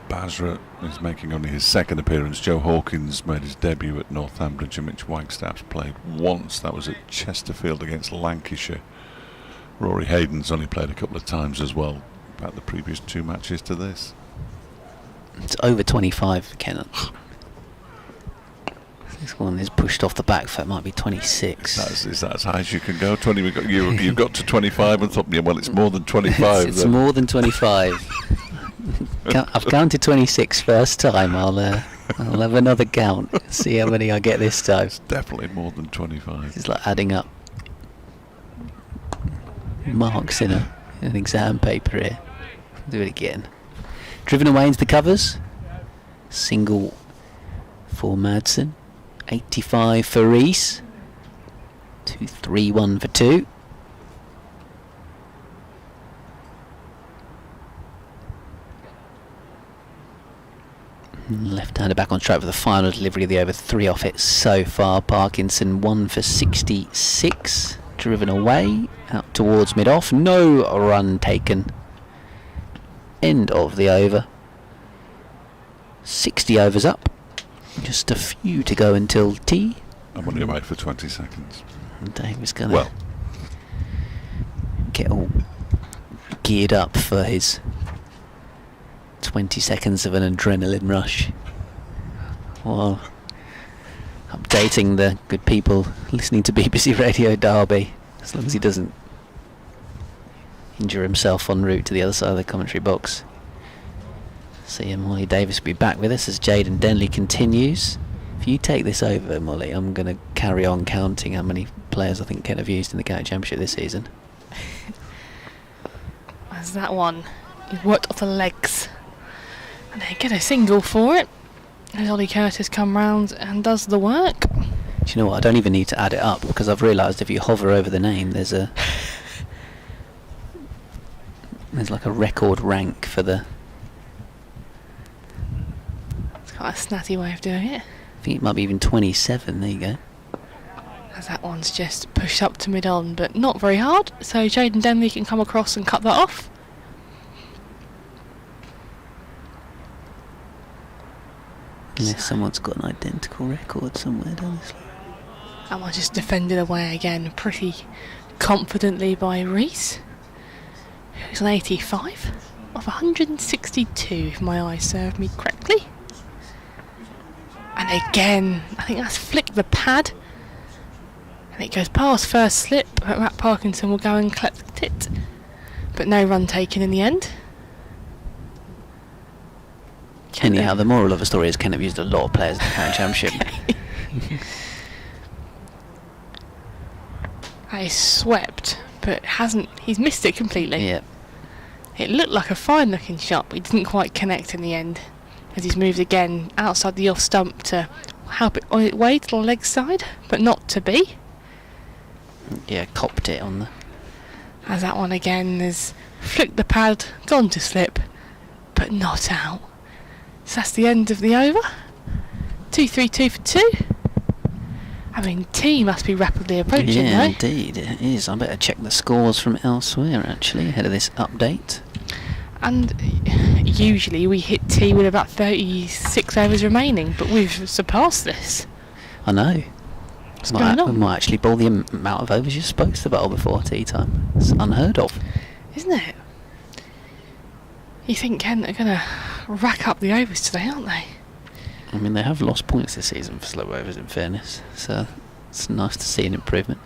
Basra is making only his 2nd appearance. Joe Hawkins made his debut at Northamptonshire. Mitch Wagstaff's played once. That was at Chesterfield against Lancashire. Rory Hayden's only played a couple of times as well, about the previous 2 matches to this. It's over 25 for Kent. This one is pushed off the back foot, might be 26. Is that as high as you can go? 20. You got to 25 and thought, yeah, well, it's more than 25. It's more than 25. I've counted 26 first time. I'll have another count. See how many I get this time. It's definitely more than 25. It's like adding up marks in an exam paper here. Do it again. Driven away into the covers. Single for Madsen. 85 for Rees. 2-3-1 for 2. Left-hander back on strike for the final delivery of the over 3 off it so far. Parkinson 1 for 66. Driven away out towards mid-off. No run taken. End of the over. 60 overs up. Just a few to go until tea. I'm only away for 20 seconds. Dave was going to get all geared up for his 20 seconds of an adrenaline rush while updating the good people listening to BBC Radio Derby, as long as he doesn't injure himself en route to the other side of the commentary box. See, Molly Davis will be back with us as Jaden Denley continues. If you take this over, Molly, I'm going to carry on counting how many players I think Kent have used in the county championship this season. As that one, he's worked off the legs, and they get a single for it. As Ollie Curtis come round and does the work. Do you know what? I don't even need to add it up, because I've realised if you hover over the name, there's like a record rank for the. It's quite a snazzy way of doing it. I think it might be even 27. There you go. As that one's just pushed up to mid-on, but not very hard. So Jaden Denley can come across and cut that off. Unless someone's got an identical record somewhere down this line. That one just defended away again pretty confidently by Reese, who's an 85 of 162, if my eyes serve me correctly. And again, I think that's flicked the pad. And it goes past first slip, but Matt Parkinson will go and collect it. But no run taken in the end. Anyhow, the moral of the story is Kent have used a lot of players in the county championship. That is swept, but he's missed it completely. Yep. It looked like a fine looking shot, but he didn't quite connect in the end, as he's moved again outside the off stump to help it on its way to the leg side, but not to be. Yeah, copped it on the. As that one again has flicked the pad, gone to slip, but not out. So that's the end of the over. 2-3-2 for 2. I mean, tea must be rapidly approaching, yeah, though. Indeed it is. I better check the scores from elsewhere, actually, ahead of this update. And usually we hit tea with about 36 overs remaining, but we've surpassed this. I know. What's going on? We might actually bowl the amount of overs you're supposed to bowl before tea time. It's unheard of. Isn't it? You think Kent are going to rack up the overs today, aren't they? I mean, they have lost points this season for slow overs, in fairness, so it's nice to see an improvement.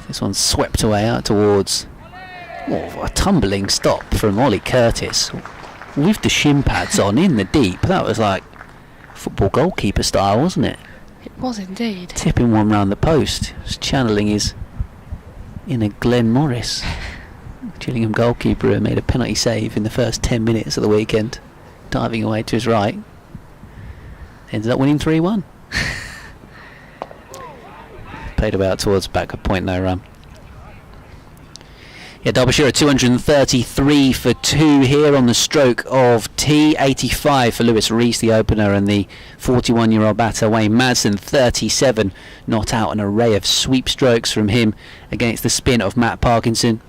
This one's swept away out towards a tumbling stop from Ollie Curtis with the shin pads on in the deep. That was like football goalkeeper style, wasn't it? It was indeed. Tipping one round the post. Just channeling his inner Glenn Morris. Gillingham goalkeeper who made a penalty save in the first 10 minutes of the weekend, diving away to his right. Ended up winning 3-1. Played about towards back of point, no run. Yeah, Derbyshire 233 for 2 here on the stroke of tea. 85 for Lewis Rees, the opener, and the 41-year-old batter Wayne Madsen, 37. Not out, an array of sweep strokes from him against the spin of Matt Parkinson,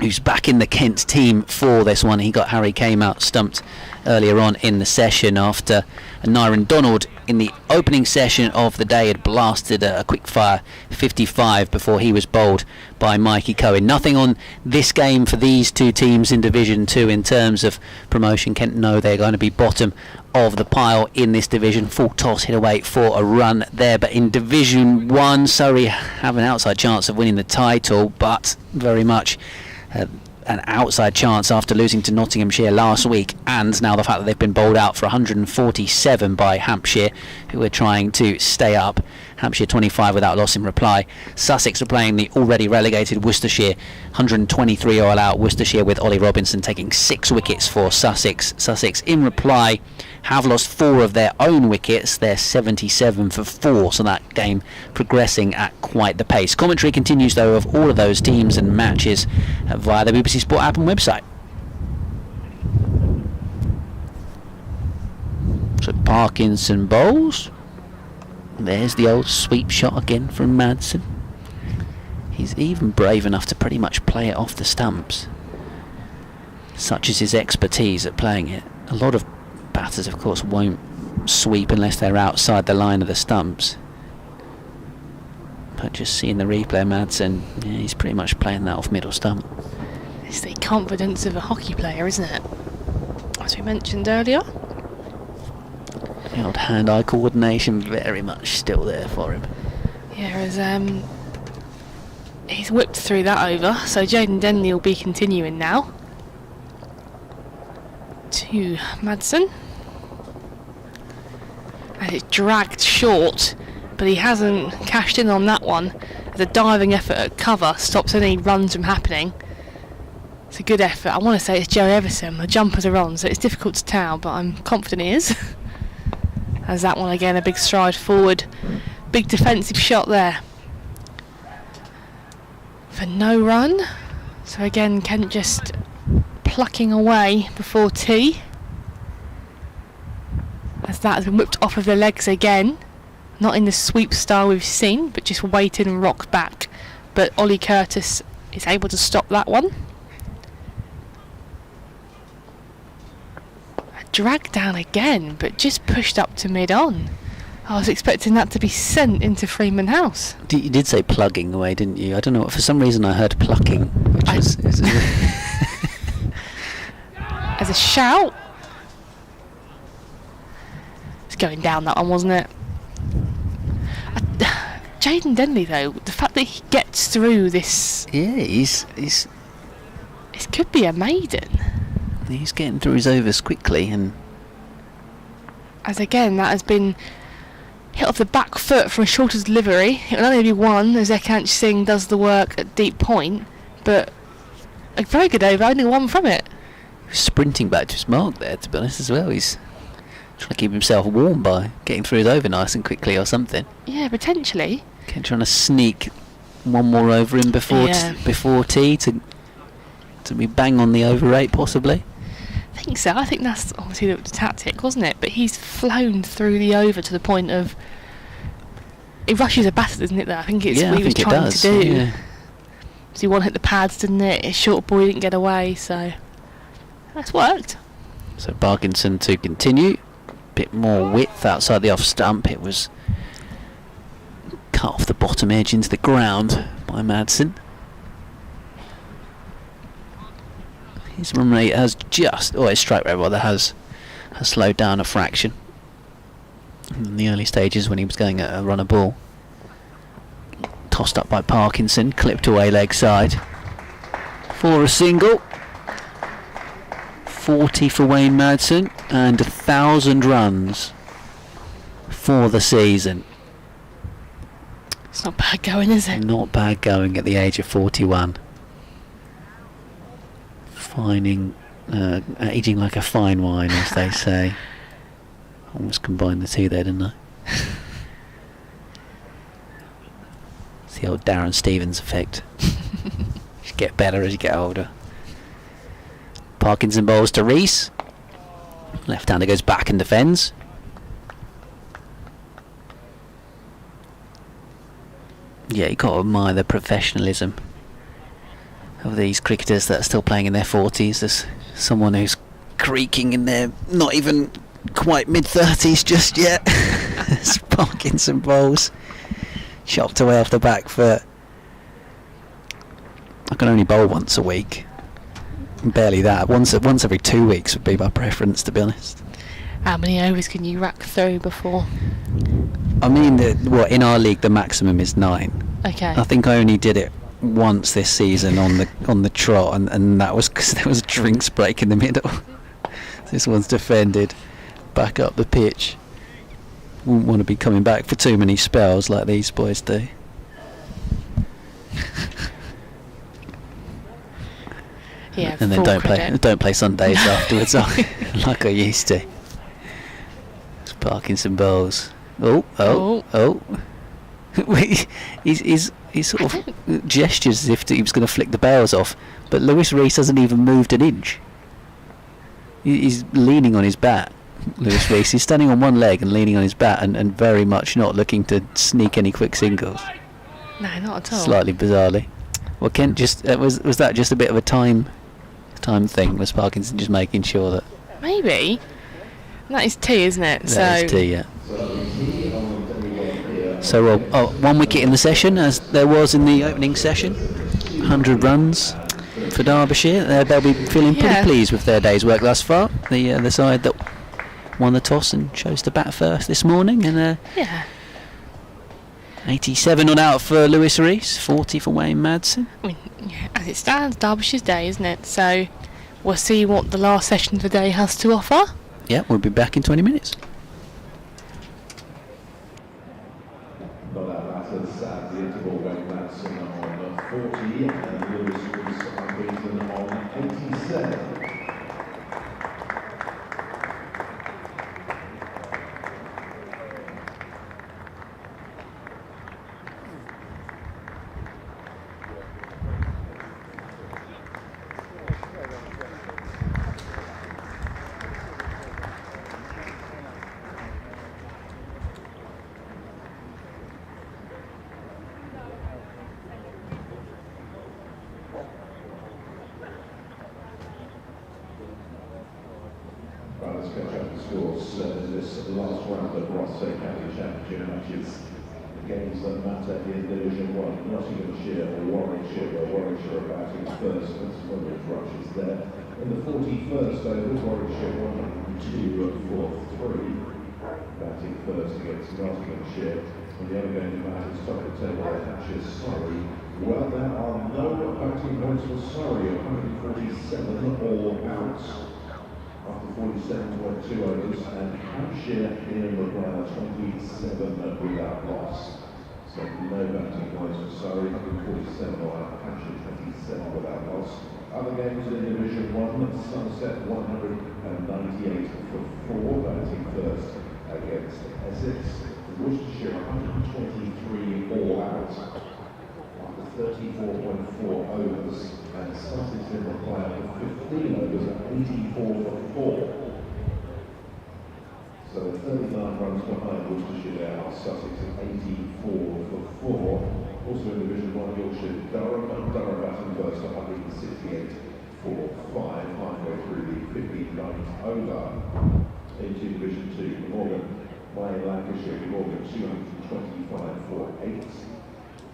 who's back in the Kent team for this one. He got Harry Kame out stumped earlier on in the session after Nyron Donald in the opening session of the day had blasted a quick fire 55 before he was bowled by Mikey Cohen. Nothing on this game for these two teams in Division 2 in terms of promotion. Kent know they're going to be bottom of the pile in this division. Full toss hit away for a run there, but in Division 1 Surrey have an outside chance of winning the title, but very much an outside chance after losing to Nottinghamshire last week, and now the fact that they've been bowled out for 147 by Hampshire, who are trying to stay up. Hampshire 25 without loss in reply. Sussex are playing the already relegated Worcestershire, 123 all out. Worcestershire with Ollie Robinson taking 6 wickets for Sussex. Sussex in reply have lost 4 of their own wickets. They're 77 for 4, so that game progressing at quite the pace. Commentary continues though of all of those teams and matches via the BBC Sport app and website. So Parkinson bowls. There's the old sweep shot again from Madsen. He's even brave enough to pretty much play it off the stumps. Such is his expertise at playing it. A lot of batters, of course, won't sweep unless they're outside the line of the stumps. But just seeing the replay, Madsen, yeah, he's pretty much playing that off middle stump. It's the confidence of a hockey player, isn't it? As we mentioned earlier. The old hand-eye coordination very much still there for him. Yeah, as he's whipped through that over, so Jaden Denley will be continuing now. To Madsen. And it's dragged short, but he hasn't cashed in on that one. The diving effort at cover stops any runs from happening. It's a good effort. I want to say it's Joe Everson. The jumpers are on, so it's difficult to tell, but I'm confident he is. As that one again, a big stride forward. Big defensive shot there. For no run. So again, Kent just plucking away before tee. As that has been whipped off of the legs again. Not in the sweep style we've seen, but just waited and rocked back. But Ollie Curtis is able to stop that one. Dragged down again, but just pushed up to mid-on. I was expecting that to be sent into Freeman House. You did say plugging away, didn't you? I don't know, for some reason I heard plucking, which was... As a shout. It's going down, that one, wasn't it? Jaden Denley, though, the fact that he gets through this... Yeah, he's... It could be a maiden. He's getting through his overs quickly, and as again that has been hit off the back foot from a shorter delivery. It will only be one as Ekanch Singh does the work at deep point, but a very good over, only one from it. He was sprinting back to his mark there, to be honest, as well. He's trying to keep himself warm by getting through his over nice and quickly or something. Yeah, potentially. Okay, trying to sneak one more over him before before tee to be bang on the over 8 possibly. I think so. I think that's obviously the tactic, wasn't it? But he's flown through the over to the point of it rushes a batter, doesn't it? There, I think it's what he was trying to do. Yeah. So one hit the pads, didn't it? His short boy didn't get away, so that's worked. So Parkinson to continue. Bit more width outside the off stump. It was cut off the bottom edge into the ground by Madsen. His run rate has his strike rate rather has slowed down a fraction in the early stages when he was going at a runner ball. Tossed up by Parkinson, clipped away leg side for a single. 40 for Wayne Madsen and 1,000 runs for the season. It's not bad going, is it? Not bad going at the age of 41. Aging like a fine wine, as they say. Almost combined the two there, didn't I? It's the old Darren Stevens effect. You get better as you get older. Parkinson bowls to Reese. Left-hander goes back and defends. Yeah, you got to admire the professionalism of these cricketers that are still playing in their 40s. There's someone who's creaking in their not even quite mid-30s just yet. As Parkinson bowls, chopped away off the back foot. I can only bowl once a week. Barely that. Once every 2 weeks would be my preference, to be honest. How many overs can you rack through before? I mean, in our league the maximum is 9. Okay. I think I only did it once this season on the trot, and that was because there was a drinks break in the middle. This one's defended back up the pitch. Wouldn't want to be coming back for too many spells like these boys do. Yeah, and then don't play Sundays afterwards like I used to. It's Parkinson bowls. Oh. He sort of gestures as if he was going to flick the bails off, but Lewis Reese hasn't even moved an inch. He's leaning on his bat. Lewis Reese, he's standing on one leg and leaning on his bat, and very much not looking to sneak any quick singles. No, not at all. Slightly bizarrely. Well, Kent just was that just a bit of a time thing? Was Parkinson just making sure that? Maybe. That is tea, isn't it? That is tea, yeah. So 1 wicket in the session, as there was in the opening session. 100 runs for Derbyshire. They'll be feeling pretty pleased with their day's work thus far. The side that won the toss and chose to bat first this morning, and 87 not out for Lewis Rees, 40 for Wayne Madsen. I mean, as it stands, Derbyshire's day, isn't it? So we'll see what the last session of the day has to offer. Yeah, we'll be back in 20 minutes. Not out batters at the interval, Wayne Madsen on 40 and Lewis Rees on 87. Let's catch up the scores in this last round of Rothesay County Championship matches. The games that matter in Division 1, Nottinghamshire or Warwickshire, where Warwickshire are batting first. That's Woodward's rush is there. In the 41st over, Warwickshire 102 for 3, batting first against Nottinghamshire. And the other game to bat is top of the table, Hampshire Surrey. Well, there are no batting points for Surrey, 147 all out. After 47.2 overs, and Hampshire in require 27 without loss. So no batting points for Surrey, 147 all out, Hampshire 27 without loss. Other games in Division 1, Somerset 198 for 4, batting first against Essex. Worcestershire 123 all out. After 34.4 overs, and Sussex in reply for 15 overs at 84 for 4. So 39 runs behind Worcestershire there are Sussex at 84 for 4. Also in Division 1, Yorkshire, Durham batting first 168 for 5, halfway through the 59th over. Into Division 2, Morgan by Lancashire, Morgan 225 for 8.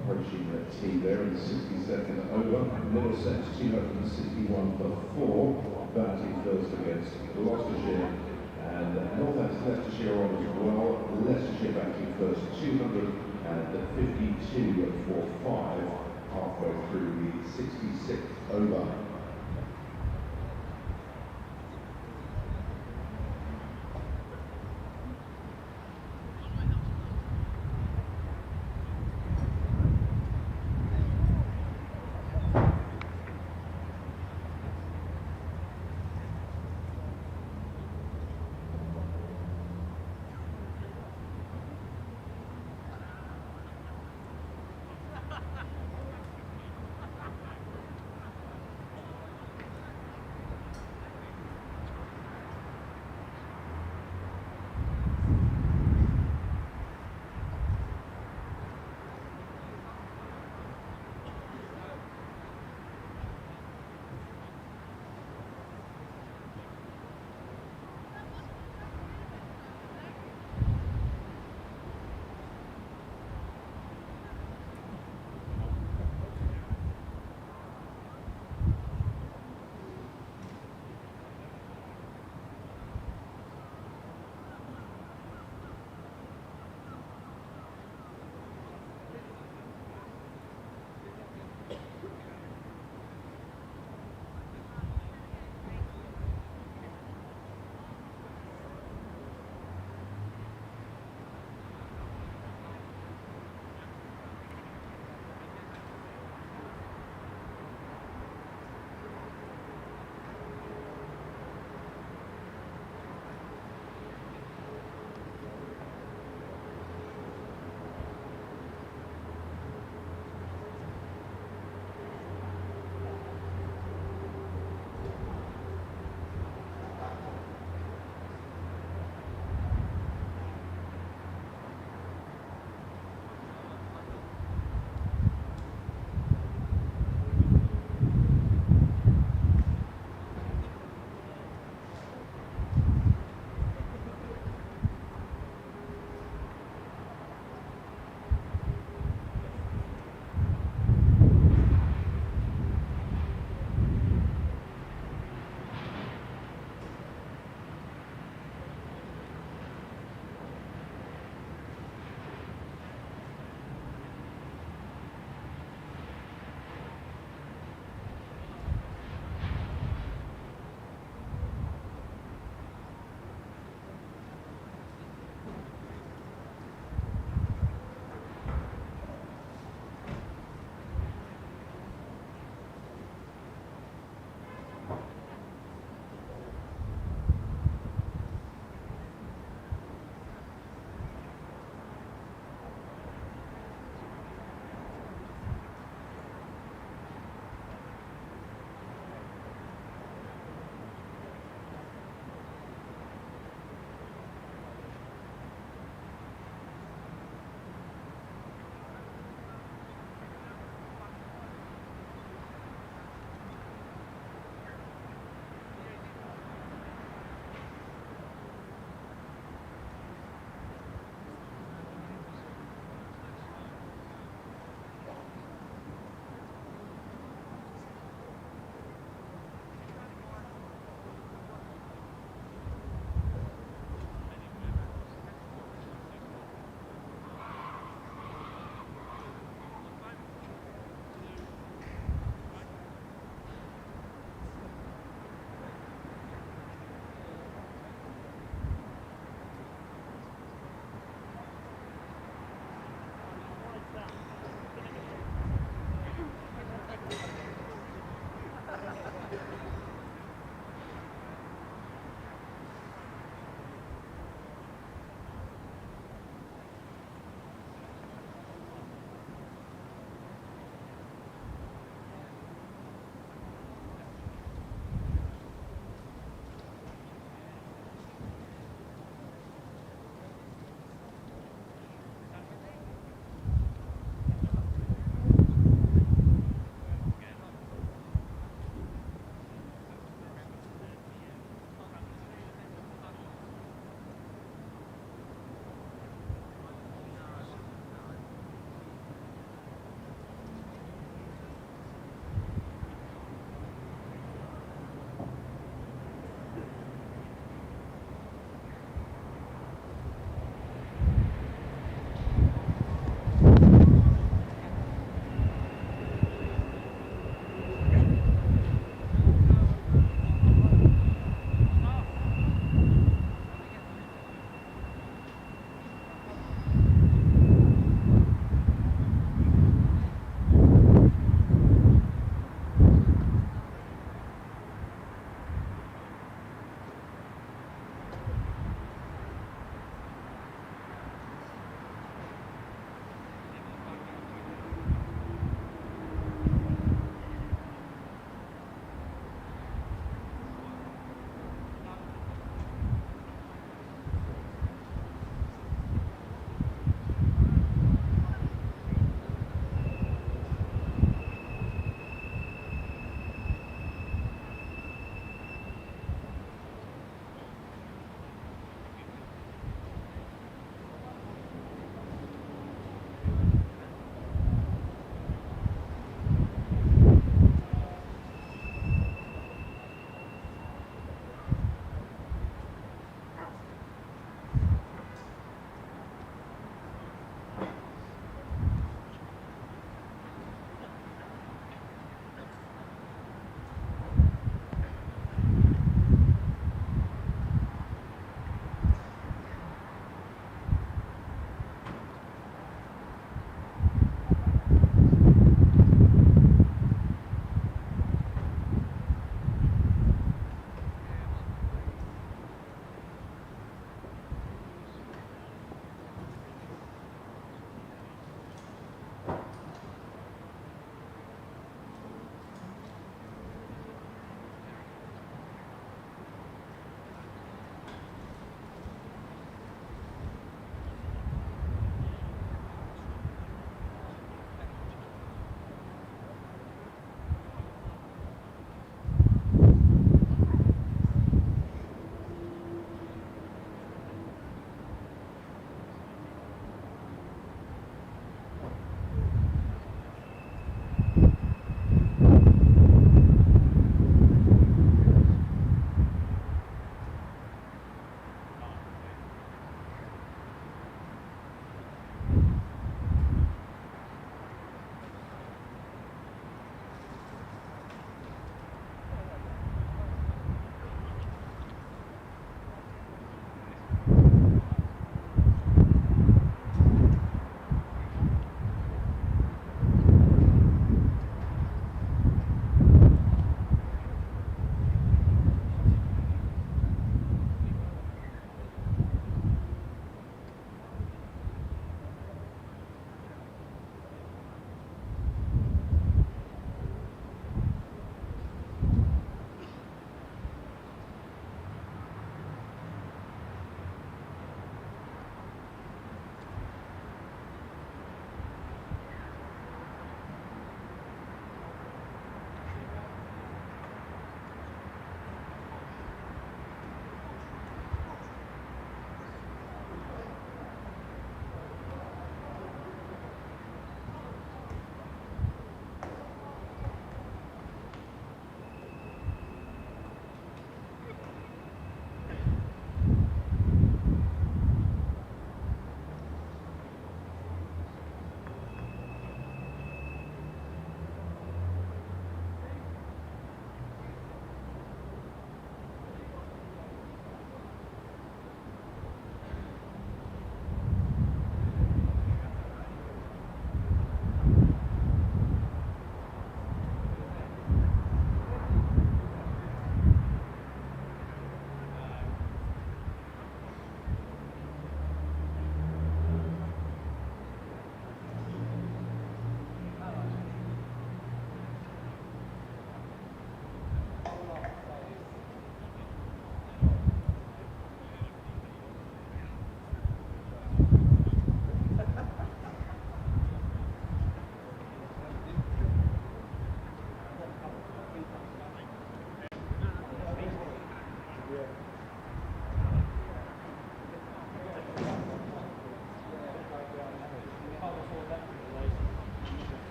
Approaching the tee there in the 62nd over. Middlesex 261 for 4, batting first against Gloucestershire, and North Leicestershire on as well. Leicestershire batting first 252 for 5, halfway through the 66th over.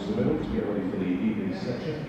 towards the middle to get ready for the evening section.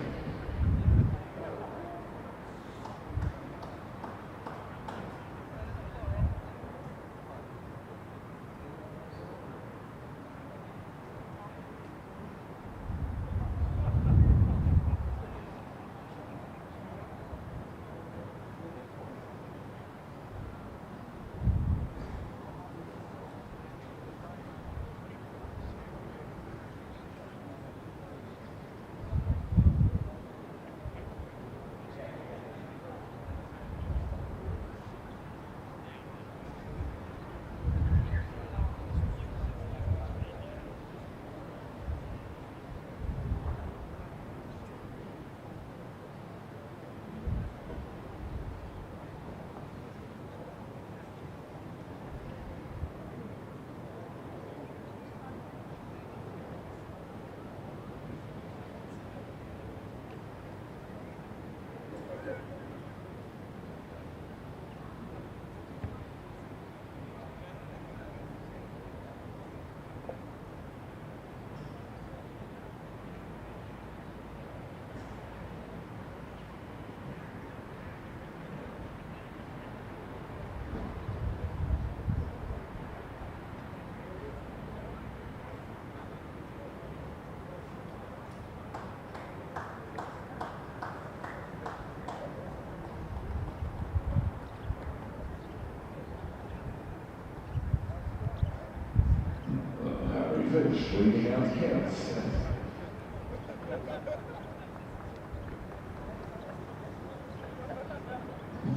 Finish, leading out counts.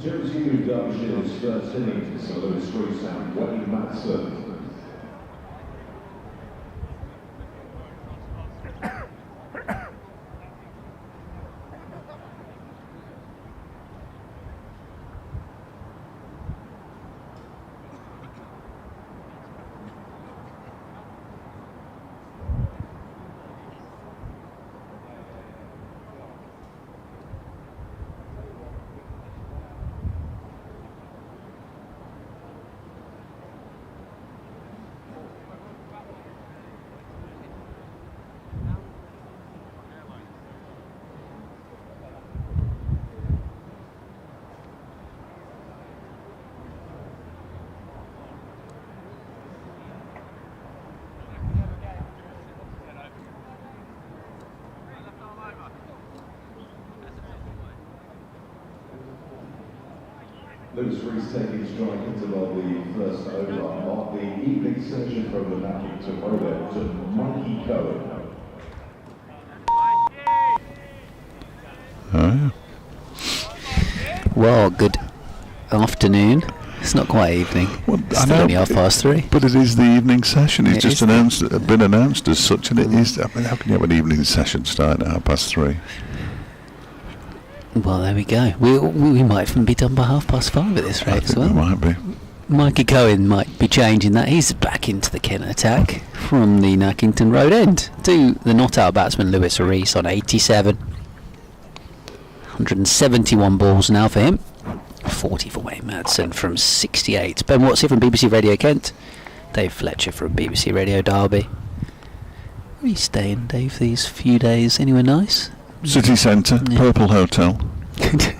Jersey New Derbyshire's first innings, so Lewis Rees and Wayne Matson. Lewis Rees taking strike interval the first over of the evening session from the Nackington Road to Mikey Cohen. Well, good afternoon. It's not quite evening. Well, It's still only 3:30. But it is the evening session. It's It just is been announced as such, and it is. I mean, how can you have an evening session starting at 3:30? Well, there we go. We might even be done by 5:30 at this I rate as think well. we might be. Mikey Cohen might be changing that. He's back into the Kent attack from the Nackington Road end to the not-out batsman Lewis Rees on 87. 171 balls now for him. 40 for Wayne Madsen from 68. Ben Watsey from BBC Radio Kent. Dave Fletcher from BBC Radio Derby. Where are you staying, Dave, these few days? Anywhere nice? City Centre, Yeah. Purple Hotel.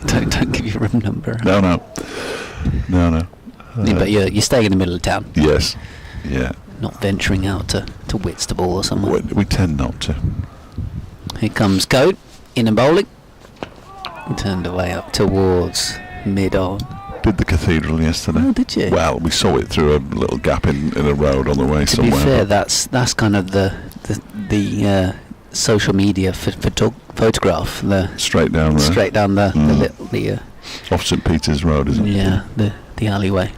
don't give your room number. No. Yeah, but you're staying in the middle of town, Yes. Yeah. not venturing out to Whitstable or somewhere. We tend not to. Here comes Cohen, in and bowling. Turned away up towards mid-on. Did the cathedral yesterday. Oh, did you? Well, we saw it through a little gap in a road on the way To somewhere. be fair, but that's kind of the social media photograph. The straight down there. straight down the Off St Peter's Road, isn't it? yeah the alleyway.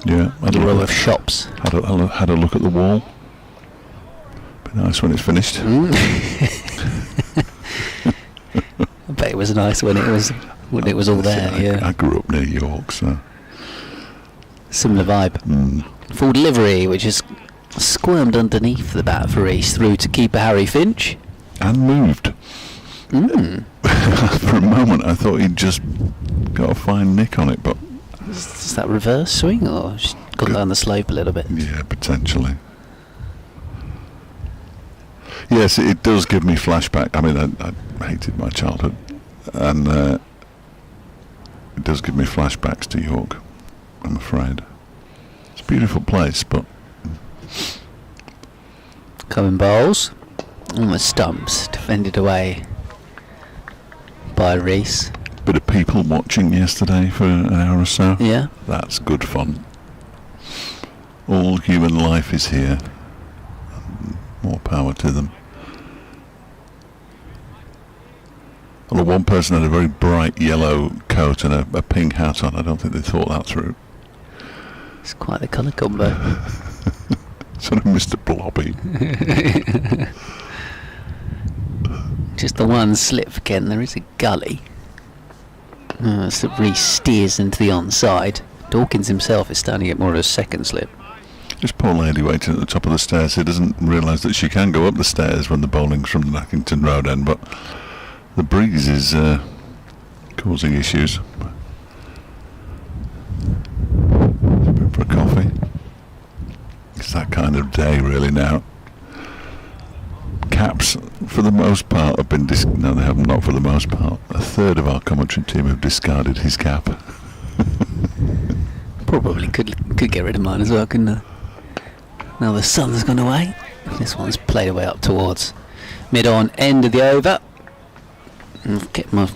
Yeah. The row of shops. Had a look at the wall. Be nice when it's finished. I bet it was nice when it was all there. I grew up near York, so. Similar vibe. Full delivery, which is squirmed underneath the bat for Rees through to keeper Harry Finch. And moved. For a moment, I thought he'd just got a fine nick on it, but Is that reverse swing or just gone down the slope a little bit? yeah, potentially. Yes, it does give me flashback. I mean, I hated my childhood, and it does give me flashbacks to York, I'm afraid. It's a beautiful place, but... Cohen bowls on the stumps, defended away by Rees. Bit of people watching yesterday for an hour or so. Yeah. That's good fun. All human life is here. More power to them. Although one person had a very bright yellow coat and a pink hat on. I don't think they thought that through. It's quite the colour combo. Sort of Mr. Blobby. Just the one slip for Kent. There is a gully. So Rees steers into the onside. Dawkins himself is starting to get more of a second slip. This poor lady waiting at the top of the stairs here doesn't realise that she can go up the stairs when the bowling's from the Nackington Road end, but the breeze is causing issues. Been for a coffee. It's that kind of day really now. Caps, for the most part, have been no, they haven't, not for the most part. A third of our commentary team have discarded his cap. Probably could get rid of mine as well, couldn't I? Now the sun's gone away. This one's played away up towards mid-on end of the over. I've kept my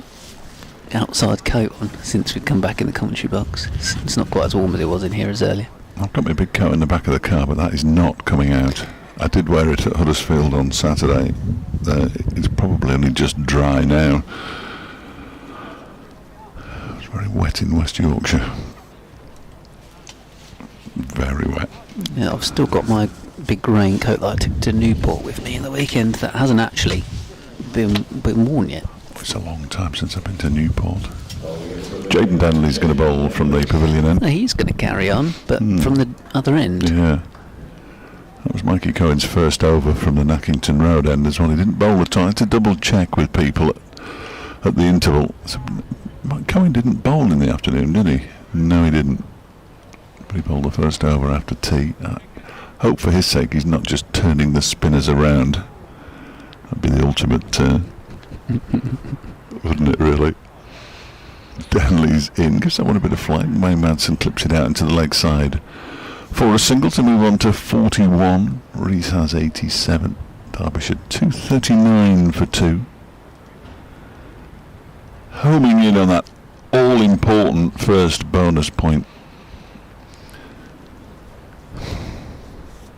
outside coat on since we've come back in the commentary box. It's not quite as warm as it was in here as earlier. I've got my big coat in the back of the car, but that is not coming out. I did wear it at Huddersfield on Saturday. It's probably only just dry now. It's very wet in West Yorkshire. Very wet. Yeah, I've still got my big raincoat that I took to Newport with me in the weekend that hasn't actually been worn yet. It's a long time since I've been to Newport. Jaden Danley's going to bowl from the pavilion end. No, he's going to carry on, but from the other end. Yeah. That was Mikey Cohen's first over from the Nackington Road end as well. He didn't bowl the time. I had to double check with people at the interval. So, Cohen didn't bowl in the afternoon, did he? No, he didn't. But he bowled the first over after tea. I hope for his sake he's not just turning the spinners around. That'd be the ultimate, wouldn't it really? Danley's in. Gives that one a bit of flight. Wayne Madsen clips it out into the leg side for a single to move on to 41. Rees has 87. Derbyshire 239 for 2. Homing in on that all-important first bonus point,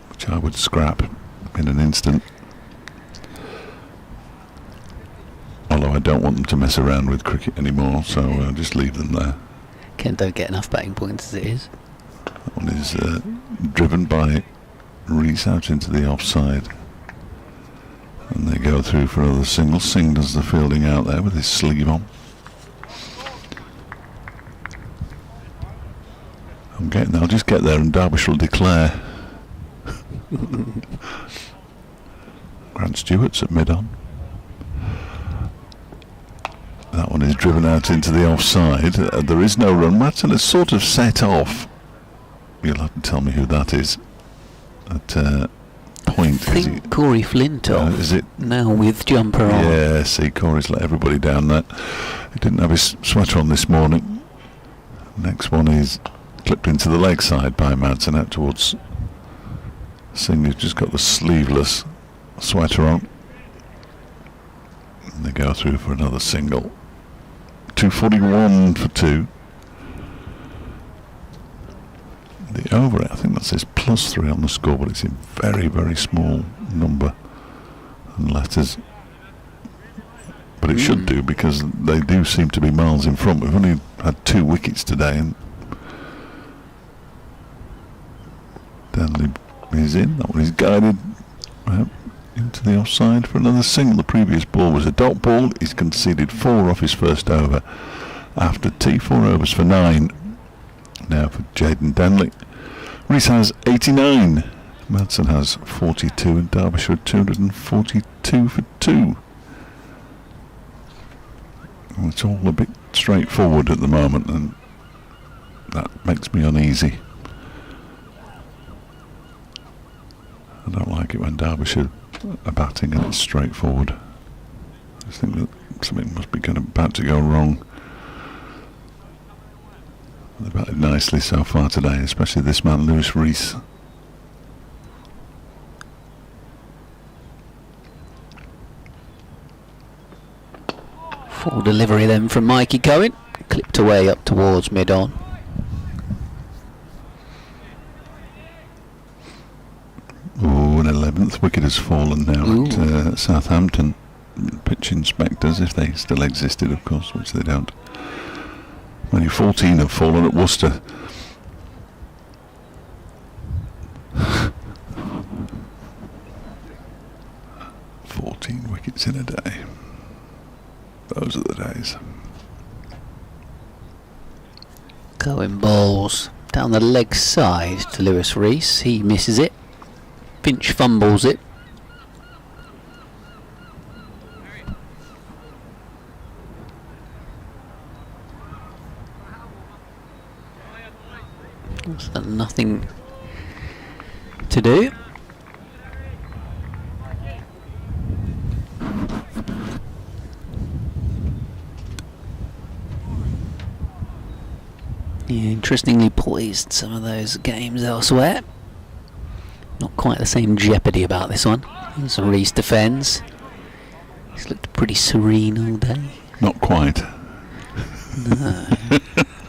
which I would scrap in an instant. Although I don't want them to mess around with cricket anymore, so I'll just leave them there. Kent don't get enough batting points as it is. That one is driven by Rees out into the offside. And they go through for another single. Singh does the fielding out there with his sleeve on. I'm getting there. I'll just get there and Derbyshire will declare. Grant Stewart's at mid-on. That one is driven out into the offside. There is no run. Madsen has sort of set off. You'll have to tell me who that is. At point. I think Corey Flintoff. Is it? Now with jumper on. Yeah, see, Corey's let everybody down there. He didn't have his sweater on this morning. Next one is clipped into the leg side by Madsen out towards Singh, who's just got the sleeveless sweater on. And they go through for another single. 241 for 2. The over, I think that says +3 on the score, but it's in very, very small number and letters. But it should do, because they do seem to be miles in front. We've only had 2 wickets today, and Danley is in. That one is guided into the offside for another single. The previous ball was a dot ball. He's conceded 4 off his first over after tea. 4 overs for 9 now for Jaden Danley. Rees has 89. Madsen has 42 and Derbyshire 242 for 2. Well, it's all a bit straightforward at the moment, and that makes me uneasy. I don't like it when Derbyshire are batting and it's straightforward. I just think that something must be about to go wrong. They've batted nicely so far today, especially this man, Lewis Rees. Full delivery then from Mikey Cohen. Clipped away up towards mid-on. Oh, an 11th wicket has fallen now at Southampton. Pitch inspectors, if they still existed, of course, which they don't. Only 14 have fallen at Worcester. Wickets in a day. Those are the days. Cohen bowls down the leg side to Lewis Rees. He misses it. Finch fumbles it. So nothing to do. Yeah, interestingly poised, some of those games elsewhere. Not quite the same jeopardy about this one. As Rees defends. He's looked pretty serene all day. Not quite. No.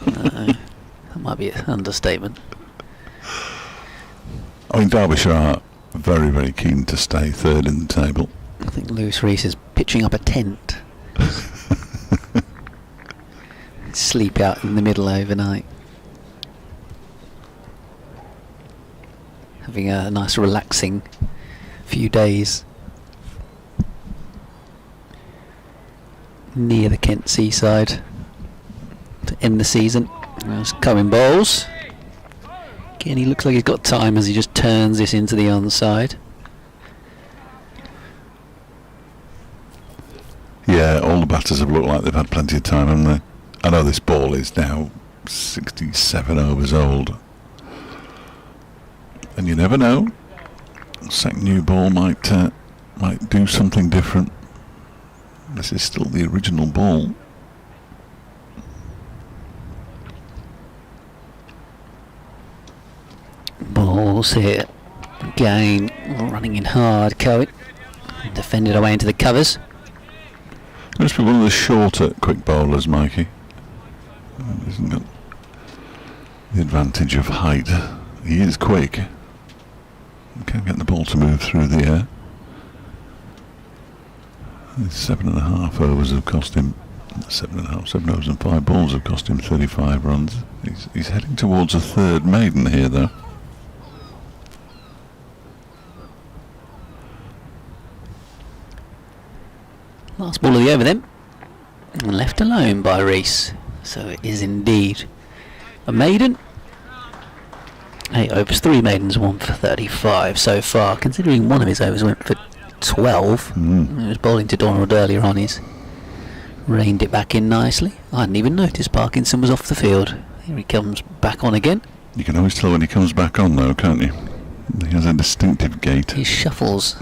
No. That might be an understatement. I mean, Derbyshire are very, very keen to stay third in the table. I think Lewis Rees is pitching up a tent. Sleep out in the middle overnight. Having a nice relaxing few days near the Kent seaside to end the season. There's Cohen bowls. Again, he looks like he's got time as he just turns this into the onside. Yeah, all the batters have looked like they've had plenty of time, haven't they? I know this ball is now 67 overs old, and you never know. Second new ball might do something different. This is still the original ball. Balls here. Again, running in hard, Cohen. Defended away into the covers. Must be one of the shorter quick bowlers, Mikey. Isn't got the advantage of height. He is quick. He can get the ball to move through the air. 7.5 overs have cost him 7 overs and 5 balls have cost him 35 runs. He's heading towards a third maiden here, though. Last ball of the over then. And left alone by Rees. So it is indeed a maiden. 8 overs, 3 maidens, 1 for 35 so far. Considering one of his overs went for 12. He was bowling to Donald earlier on. He's reined it back in nicely. I hadn't even noticed Parkinson was off the field. Here he comes back on again. You can always tell when he comes back on, though, can't you? He has a distinctive gait. He shuffles.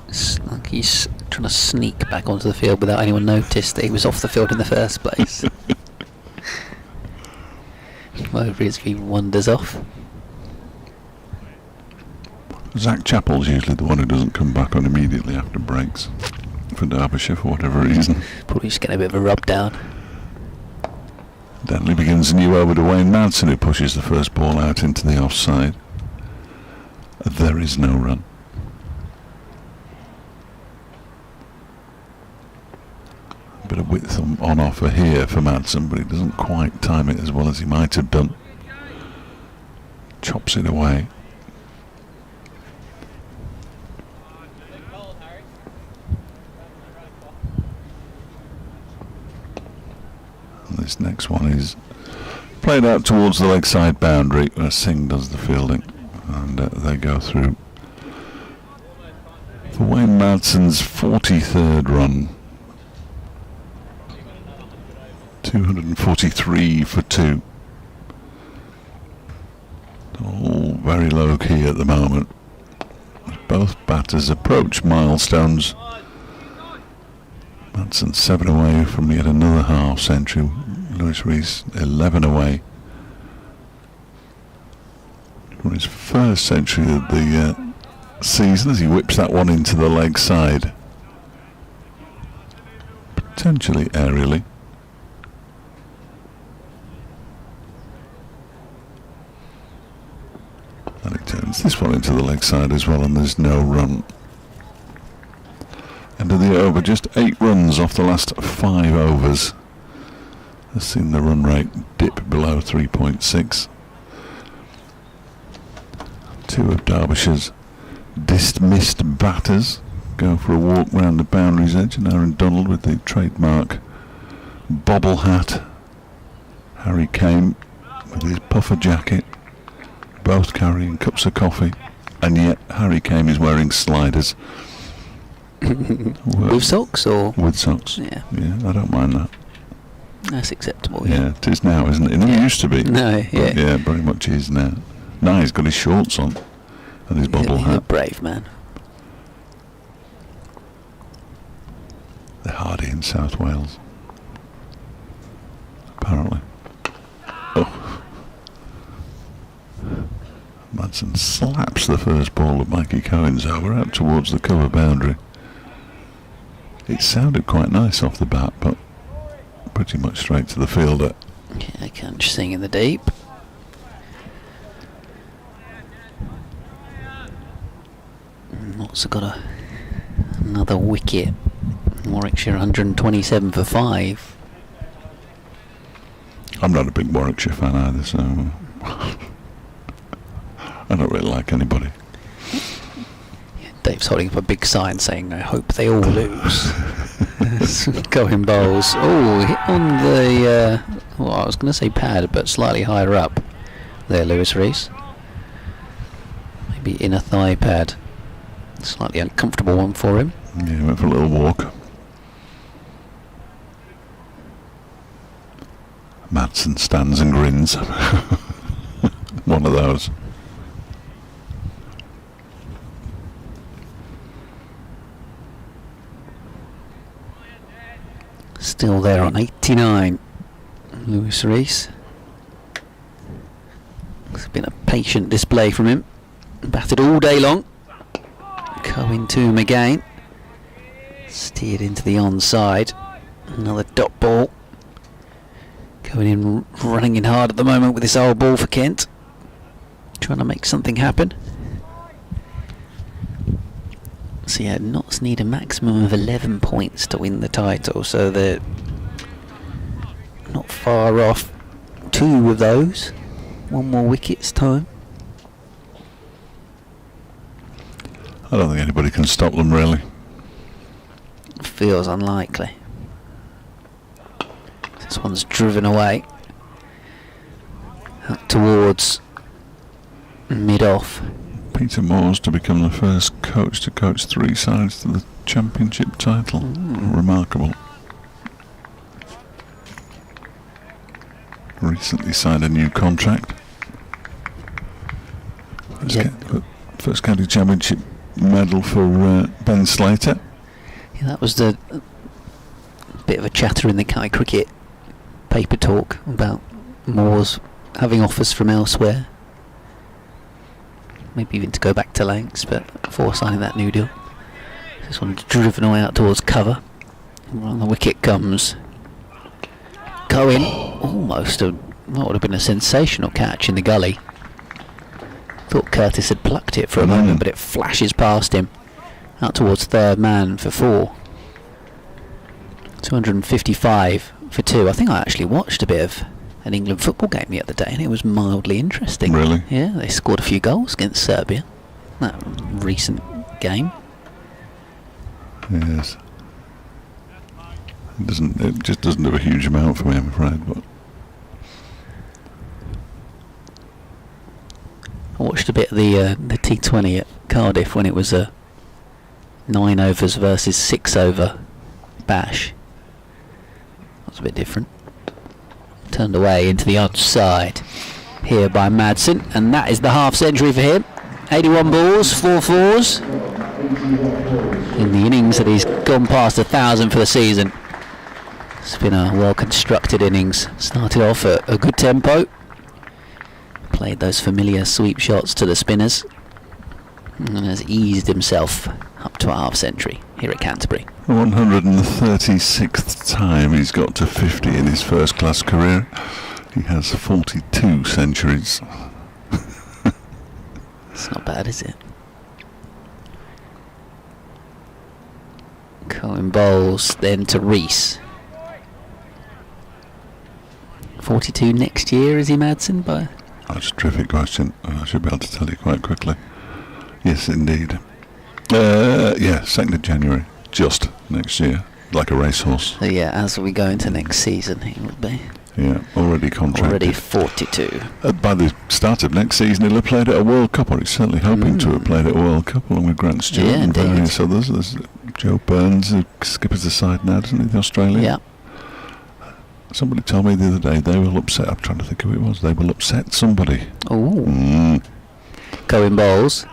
It's like he's trying to sneak back onto the field without anyone noticed that he was off the field in the first place. Over his feet wanders off. Zach Chappell's usually the one who doesn't come back on immediately after breaks for Derbyshire for whatever reason. Probably just getting a bit of a rub down. Denley begins a new over to Wayne Madsen, who pushes the first ball out into the offside. There is no run. A bit of width on offer here for Madsen, but he doesn't quite time it as well as he might have done. Chops it away. And this next one is played out towards the leg side boundary where Singh does the fielding, and they go through for Wayne Madsen's 43rd run. 243 for 2. All very low key at the moment. Both batters approach Milestones. Madsen 7 away from yet another half century. Lewis Rees 11 away from his first century of the season as he whips that one into the leg side. Potentially aerially. And it turns this one into the leg side as well, and there's no run. End of the over, just 8 runs off the last 5 overs. Has seen the run rate dip below 3.6. 2 of Derbyshire's dismissed batters go for a walk round the boundary's edge, and Aaron Donald with the trademark bobble hat. Harry Kane with his puffer jacket, both carrying cups of coffee, and yet Harry Kane is wearing sliders. With socks or? With socks. Yeah. Yeah, I don't mind that. That's acceptable. Yeah, it is now, isn't it? It never used to be. No, yeah. But yeah, very much is now. Now he's got his shorts on and his bobble He's a hat. brave man. They're hardy in South Wales, apparently. Oh. Madsen slaps the first ball of Mikey Cohen's over out towards the cover boundary. It sounded quite nice off the bat, but pretty much straight to the fielder. Yeah, can't sing in the deep. Also got another wicket. Warwickshire 127 for 5. I'm not a big Warwickshire fan either, so I don't really like anybody. Yeah, Dave's holding up a big sign saying, "I hope they all lose." Cohen bowls. Oh, hit on the, well, I was going to say pad, but slightly higher up there, Lewis Rees. Maybe inner thigh pad. Slightly uncomfortable one for him. Yeah, went for a little walk. Madsen stands and grins. One of those. Still there on 89. Lewis Rees. It's been a patient display from him. Batted all day long. Cohen to him again. Steered into the onside. Another dot ball. Going in, running in hard at the moment with this old ball for Kent. Trying to make something happen. So yeah, Notts need a maximum of 11 points to win the title, so they're not far off 2 of those. 1 more wicket's time. I don't think anybody can stop them, really. Feels unlikely. This one's driven away up towards mid-off. Peter Moore's to become the first coach to coach 3 sides to the championship title. Remarkable. Recently signed a new contract. First county championship medal for Ben Slater. Yeah, that was the bit of a chatter in the county cricket paper talk about Moore's having offers from elsewhere. Maybe even to go back to Lancs, but before signing that new deal. This one's driven away out towards cover. And on the wicket comes Cohen. Almost what would have been a sensational catch in the gully. Thought Curtis had plucked it for a moment, but it flashes past him. Out towards third man for 4. 255 for 2. I think I actually watched a bit of an England football game the other day, and it was mildly interesting. Really? Yeah, they scored a few goals against Serbia. That recent game. Yes. It just doesn't do a huge amount for me, I'm afraid. But I watched a bit of the T20 at Cardiff when it was a 9 overs versus 6 over bash. That's a bit different. Turned away into the outside here by Madsen, and that is the half century for him. 81 balls, 4 fours. In the innings that he's gone past 1,000 for the season. It's been a well-constructed innings. Started off at a good tempo. Played those familiar sweep shots to the spinners. And has eased himself up to a half-century here at Canterbury. 136th time he's got to 50 in his first-class career. He has 42 centuries. It's not bad, is it? Cohen bowls then to Rees. 42 next year, is he, Madsen? That's a terrific question. I should be able to tell you quite quickly. Yes, indeed. Yeah, 2nd of January, just next year, like a racehorse. So yeah, as we go into next season, he would be. Yeah, already contracted. Already 42. By the start of next season, he'll have played at a World Cup, or he's certainly hoping to have played at a World Cup, along with Grant Stewart and indeed. various others. There's Joe Burns, who skippers the side now, doesn't he, the Australian? Yeah. Somebody told me the other day they will upset, I'm trying to think who it was, they will upset somebody. Ooh. Cohen bowls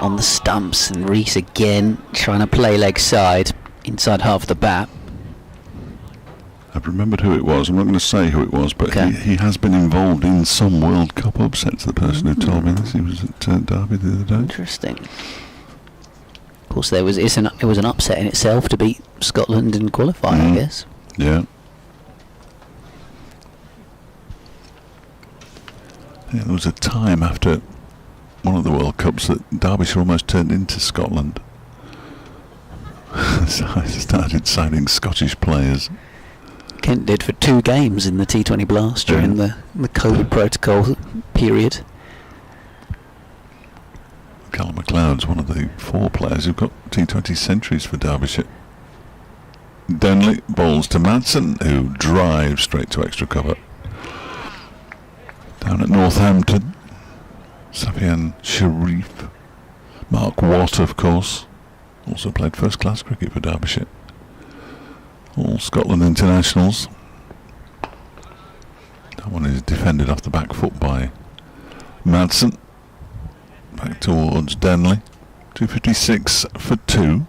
on the stumps, and Rees again trying to play leg side inside half the bat. I've remembered who it was. I'm not going to say who it was, but Okay. he has been involved in some World Cup upsets. The person who told me this, he was at Derby the other day. Interesting. Of course, it was an upset in itself to beat Scotland and qualify, I guess. Yeah. Yeah, there was a time after one of the World Cups that Derbyshire almost turned into Scotland. So I started signing Scottish players. Kent did for 2 games in the T20 Blast during the COVID protocol period. Callum MacLeod's one of the 4 players who've got T20 centuries for Derbyshire. Denley bowls to Madsen, who drives straight to extra cover. Down at Northampton, Safian Sharif, Mark Watt, of course, also played first-class cricket for Derbyshire. All Scotland internationals. That one is defended off the back foot by Madsen. Back towards Denley. 256 for 2.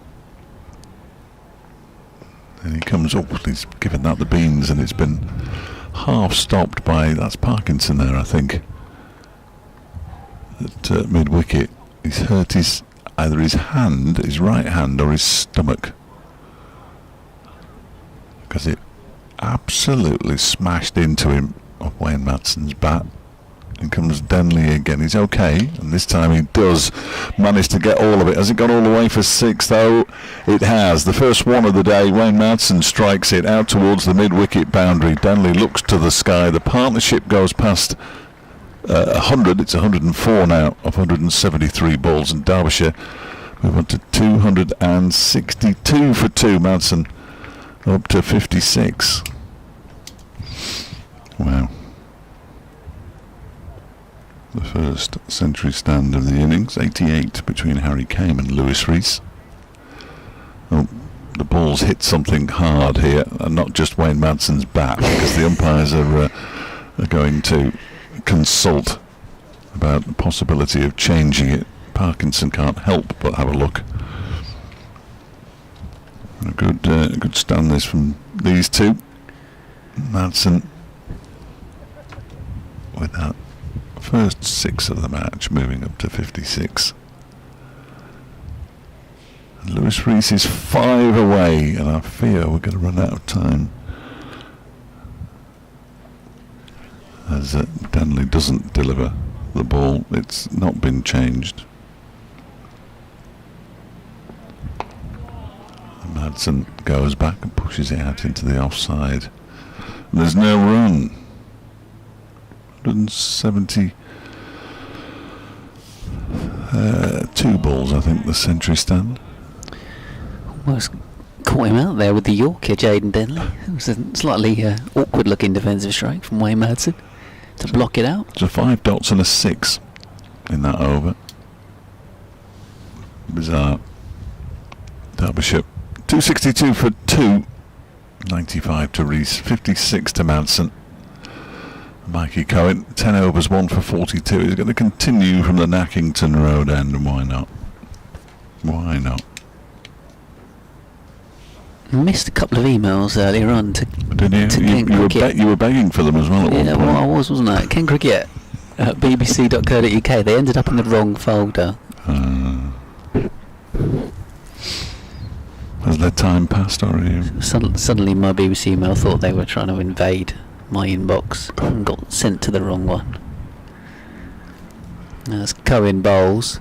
And he comes up, he's given that the beans, and it's been half stopped by, that's Parkinson there, I think, at mid-wicket. He's hurt either his hand, his right hand, or his stomach, because it absolutely smashed into him off Wayne Madsen's bat. And comes Denley again. He's okay, and this time he does manage to get all of it. Has it gone all the way for 6 though? It has. The first one of the day. Wayne Madsen strikes it out towards the mid-wicket boundary. Denley looks to the sky. The partnership goes past 100. It's 104 now of 173 balls, and Derbyshire move on to 262 for 2. Madsen up to 56. Wow. The first century stand of the innings, 88 between Harry Kame and Lewis Rees. Oh, the ball's hit something hard here, and not just Wayne Madsen's bat, because the umpires are going to consult about the possibility of changing it. Parkinson can't help but have a look. A good stand this from these two. Madsen with that first 6 of the match, moving up to 56. And Lewis Rees is 5 away, and I fear we're going to run out of time, as Denley doesn't deliver the ball. It's not been changed. And Madsen goes back and pushes it out into the offside. And there's no run. 172 balls, I think, the century stand. Almost caught him out there with the Yorker, Jaden Denley. It was a slightly awkward looking defensive strike from Wayne Madsen to block it out. So 5 dots and a 6 in that over. Bizarre. Derbyshire 262 for 2. 95 to Rees, 56 to Madsen. Mikey Cohen, 10 overs, 1 for 42. He's going to continue from the Nackington Road end, and why not? Why not? Missed a couple of emails earlier on to Did you? to You, Kent you, were Cricket. you were begging for them as well at one Yeah, point. well, I was, wasn't I? Ken Cricket at bbc.co.uk. They ended up in the wrong folder. Has their time passed, or are you? Suddenly my BBC email thought they were trying to invade my inbox and got sent to the wrong one. That's Cohen bowls,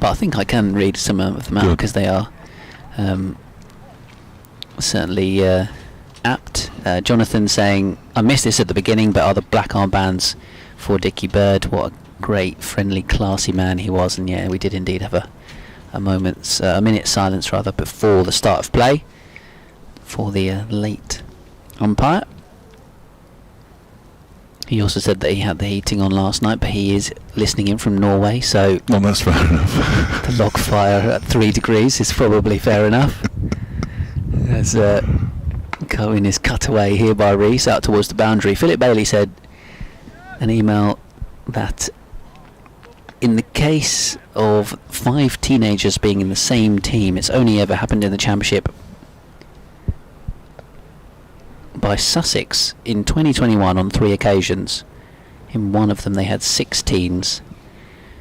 but I think I can read some of them out Good. because they are certainly apt. Jonathan saying, I missed this at the beginning, but are the black armbands for Dickie Bird? What a great, friendly, classy man he was. And yeah, we did indeed have a minute's silence rather before the start of play for the late umpire. He also said that he had the heating on last night, but he is listening in from Norway, so Well, that's fair enough. the log fire at 3 degrees is probably fair enough. As Cohen is cut away here by Rees out towards the boundary. Philip Bailey said an email that in the case of 5 teenagers being in the same team, it's only ever happened in the Championship by Sussex in 2021 on 3 occasions. In one of them they had 6 teens.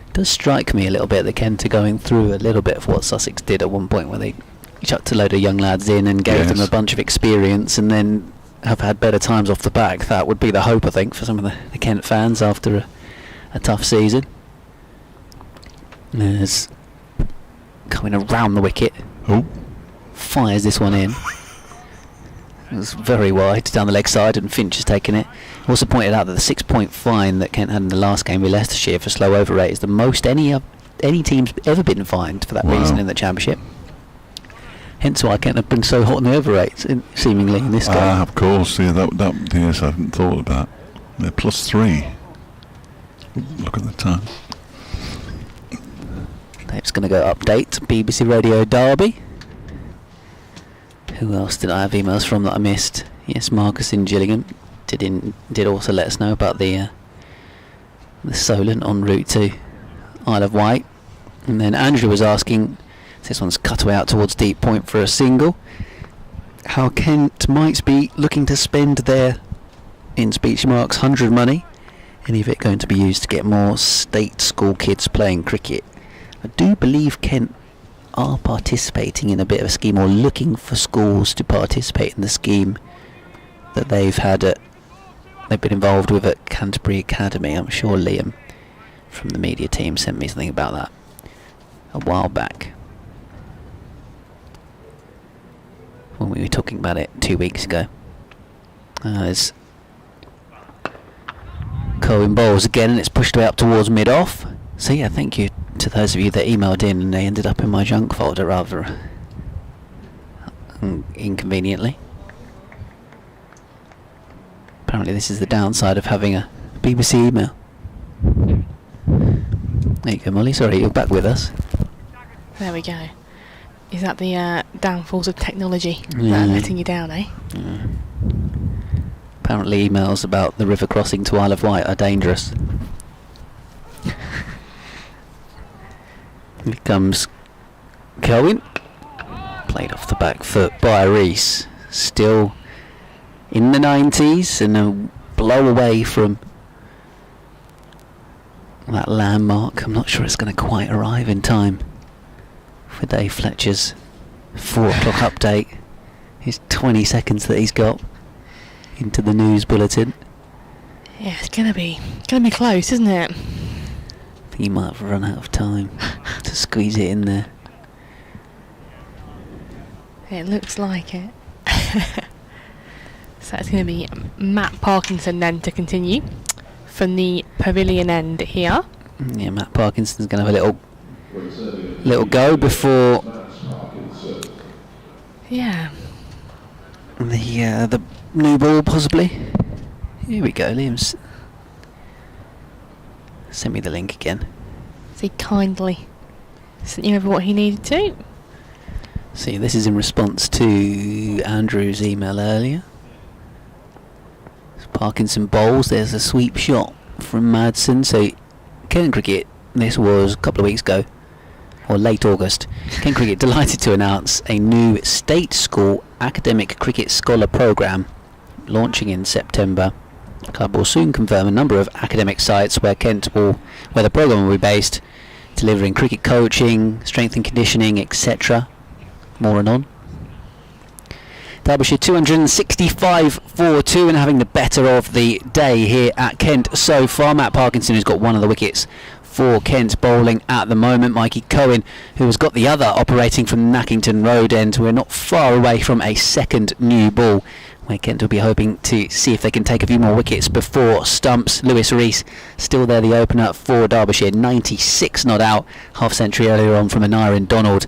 It does strike me a little bit that Kent are going through a little bit of what Sussex did at one point, where they chucked a load of young lads in and gave them Yes. a bunch of experience and then have had better times off the back. That would be the hope, I think, for some of the Kent fans after a tough season. There's coming around the wicket, Oh, fires this one in. It was very wide down the leg side, and Finch has taken it. Also pointed out that the 6-point fine that Kent had in the last game with Leicestershire for slow over rate is the most any team's ever been fined for that Wow. reason in the Championship. Hence why Kent have been so hot on the over rates, seemingly in this game. of course. Yeah, yes, I hadn't thought of that. They're +3. Look at the time. Dave's going to go update BBC Radio Derby. Who else did I have emails from that I missed? Yes, Marcus in Gillingham did also let us know about the Solent en route to Isle of Wight. And then Andrew was asking, this one's cut away out towards deep point for a single, how Kent might be looking to spend their, in speech marks, 100 money, any of it going to be used to get more state school kids playing cricket. I do believe Kent are participating in a bit of a scheme, or looking for schools to participate in the scheme that they've been involved with at Canterbury Academy. I'm sure Liam from the media team sent me something about that a while back when we were talking about it 2 weeks ago. There's Cohen bowls again, and it's pushed way up towards mid-off. So yeah, thank you to those of you that emailed in, and they ended up in my junk folder rather inconveniently. Apparently this is the downside of having a BBC email. There you go, Molly. Sorry, you're back with us. There we go. Is that the downfalls of technology that Yeah. are letting you down, eh? Apparently emails about the river crossing to Isle of Wight are dangerous. Here comes Cohen. Played off the back foot by Rees. Still in the 90s, and a blow away from that landmark. I'm not sure it's going to quite arrive in time for Dave Fletcher's 4 o'clock update. His 20 seconds that he's got into the news bulletin. Yeah, it's gonna be close, isn't it? I think he might have run out of time to squeeze it in there. It looks like it. So it's going to be Matt Parkinson then to continue from the pavilion end here. Yeah, Matt Parkinson's going to have a little go before Yeah. the new ball possibly. Here we go, Liam's send me the link again. So he kindly sent you over what he needed to. See, this is in response to Andrew's email earlier. It's Parkinson bowls. There's a sweep shot from Madsen. So Kent Cricket, this was a couple of weeks ago, or late August. Kent Cricket delighted to announce a new state school academic cricket scholar programme launching in September. The club will soon confirm a number of academic sites where the programme will be based, delivering cricket coaching, strength and conditioning, etc. More anon. Derbyshire 265 for 2 and having the better of the day here at Kent so far. Matt Parkinson, who's got one of the wickets for Kent bowling at the moment. Mikey Cohen, who has got the other, operating from Nackington Road End. We're not far away from a second new ball, where Kent will be hoping to see if they can take a few more wickets before stumps. Lewis Rees still there, the opener for Derbyshire, 96 not out, half century earlier on from Anirin Donald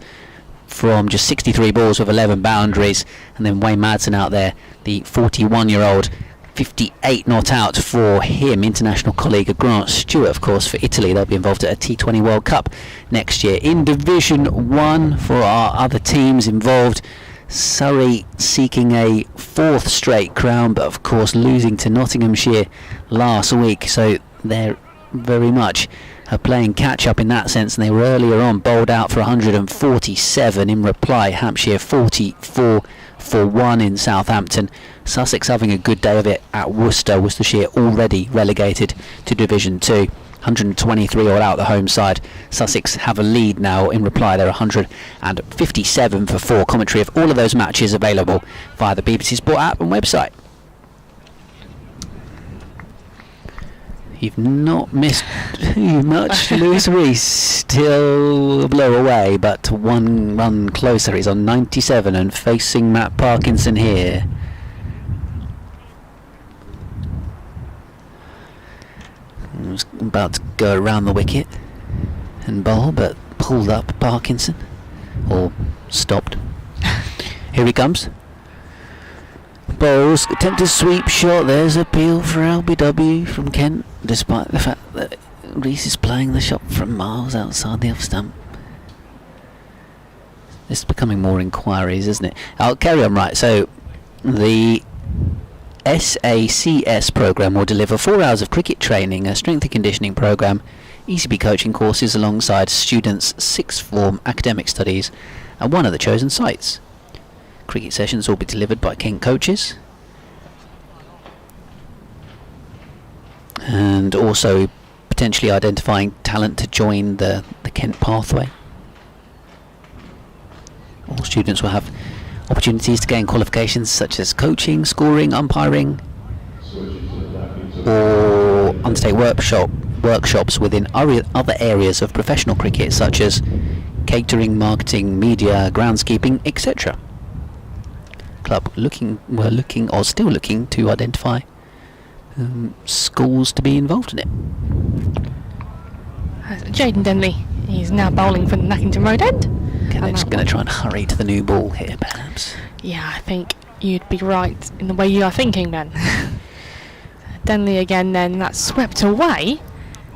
from just 63 balls with 11 boundaries. And then Wayne Madsen out there, the 41-year-old, 58 not out for him. International colleague of Grant Stewart, of course, for Italy. They'll be involved at a T20 World Cup next year. In Division 1 for our other teams involved, Surrey seeking a 4th straight crown, but of course losing to Nottinghamshire last week, so they're very much playing catch up in that sense, and they were earlier on bowled out for 147. In reply, Hampshire 44 for 1 in Southampton. Sussex having a good day of it at Worcestershire already relegated to Division 2. 123 all out the home side. Sussex have a lead now. In reply, they're 157 for 4. Commentary of all of those matches available via the BBC Sport app and website. You've not missed too much. Lewis Rees still a blow away, but 1 run closer. He's on 97 and facing Matt Parkinson here. He was about to go around the wicket and bowl, but pulled up Parkinson, or stopped. Here he comes. Bowls, attempted sweep shot. There's appeal for LBW from Kent, despite the fact that Rees is playing the shot from miles outside the off stump. This is becoming more inquiries, isn't it? I'll carry on. Right, so the SACS programme will deliver 4 hours of cricket training, a strength and conditioning programme, ECB coaching courses alongside students' 6th form academic studies at one of the chosen sites. Cricket sessions will be delivered by Kent coaches, and also potentially identifying talent to join the Kent pathway. All students will have opportunities to gain qualifications such as coaching, scoring, umpiring, or undertake workshops within other areas of professional cricket such as catering, marketing, media, groundskeeping, etc. Club still looking to identify schools to be involved in it. Jaden Denley, he's now bowling for the Nackington Road End. Okay, they're just going to try and hurry to the new ball here, perhaps. Yeah, I think you'd be right in the way you are thinking, Ben. Denley again then, that's swept away,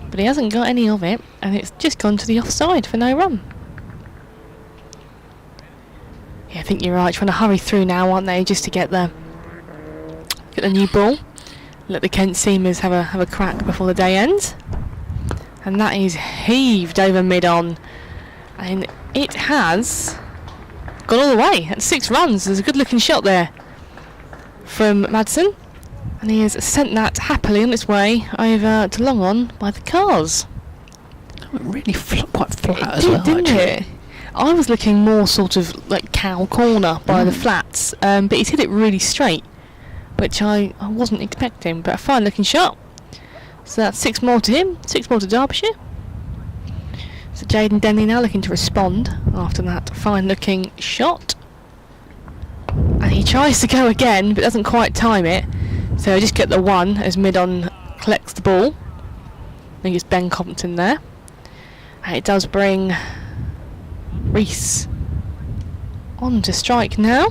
but he hasn't got any of it, and it's just gone to the offside for no run. Yeah, I think you're right, trying to hurry through now, aren't they, just to get the new ball. Let the Kent Seamers have a crack before the day ends. And that is heaved over mid-on. And it has gone all the way at 6 runs. There's a good looking shot there from Madsen. And he has sent that happily on its way over to long on by the cars. Really quite flat as did, well, didn't actually. it? I was looking more sort of like cow corner by the flats, but he's hit it really straight, which I wasn't expecting, but a fine looking shot. So that's 6 more to him, 6 more to Derbyshire. So Jaden Denley now looking to respond after that fine looking shot. And he tries to go again, but doesn't quite time it. So I just get the 1 as mid-on collects the ball. I think it's Ben Compton there. And it does bring Rees on to strike now,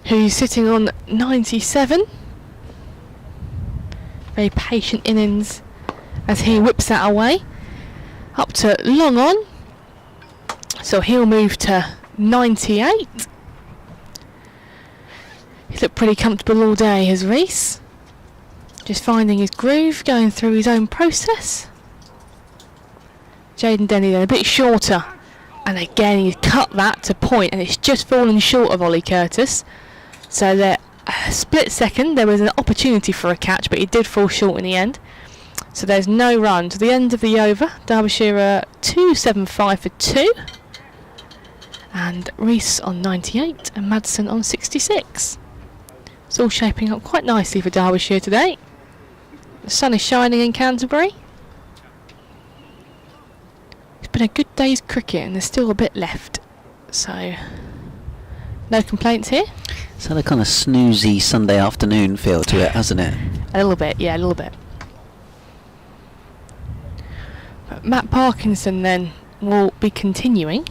who's sitting on 97. Very patient innings as he whips that away up to long on, so he'll move to 98. He looked pretty comfortable all day, has Rees. Just finding his groove, going through his own process. Jaden Denny then a bit shorter. And again, he's cut that to point, and it's just fallen short of Ollie Curtis. So there, a split second, there was an opportunity for a catch, but he did fall short in the end. So there's no run to the end of the over. Derbyshire 275 for 2. And Reese on 98 and Madsen on 66. It's all shaping up quite nicely for Derbyshire today. The sun is shining in Canterbury. It's been a good day's cricket and there's still a bit left. So, no complaints here. It's had a kind of snoozy Sunday afternoon feel to it, hasn't it? A little bit, yeah, a little bit. But Matt Parkinson then will be continuing.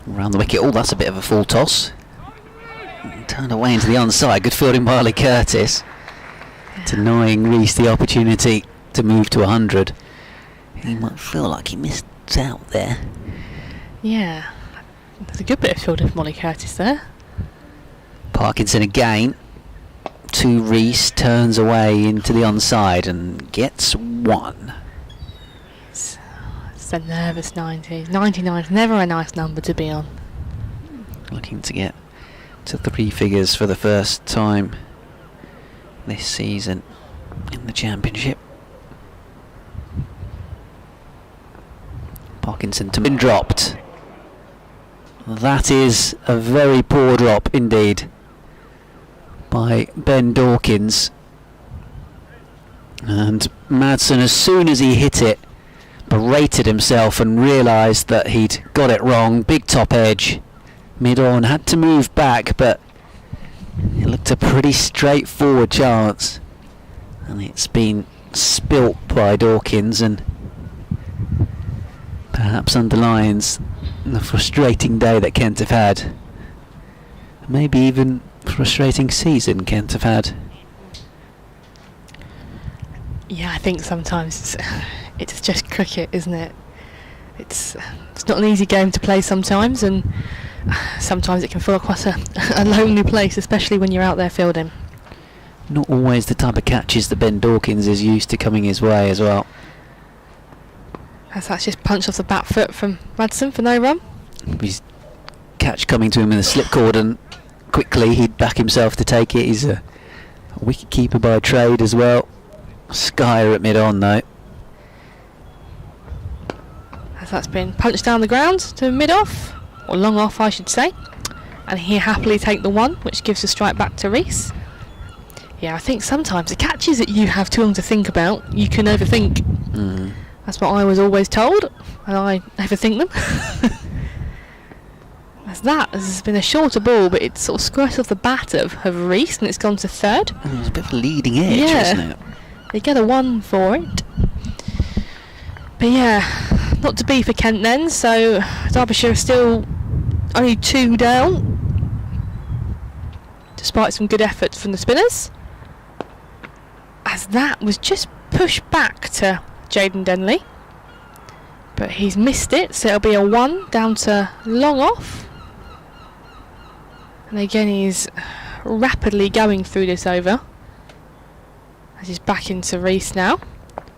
Around the wicket. Oh, that's a bit of a full toss. Turned away into the onside. Good fielding by Ollie Curtis. Denying Reese the opportunity to move to 100. He might feel like he missed out there. Yeah. There's a good bit of fielding from Ollie Curtis there. Parkinson again. To Reese. Turns away into the onside and gets 1. It's a nervous 90. 99 is never a nice number to be on. Looking to get to 3 figures for the first time this season in the championship. Parkinson to been dropped. That is a very poor drop indeed by Ben Dawkins. And Madsen, as soon as he hit it, berated himself and realised that he'd got it wrong. Big top edge. Mid-on, had to move back, but it looked a pretty straightforward chance. And it's been spilt by Dawkins and perhaps underlines the frustrating day that Kent have had. Maybe even frustrating season Kent have had. Yeah, I think sometimes it's just cricket, isn't it? It's not an easy game to play sometimes, and sometimes it can feel quite a lonely place, especially when you're out there fielding. Not always the type of catches that Ben Dawkins is used to coming his way as well. As that's just punched off the back foot from Madsen for no run. His catch coming to him in the slip cord, and quickly he'd back himself to take it. He's a wicket keeper by trade as well. Skyer at mid-on though. As that's been punched down the ground to mid-off, or long off I should say. And he happily take the 1, which gives a strike back to Reese. Yeah, I think sometimes the catches that you have too long to think about, you can overthink. That's what I was always told, and I overthink them. As that has been a shorter ball, but it's sort of squirted off the bat of Reese, and it's gone to 3rd. It was a bit of a leading edge, wasn't it? They get a 1 for it. But yeah, not to be for Kent then, so Derbyshire are still only 2 down, despite some good efforts from the spinners. As that was just pushed back to Jaden Denley. But he's missed it, so it'll be a 1 down to long off. And again he's rapidly going through this over. As he's back into Reese now.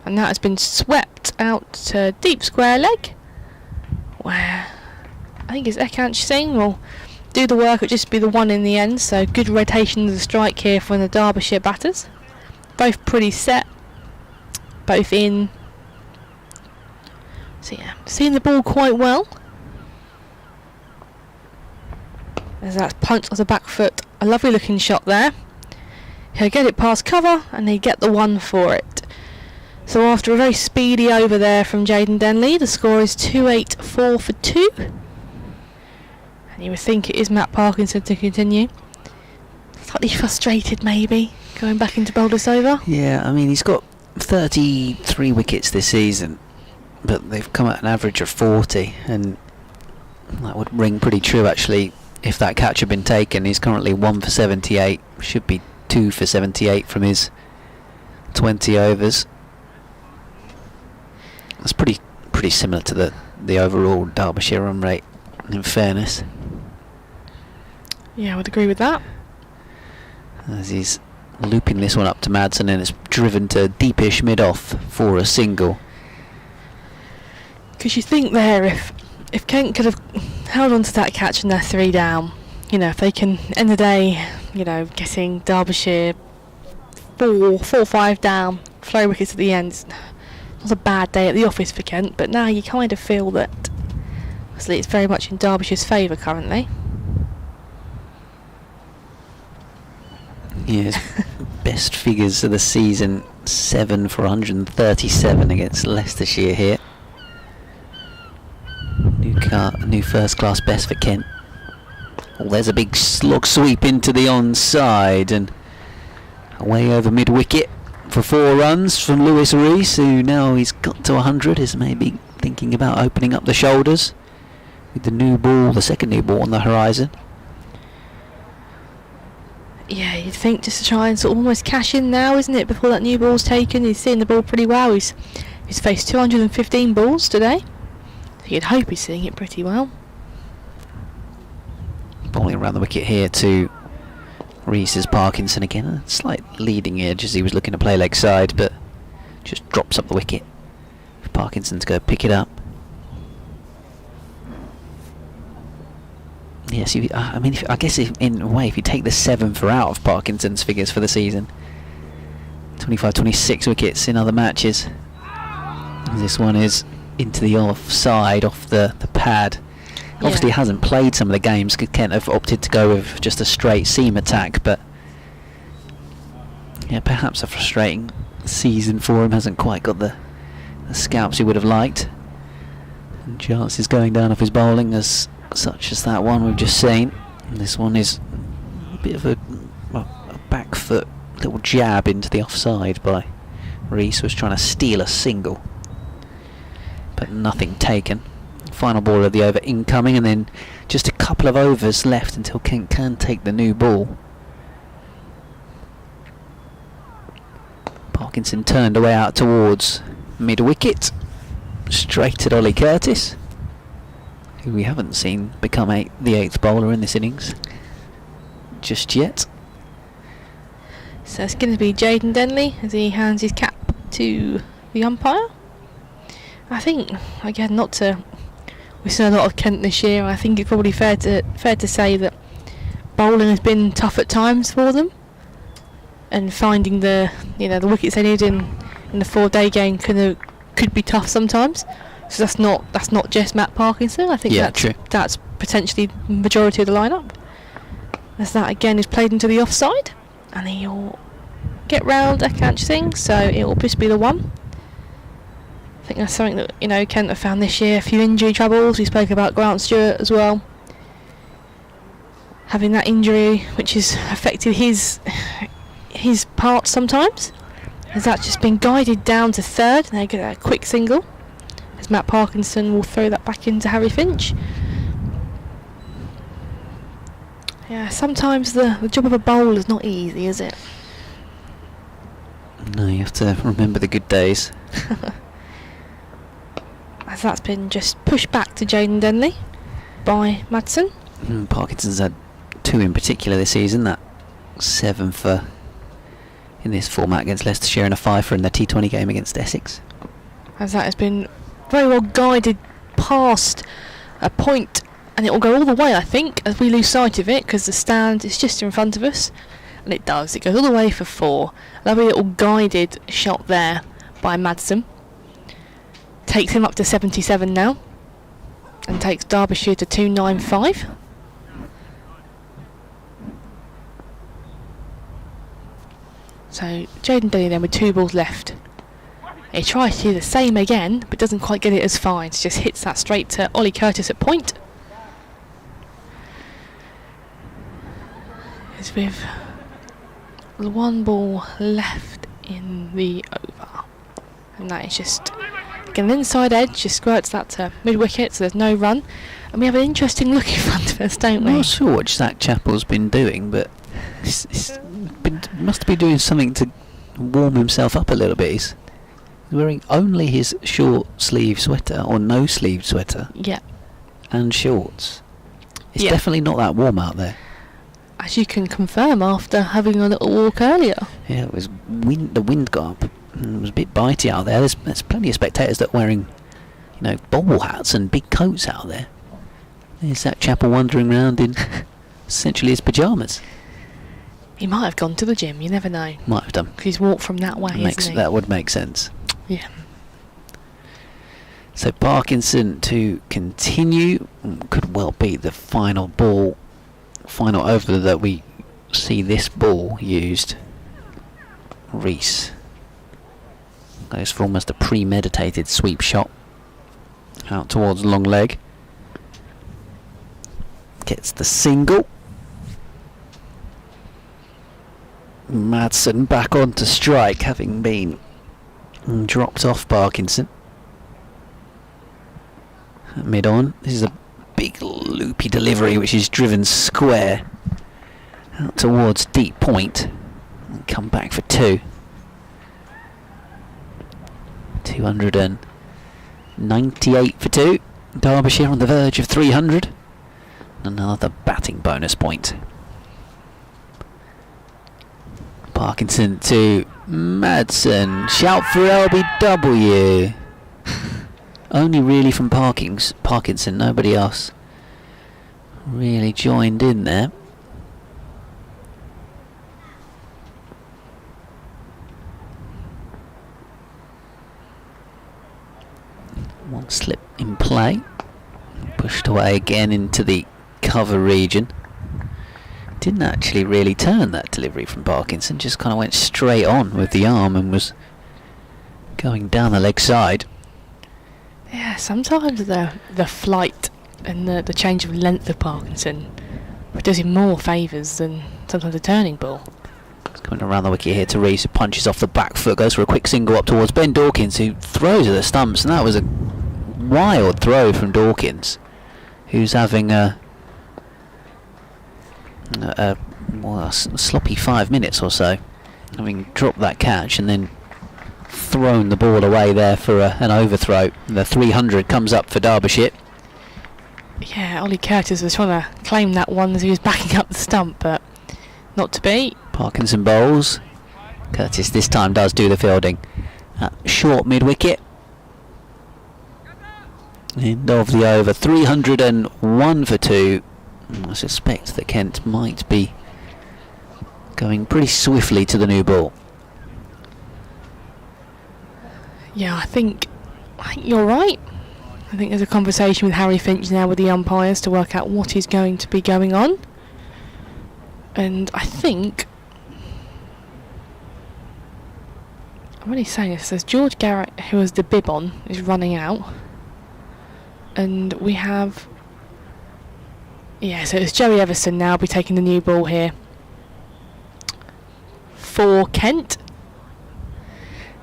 And that has been swept out to deep square leg, where I think it's Ekant Singh will do the work. It'll just be the 1 in the end. So good rotation of the strike here from the Derbyshire batters. Both pretty set. Both in. So yeah, seeing the ball quite well. As that's punched off the back foot. A lovely looking shot there. He'll get it past cover and he'll get the 1 for it. So after a very speedy over there from Jaden Denley, the score is 284 for 2. And you would think it is Matt Parkinson to continue. Slightly frustrated maybe, going back into bowlers over. Yeah, I mean he's got 33 wickets this season, but they've come at an average of 40, and that would ring pretty true actually if that catch had been taken. He's currently 1 for 78, should be 2 for 78 from his 20 overs. That's pretty similar to the overall Derbyshire run rate, in fairness. Yeah, I would agree with that. as he's looping this one up to Madsen, and it's driven to deepish mid-off for a single. Because you think there, if Kent could have held on to that catch and they're 3 down, you know, if they can end the day, you know, getting Derbyshire 4-5 down, flow wickets at the end, it's not a bad day at the office for Kent, but now you kind of feel that obviously it's very much in Derbyshire's favour currently. Yes, best figures of the season, 7 for 137 against Leicestershire here. New first class best for Kent. Oh, there's a big slog sweep into the onside, and away over mid wicket for 4 runs from Lewis Rees, who now he's got to 100 is maybe thinking about opening up the shoulders with the new ball, the second new ball on the horizon. Yeah, you'd think just to try and sort of almost cash in now, isn't it, before that new ball's taken. He's seeing the ball pretty well. He's faced 215 balls today, so you'd hope he's seeing it pretty well. Bowling around the wicket here to Rees's Parkinson again. A slight leading edge as he was looking to play leg side, but just drops up the wicket for Parkinson to go pick it up. Yes, I mean, I guess in a way, if you take the 7 for out of Parkinson's figures for the season, 25-26 wickets in other matches. This one is into the offside, off the pad. Yeah. Obviously hasn't played some of the games. Kent have opted to go with just a straight seam attack, but yeah, perhaps a frustrating season for him. Hasn't quite got the scalps he would have liked. And chances going down off his bowling as such as that one we've just seen. And this one is a bit of a back foot little jab into the offside by Rees. Was trying to steal a single, but nothing taken. Final ball of the over incoming, and then just a couple of overs left until Kent can take the new ball. Parkinson turned away out towards mid wicket, straight at Ollie Curtis, who we haven't seen become the 8th bowler in this innings just yet. So it's going to be Jaden Denley as he hands his cap to the umpire. I think, again, we've seen a lot of Kent this year. I think it's probably fair to say that bowling has been tough at times for them, and finding the wickets they need in the 4-day game could be tough sometimes. So that's not just Matt Parkinson. I think that's potentially the majority of the lineup. As that again is played into the offside, and he'll get round a catch thing, so it will just be the 1. I think that's something that Kent have found this year. A few injury troubles. We spoke about Grant Stewart as well, having that injury, which has affected his parts sometimes. Has that just been guided down to 3rd, and they get a quick single, as Matt Parkinson will throw that back into Harry Finch. Yeah, sometimes the job of a bowler is not easy, is it? No, you have to remember the good days. As that's been just pushed back to Jaden Denley by Madsen. Parkinson's had 2 in particular this season. That 7 for in this format against Leicestershire, and a 5 for in the T20 game against Essex. As that has been very well guided past a point, and it will go all the way, I think, as we lose sight of it, because the stand is just in front of us, and it does. It goes all the way for 4. Lovely little guided shot there by Madsen. Takes him up to 77 now, and takes Derbyshire to 295. So Jaden Denley then with 2 balls left. He tries to do the same again, but doesn't quite get it as fine. So just hits that straight to Ollie Curtis at point. It's with 1 ball left in the over, and that is just an inside edge, just squirts that to mid wicket, so there's no run, and we have an interesting look in front of us, don't we? I'm not sure what Zach Chappell's been doing, but must be doing something to warm himself up a little bit. He's wearing only his short sleeve sweater, or no sleeve sweater, yeah, and shorts. It's definitely not that warm out there. as you can confirm after having a little walk earlier. Yeah, it was the wind got up. And it was a bit bitey out there. There's plenty of spectators that are wearing, bobble hats and big coats out there. There's that chap wandering around in essentially his pyjamas. He might have gone to the gym, you never know. Might have done. 'Cause he's walked from that way, isn't he? That would make sense. Yeah. So Parkinson to continue. Could well be the final over that we see this ball used. Reese goes for almost a premeditated sweep shot out towards long leg. Gets the single. Madsen back on to strike, having been dropped off Parkinson. Mid on, this is a big loopy delivery which is driven square out towards deep point and come back for 2. 298 for 2. Derbyshire on the verge of 300. Another batting bonus point. Parkinson to Madsen. Shout for LBW. Only really from Parkinson, nobody else really joined in there. One slip in play. Pushed away again into the cover region. Didn't actually really turn that delivery from Parkinson, just kind of went straight on with the arm and was going down the leg side. Yeah, sometimes the flight and the change of length of Parkinson does him more favours than sometimes a turning ball. It's coming around the wicket here to Reese, who punches off the back foot, goes for a quick single up towards Ben Dawkins, who throws at the stumps, and that was a wild throw from Dawkins, who's having a sloppy 5 minutes or so, having dropped that catch and then thrown the ball away there for an overthrow. The 300 comes up for Derbyshire. Yeah, Ollie Curtis was trying to claim that one as he was backing up the stump, but not to be. Parkinson bowls. Curtis this time does do the fielding. Short mid-wicket. End of the over. 301 for 2. I suspect that Kent might be going pretty swiftly to the new ball. Yeah, I think you're right. I think there's a conversation with Harry Finch now with the umpires to work out what is going to be going on. And I think, I'm really saying this, there's George Garrett, who has the bib on, is running out. And we have, so it's Joey Everson now be taking the new ball here for Kent.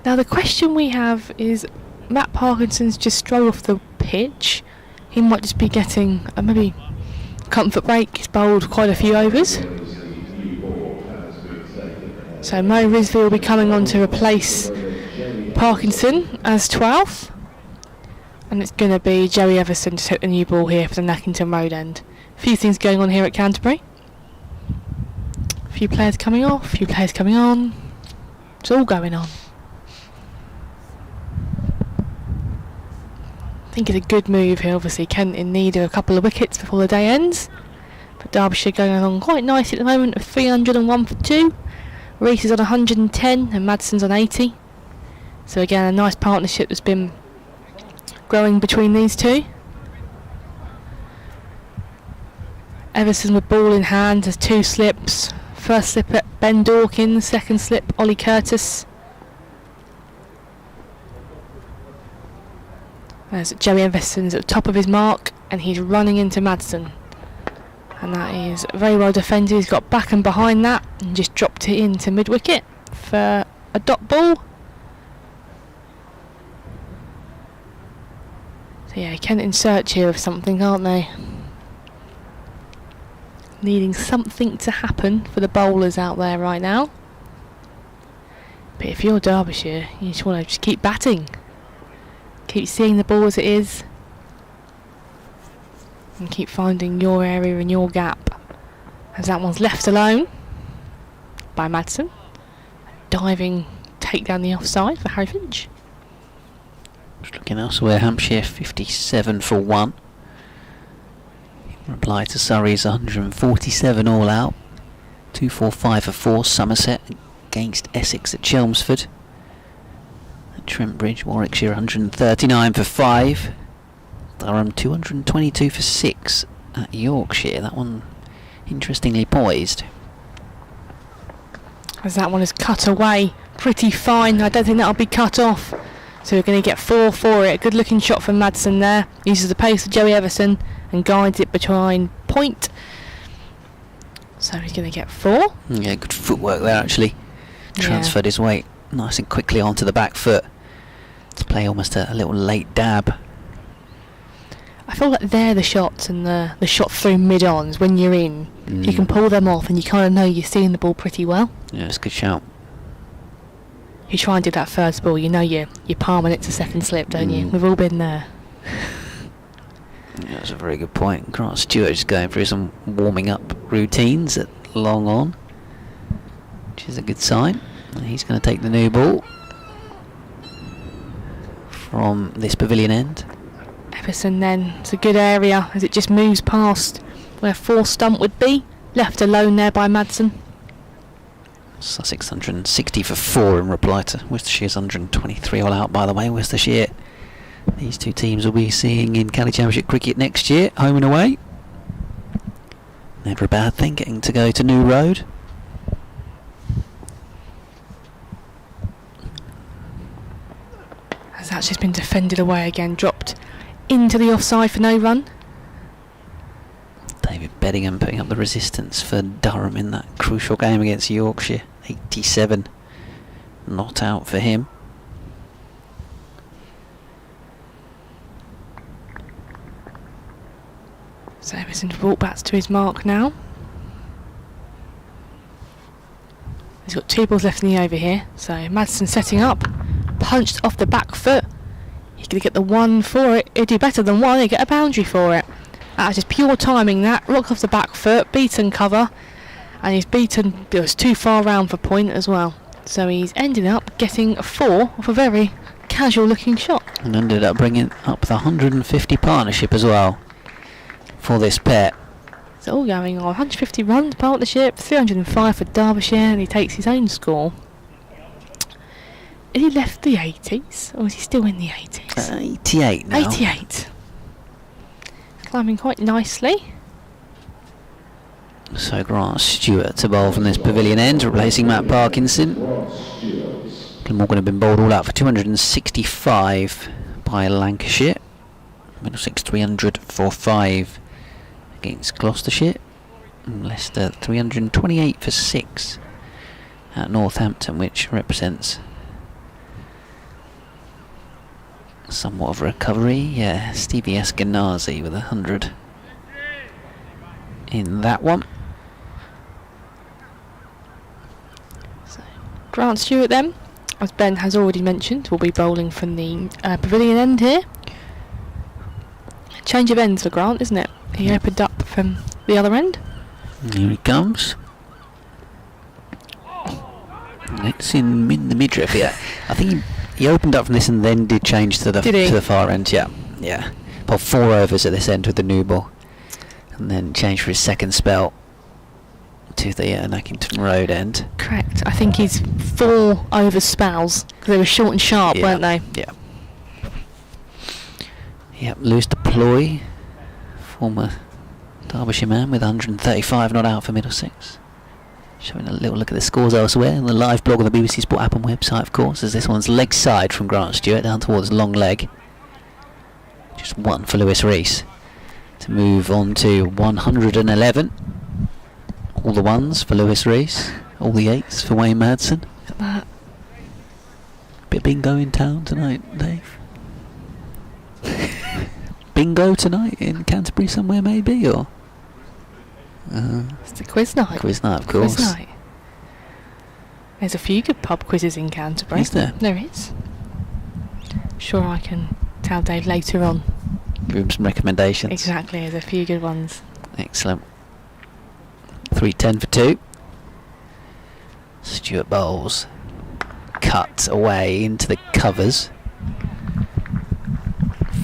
Now the question we have is, Matt Parkinson's just strolled off the pitch. He might just be getting a maybe comfort break. He's bowled quite a few overs. So Mo Rizvi will be coming on to replace Parkinson as 12th. And it's going to be Joey Everson to take the new ball here for the Nackington Road end. A few things going on here at Canterbury. A few players coming off, a few players coming on. It's all going on. I think it's a good move here. Obviously Kent in need of a couple of wickets before the day ends, but Derbyshire going along quite nicely at the moment of 301 for 2. Reese is on 110 and Madsen's on 80, so again a nice partnership that's been growing between these two. Everson with ball in hand has 2 slips. First slip at Ben Dawkins, second slip Ollie Curtis. There's Joey Everson's at the top of his mark and he's running into Madsen. And that is very well defended. He's got back and behind that and just dropped it into mid-wicket for a dot ball. So yeah, Kent in search here of something, aren't they? Needing something to happen for the bowlers out there right now. But if you're Derbyshire, you just want to just keep batting. Keep seeing the ball as it is and keep finding your area and your gap As that one's left alone by Madsen. Diving take down the offside for Harry Finch. Just looking elsewhere, Hampshire 57 for 1. In reply to Surrey's 147 all out. 245 for 4, Somerset against Essex at Chelmsford. At Trentbridge, Warwickshire 139 for 5. Durham 222 for 6 at Yorkshire. That one interestingly poised. As that one is cut away pretty fine. I don't think that'll be cut off. So we're going to get 4 for it. A good looking shot from Madsen there. Uses the pace of Joey Everson and guides it between point. So he's going to get 4. Yeah, good footwork there actually. Transferred his weight nice and quickly onto the back foot to play almost a little late dab. I feel like they're the shots, and the shot through mid-ons when you're in. You can pull them off and you kind of know you're seeing the ball pretty well. Yeah, it's a good shout. You try and do that first ball, you know you're palming it to second slip, don't you? We've all been there. Yeah, that's a very good point. Grant Stewart is going through some warming up routines at long on, which is a good sign. And he's going to take the new ball from this pavilion end. Everson then, it's a good area as it just moves past where 4 stump would be. Left alone there by Madsen. Sussex 160 for 4 in reply to Worcestershire's 123 all out, by the way. Worcestershire, these two teams will be seeing in County Championship cricket next year, home and away. Never a bad thing getting to go to New Road. As that's just been defended away again, dropped into the offside for no run. David Beddingham putting up the resistance for Durham in that crucial game against Yorkshire. 87 not out for him. So Everson's brought back to his mark now. He's got 2 balls left in the over here. So Madsen setting up, punched off the back foot. He's going to get the 1 for it. He'll do better than 1, he'll get a boundary for it. That's just pure timing that. Rock off the back foot, beaten cover. And he's beaten, it was too far round for point as well. So he's ended up getting a 4 off a very casual looking shot. And ended up bringing up the 150 partnership as well for this pair. It's all going on. 150 runs partnership, 305 for Derbyshire, and he takes his own score. Has he left the 80s, or is he still in the 80s? 88 now. 88. Climbing quite nicely. So Grant Stewart to bowl from this pavilion end, replacing Matt Parkinson. Glamorgan have been bowled all out for 265 by Lancashire. Middlesex 300 for 5 against Gloucestershire. And Leicester 328 for 6 at Northampton, which represents somewhat of a recovery. Yeah, Stevie Eskenazi with 100 in that one. So Grant Stewart then, as Ben has already mentioned, will be bowling from the pavilion end here. Change of ends for Grant, isn't it? He opened up from the other end. Here he comes. It's in the midriff, yeah. I think he opened up from this and then did change to the far end, yeah. Yeah. Bowled 4 overs at this end with the new ball. And then changed for his second spell to the Nackington Road end. Correct. I think he's 4 over spells, because they were short and sharp, weren't they? Yeah. Yep, Lewis Deploy, former Derbyshire man with 135 not out for Middlesex. Showing a little look at the scores elsewhere in the live blog on the BBC Sport app and website, of course, as this one's leg side from Grant Stewart down towards long leg. Just 1 for Lewis Rees to move on to 111. All the 1s for Lewis Rees, all the 8s for Wayne Madsen. Look at that. Bit of bingo in town tonight, Dave. Bingo tonight in Canterbury somewhere, maybe, or? It's the quiz night. Quiz night, of course. Quiz night. There's a few good pub quizzes in Canterbury. Is there? There is. Sure, I can tell Dave later on. Give him some recommendations. Exactly, there's a few good ones. Excellent. 3-10 for 2. Stuart Bowles cut away into the covers.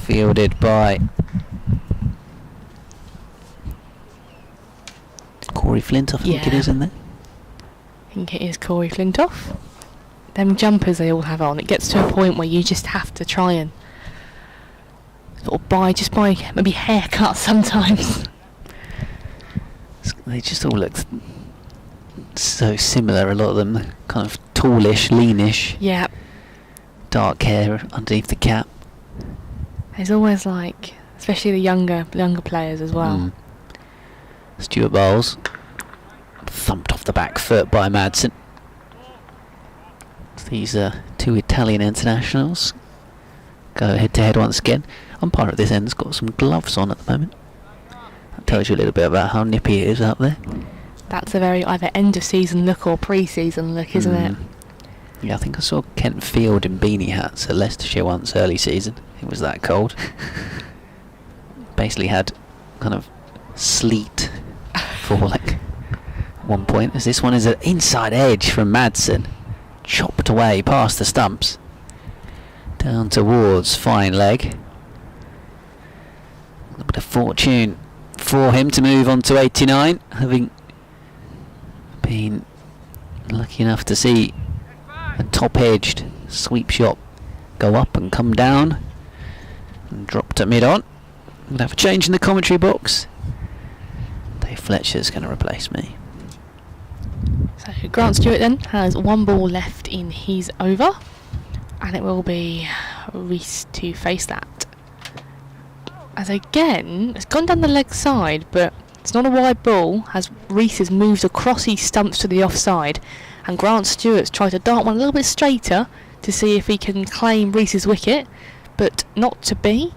Fielded by Corey Flintoff, I think it is in there. I think it is Corey Flintoff. Them jumpers they all have on, it gets to a point where you just have to try and sort of buy maybe haircuts sometimes. They just all look so similar, a lot of them. Kind of tallish, leanish. Yeah. Dark hair underneath the cap. There's always like, especially the younger players as well. Stuart Bowles thumped off the back foot by Madsen. These are 2 Italian internationals. Go head to head once again. Umpire at this end's got some gloves on at the moment. That tells you a little bit about how nippy it is out there. That's a very either end of season look or pre-season look, isn't it? Yeah, I think I saw Kent Field in beanie hats at Leicestershire once early season. It was that cold. Basically had kind of sleet falling at one point, as this one is an inside edge from Madsen. Chopped away past the stumps. Down towards fine leg. A little bit of fortune for him to move on to 89, having been lucky enough to see a top-edged sweep shot go up and come down and drop to mid-on. We'll have a change in the commentary box. Dave Fletcher's going to replace me. So Grant Stewart then has 1 ball left in his over, and it will be Reese to face that. As again, it's gone down the leg side, but it's not a wide ball, as Reese has moved across his stumps to the offside, and Grant Stewart's tried to dart one a little bit straighter to see if he can claim Reese's wicket, but not to be.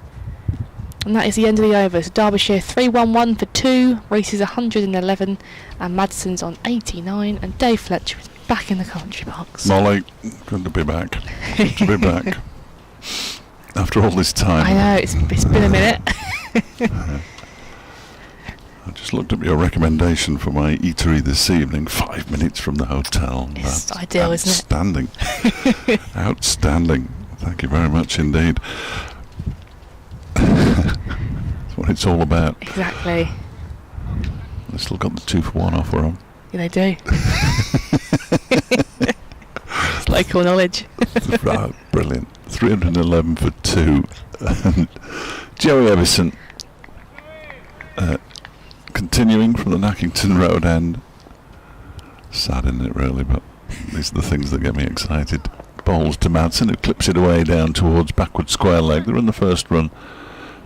And that is the end of the over. So Derbyshire 3-1-1 for 2, Reese is 111, and Madsen's on 89, and Dave Fletcher is back in the commentary box. Molly, good to be back. Good to be back. After all this time. I know, it's been a minute. I just looked up your recommendation for my eatery this evening, 5 minutes from the hotel. It's That's ideal, isn't it? outstanding. Outstanding. Thank you very much indeed. That's what it's all about. Exactly. They still got the 2-for-1 offer on. Yeah, they do. It's local knowledge. Right, brilliant. 311 for 2. And Joey Everson continuing from the Nackington Road end. Sad, isn't it, really? But these are the things that get me excited. Bowls to Madsen, who clips it away down towards backward square leg. They're in the first run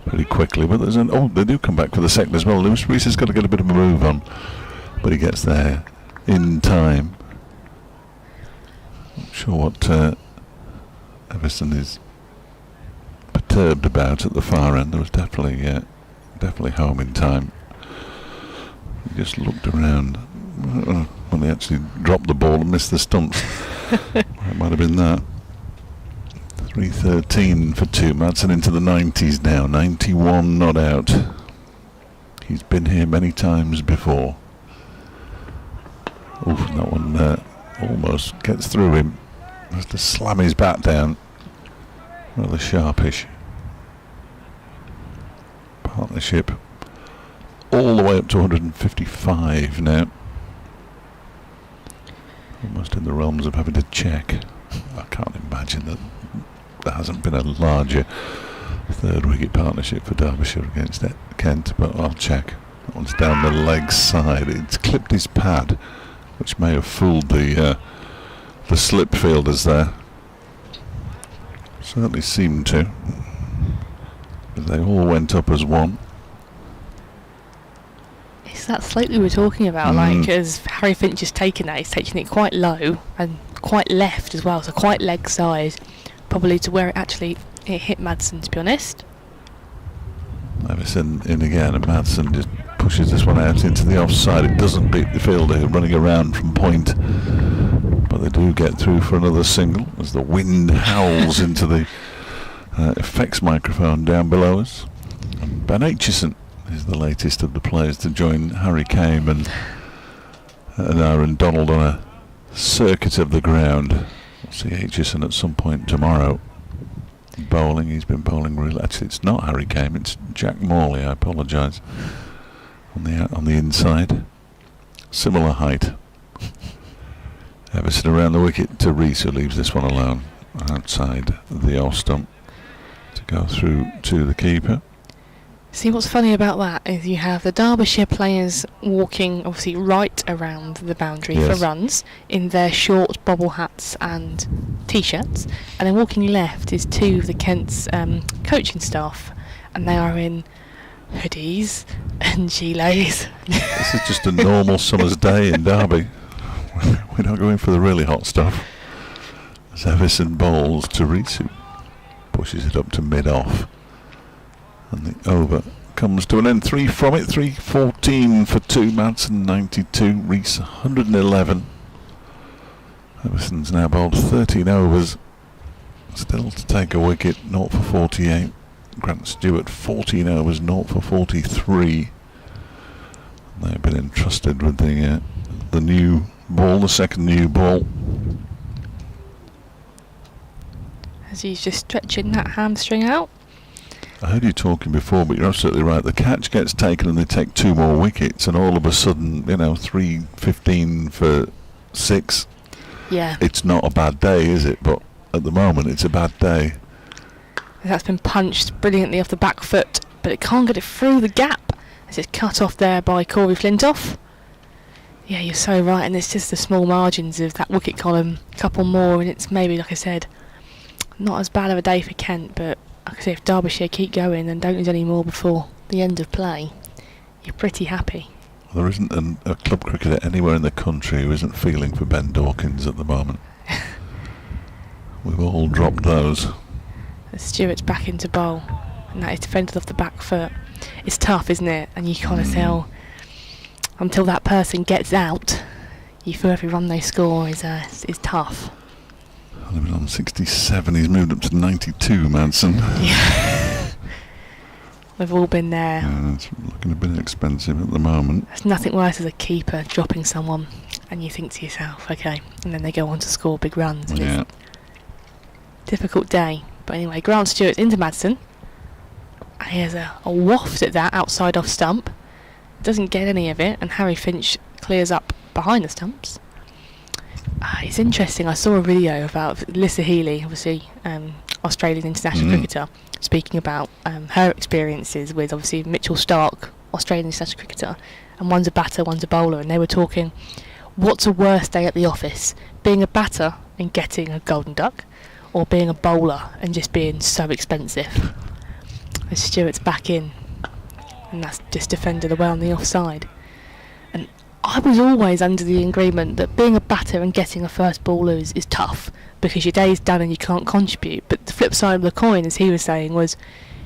pretty quickly, but there's they do come back for the second as well. Lewis Reese has got to get a bit of a move on, but he gets there in time. Not sure what Everson is perturbed about at the far end. There was definitely home in time. He just looked around when he actually dropped the ball and missed the stumps. It might have been that. 313 for 2. Madsen into the 90s now. 91 not out. He's been here many times before. Oof, that one almost gets through him. Has to slam his bat down. Rather sharpish. Partnership all the way up to 155 now. Almost in the realms of having to check. I can't imagine that there hasn't been a larger third wicket partnership for Derbyshire against Kent, but I'll check. That one's down the leg side. It's clipped his pad, which may have fooled the slip fielders there. Certainly seemed to. But they all went up as one. It's that slope we were talking about, like as Harry Finch has taken that, he's taking it quite low and quite left as well, so quite leg side, probably to where it hit Madsen, to be honest. Everson in again, and Madsen just pushes this one out into the offside. It doesn't beat the fielder running around from point, but they do get through for another single as the wind howls into the effects microphone down below us. And Ben Aitchison is the latest of the players to join Harry Kame and and Aaron Donald on a circuit of the ground. We'll see Aitchison at some point tomorrow. Bowling, he's been bowling really. Actually, it's not Harry Kane, it's Jack Morley. I apologise. On the inside, similar height. Everson around the wicket to Rees, who leaves this one alone outside the off stump to go through to the keeper. See, what's funny about that is you have the Derbyshire players walking obviously right around the boundary Yes. for runs in their short bobble hats and t-shirts, and then walking left is two of the Kent's coaching staff, and they are in hoodies and gilets. This is just a normal summer's day in Derby. We're not going for the really hot stuff. As Everson bowls to Rees, who pushes it up to mid-off. And the over comes to an end. 3 from it, 314 for 2. Madsen 92, Rees 111. Everson's now bowled 13 overs. Still to take a wicket, 0 for 48. Grant Stewart 14 overs, 0 for 43. They've been entrusted with the new ball, the second new ball. As he's just stretching that hamstring out. I heard you talking before, but you're absolutely right. The catch gets taken and they take 2 more wickets, and all of a sudden, 3-15 for 6. Yeah. It's not a bad day, is it? But at the moment, it's a bad day. That's been punched brilliantly off the back foot, but it can't get it through the gap as it's cut off there by Corey Flintoff. Yeah, you're so right, and it's just the small margins of that wicket column. A couple more, and it's maybe, like I said, not as bad of a day for Kent, but like I say, if Derbyshire keep going and don't lose any more before the end of play, you're pretty happy. There isn't a club cricketer anywhere in the country who isn't feeling for Ben Dawkins at the moment. We've all dropped those. Stewart's back into bowl, and that is defended off the back foot. It's tough, isn't it? And you kind of tell until that person gets out, you feel every run they score is tough. Living on 67, he's moved up to 92, Madsen. Yeah. We've all been there. Yeah, it's looking a bit expensive at the moment. There's nothing worse as a keeper dropping someone, and you think to yourself, okay, and then they go on to score big runs. And Yeah. it's a difficult day. But anyway, Grant Stewart's into Madsen. And he has a waft at that outside off stump. Doesn't get any of it, and Harry Finch clears up behind the stumps. It's interesting. I saw a video about Lissa Healy, obviously Australian international cricketer, speaking about her experiences with obviously Mitchell Stark, Australian international cricketer, and one's a batter, one's a bowler, and they were talking, what's a worse day at the office? Being a batter and getting a golden duck, or being a bowler and just being so expensive? And Stewart's back in, and that's just defended away on the offside. And I was always under the agreement that being a batter and getting a first ball is tough, because your day's done and you can't contribute. But the flip side of the coin, as he was saying, was,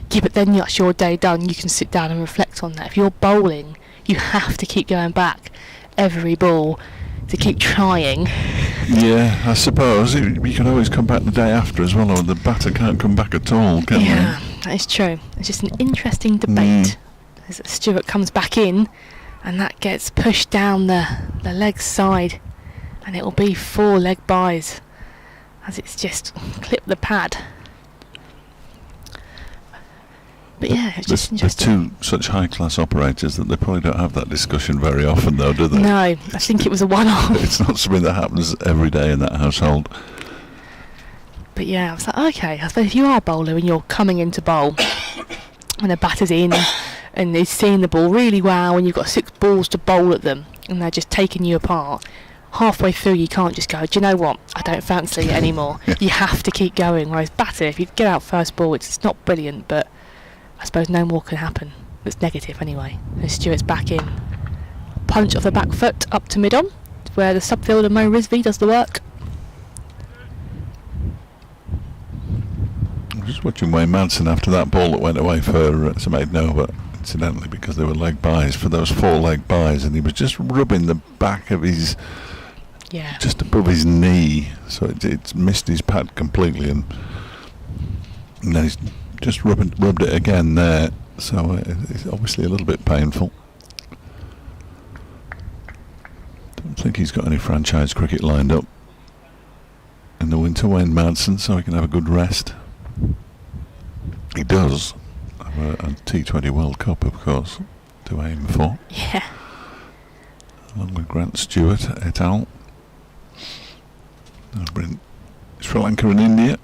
yeah, but then that's your day done, you can sit down and reflect on that. If you're bowling, you have to keep going back every ball to keep trying. Yeah, I suppose. You can always come back the day after as well, or the batter can't come back at all, can Yeah, that is true. It's just an interesting debate. As Stewart comes back in, and that gets pushed down the leg side, and it will be 4 leg byes as it's just clipped the pad. But yeah, it's just There's interesting. 2 such high-class operators that they probably don't have that discussion very often, though, do they? No, I think it was a one-off. It's not something that happens every day in that household. But yeah, I was like, okay, I suppose if you are a bowler and you're coming into bowl, and the batter's in, and they're seeing the ball really well, and you've got 6 balls to bowl at them, and they're just taking you apart, halfway through you can't just go, do you know what, I don't fancy it anymore. You have to keep going. Whereas batter, if you get out first ball, it's not brilliant, but I suppose no more can happen. It's negative anyway. And Stewart's back in. Punch off the back foot up to mid-on, where the subfielder Mo Rizvi does the work. I was just watching Wayne Madsen after that ball that went away for some made over, incidentally, because they were leg byes, for those 4 leg byes, and he was just rubbing the back of his, just above his knee, so it's missed his pad completely, and then he's just rubbed it again there, so it's obviously a little bit painful. Don't think he's got any franchise cricket lined up in the winter, Wayne Madsen, so he can have a good rest. He does have a T20 World Cup, of course, to aim for. Yeah. Along with Grant Stewart et al. Over in Sri Lanka and India.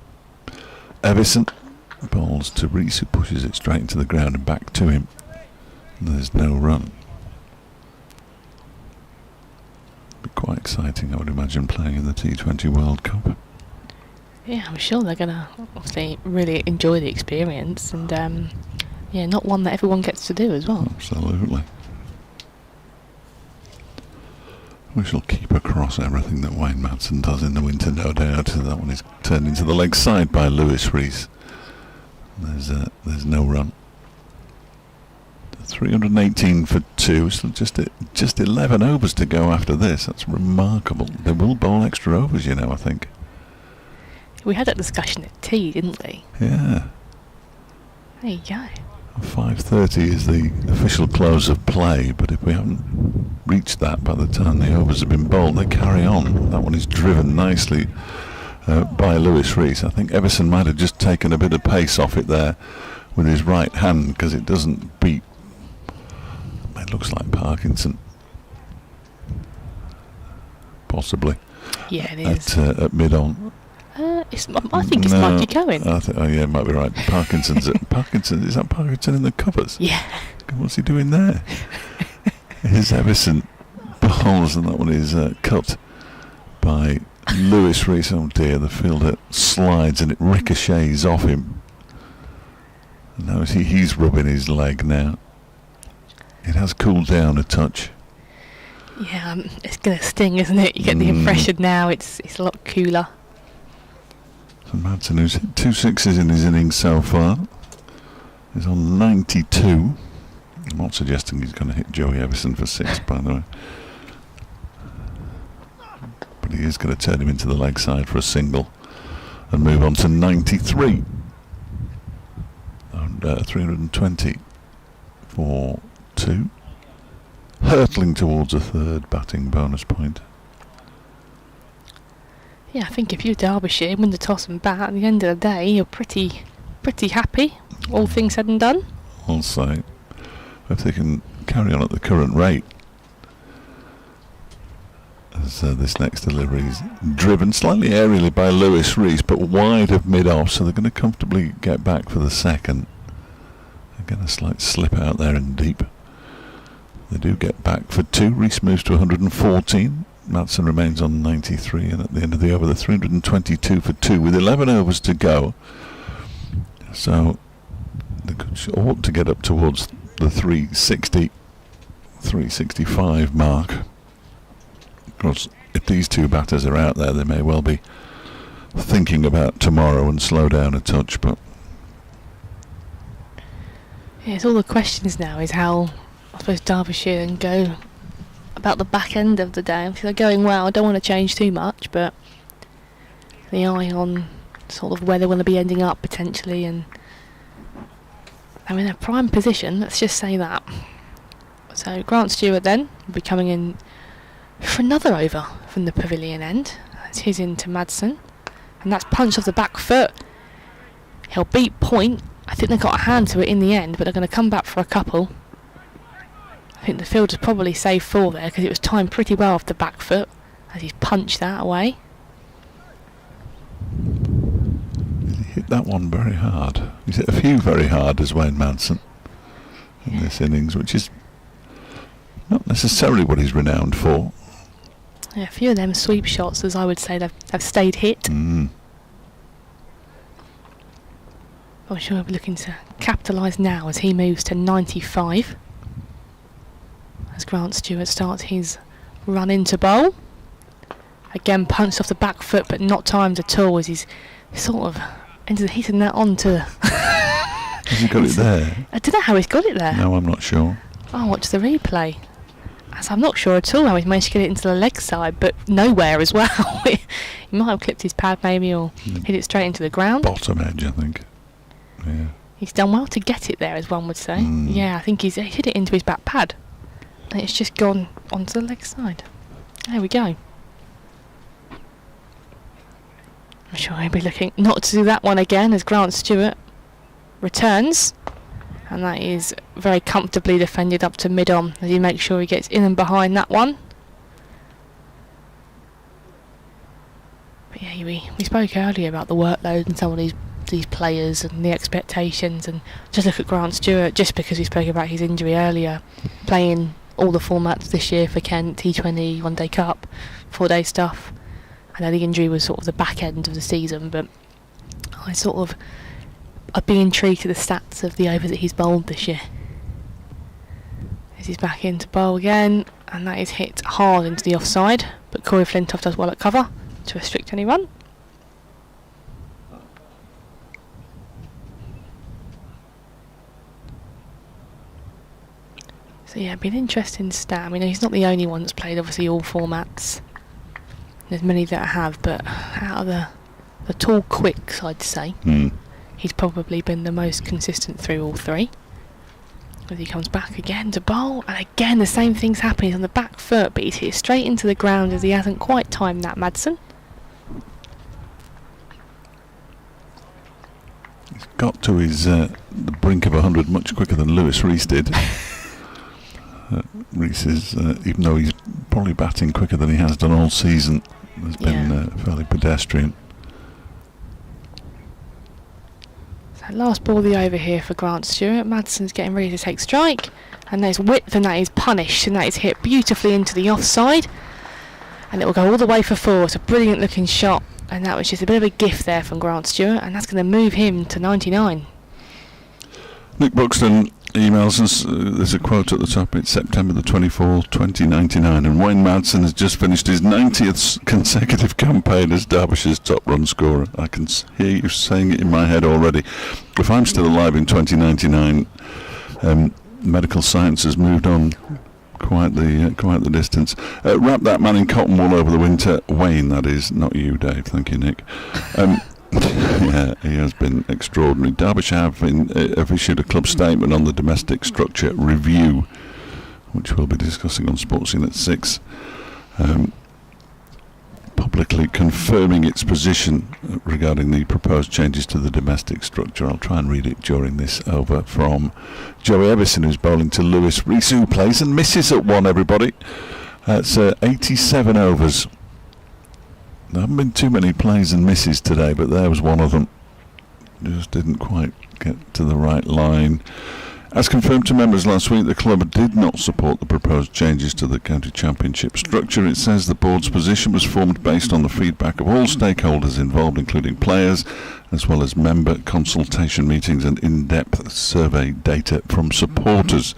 Evison bowls to Rees, who pushes it straight into the ground and back to him. And there's no run. Be quite exciting, I would imagine, playing in the T20 World Cup. Yeah, I'm sure they're going to obviously really enjoy the experience, and yeah, not one that everyone gets to do as well. Absolutely. We shall keep across everything that Wayne Madsen does in the winter, no doubt. That one is turned into the leg side by Lewis Rees. There's no run. 318 for 2, so just 11 overs to go after this. That's remarkable. They will bowl extra overs, you know, I think. We had that discussion at tea, didn't we? Yeah. There you go. 5:30 is the official close of play, but if we haven't reached that by the time the overs have been bowled, they carry on. That one is driven nicely by Lewis Rees. I think Everson might have just taken a bit of pace off it there with his right hand, because it doesn't beat. It looks like Parkinson, possibly. Yeah, it is. At mid-on. I think it's Mikey Cohen. Oh yeah, might be right. Parkinson's at Parkinson. Is that Parkinson in the covers? Yeah. What's he doing there? Here's Everson bowls, and that one is cut by Lewis Rees. Oh dear, the fielder slides and it ricochets off him. And now he's rubbing his leg now. It has cooled down a touch. Yeah, it's going to sting, isn't it? You get the impression now it's a lot cooler. So Madsen, who's hit 2 sixes in his innings so far, is on 92. I'm not suggesting he's going to hit Joey Everson for 6, by the way. But he is going to turn him into the leg side for a single and move on to 93. And 320 for 2. Hurtling towards a third batting bonus point. Yeah, I think if you're Derbyshire, win the toss and bat, at the end of the day, you're pretty happy, all things said and done. I'll say, if they can carry on at the current rate, as this next delivery is driven slightly aerially by Lewis Rees, but wide of mid-off, so they're going to comfortably get back for the second. Again, a slight slip out there and deep. They do get back for 2. Rees moves to 114. Madsen remains on 93, and at the end of the over, the 322 for 2 with 11 overs to go. So they ought to get up towards the 360, 365 mark. Of course, if these two batters are out there, they may well be thinking about tomorrow and slow down a touch. But yeah, it's all the questions now is how, I suppose, Derbyshire can go about the back end of the day. If they're going well, I don't want to change too much, but the eye on sort of where they want to be ending up potentially, and they're in a prime position, let's just say that. So Grant Stewart then will be coming in for another over from the pavilion end. That's his into Madsen, and that's punched off the back foot. He'll beat point. I think they got a hand to it in the end, but they're going to come back for a couple. I think the fielder's probably saved 4 there because it was timed pretty well off the back foot as he's punched that away. He hit that one very hard. He's hit a few very hard as Wayne Madsen in this innings, which is not necessarily what he's renowned for. Yeah, a few of them sweep shots, as I would say, they've stayed hit. I'm sure he'll be looking to capitalise now as he moves to 95. As Grant Stewart starts his run into bowl. Again, punched off the back foot, but not timed at all, as he's sort of hitting that onto. Has he got it there? I don't know how he's got it there. No, I'm not sure. I'll watch the replay. As I'm not sure at all how he's managed to get it into the leg side, but nowhere as well. He might have clipped his pad maybe, or hit it straight into the ground. Bottom edge, I think. Yeah. He's done well to get it there, as one would say. Yeah, I think he's hit it into his back pad. And it's just gone onto the leg side. There we go. I'm sure he'll be looking not to do that one again as Grant Stewart returns. And that is very comfortably defended up to mid-on as he makes sure he gets in and behind that one. But yeah, we spoke earlier about the workload and some of these players and the expectations, and just look at Grant Stewart, just because we spoke about his injury earlier, playing all the formats this year for Kent, T20, One Day Cup, 4-day stuff. I know the injury was sort of the back end of the season, but I'd be intrigued with the stats of the overs that he's bowled this year. As he's back into bowl again, and that is hit hard into the offside, but Corey Flintoff does well at cover to restrict any run. So yeah, it'd be an interesting stat. I mean, he's not the only one that's played obviously all formats. There's many that have, but out of the tall quicks, I'd say, he's probably been the most consistent through all three. As he comes back again to bowl, and again the same thing's happening. He's on the back foot, but he's hit straight into the ground as he hasn't quite timed that, Madsen. He's got to his the brink of 100 much quicker than Lewis Rees did. Rees is, even though he's probably batting quicker than he has done all season, has been fairly pedestrian. So last ball of the over here for Grant Stewart. Madsen's getting ready to take strike, and there's width, and that is punished, and that is hit beautifully into the offside, and it will go all the way for 4. It's a brilliant looking shot, and that was just a bit of a gift there from Grant Stewart, and that's going to move him to 99. Nick Buxton emails us, there's a quote at the top, it's September the 24th, 2099, and Wayne Madsen has just finished his 90th consecutive campaign as Derbyshire's top run scorer. I can hear you saying it in my head already. If I'm still alive in 2099, medical science has moved on quite the distance. Wrap that man in cotton wool over the winter. Wayne, that is, not you, Dave. Thank you, Nick. Yeah, he has been extraordinary. Derbyshire have issued a club statement on the domestic structure review, which we'll be discussing on Sportscene at 6, publicly confirming its position regarding the proposed changes to the domestic structure. I'll try and read it during this over from Joey Everson, who's bowling to Lewis Rees, who plays and misses at 1, everybody. That's 87 overs. There haven't been too many plays and misses today, but there was one of them. Just didn't quite get to the right line. As confirmed to members last week, the club did not support the proposed changes to the county championship structure. It says the board's position was formed based on the feedback of all stakeholders involved, including players, as well as member consultation meetings and in-depth survey data from supporters.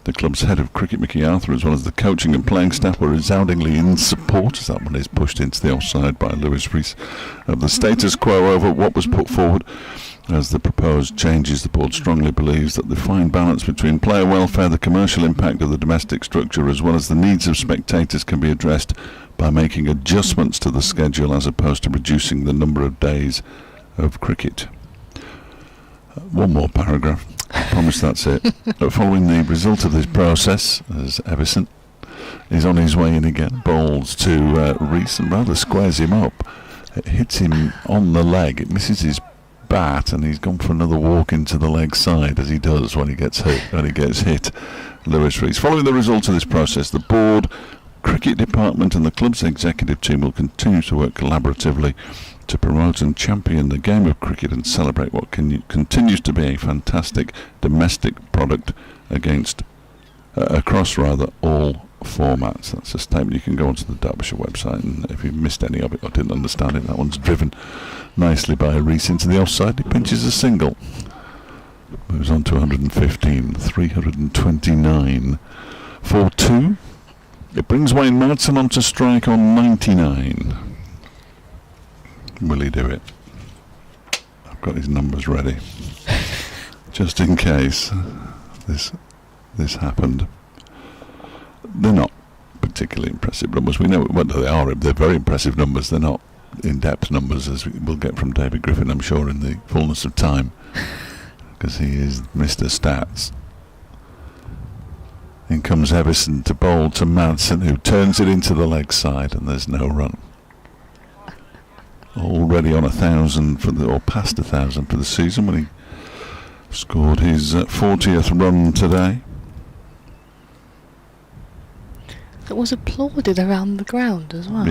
The club's head of cricket, Mickey Arthur, as well as the coaching and playing staff, were resoundingly in support, as that one is pushed into the offside by Lewis Rees, of the status quo over what was put forward as the proposed changes. The board strongly believes that the fine balance between player welfare, the commercial impact of the domestic structure, as well as the needs of spectators, can be addressed by making adjustments to the schedule as opposed to reducing the number of days of cricket. One more paragraph. I promise that's it. Following the result of this process, as Everson is on his way in again, bowls to Rees and rather squares him up. It hits him on the leg. It misses his bat, and he's gone for another walk into the leg side, as he does when he gets hit. Lewis Rees. Following the result of this process, the board, cricket department, and the club's executive team will continue to work collaboratively to promote and champion the game of cricket and celebrate what continues to be a fantastic domestic product across all formats. That's a statement. You can go onto the Derbyshire website, and if you missed any of it or didn't understand it, that one's driven nicely by Rees into the offside. He pinches a single, moves on to 115, 329 for 2. It brings Wayne Madsen on to strike on 99. Will he do it? I've got his numbers ready, just in case this happened. They're not particularly impressive numbers. We know what they are. They're very impressive numbers. They're not in-depth numbers, as we'll get from David Griffin, I'm sure, in the fullness of time, because he is Mr. Stats. In comes Everson to bowl to Madsen, who turns it into the leg side, and there's no run. Already on 1,000 or past 1,000 for the season when he scored his 40th run today. It was applauded around the ground as well.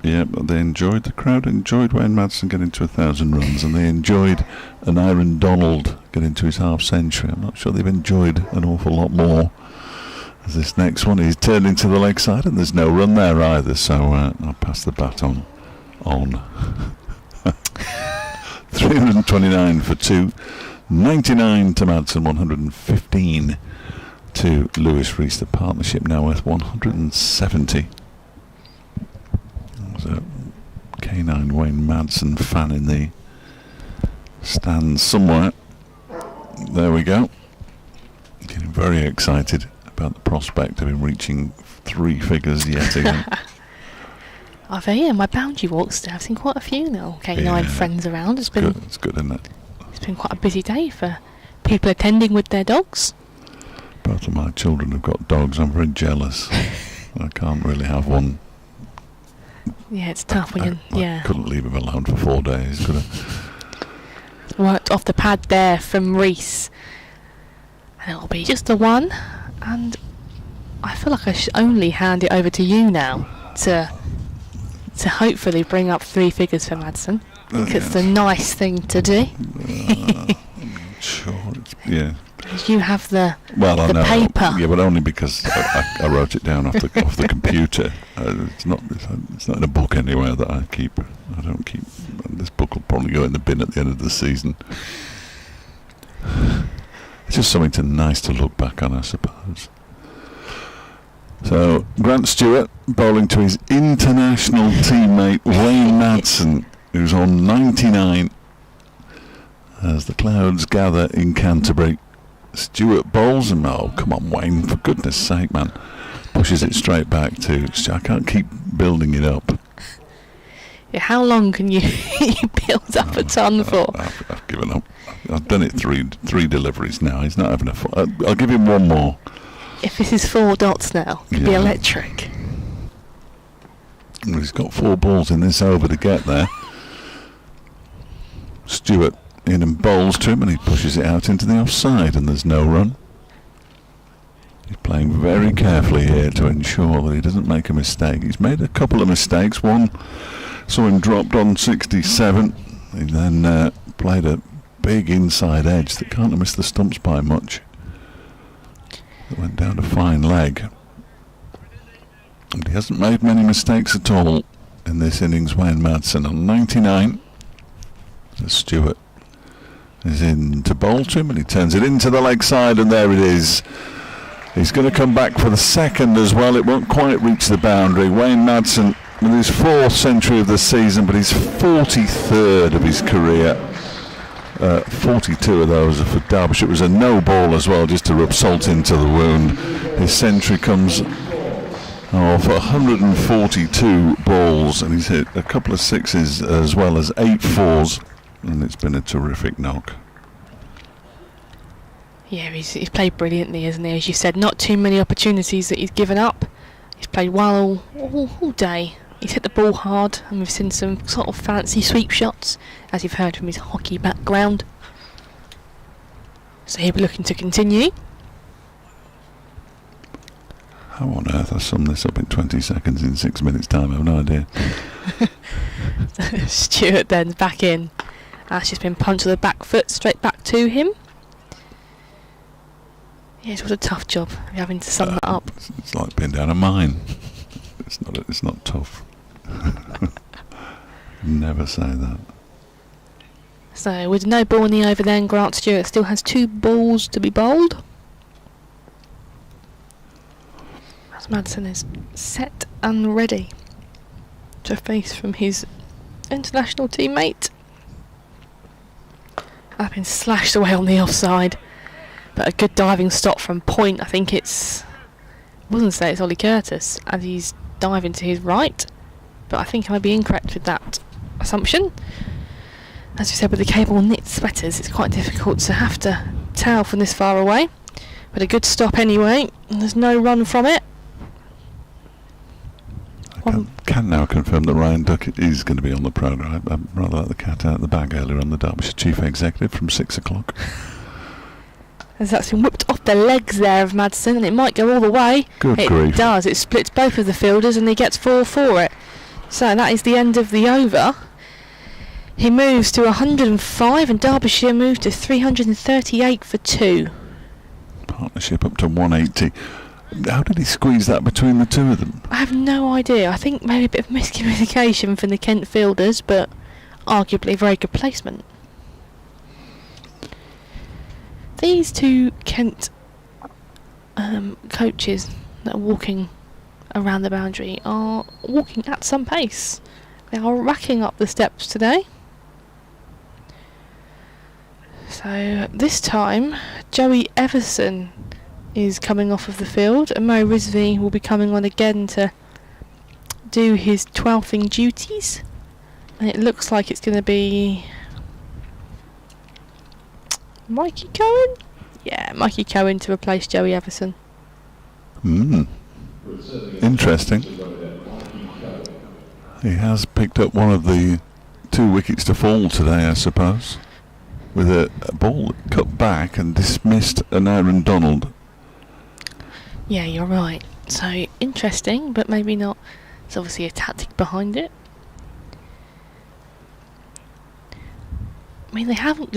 Yeah, but the crowd enjoyed Wayne Madsen getting to 1,000 runs, and they enjoyed an Aaron Donald getting to his half century. I'm not sure they've enjoyed an awful lot more. As this next one is turned into the leg side, and there's no run there either, so I'll pass the baton on. 329 for 2, 99 to Madsen, 115 to Lewis Rees. The partnership now worth 170. There's a K9 Wayne Madsen fan in the stands somewhere. There we go. Getting very excited about the prospect of him reaching 3 figures yet again. My boundary walks there. I've seen quite a few little K9 friends around. It's good, isn't it? It's been quite a busy day for people attending with their dogs. Both of my children have got dogs. I'm very jealous. I can't really have one. Yeah, it's tough when I couldn't leave him alone for 4 days, could I? Worked off the pad there from Rees. And it'll be just the one. And I feel like I should only hand it over to you now to hopefully bring up 3 figures for Madsen. I think it's the nice thing to do. Sure, yeah. You have the know, paper. Yeah, but only because I wrote it down off the computer. It's not in a book anywhere that I keep. I don't keep. This book will probably go in the bin at the end of the season. It's just something nice to look back on, I suppose. So Grant Stewart bowling to his international teammate Wayne Madsen, who's on 99. As the clouds gather in Canterbury, Stewart bowls and come on Wayne, for goodness sake, man, pushes it straight back to. I can't keep building it up. Yeah, how long can you build up a ton for? I've given up. I've done it three deliveries now. He's not having a fun. I'll give him one more. If this is 4 dots now, it could be electric. Well, he's got 4 balls in this over to get there. Stewart in and bowls to him, and he pushes it out into the offside, and there's no run. He's playing very carefully here to ensure that he doesn't make a mistake. He's made a couple of mistakes. One saw him dropped on 67. He then played a big inside edge that can't have missed the stumps by much. It went down a fine leg. And he hasn't made many mistakes at all in this innings. Wayne Madsen on 99. Stewart is in to bowl to him, and he turns it into the leg side, and there it is. He's going to come back for the second as well. It won't quite reach the boundary. Wayne Madsen with his 4th century of the season, but his 43rd of his career. 42 of those are for Derbyshire. It was a no ball as well, just to rub salt into the wound. His century comes for 142 balls, and he's hit a couple of 6s as well as 8 4s, and it's been a terrific knock. Yeah, he's played brilliantly, hasn't he? As you said, not too many opportunities that he's given up. He's played well all day. He's hit the ball hard, and we've seen some sort of fancy sweep shots, as you've heard from his hockey background. So he'll be looking to continue. How on earth I sum this up in 20 seconds in 6 minutes time? I have no idea. Stewart then back in. That's just been punched with the back foot straight back to him. Yeah, it was a tough job having to sum that up. It's like being down a mine. It's not tough. Never say that. So with no ball in the over then, Grant Stewart still has 2 balls to be bowled. As Madsen is set and ready to face from his international teammate. I've been slashed away on the offside, but a good diving stop from point. I think I wasn't say it's Ollie Curtis as he's diving to his right, but I think I might be incorrect with that assumption. As we said, with the cable knit sweaters, it's quite difficult to have to tell from this far away. But a good stop anyway. And there's no run from it. I can now confirm that Ryan Duckett is going to be on the programme. I rather let the cat out of the bag earlier on the Derbyshire Chief Executive from 6 o'clock. As that's been whipped off the legs there of Madsen, and it might go all the way. Good it grief. does. It splits both of the fielders and he gets 4 for it. So that is the end of the over. He moves to 105 and Derbyshire moves to 338 for 2. Partnership up to 180. How did he squeeze that between the two of them? I have no idea. I think maybe a bit of miscommunication from the Kent fielders, but arguably very good placement. These two Kent coaches that are walking around the boundary are walking at some pace. They are racking up the steps today. So this time Joey Everson is coming off of the field and Mo Rizvi will be coming on again to do his 12ing duties, and it looks like it's going to be Mikey Cohen? Yeah, Mikey Cohen to replace Joey Everson. Interesting. He has picked up one of the 2 wickets to fall today, I suppose, with a ball cut back and dismissed an Aaron Donald. Yeah, you're right. So interesting, but maybe not. There's obviously a tactic behind it. I mean, they haven't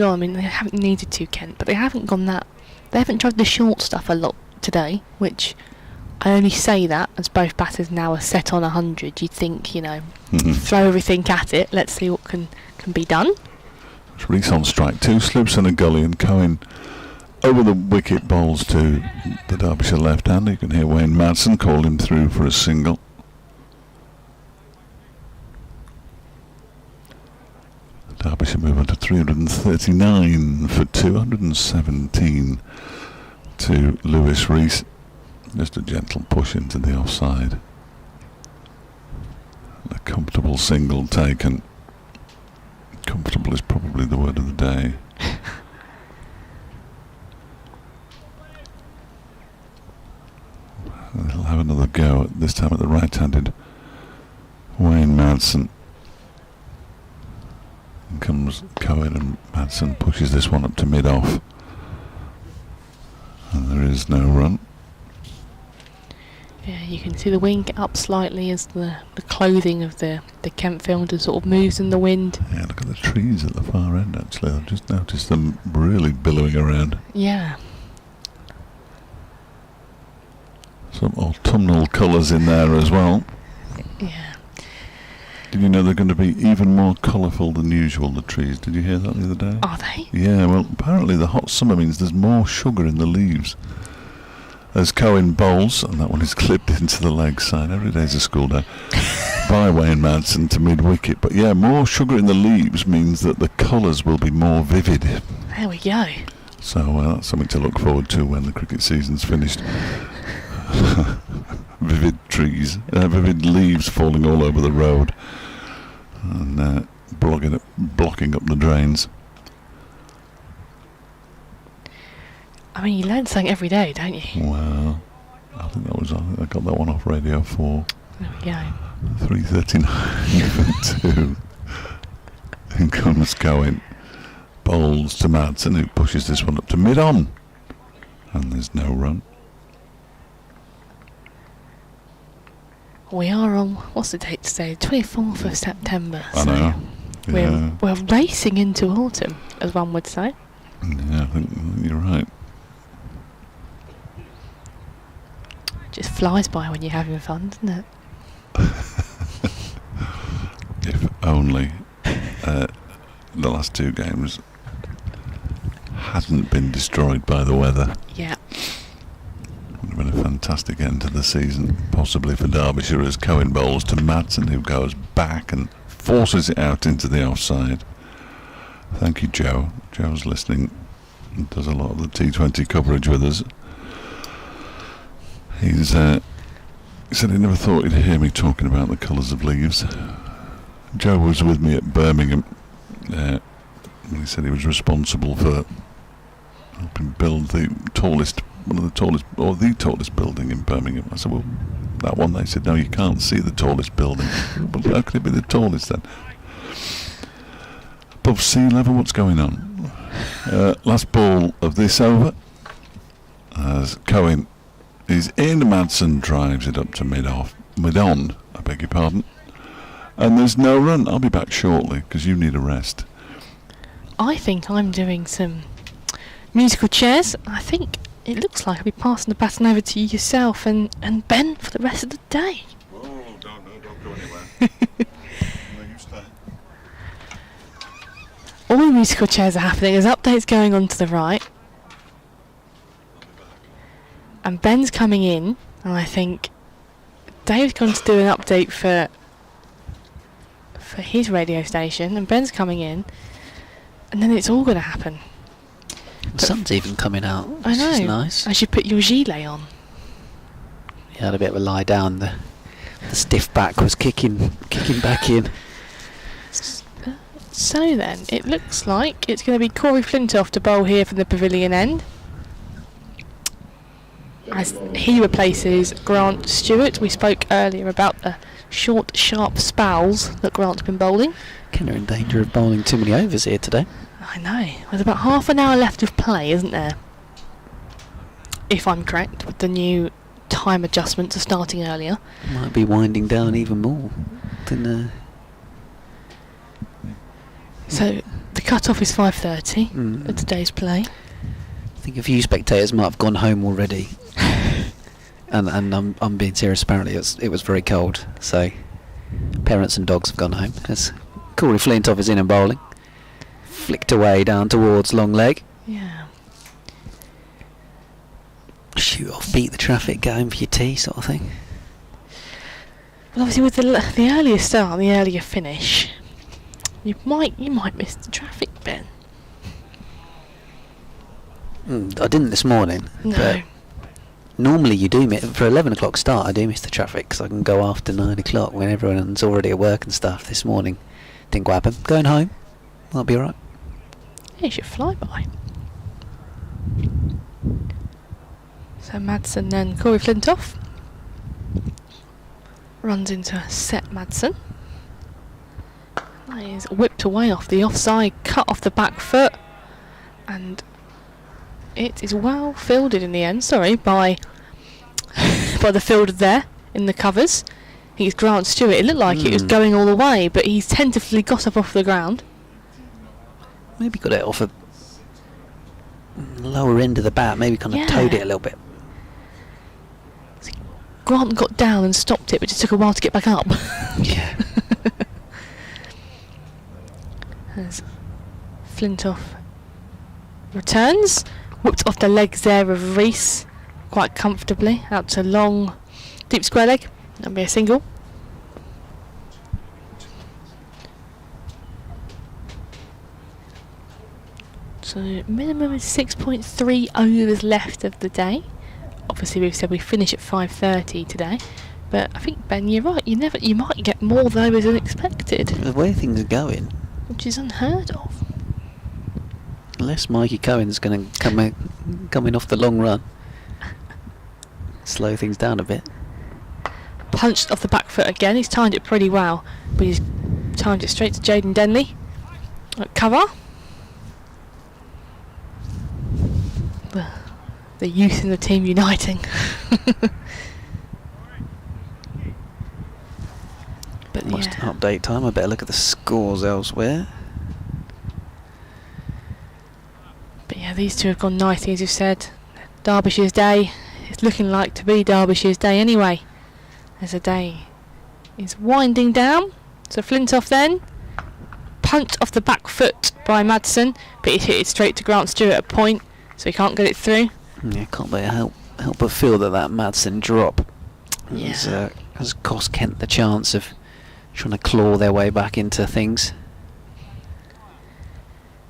needed to, Kent, but they haven't gone that. They haven't tried the short stuff a lot today, which I only say that as both batters now are set on 100. You'd think, throw everything at it, let's see what can be done. It's Reese on strike 2, slips in a gully, and Cohen over the wicket bowls to the Derbyshire left-hander. You can hear Wayne Madsen call him through for a single. Derbyshire move on to 339 for 217 to Lewis Reese. Just a gentle push into the offside. A comfortable single taken. Comfortable is probably the word of the day. They'll have another go, this time at the right-handed Wayne Madsen. In comes Cohen, and Madsen pushes this one up to mid-off. And there is no run. Yeah, you can see the wing get up slightly as the clothing of the Kent fielder sort of moves in the wind. Yeah, look at the trees at the far end, actually. I've just noticed them really billowing around. Yeah. Some autumnal colours in there as well. Yeah. Did you know they're going to be even more colourful than usual, the trees? Did you hear that the other day? Are they? Yeah, well, apparently the hot summer means there's more sugar in the leaves. As Cohen bowls, and that one is clipped into the leg side. Every day's a school day. By Wayne Madsen to mid-wicket. But yeah, more sugar in the leaves means that the colours will be more vivid. There we go. So that's something to look forward to when the cricket season's finished. Vivid trees, vivid leaves falling all over the road, and blocking up the drains. I mean, you learn something every day, don't you? Well, I think I got that one off Radio 4. There we go. 339 for 2. And comes Cohen. Bowls to Madsen, who pushes this one up to mid-on. And there's no run. We are on, what's the date today? 24th of September. I know. Yeah. We're racing into autumn, as one would say. Yeah, I think you're right. Just flies by when you're having fun, doesn't it? If only the last 2 games hadn't been destroyed by the weather. Yeah. Would have been a fantastic end to the season, possibly for Derbyshire, as Cohen bowls to Madsen, who goes back and forces it out into the offside. Thank you, Joe. Joe's listening and does a lot of the T20 coverage with us. He said he never thought he'd hear me talking about the colours of leaves. Joe was with me at Birmingham. He said he was responsible for helping build the tallest one of the tallest, or the tallest building in Birmingham. I said, well, that one. They said, no, you can't see the tallest building. But how could it be the tallest then? Above sea level, what's going on? Last ball of this over, as Cohen is in, Madsen drives it up to mid-on, I beg your pardon. And there's no run. I'll be back shortly, because you need a rest. I think I'm doing some musical chairs. I think it looks like I'll be passing the baton over to yourself and Ben for the rest of the day. Oh, don't go anywhere. No, you stay. All the musical chairs are happening. There's updates going on to the right. And Ben's coming in, and I think Dave's going to do an update for his radio station, and Ben's coming in, and then it's all going to happen. The sun's even coming out, I which know. is nice. I should put your gilet on. You had a bit of a lie down. The stiff back was kicking back in. So then, it looks like it's going to be Corey Flintoff to bowl here from the pavilion end, as he replaces Grant Stewart. We spoke earlier about the short, sharp spowls that Grant's been bowling. Kind of in danger of bowling too many overs here today. I know. There's about half an hour left of play, isn't there? If I'm correct, with the new time adjustments are starting earlier. Might be winding down even more than. So the cut-off is 5:30 at today's play. I think a few spectators might have gone home already. and I'm being serious. Apparently, it was very cold, so parents and dogs have gone home. As Corey Flintoff is in and bowling, flicked away down towards long leg. Yeah. Shoot off, beat the traffic, go home for your tea, sort of thing. Well, obviously with the earlier start and the earlier finish, you might miss the traffic, Ben. I didn't this morning. No. But normally you do miss, for 11 o'clock start I do miss the traffic because I can go after 9 o'clock when everyone's already at work and stuff. This morning didn't happen. Going home, that'll be alright. Yeah, you should fly by. So Madsen then Corey Flintoff runs into a set Madsen. That is whipped away off the offside, cut off the back foot, and it is well fielded in the end. Sorry, by the fielder there in the covers. I think it's Grant Stewart. It looked like it was going all the way, but he's tentatively got up off the ground. Maybe got it off a lower end of the bat. Maybe kind of towed it a little bit. Grant got down and stopped it, but it took a while to get back up. Yeah. As Flintoff returns, whipped off the legs there of Reese quite comfortably out to long, deep square leg. That'll be a single. So minimum is 6.3 overs left of the day. Obviously we've said we finish at 5:30 today, but I think Ben, you're right. You might get more overs than expected, The way things are going, which is unheard of. unless Mikey Cohen's going to come in off the long run, slow things down a bit. Punched off the back foot again. He's timed it pretty well, but he's timed it straight to Jaden Denley. Cover. The youth in the team uniting. But Almost yeah. update time. I better look at the scores elsewhere. But yeah, these two have gone nicely, as you said. Derbyshire's day. It's looking like to be Derbyshire's day anyway, as the day is winding down. So Flintoff then punched off the back foot by Madsen, but he hit it straight to Grant Stewart at point, so he can't get it through. Yeah, can't but help but feel that Madsen drop has cost Kent the chance of trying to claw their way back into things.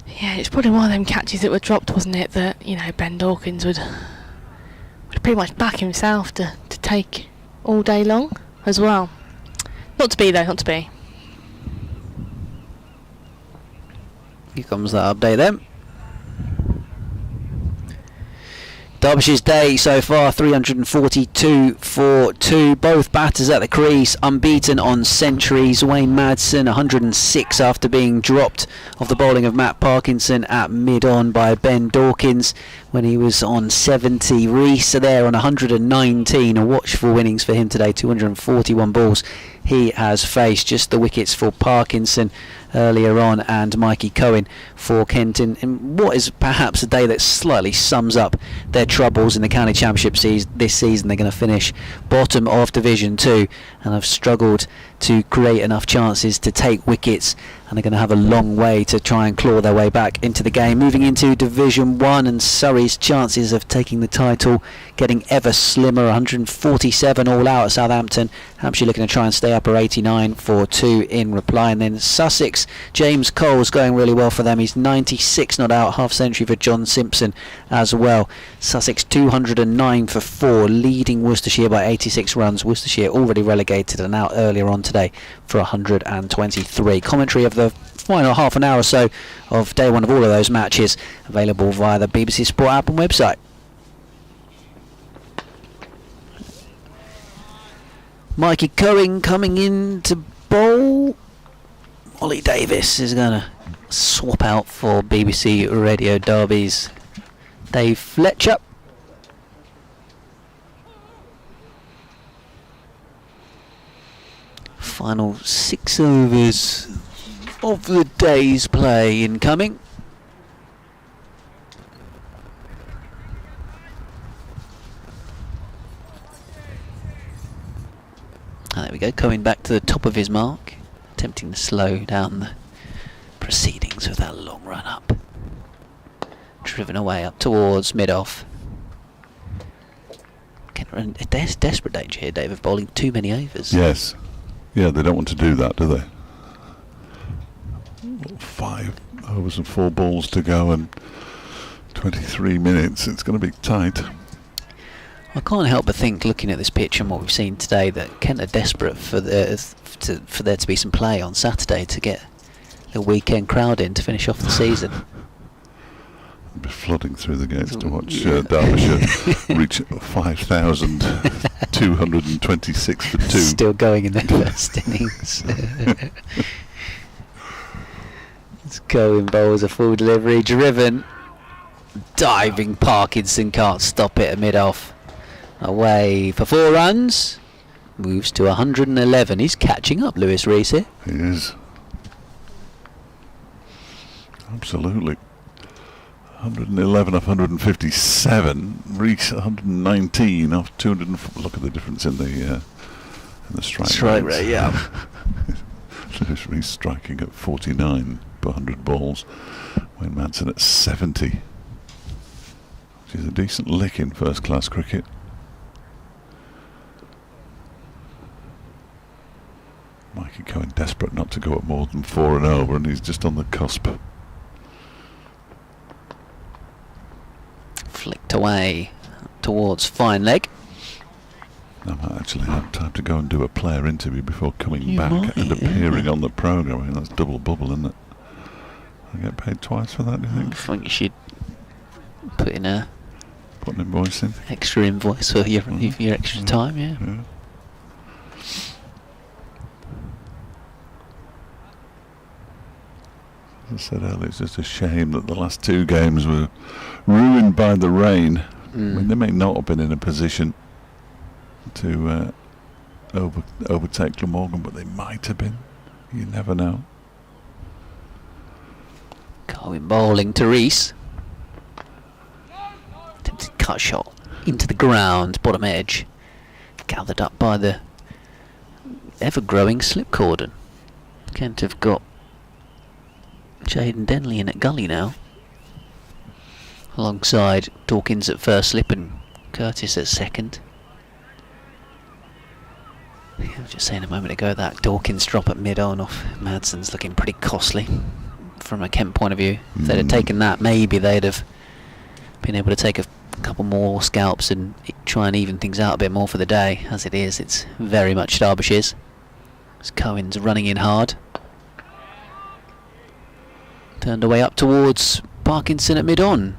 Yeah, it's probably one of them catches that were dropped, wasn't it? That Ben Dawkins would pretty much back himself to take all day long as well. Not to be though, not to be. Here comes that update then. Derbyshire's day so far, 342 for 2. Both batters at the crease, unbeaten on centuries. Wayne Madsen, 106 after being dropped off the bowling of Matt Parkinson at mid-on by Ben Dawkins when he was on 70. Rees there on 119. Watchful innings for him today, 241 balls he has faced. Just the wickets for Parkinson earlier on and Mikey Cohen for Kenton, in what is perhaps a day that slightly sums up their troubles in the county championship this season. They're going to finish bottom of Division 2 and have struggled to create enough chances to take wickets, and they're going to have a long way to try and claw their way back into the game. Moving into Division 1, and Surrey's chances of taking the title getting ever slimmer. 147 all out at Southampton. Hampshire looking to try and stay up, or 89 for 2 in reply. And then Sussex, James Cole's going really well for them. He's 96 not out, half century for John Simpson as well. Sussex 209 for 4, leading Worcestershire by 86 runs. Worcestershire already relegated and out earlier on today for 123. Commentary of the final half an hour or so of day one of all of those matches available via the BBC Sport app and website. Mikey Cohen coming in to bowl. Ollie Davis is going to swap out for BBC Radio Derby's Dave Fletcher. Final 6 overs of the day's play incoming. There we go, coming back to the top of his mark, attempting to slow down the proceedings with that long run up. Driven away up towards mid-off. There's desperate danger here, Dave, of bowling too many overs. Yes. Yeah, they don't want to do that, do they? 5 overs and 4 balls to go and 23 minutes. It's going to be tight. I can't help but think, looking at this pitch and what we've seen today, that Kent are desperate for there to be some play on Saturday to get a weekend crowd in to finish off the season. I'll be flooding through the gates to watch Derbyshire reach 5,226 for 2. Still going in their first innings. Let's go in bowls, a full delivery, driven, diving Parkinson, can't stop it at mid-off. Away for 4 runs, moves to 111. He's catching up, Lewis Rees here. He is. Absolutely. 111 off 157. Rees 119 off 200. Look at the difference in the strike rate. Yeah. Lewis Rees striking at 49 per 100 balls. Wayne Madsen at 70, which is a decent lick in first-class cricket. Mikey Cohen desperate not to go at more than 4 and over, and he's just on the cusp. Flicked away towards fine leg. I might actually have time to go and do a player interview before coming You back might, and appearing yeah. on the programme. I mean, that's double bubble, isn't it? I get paid twice for that, do you I think? think you should put in a Put an invoice in? extra invoice for your extra time, yeah. As I said earlier, it's just a shame that the last 2 games were ruined by the rain. I mean, they may not have been in a position to overtake Glamorgan, but they might have been. You never know. Going bowling to Rees. Attempted cut shot into the ground, bottom edge. Gathered up by the ever-growing slip cordon. Kent have got Jaden Denley in at gully now, alongside Dawkins at first slip and Curtis at second. I was just saying a moment ago that Dawkins drop at mid-on off Madsen's looking pretty costly from a Kent point of view. If they'd have taken that, maybe they'd have been able to take a couple more scalps and try and even things out a bit more for the day. As it is, it's very much Derbyshire's. As Cohen's running in hard. Turned away up towards Parkinson at mid-on.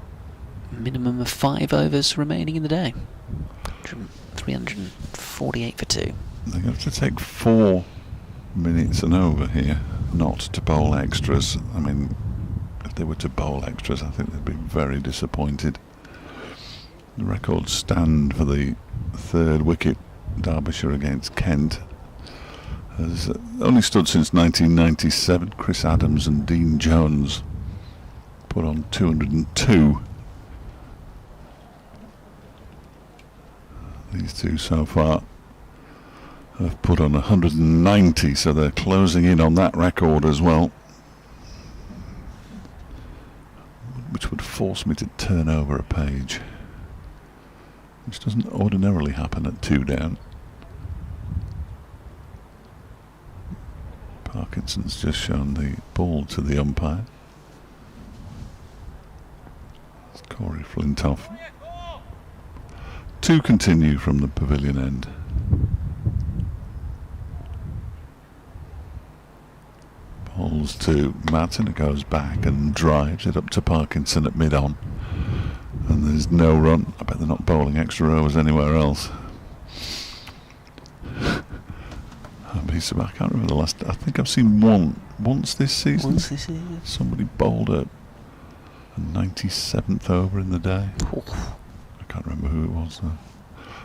Minimum of 5 overs remaining in the day. 348 for 2. They have to take 4 minutes and over here not to bowl extras. I mean, if they were to bowl extras, I think they'd be very disappointed. The records stand for the 3rd wicket. Derbyshire against Kent has only stood since 1997. Chris Adams and Dean Jones put on 202. These two so far have put on 190, so they're closing in on that record as well, which would force me to turn over a page, which doesn't ordinarily happen at 2 down. Parkinson's just shown the ball to the umpire. It's Corey Flintoff. 2 continue from the pavilion end. Balls to Madsen, who goes back and drives it up to Parkinson at mid-on. And there's no run. I bet they're not bowling extra overs anywhere else. I can't remember the last. I think I've seen once this season. Somebody bowled a 97th over in the day. I can't remember who it was though.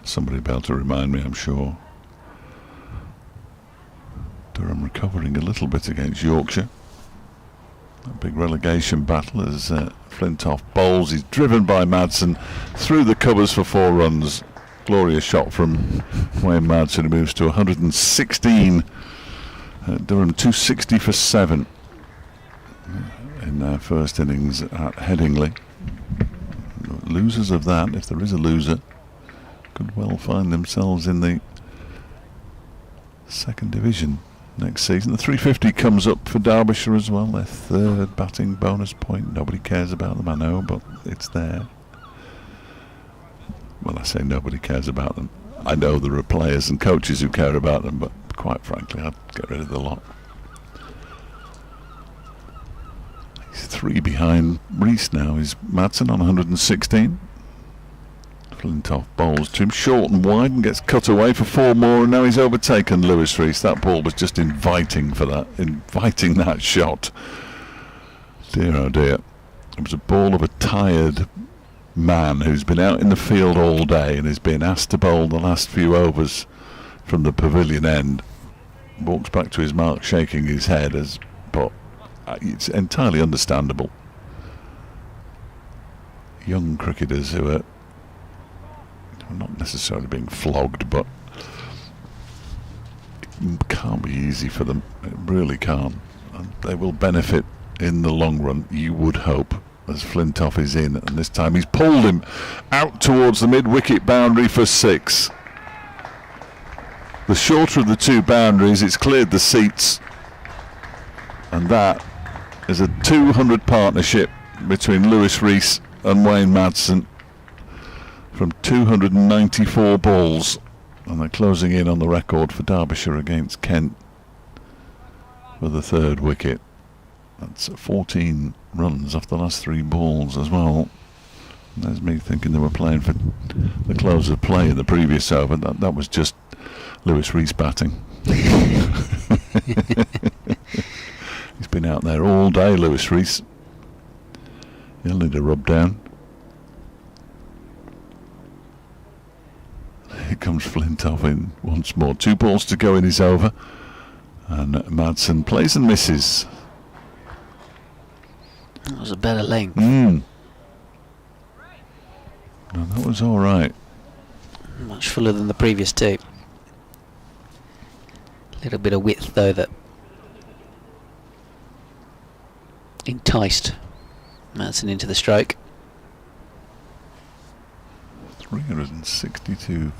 Somebody will be able to remind me, I'm sure. Durham recovering a little bit against Yorkshire. A big relegation battle as Flintoff bowls. He's driven by Madsen through the covers for 4 runs. Glorious shot from Wayne Madsen, who moves to 116. Durham 260 for 7 in their first innings at Headingley. Losers of that, if there is a loser, could well find themselves in the 2nd division next season. The 350 comes up for Derbyshire as well, their 3rd batting bonus point. Nobody cares about them, I know, but it's there. Well, I say nobody cares about them. I know there are players and coaches who care about them, but quite frankly, I'd get rid of the lot. He's 3 behind Rees now. Is Madsen on 116. Flintoff bowls to him short and wide and gets cut away for 4 more, and now he's overtaken Lewis Rees. That ball was just inviting that shot. Dear oh dear. It was a ball of a tired man who's been out in the field all day and has been asked to bowl the last few overs from the pavilion end. Walks back to his mark shaking his head, but it's entirely understandable. Young cricketers who are not necessarily being flogged, but it can't be easy for them. It really can't. And they will benefit in the long run, you would hope, as Flintoff is in, and this time he's pulled him out towards the mid-wicket boundary for 6. The shorter of the 2 boundaries, it's cleared the seats, and that is a 200 partnership between Lewis Rees and Wayne Madsen from 294 balls, and they're closing in on the record for Derbyshire against Kent for the 3rd wicket. That's 14 runs off the last 3 balls as well. And there's me thinking they were playing for the close of play in the previous over. That was just Lewis Rees batting. He's been out there all day, Lewis Rees. He'll need a rub down. Here comes Flintoff in once more. 2 balls to go in his over. And Madsen plays and misses. That was a better length. No, that was all right. Much fuller than the previous 2. Little bit of width though that enticed Madsen into the stroke. 362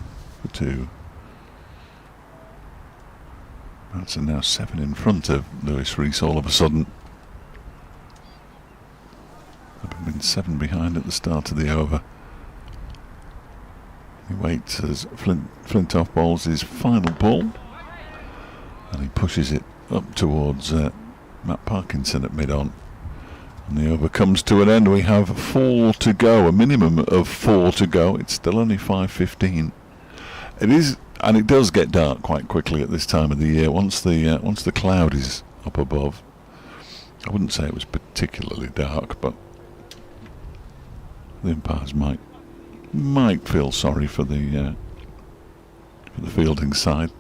for 2. Madsen now 7 in front of Lewis Rees all of a sudden. They've been 7 behind at the start of the over. He waits as Flintoff bowls his final ball, and he pushes it up towards Matt Parkinson at mid-on. And the over comes to an end. We have 4 to go, a minimum of 4 to go. It's still only 5:15. It is, and it does get dark quite quickly at this time of the year. Once the cloud is up above, I wouldn't say it was particularly dark, but the umpires might feel sorry for the fielding side.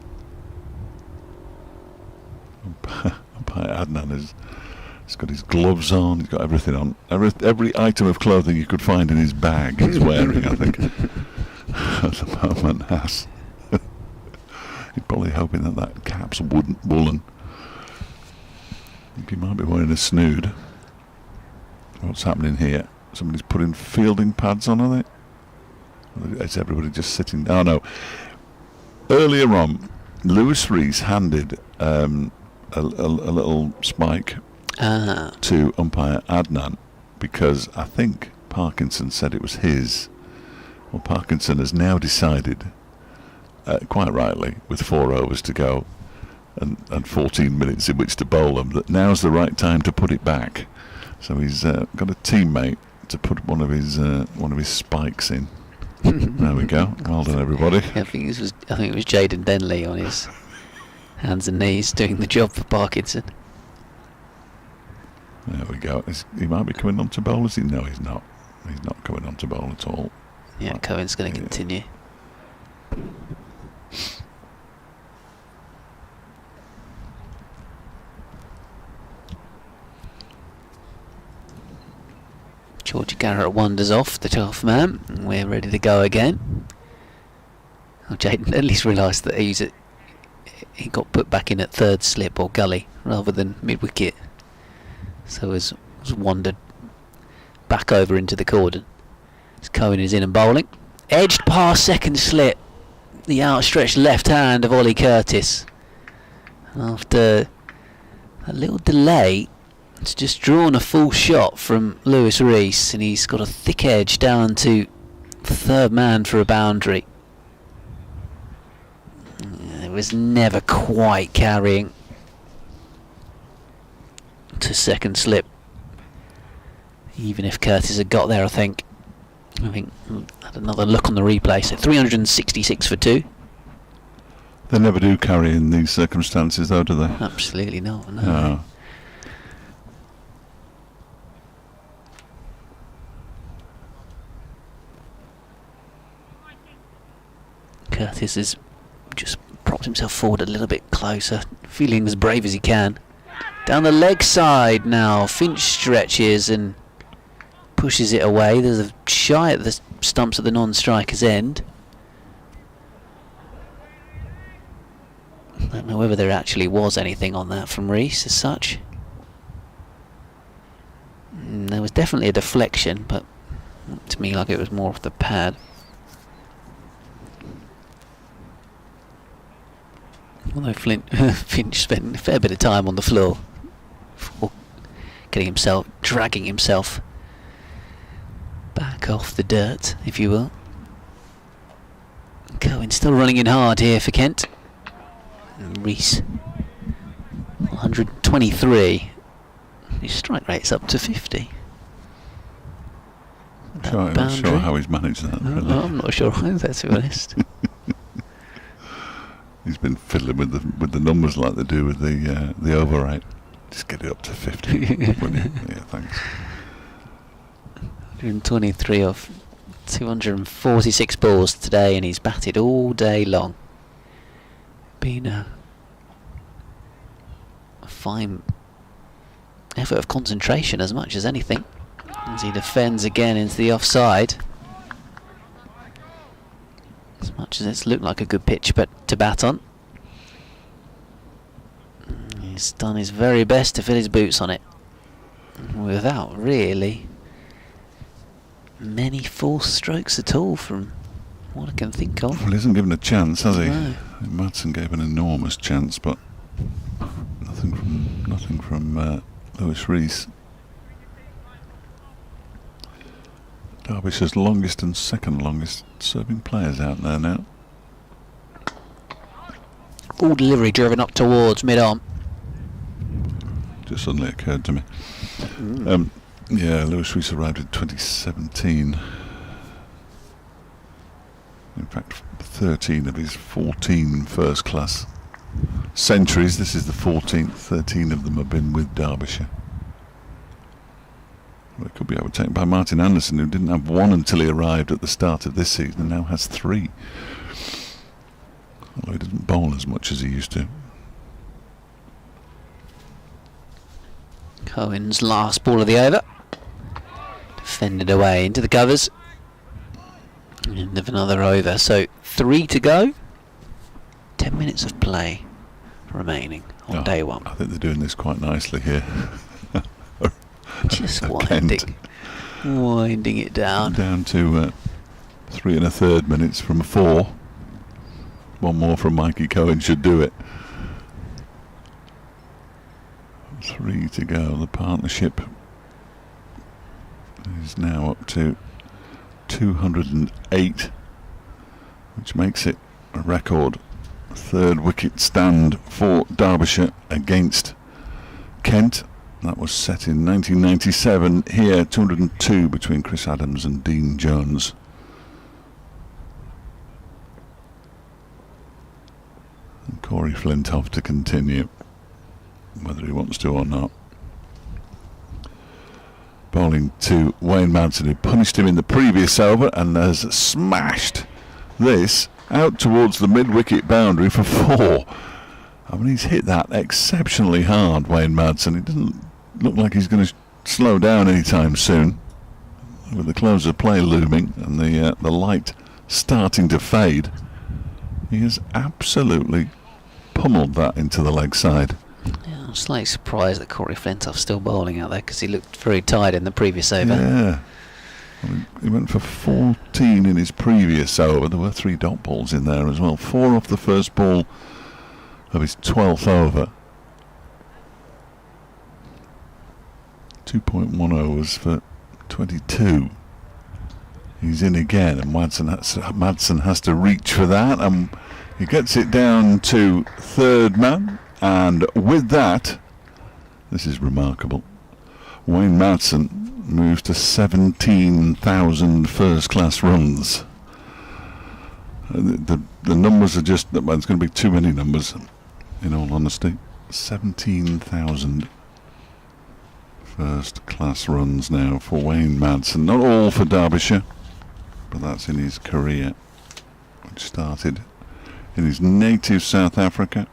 Umpire Adnan he's got his gloves on, he's got everything on. Every item of clothing you could find in his bag he's wearing, I think, at the moment. Has. He's probably hoping that cap's woolen. I think he might be wearing a snood. What's happening here? Somebody's putting fielding pads on, are they? Is everybody just sitting? Oh no. Earlier on, Lewis Rees handed a little spike to umpire Adnan because I think Parkinson said it was his. Well, Parkinson has now decided, quite rightly, with 4 overs to go and 14 minutes in which to bowl them, that now's the right time to put it back. So he's got a teammate to put one of his spikes in. There we go. Well done, everybody. I think it was Jaden Denley on his hands and knees doing the job for Parkinson. There we go. He might be coming on to bowl, is he? No, he's not. He's not coming on to bowl at all. Yeah, Cohen's going to continue. George Garrett wanders off, the 12th man. We're ready to go again. Oh, Jaden at least realised that he got put back in at third slip or gully rather than mid-wicket. So has wandered back over into the cordon. As Cohen is in and bowling. Edged past second slip. The outstretched left hand of Ollie Curtis. After a little delay, it's just drawn a full shot from Lewis Rees, and he's got a thick edge down to the third man for a boundary. It was never quite carrying to second slip, even if Curtis had got there. I think had another look on the replay. So 366 for 2. They never do carry in these circumstances, though, do they? Absolutely not. No. Curtis has just propped himself forward a little bit closer, feeling as brave as he can. Down the leg side now, Finch stretches and pushes it away. There's a shy at the stumps at the non-striker's end. I don't know whether there actually was anything on that from Rees as such. There was definitely a deflection, but to me like it was more off the pad. Although Finch spent a fair bit of time on the floor before dragging himself back off the dirt, if you will. Cohen still running in hard here for Kent. And Rees, 123. His strike rate's up to 50. I'm not sure how he's managed that. Really. I'm not sure either, to be honest. He's been fiddling with the numbers like they do with the over rate. Just get it up to 50. Yeah, thanks. 123 off 246 balls today, and he's batted all day long. Been a fine effort of concentration as much as anything, as he defends again into the offside. As much as it's looked like a good pitch but to bat on, he's done his very best to fit his boots on it without really many false strokes at all from what I can think of. Well, he hasn't given a chance, has he? No. Madsen gave an enormous chance, but nothing from Lewis Rees. Derbyshire's longest and second longest serving players out there now. All delivery driven up towards mid-arm. Just suddenly occurred to me. Yeah, Lewis Rees arrived in 2017. In fact, 13 of his 14 first-class centuries. This is the 14th. 13 of them have been with Derbyshire. Well, it could be overtaken by Martin Anderson, who didn't have one until he arrived at the start of this season and now has 3. Although he doesn't bowl as much as he used to. Cohen's last ball of the over. Defended away into the covers. End of another over. So 3 to go. 10 minutes of play remaining on day 1. I think they're doing this quite nicely here. Just winding it down. Down to 3 1/3 minutes from 4. One more from Mikey Cohen should do it. 3 to go. The partnership is now up to 208, which makes it a record 3rd wicket stand for Derbyshire against Kent. That was set in 1997. Here, 202 between Chris Adams and Dean Jones. And Corey Flintoff to continue, whether he wants to or not. Bowling to Wayne Madsen, who punished him in the previous over and has smashed this out towards the mid-wicket boundary for 4. I mean, he's hit that exceptionally hard, Wayne Madsen. It doesn't look like he's going to slow down anytime soon. With the close of play looming and the light starting to fade, he has absolutely pummeled that into the leg side. Yeah, I'm slightly surprised that Corey Flintoff's still bowling out there because he looked very tired in the previous over. Yeah. Well, he went for 14 in his previous over. There were 3 dot balls in there as well. 4 off the first ball of his 12th over. 2.1 overs for 22. He's in again, and Madsen has to reach for that, and he gets it down to 3rd man. And with that, this is remarkable, Wayne Madsen moves to 17,000 first-class runs. The numbers are just, there's going to be too many numbers, in all honesty. 17,000 first-class runs now for Wayne Madsen. Not all for Derbyshire, but that's in his career, which started in his native South Africa.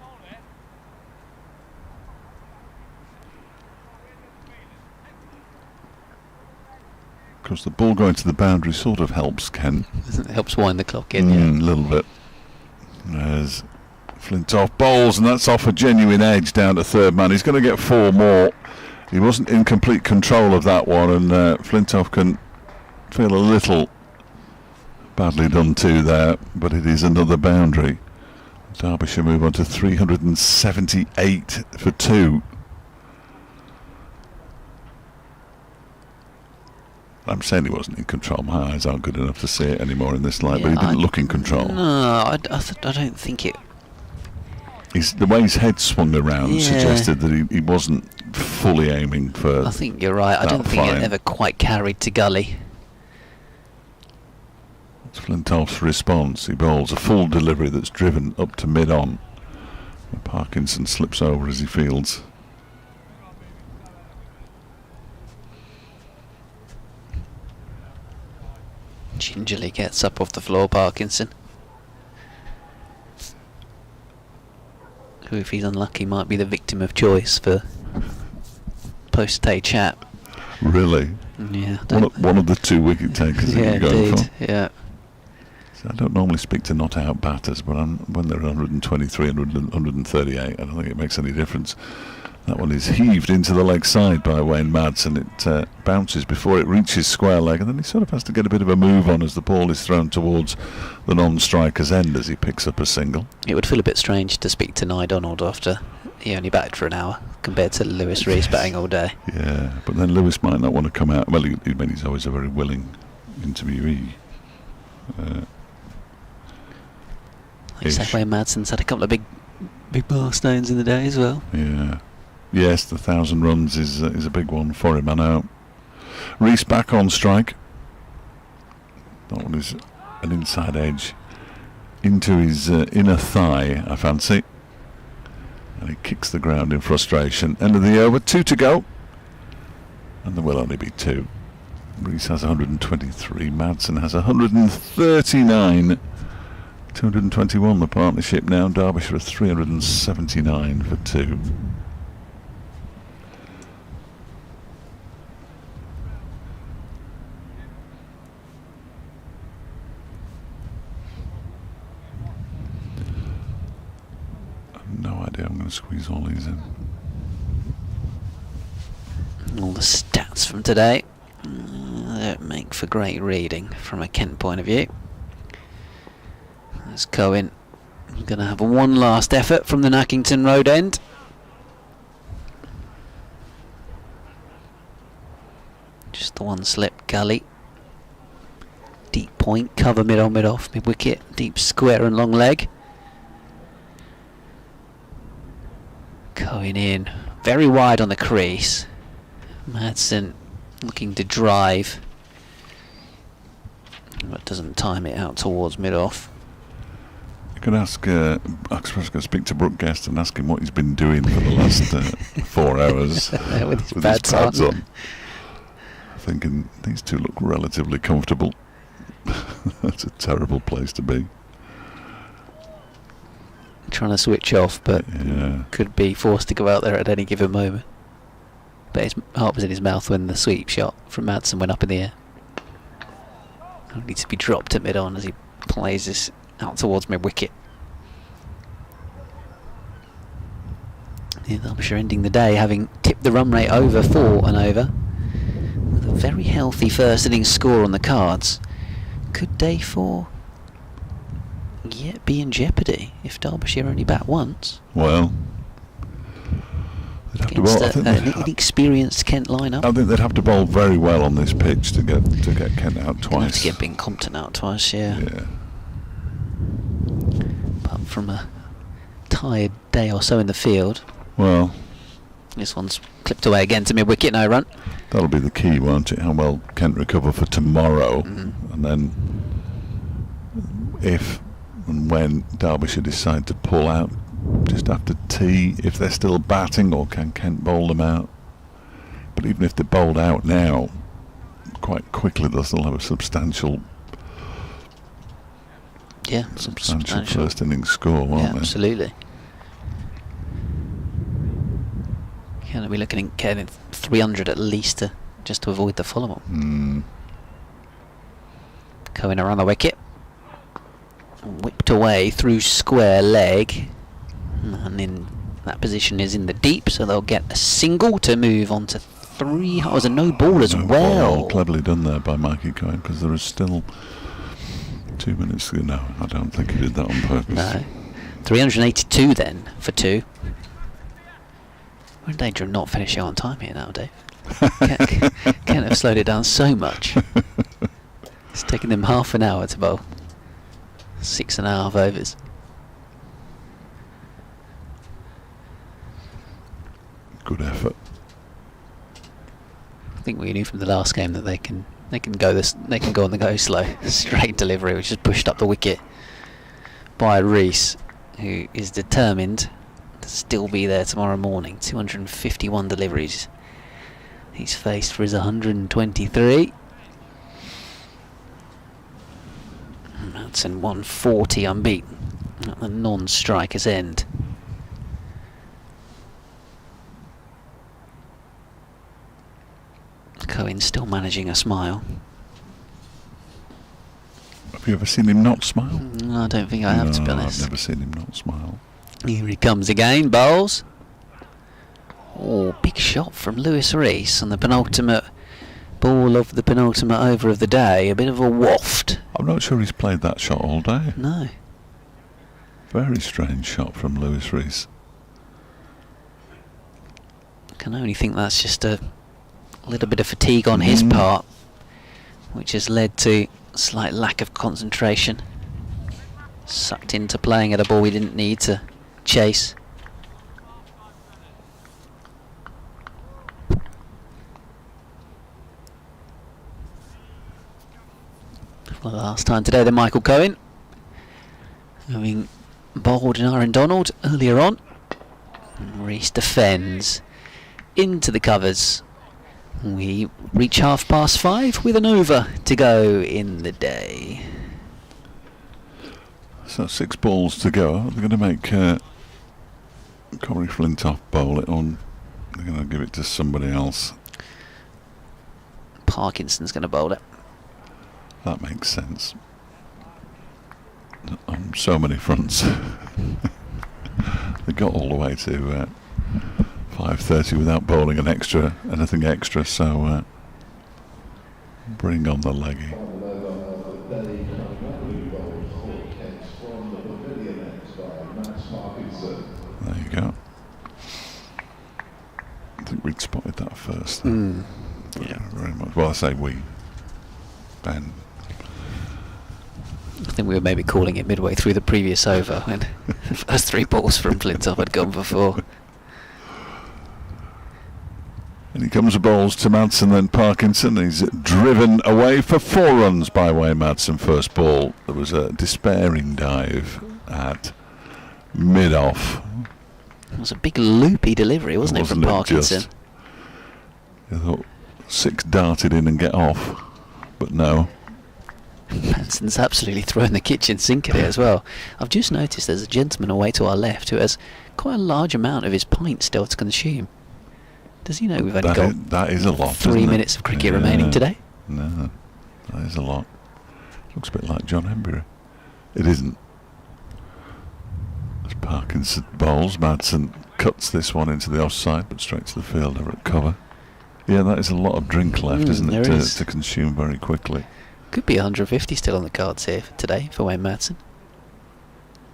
Of course, the ball going to the boundary sort of helps Ken. It helps wind the clock in, yeah. A little bit. There's Flintoff bowls, and that's off a genuine edge down to 3rd man. He's going to get 4 more. He wasn't in complete control of that one, and Flintoff can feel a little badly done to there, but it is another boundary. Derbyshire move on to 378 for 2. I'm saying he wasn't in control. My eyes aren't good enough to see it anymore in this light, but he didn't look in control. No, I don't think it. The way his head swung around suggested that he wasn't fully aiming for. I think you're right. I don't think it ever quite carried to gully. It's Flintoff's response. He bowls a full delivery that's driven up to mid-on. Parkinson slips over as he fields. Gingerly gets up off the floor, Parkinson, who, if he's unlucky, might be the victim of choice for post-day chat. Really? Yeah. One of the 2 wicket takers that you're going for. Yeah. So I don't normally speak to not-out batters, but when they're 123 and 138, I don't think it makes any difference. That one is heaved into the leg side by Wayne Madsen. It bounces before it reaches square leg, and then he sort of has to get a bit of a move on as the ball is thrown towards the non-striker's end as he picks up a single. It would feel a bit strange to speak to Nye Donald after he only batted for an hour compared to Lewis Rees batting all day. Yeah, but then Lewis might not want to come out. Well, he's always a very willing interviewee. Like Wayne Madsen's had a couple of big milestones in the day as well. Yeah. Yes, the 1,000 runs is a big one for him, I know. Reese back on strike. That one is an inside edge into his inner thigh, I fancy. And he kicks the ground in frustration. End of the over, 2 to go. And there will only be 2. Reese has 123. Madsen has 139. 221 the partnership now. Derbyshire is 379 for 2. No idea. I'm going to squeeze all these in. All the stats from today don't make for great reading from a Kent point of view. As Cohen is going to have one last effort from the Nackington Road end. Just the one slip gully. Deep point, cover mid on, mid off, mid wicket, deep square and long leg. Cohen in, very wide on the crease. Madsen looking to drive, but doesn't time it out towards mid off. You could ask, I could speak to Brooke Guest and ask him what he's been doing for the last 4 hours with his pads on. Thinking these two look relatively comfortable. That's a terrible place to be. Trying to switch off, but could be forced to go out there at any given moment. But his heart was in his mouth when the sweep shot from Madsen went up in the air. Only to be dropped at mid-on as he plays this out towards mid-wicket. Derbyshire ending the day having tipped the run rate over 4 and over. With a very healthy first innings score on the cards. Could day 4 yet be in jeopardy if Derbyshire only bat once? Well, they'd have to bowl. I think an inexperienced Kent lineup. I think they'd have to bowl very well on this pitch to get Kent out twice. To get Ben Compton out twice, yeah. But from a tired day or so in the field. Well, this one's clipped away again to mid-wicket, no run. That'll be the key, won't it? How well Kent recover for tomorrow, and then if and when Derbyshire decide to pull out just after tea, if they're still batting, or can Kent bowl them out? But even if they're bowled out now, quite quickly they'll still have a substantial first innings score, won't they? Absolutely. Going to be looking at 300 at least just to avoid the follow-on. Cohen around the wicket. Whipped away through square leg. And in that position is in the deep, so they'll get a single to move on to 3. Oh, it was a no ball as well. Cleverly done there by Mikey Cohen, because there is still 2 minutes to go. No, I don't think he did that on purpose. No. 382 then for 2. We're in danger of not finishing on time here now, Dave. Can't have slowed it down so much. It's taken them half an hour to bowl 6.5 overs. Good effort. I think we knew from the last game that they can go on the go slow. Straight delivery, which is pushed up the wicket by Reese, who is determined to still be there tomorrow morning. 251 deliveries he's faced for his 123. Madsen 140 unbeaten at the non-strikers end. Cohen still managing a smile. Have you ever seen him not smile? No, I don't think I have, to be honest. I've never seen him not smile. Here he comes again, bowls. Oh, big shot from Lewis Reese on the penultimate ball of the penultimate over of the day. A bit of a waft. I'm not sure he's played that shot all day. No. Very strange shot from Lewis Reese. I can only think that's just a little bit of fatigue on his part, which has led to a slight lack of concentration. Sucked into playing at a ball he didn't need to chase. For the last time today, then Michael Cohen, having bowled in Aaron Donald earlier on. Reese defends into the covers. We reach 5:30 with an over to go in the day. So 6 balls to go. They're going to make Freddy Flintoff bowl it on. They're going to give it to somebody else. Parkinson's going to bowl it. That makes sense. On so many fronts. They got all the way to 5:30 without bowling anything extra, so bring on the leggy. There you go. I think we'd spotted that first. Yeah, very much. Well, I say we. Ben. I think we were maybe calling it midway through the previous over when the first 3 balls from Flintoff had gone for 4. And he comes the balls to Madsen, then Parkinson. He's driven away for 4 runs by Wayne Madsen. First ball. There was a despairing dive at mid-off. It was a big loopy delivery, wasn't it, from Parkinson? I thought 6 darted in and get off, but no. Madsen's absolutely thrown the kitchen sink at it as well. I've just noticed there's a gentleman away to our left who has quite a large amount of his pint still to consume. Does he know we've only got that is a lot, 3 minutes of cricket remaining today? No, that is a lot. Looks a bit like John Embury. It isn't. As Parkinson bowls, Madsen cuts this one into the offside, but straight to the fielder at cover. Yeah, that is a lot of drink left, isn't it, to consume very quickly. Could be 150 still on the cards here for today for Wayne Madsen.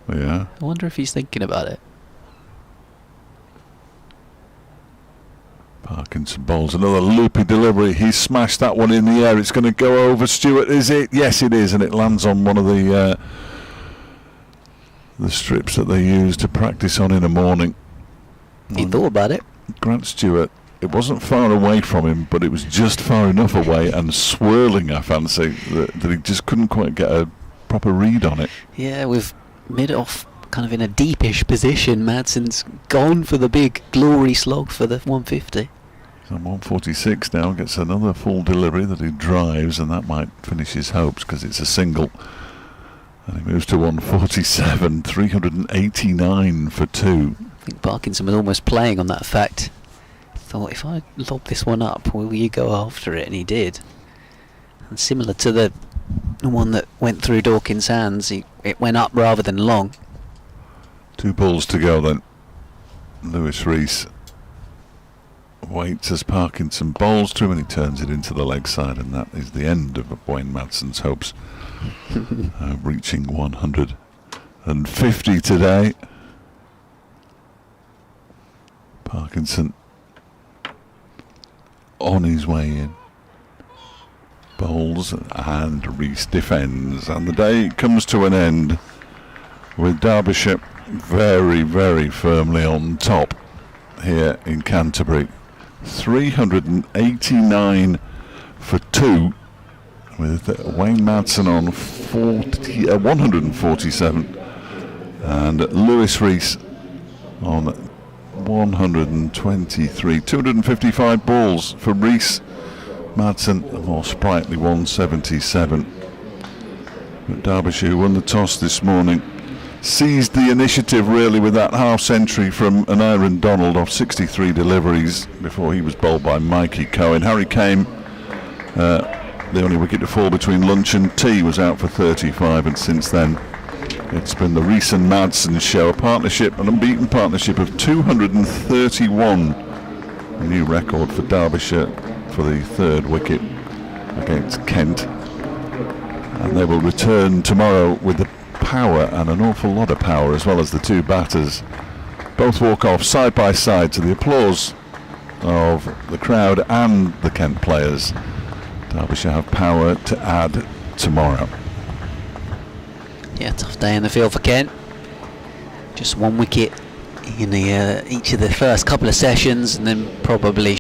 Yeah. I wonder if he's thinking about it. Parkinson bowls another loopy delivery. He's smashed that one in the air. It's going to go over Stewart, is it? Yes, it is, and it lands on one of the strips that they use to practice on in the morning. He thought about it. Grant Stewart, it wasn't far away from him, but it was just far enough away and swirling, I fancy, that he just couldn't quite get a proper read on it. Yeah, with mid-off kind of in a deepish position, Madsen's gone for the big glory slog for the 150. So 146 now, gets another full delivery that he drives, and that might finish his hopes because it's a single. And he moves to 147, 389 for 2. I think Parkinson was almost playing on that fact. Thought, if I lob this one up, will you go after it? And he did. And similar to the one that went through Dawkins' hands, it went up rather than long. 2 balls to go then. Lewis Rees waits as Parkinson bowls through, and he turns it into the leg side, and that is the end of Wayne Madsen's hopes. Reaching 150 today. Parkinson on his way in. Bowls and Rees defends, and the day comes to an end with Derbyshire very, very firmly on top here in Canterbury. 389 for 2, with Wayne Madsen on 147 and Lewis Rees on 123. 255 balls for Rees. Madsen, a more sprightly 177. But Derbyshire, who won the toss this morning, seized the initiative really with that half century from an Aaron Donald off 63 deliveries before he was bowled by Mikey Cohen. Harry Kane, the only wicket to fall between lunch and tea, was out for 35, and since then it's been the Rees and Madsen show, a partnership, an unbeaten partnership of 231, a new record for Derbyshire for the 3rd wicket against Kent, and they will return tomorrow with the power, and an awful lot of power, as well as the 2 batters. Both walk off side by side to the applause of the crowd and the Kent players. Derbyshire have power to add tomorrow. Yeah, tough day in the field for Kent. Just 1 wicket in each of the first couple of sessions, and then probably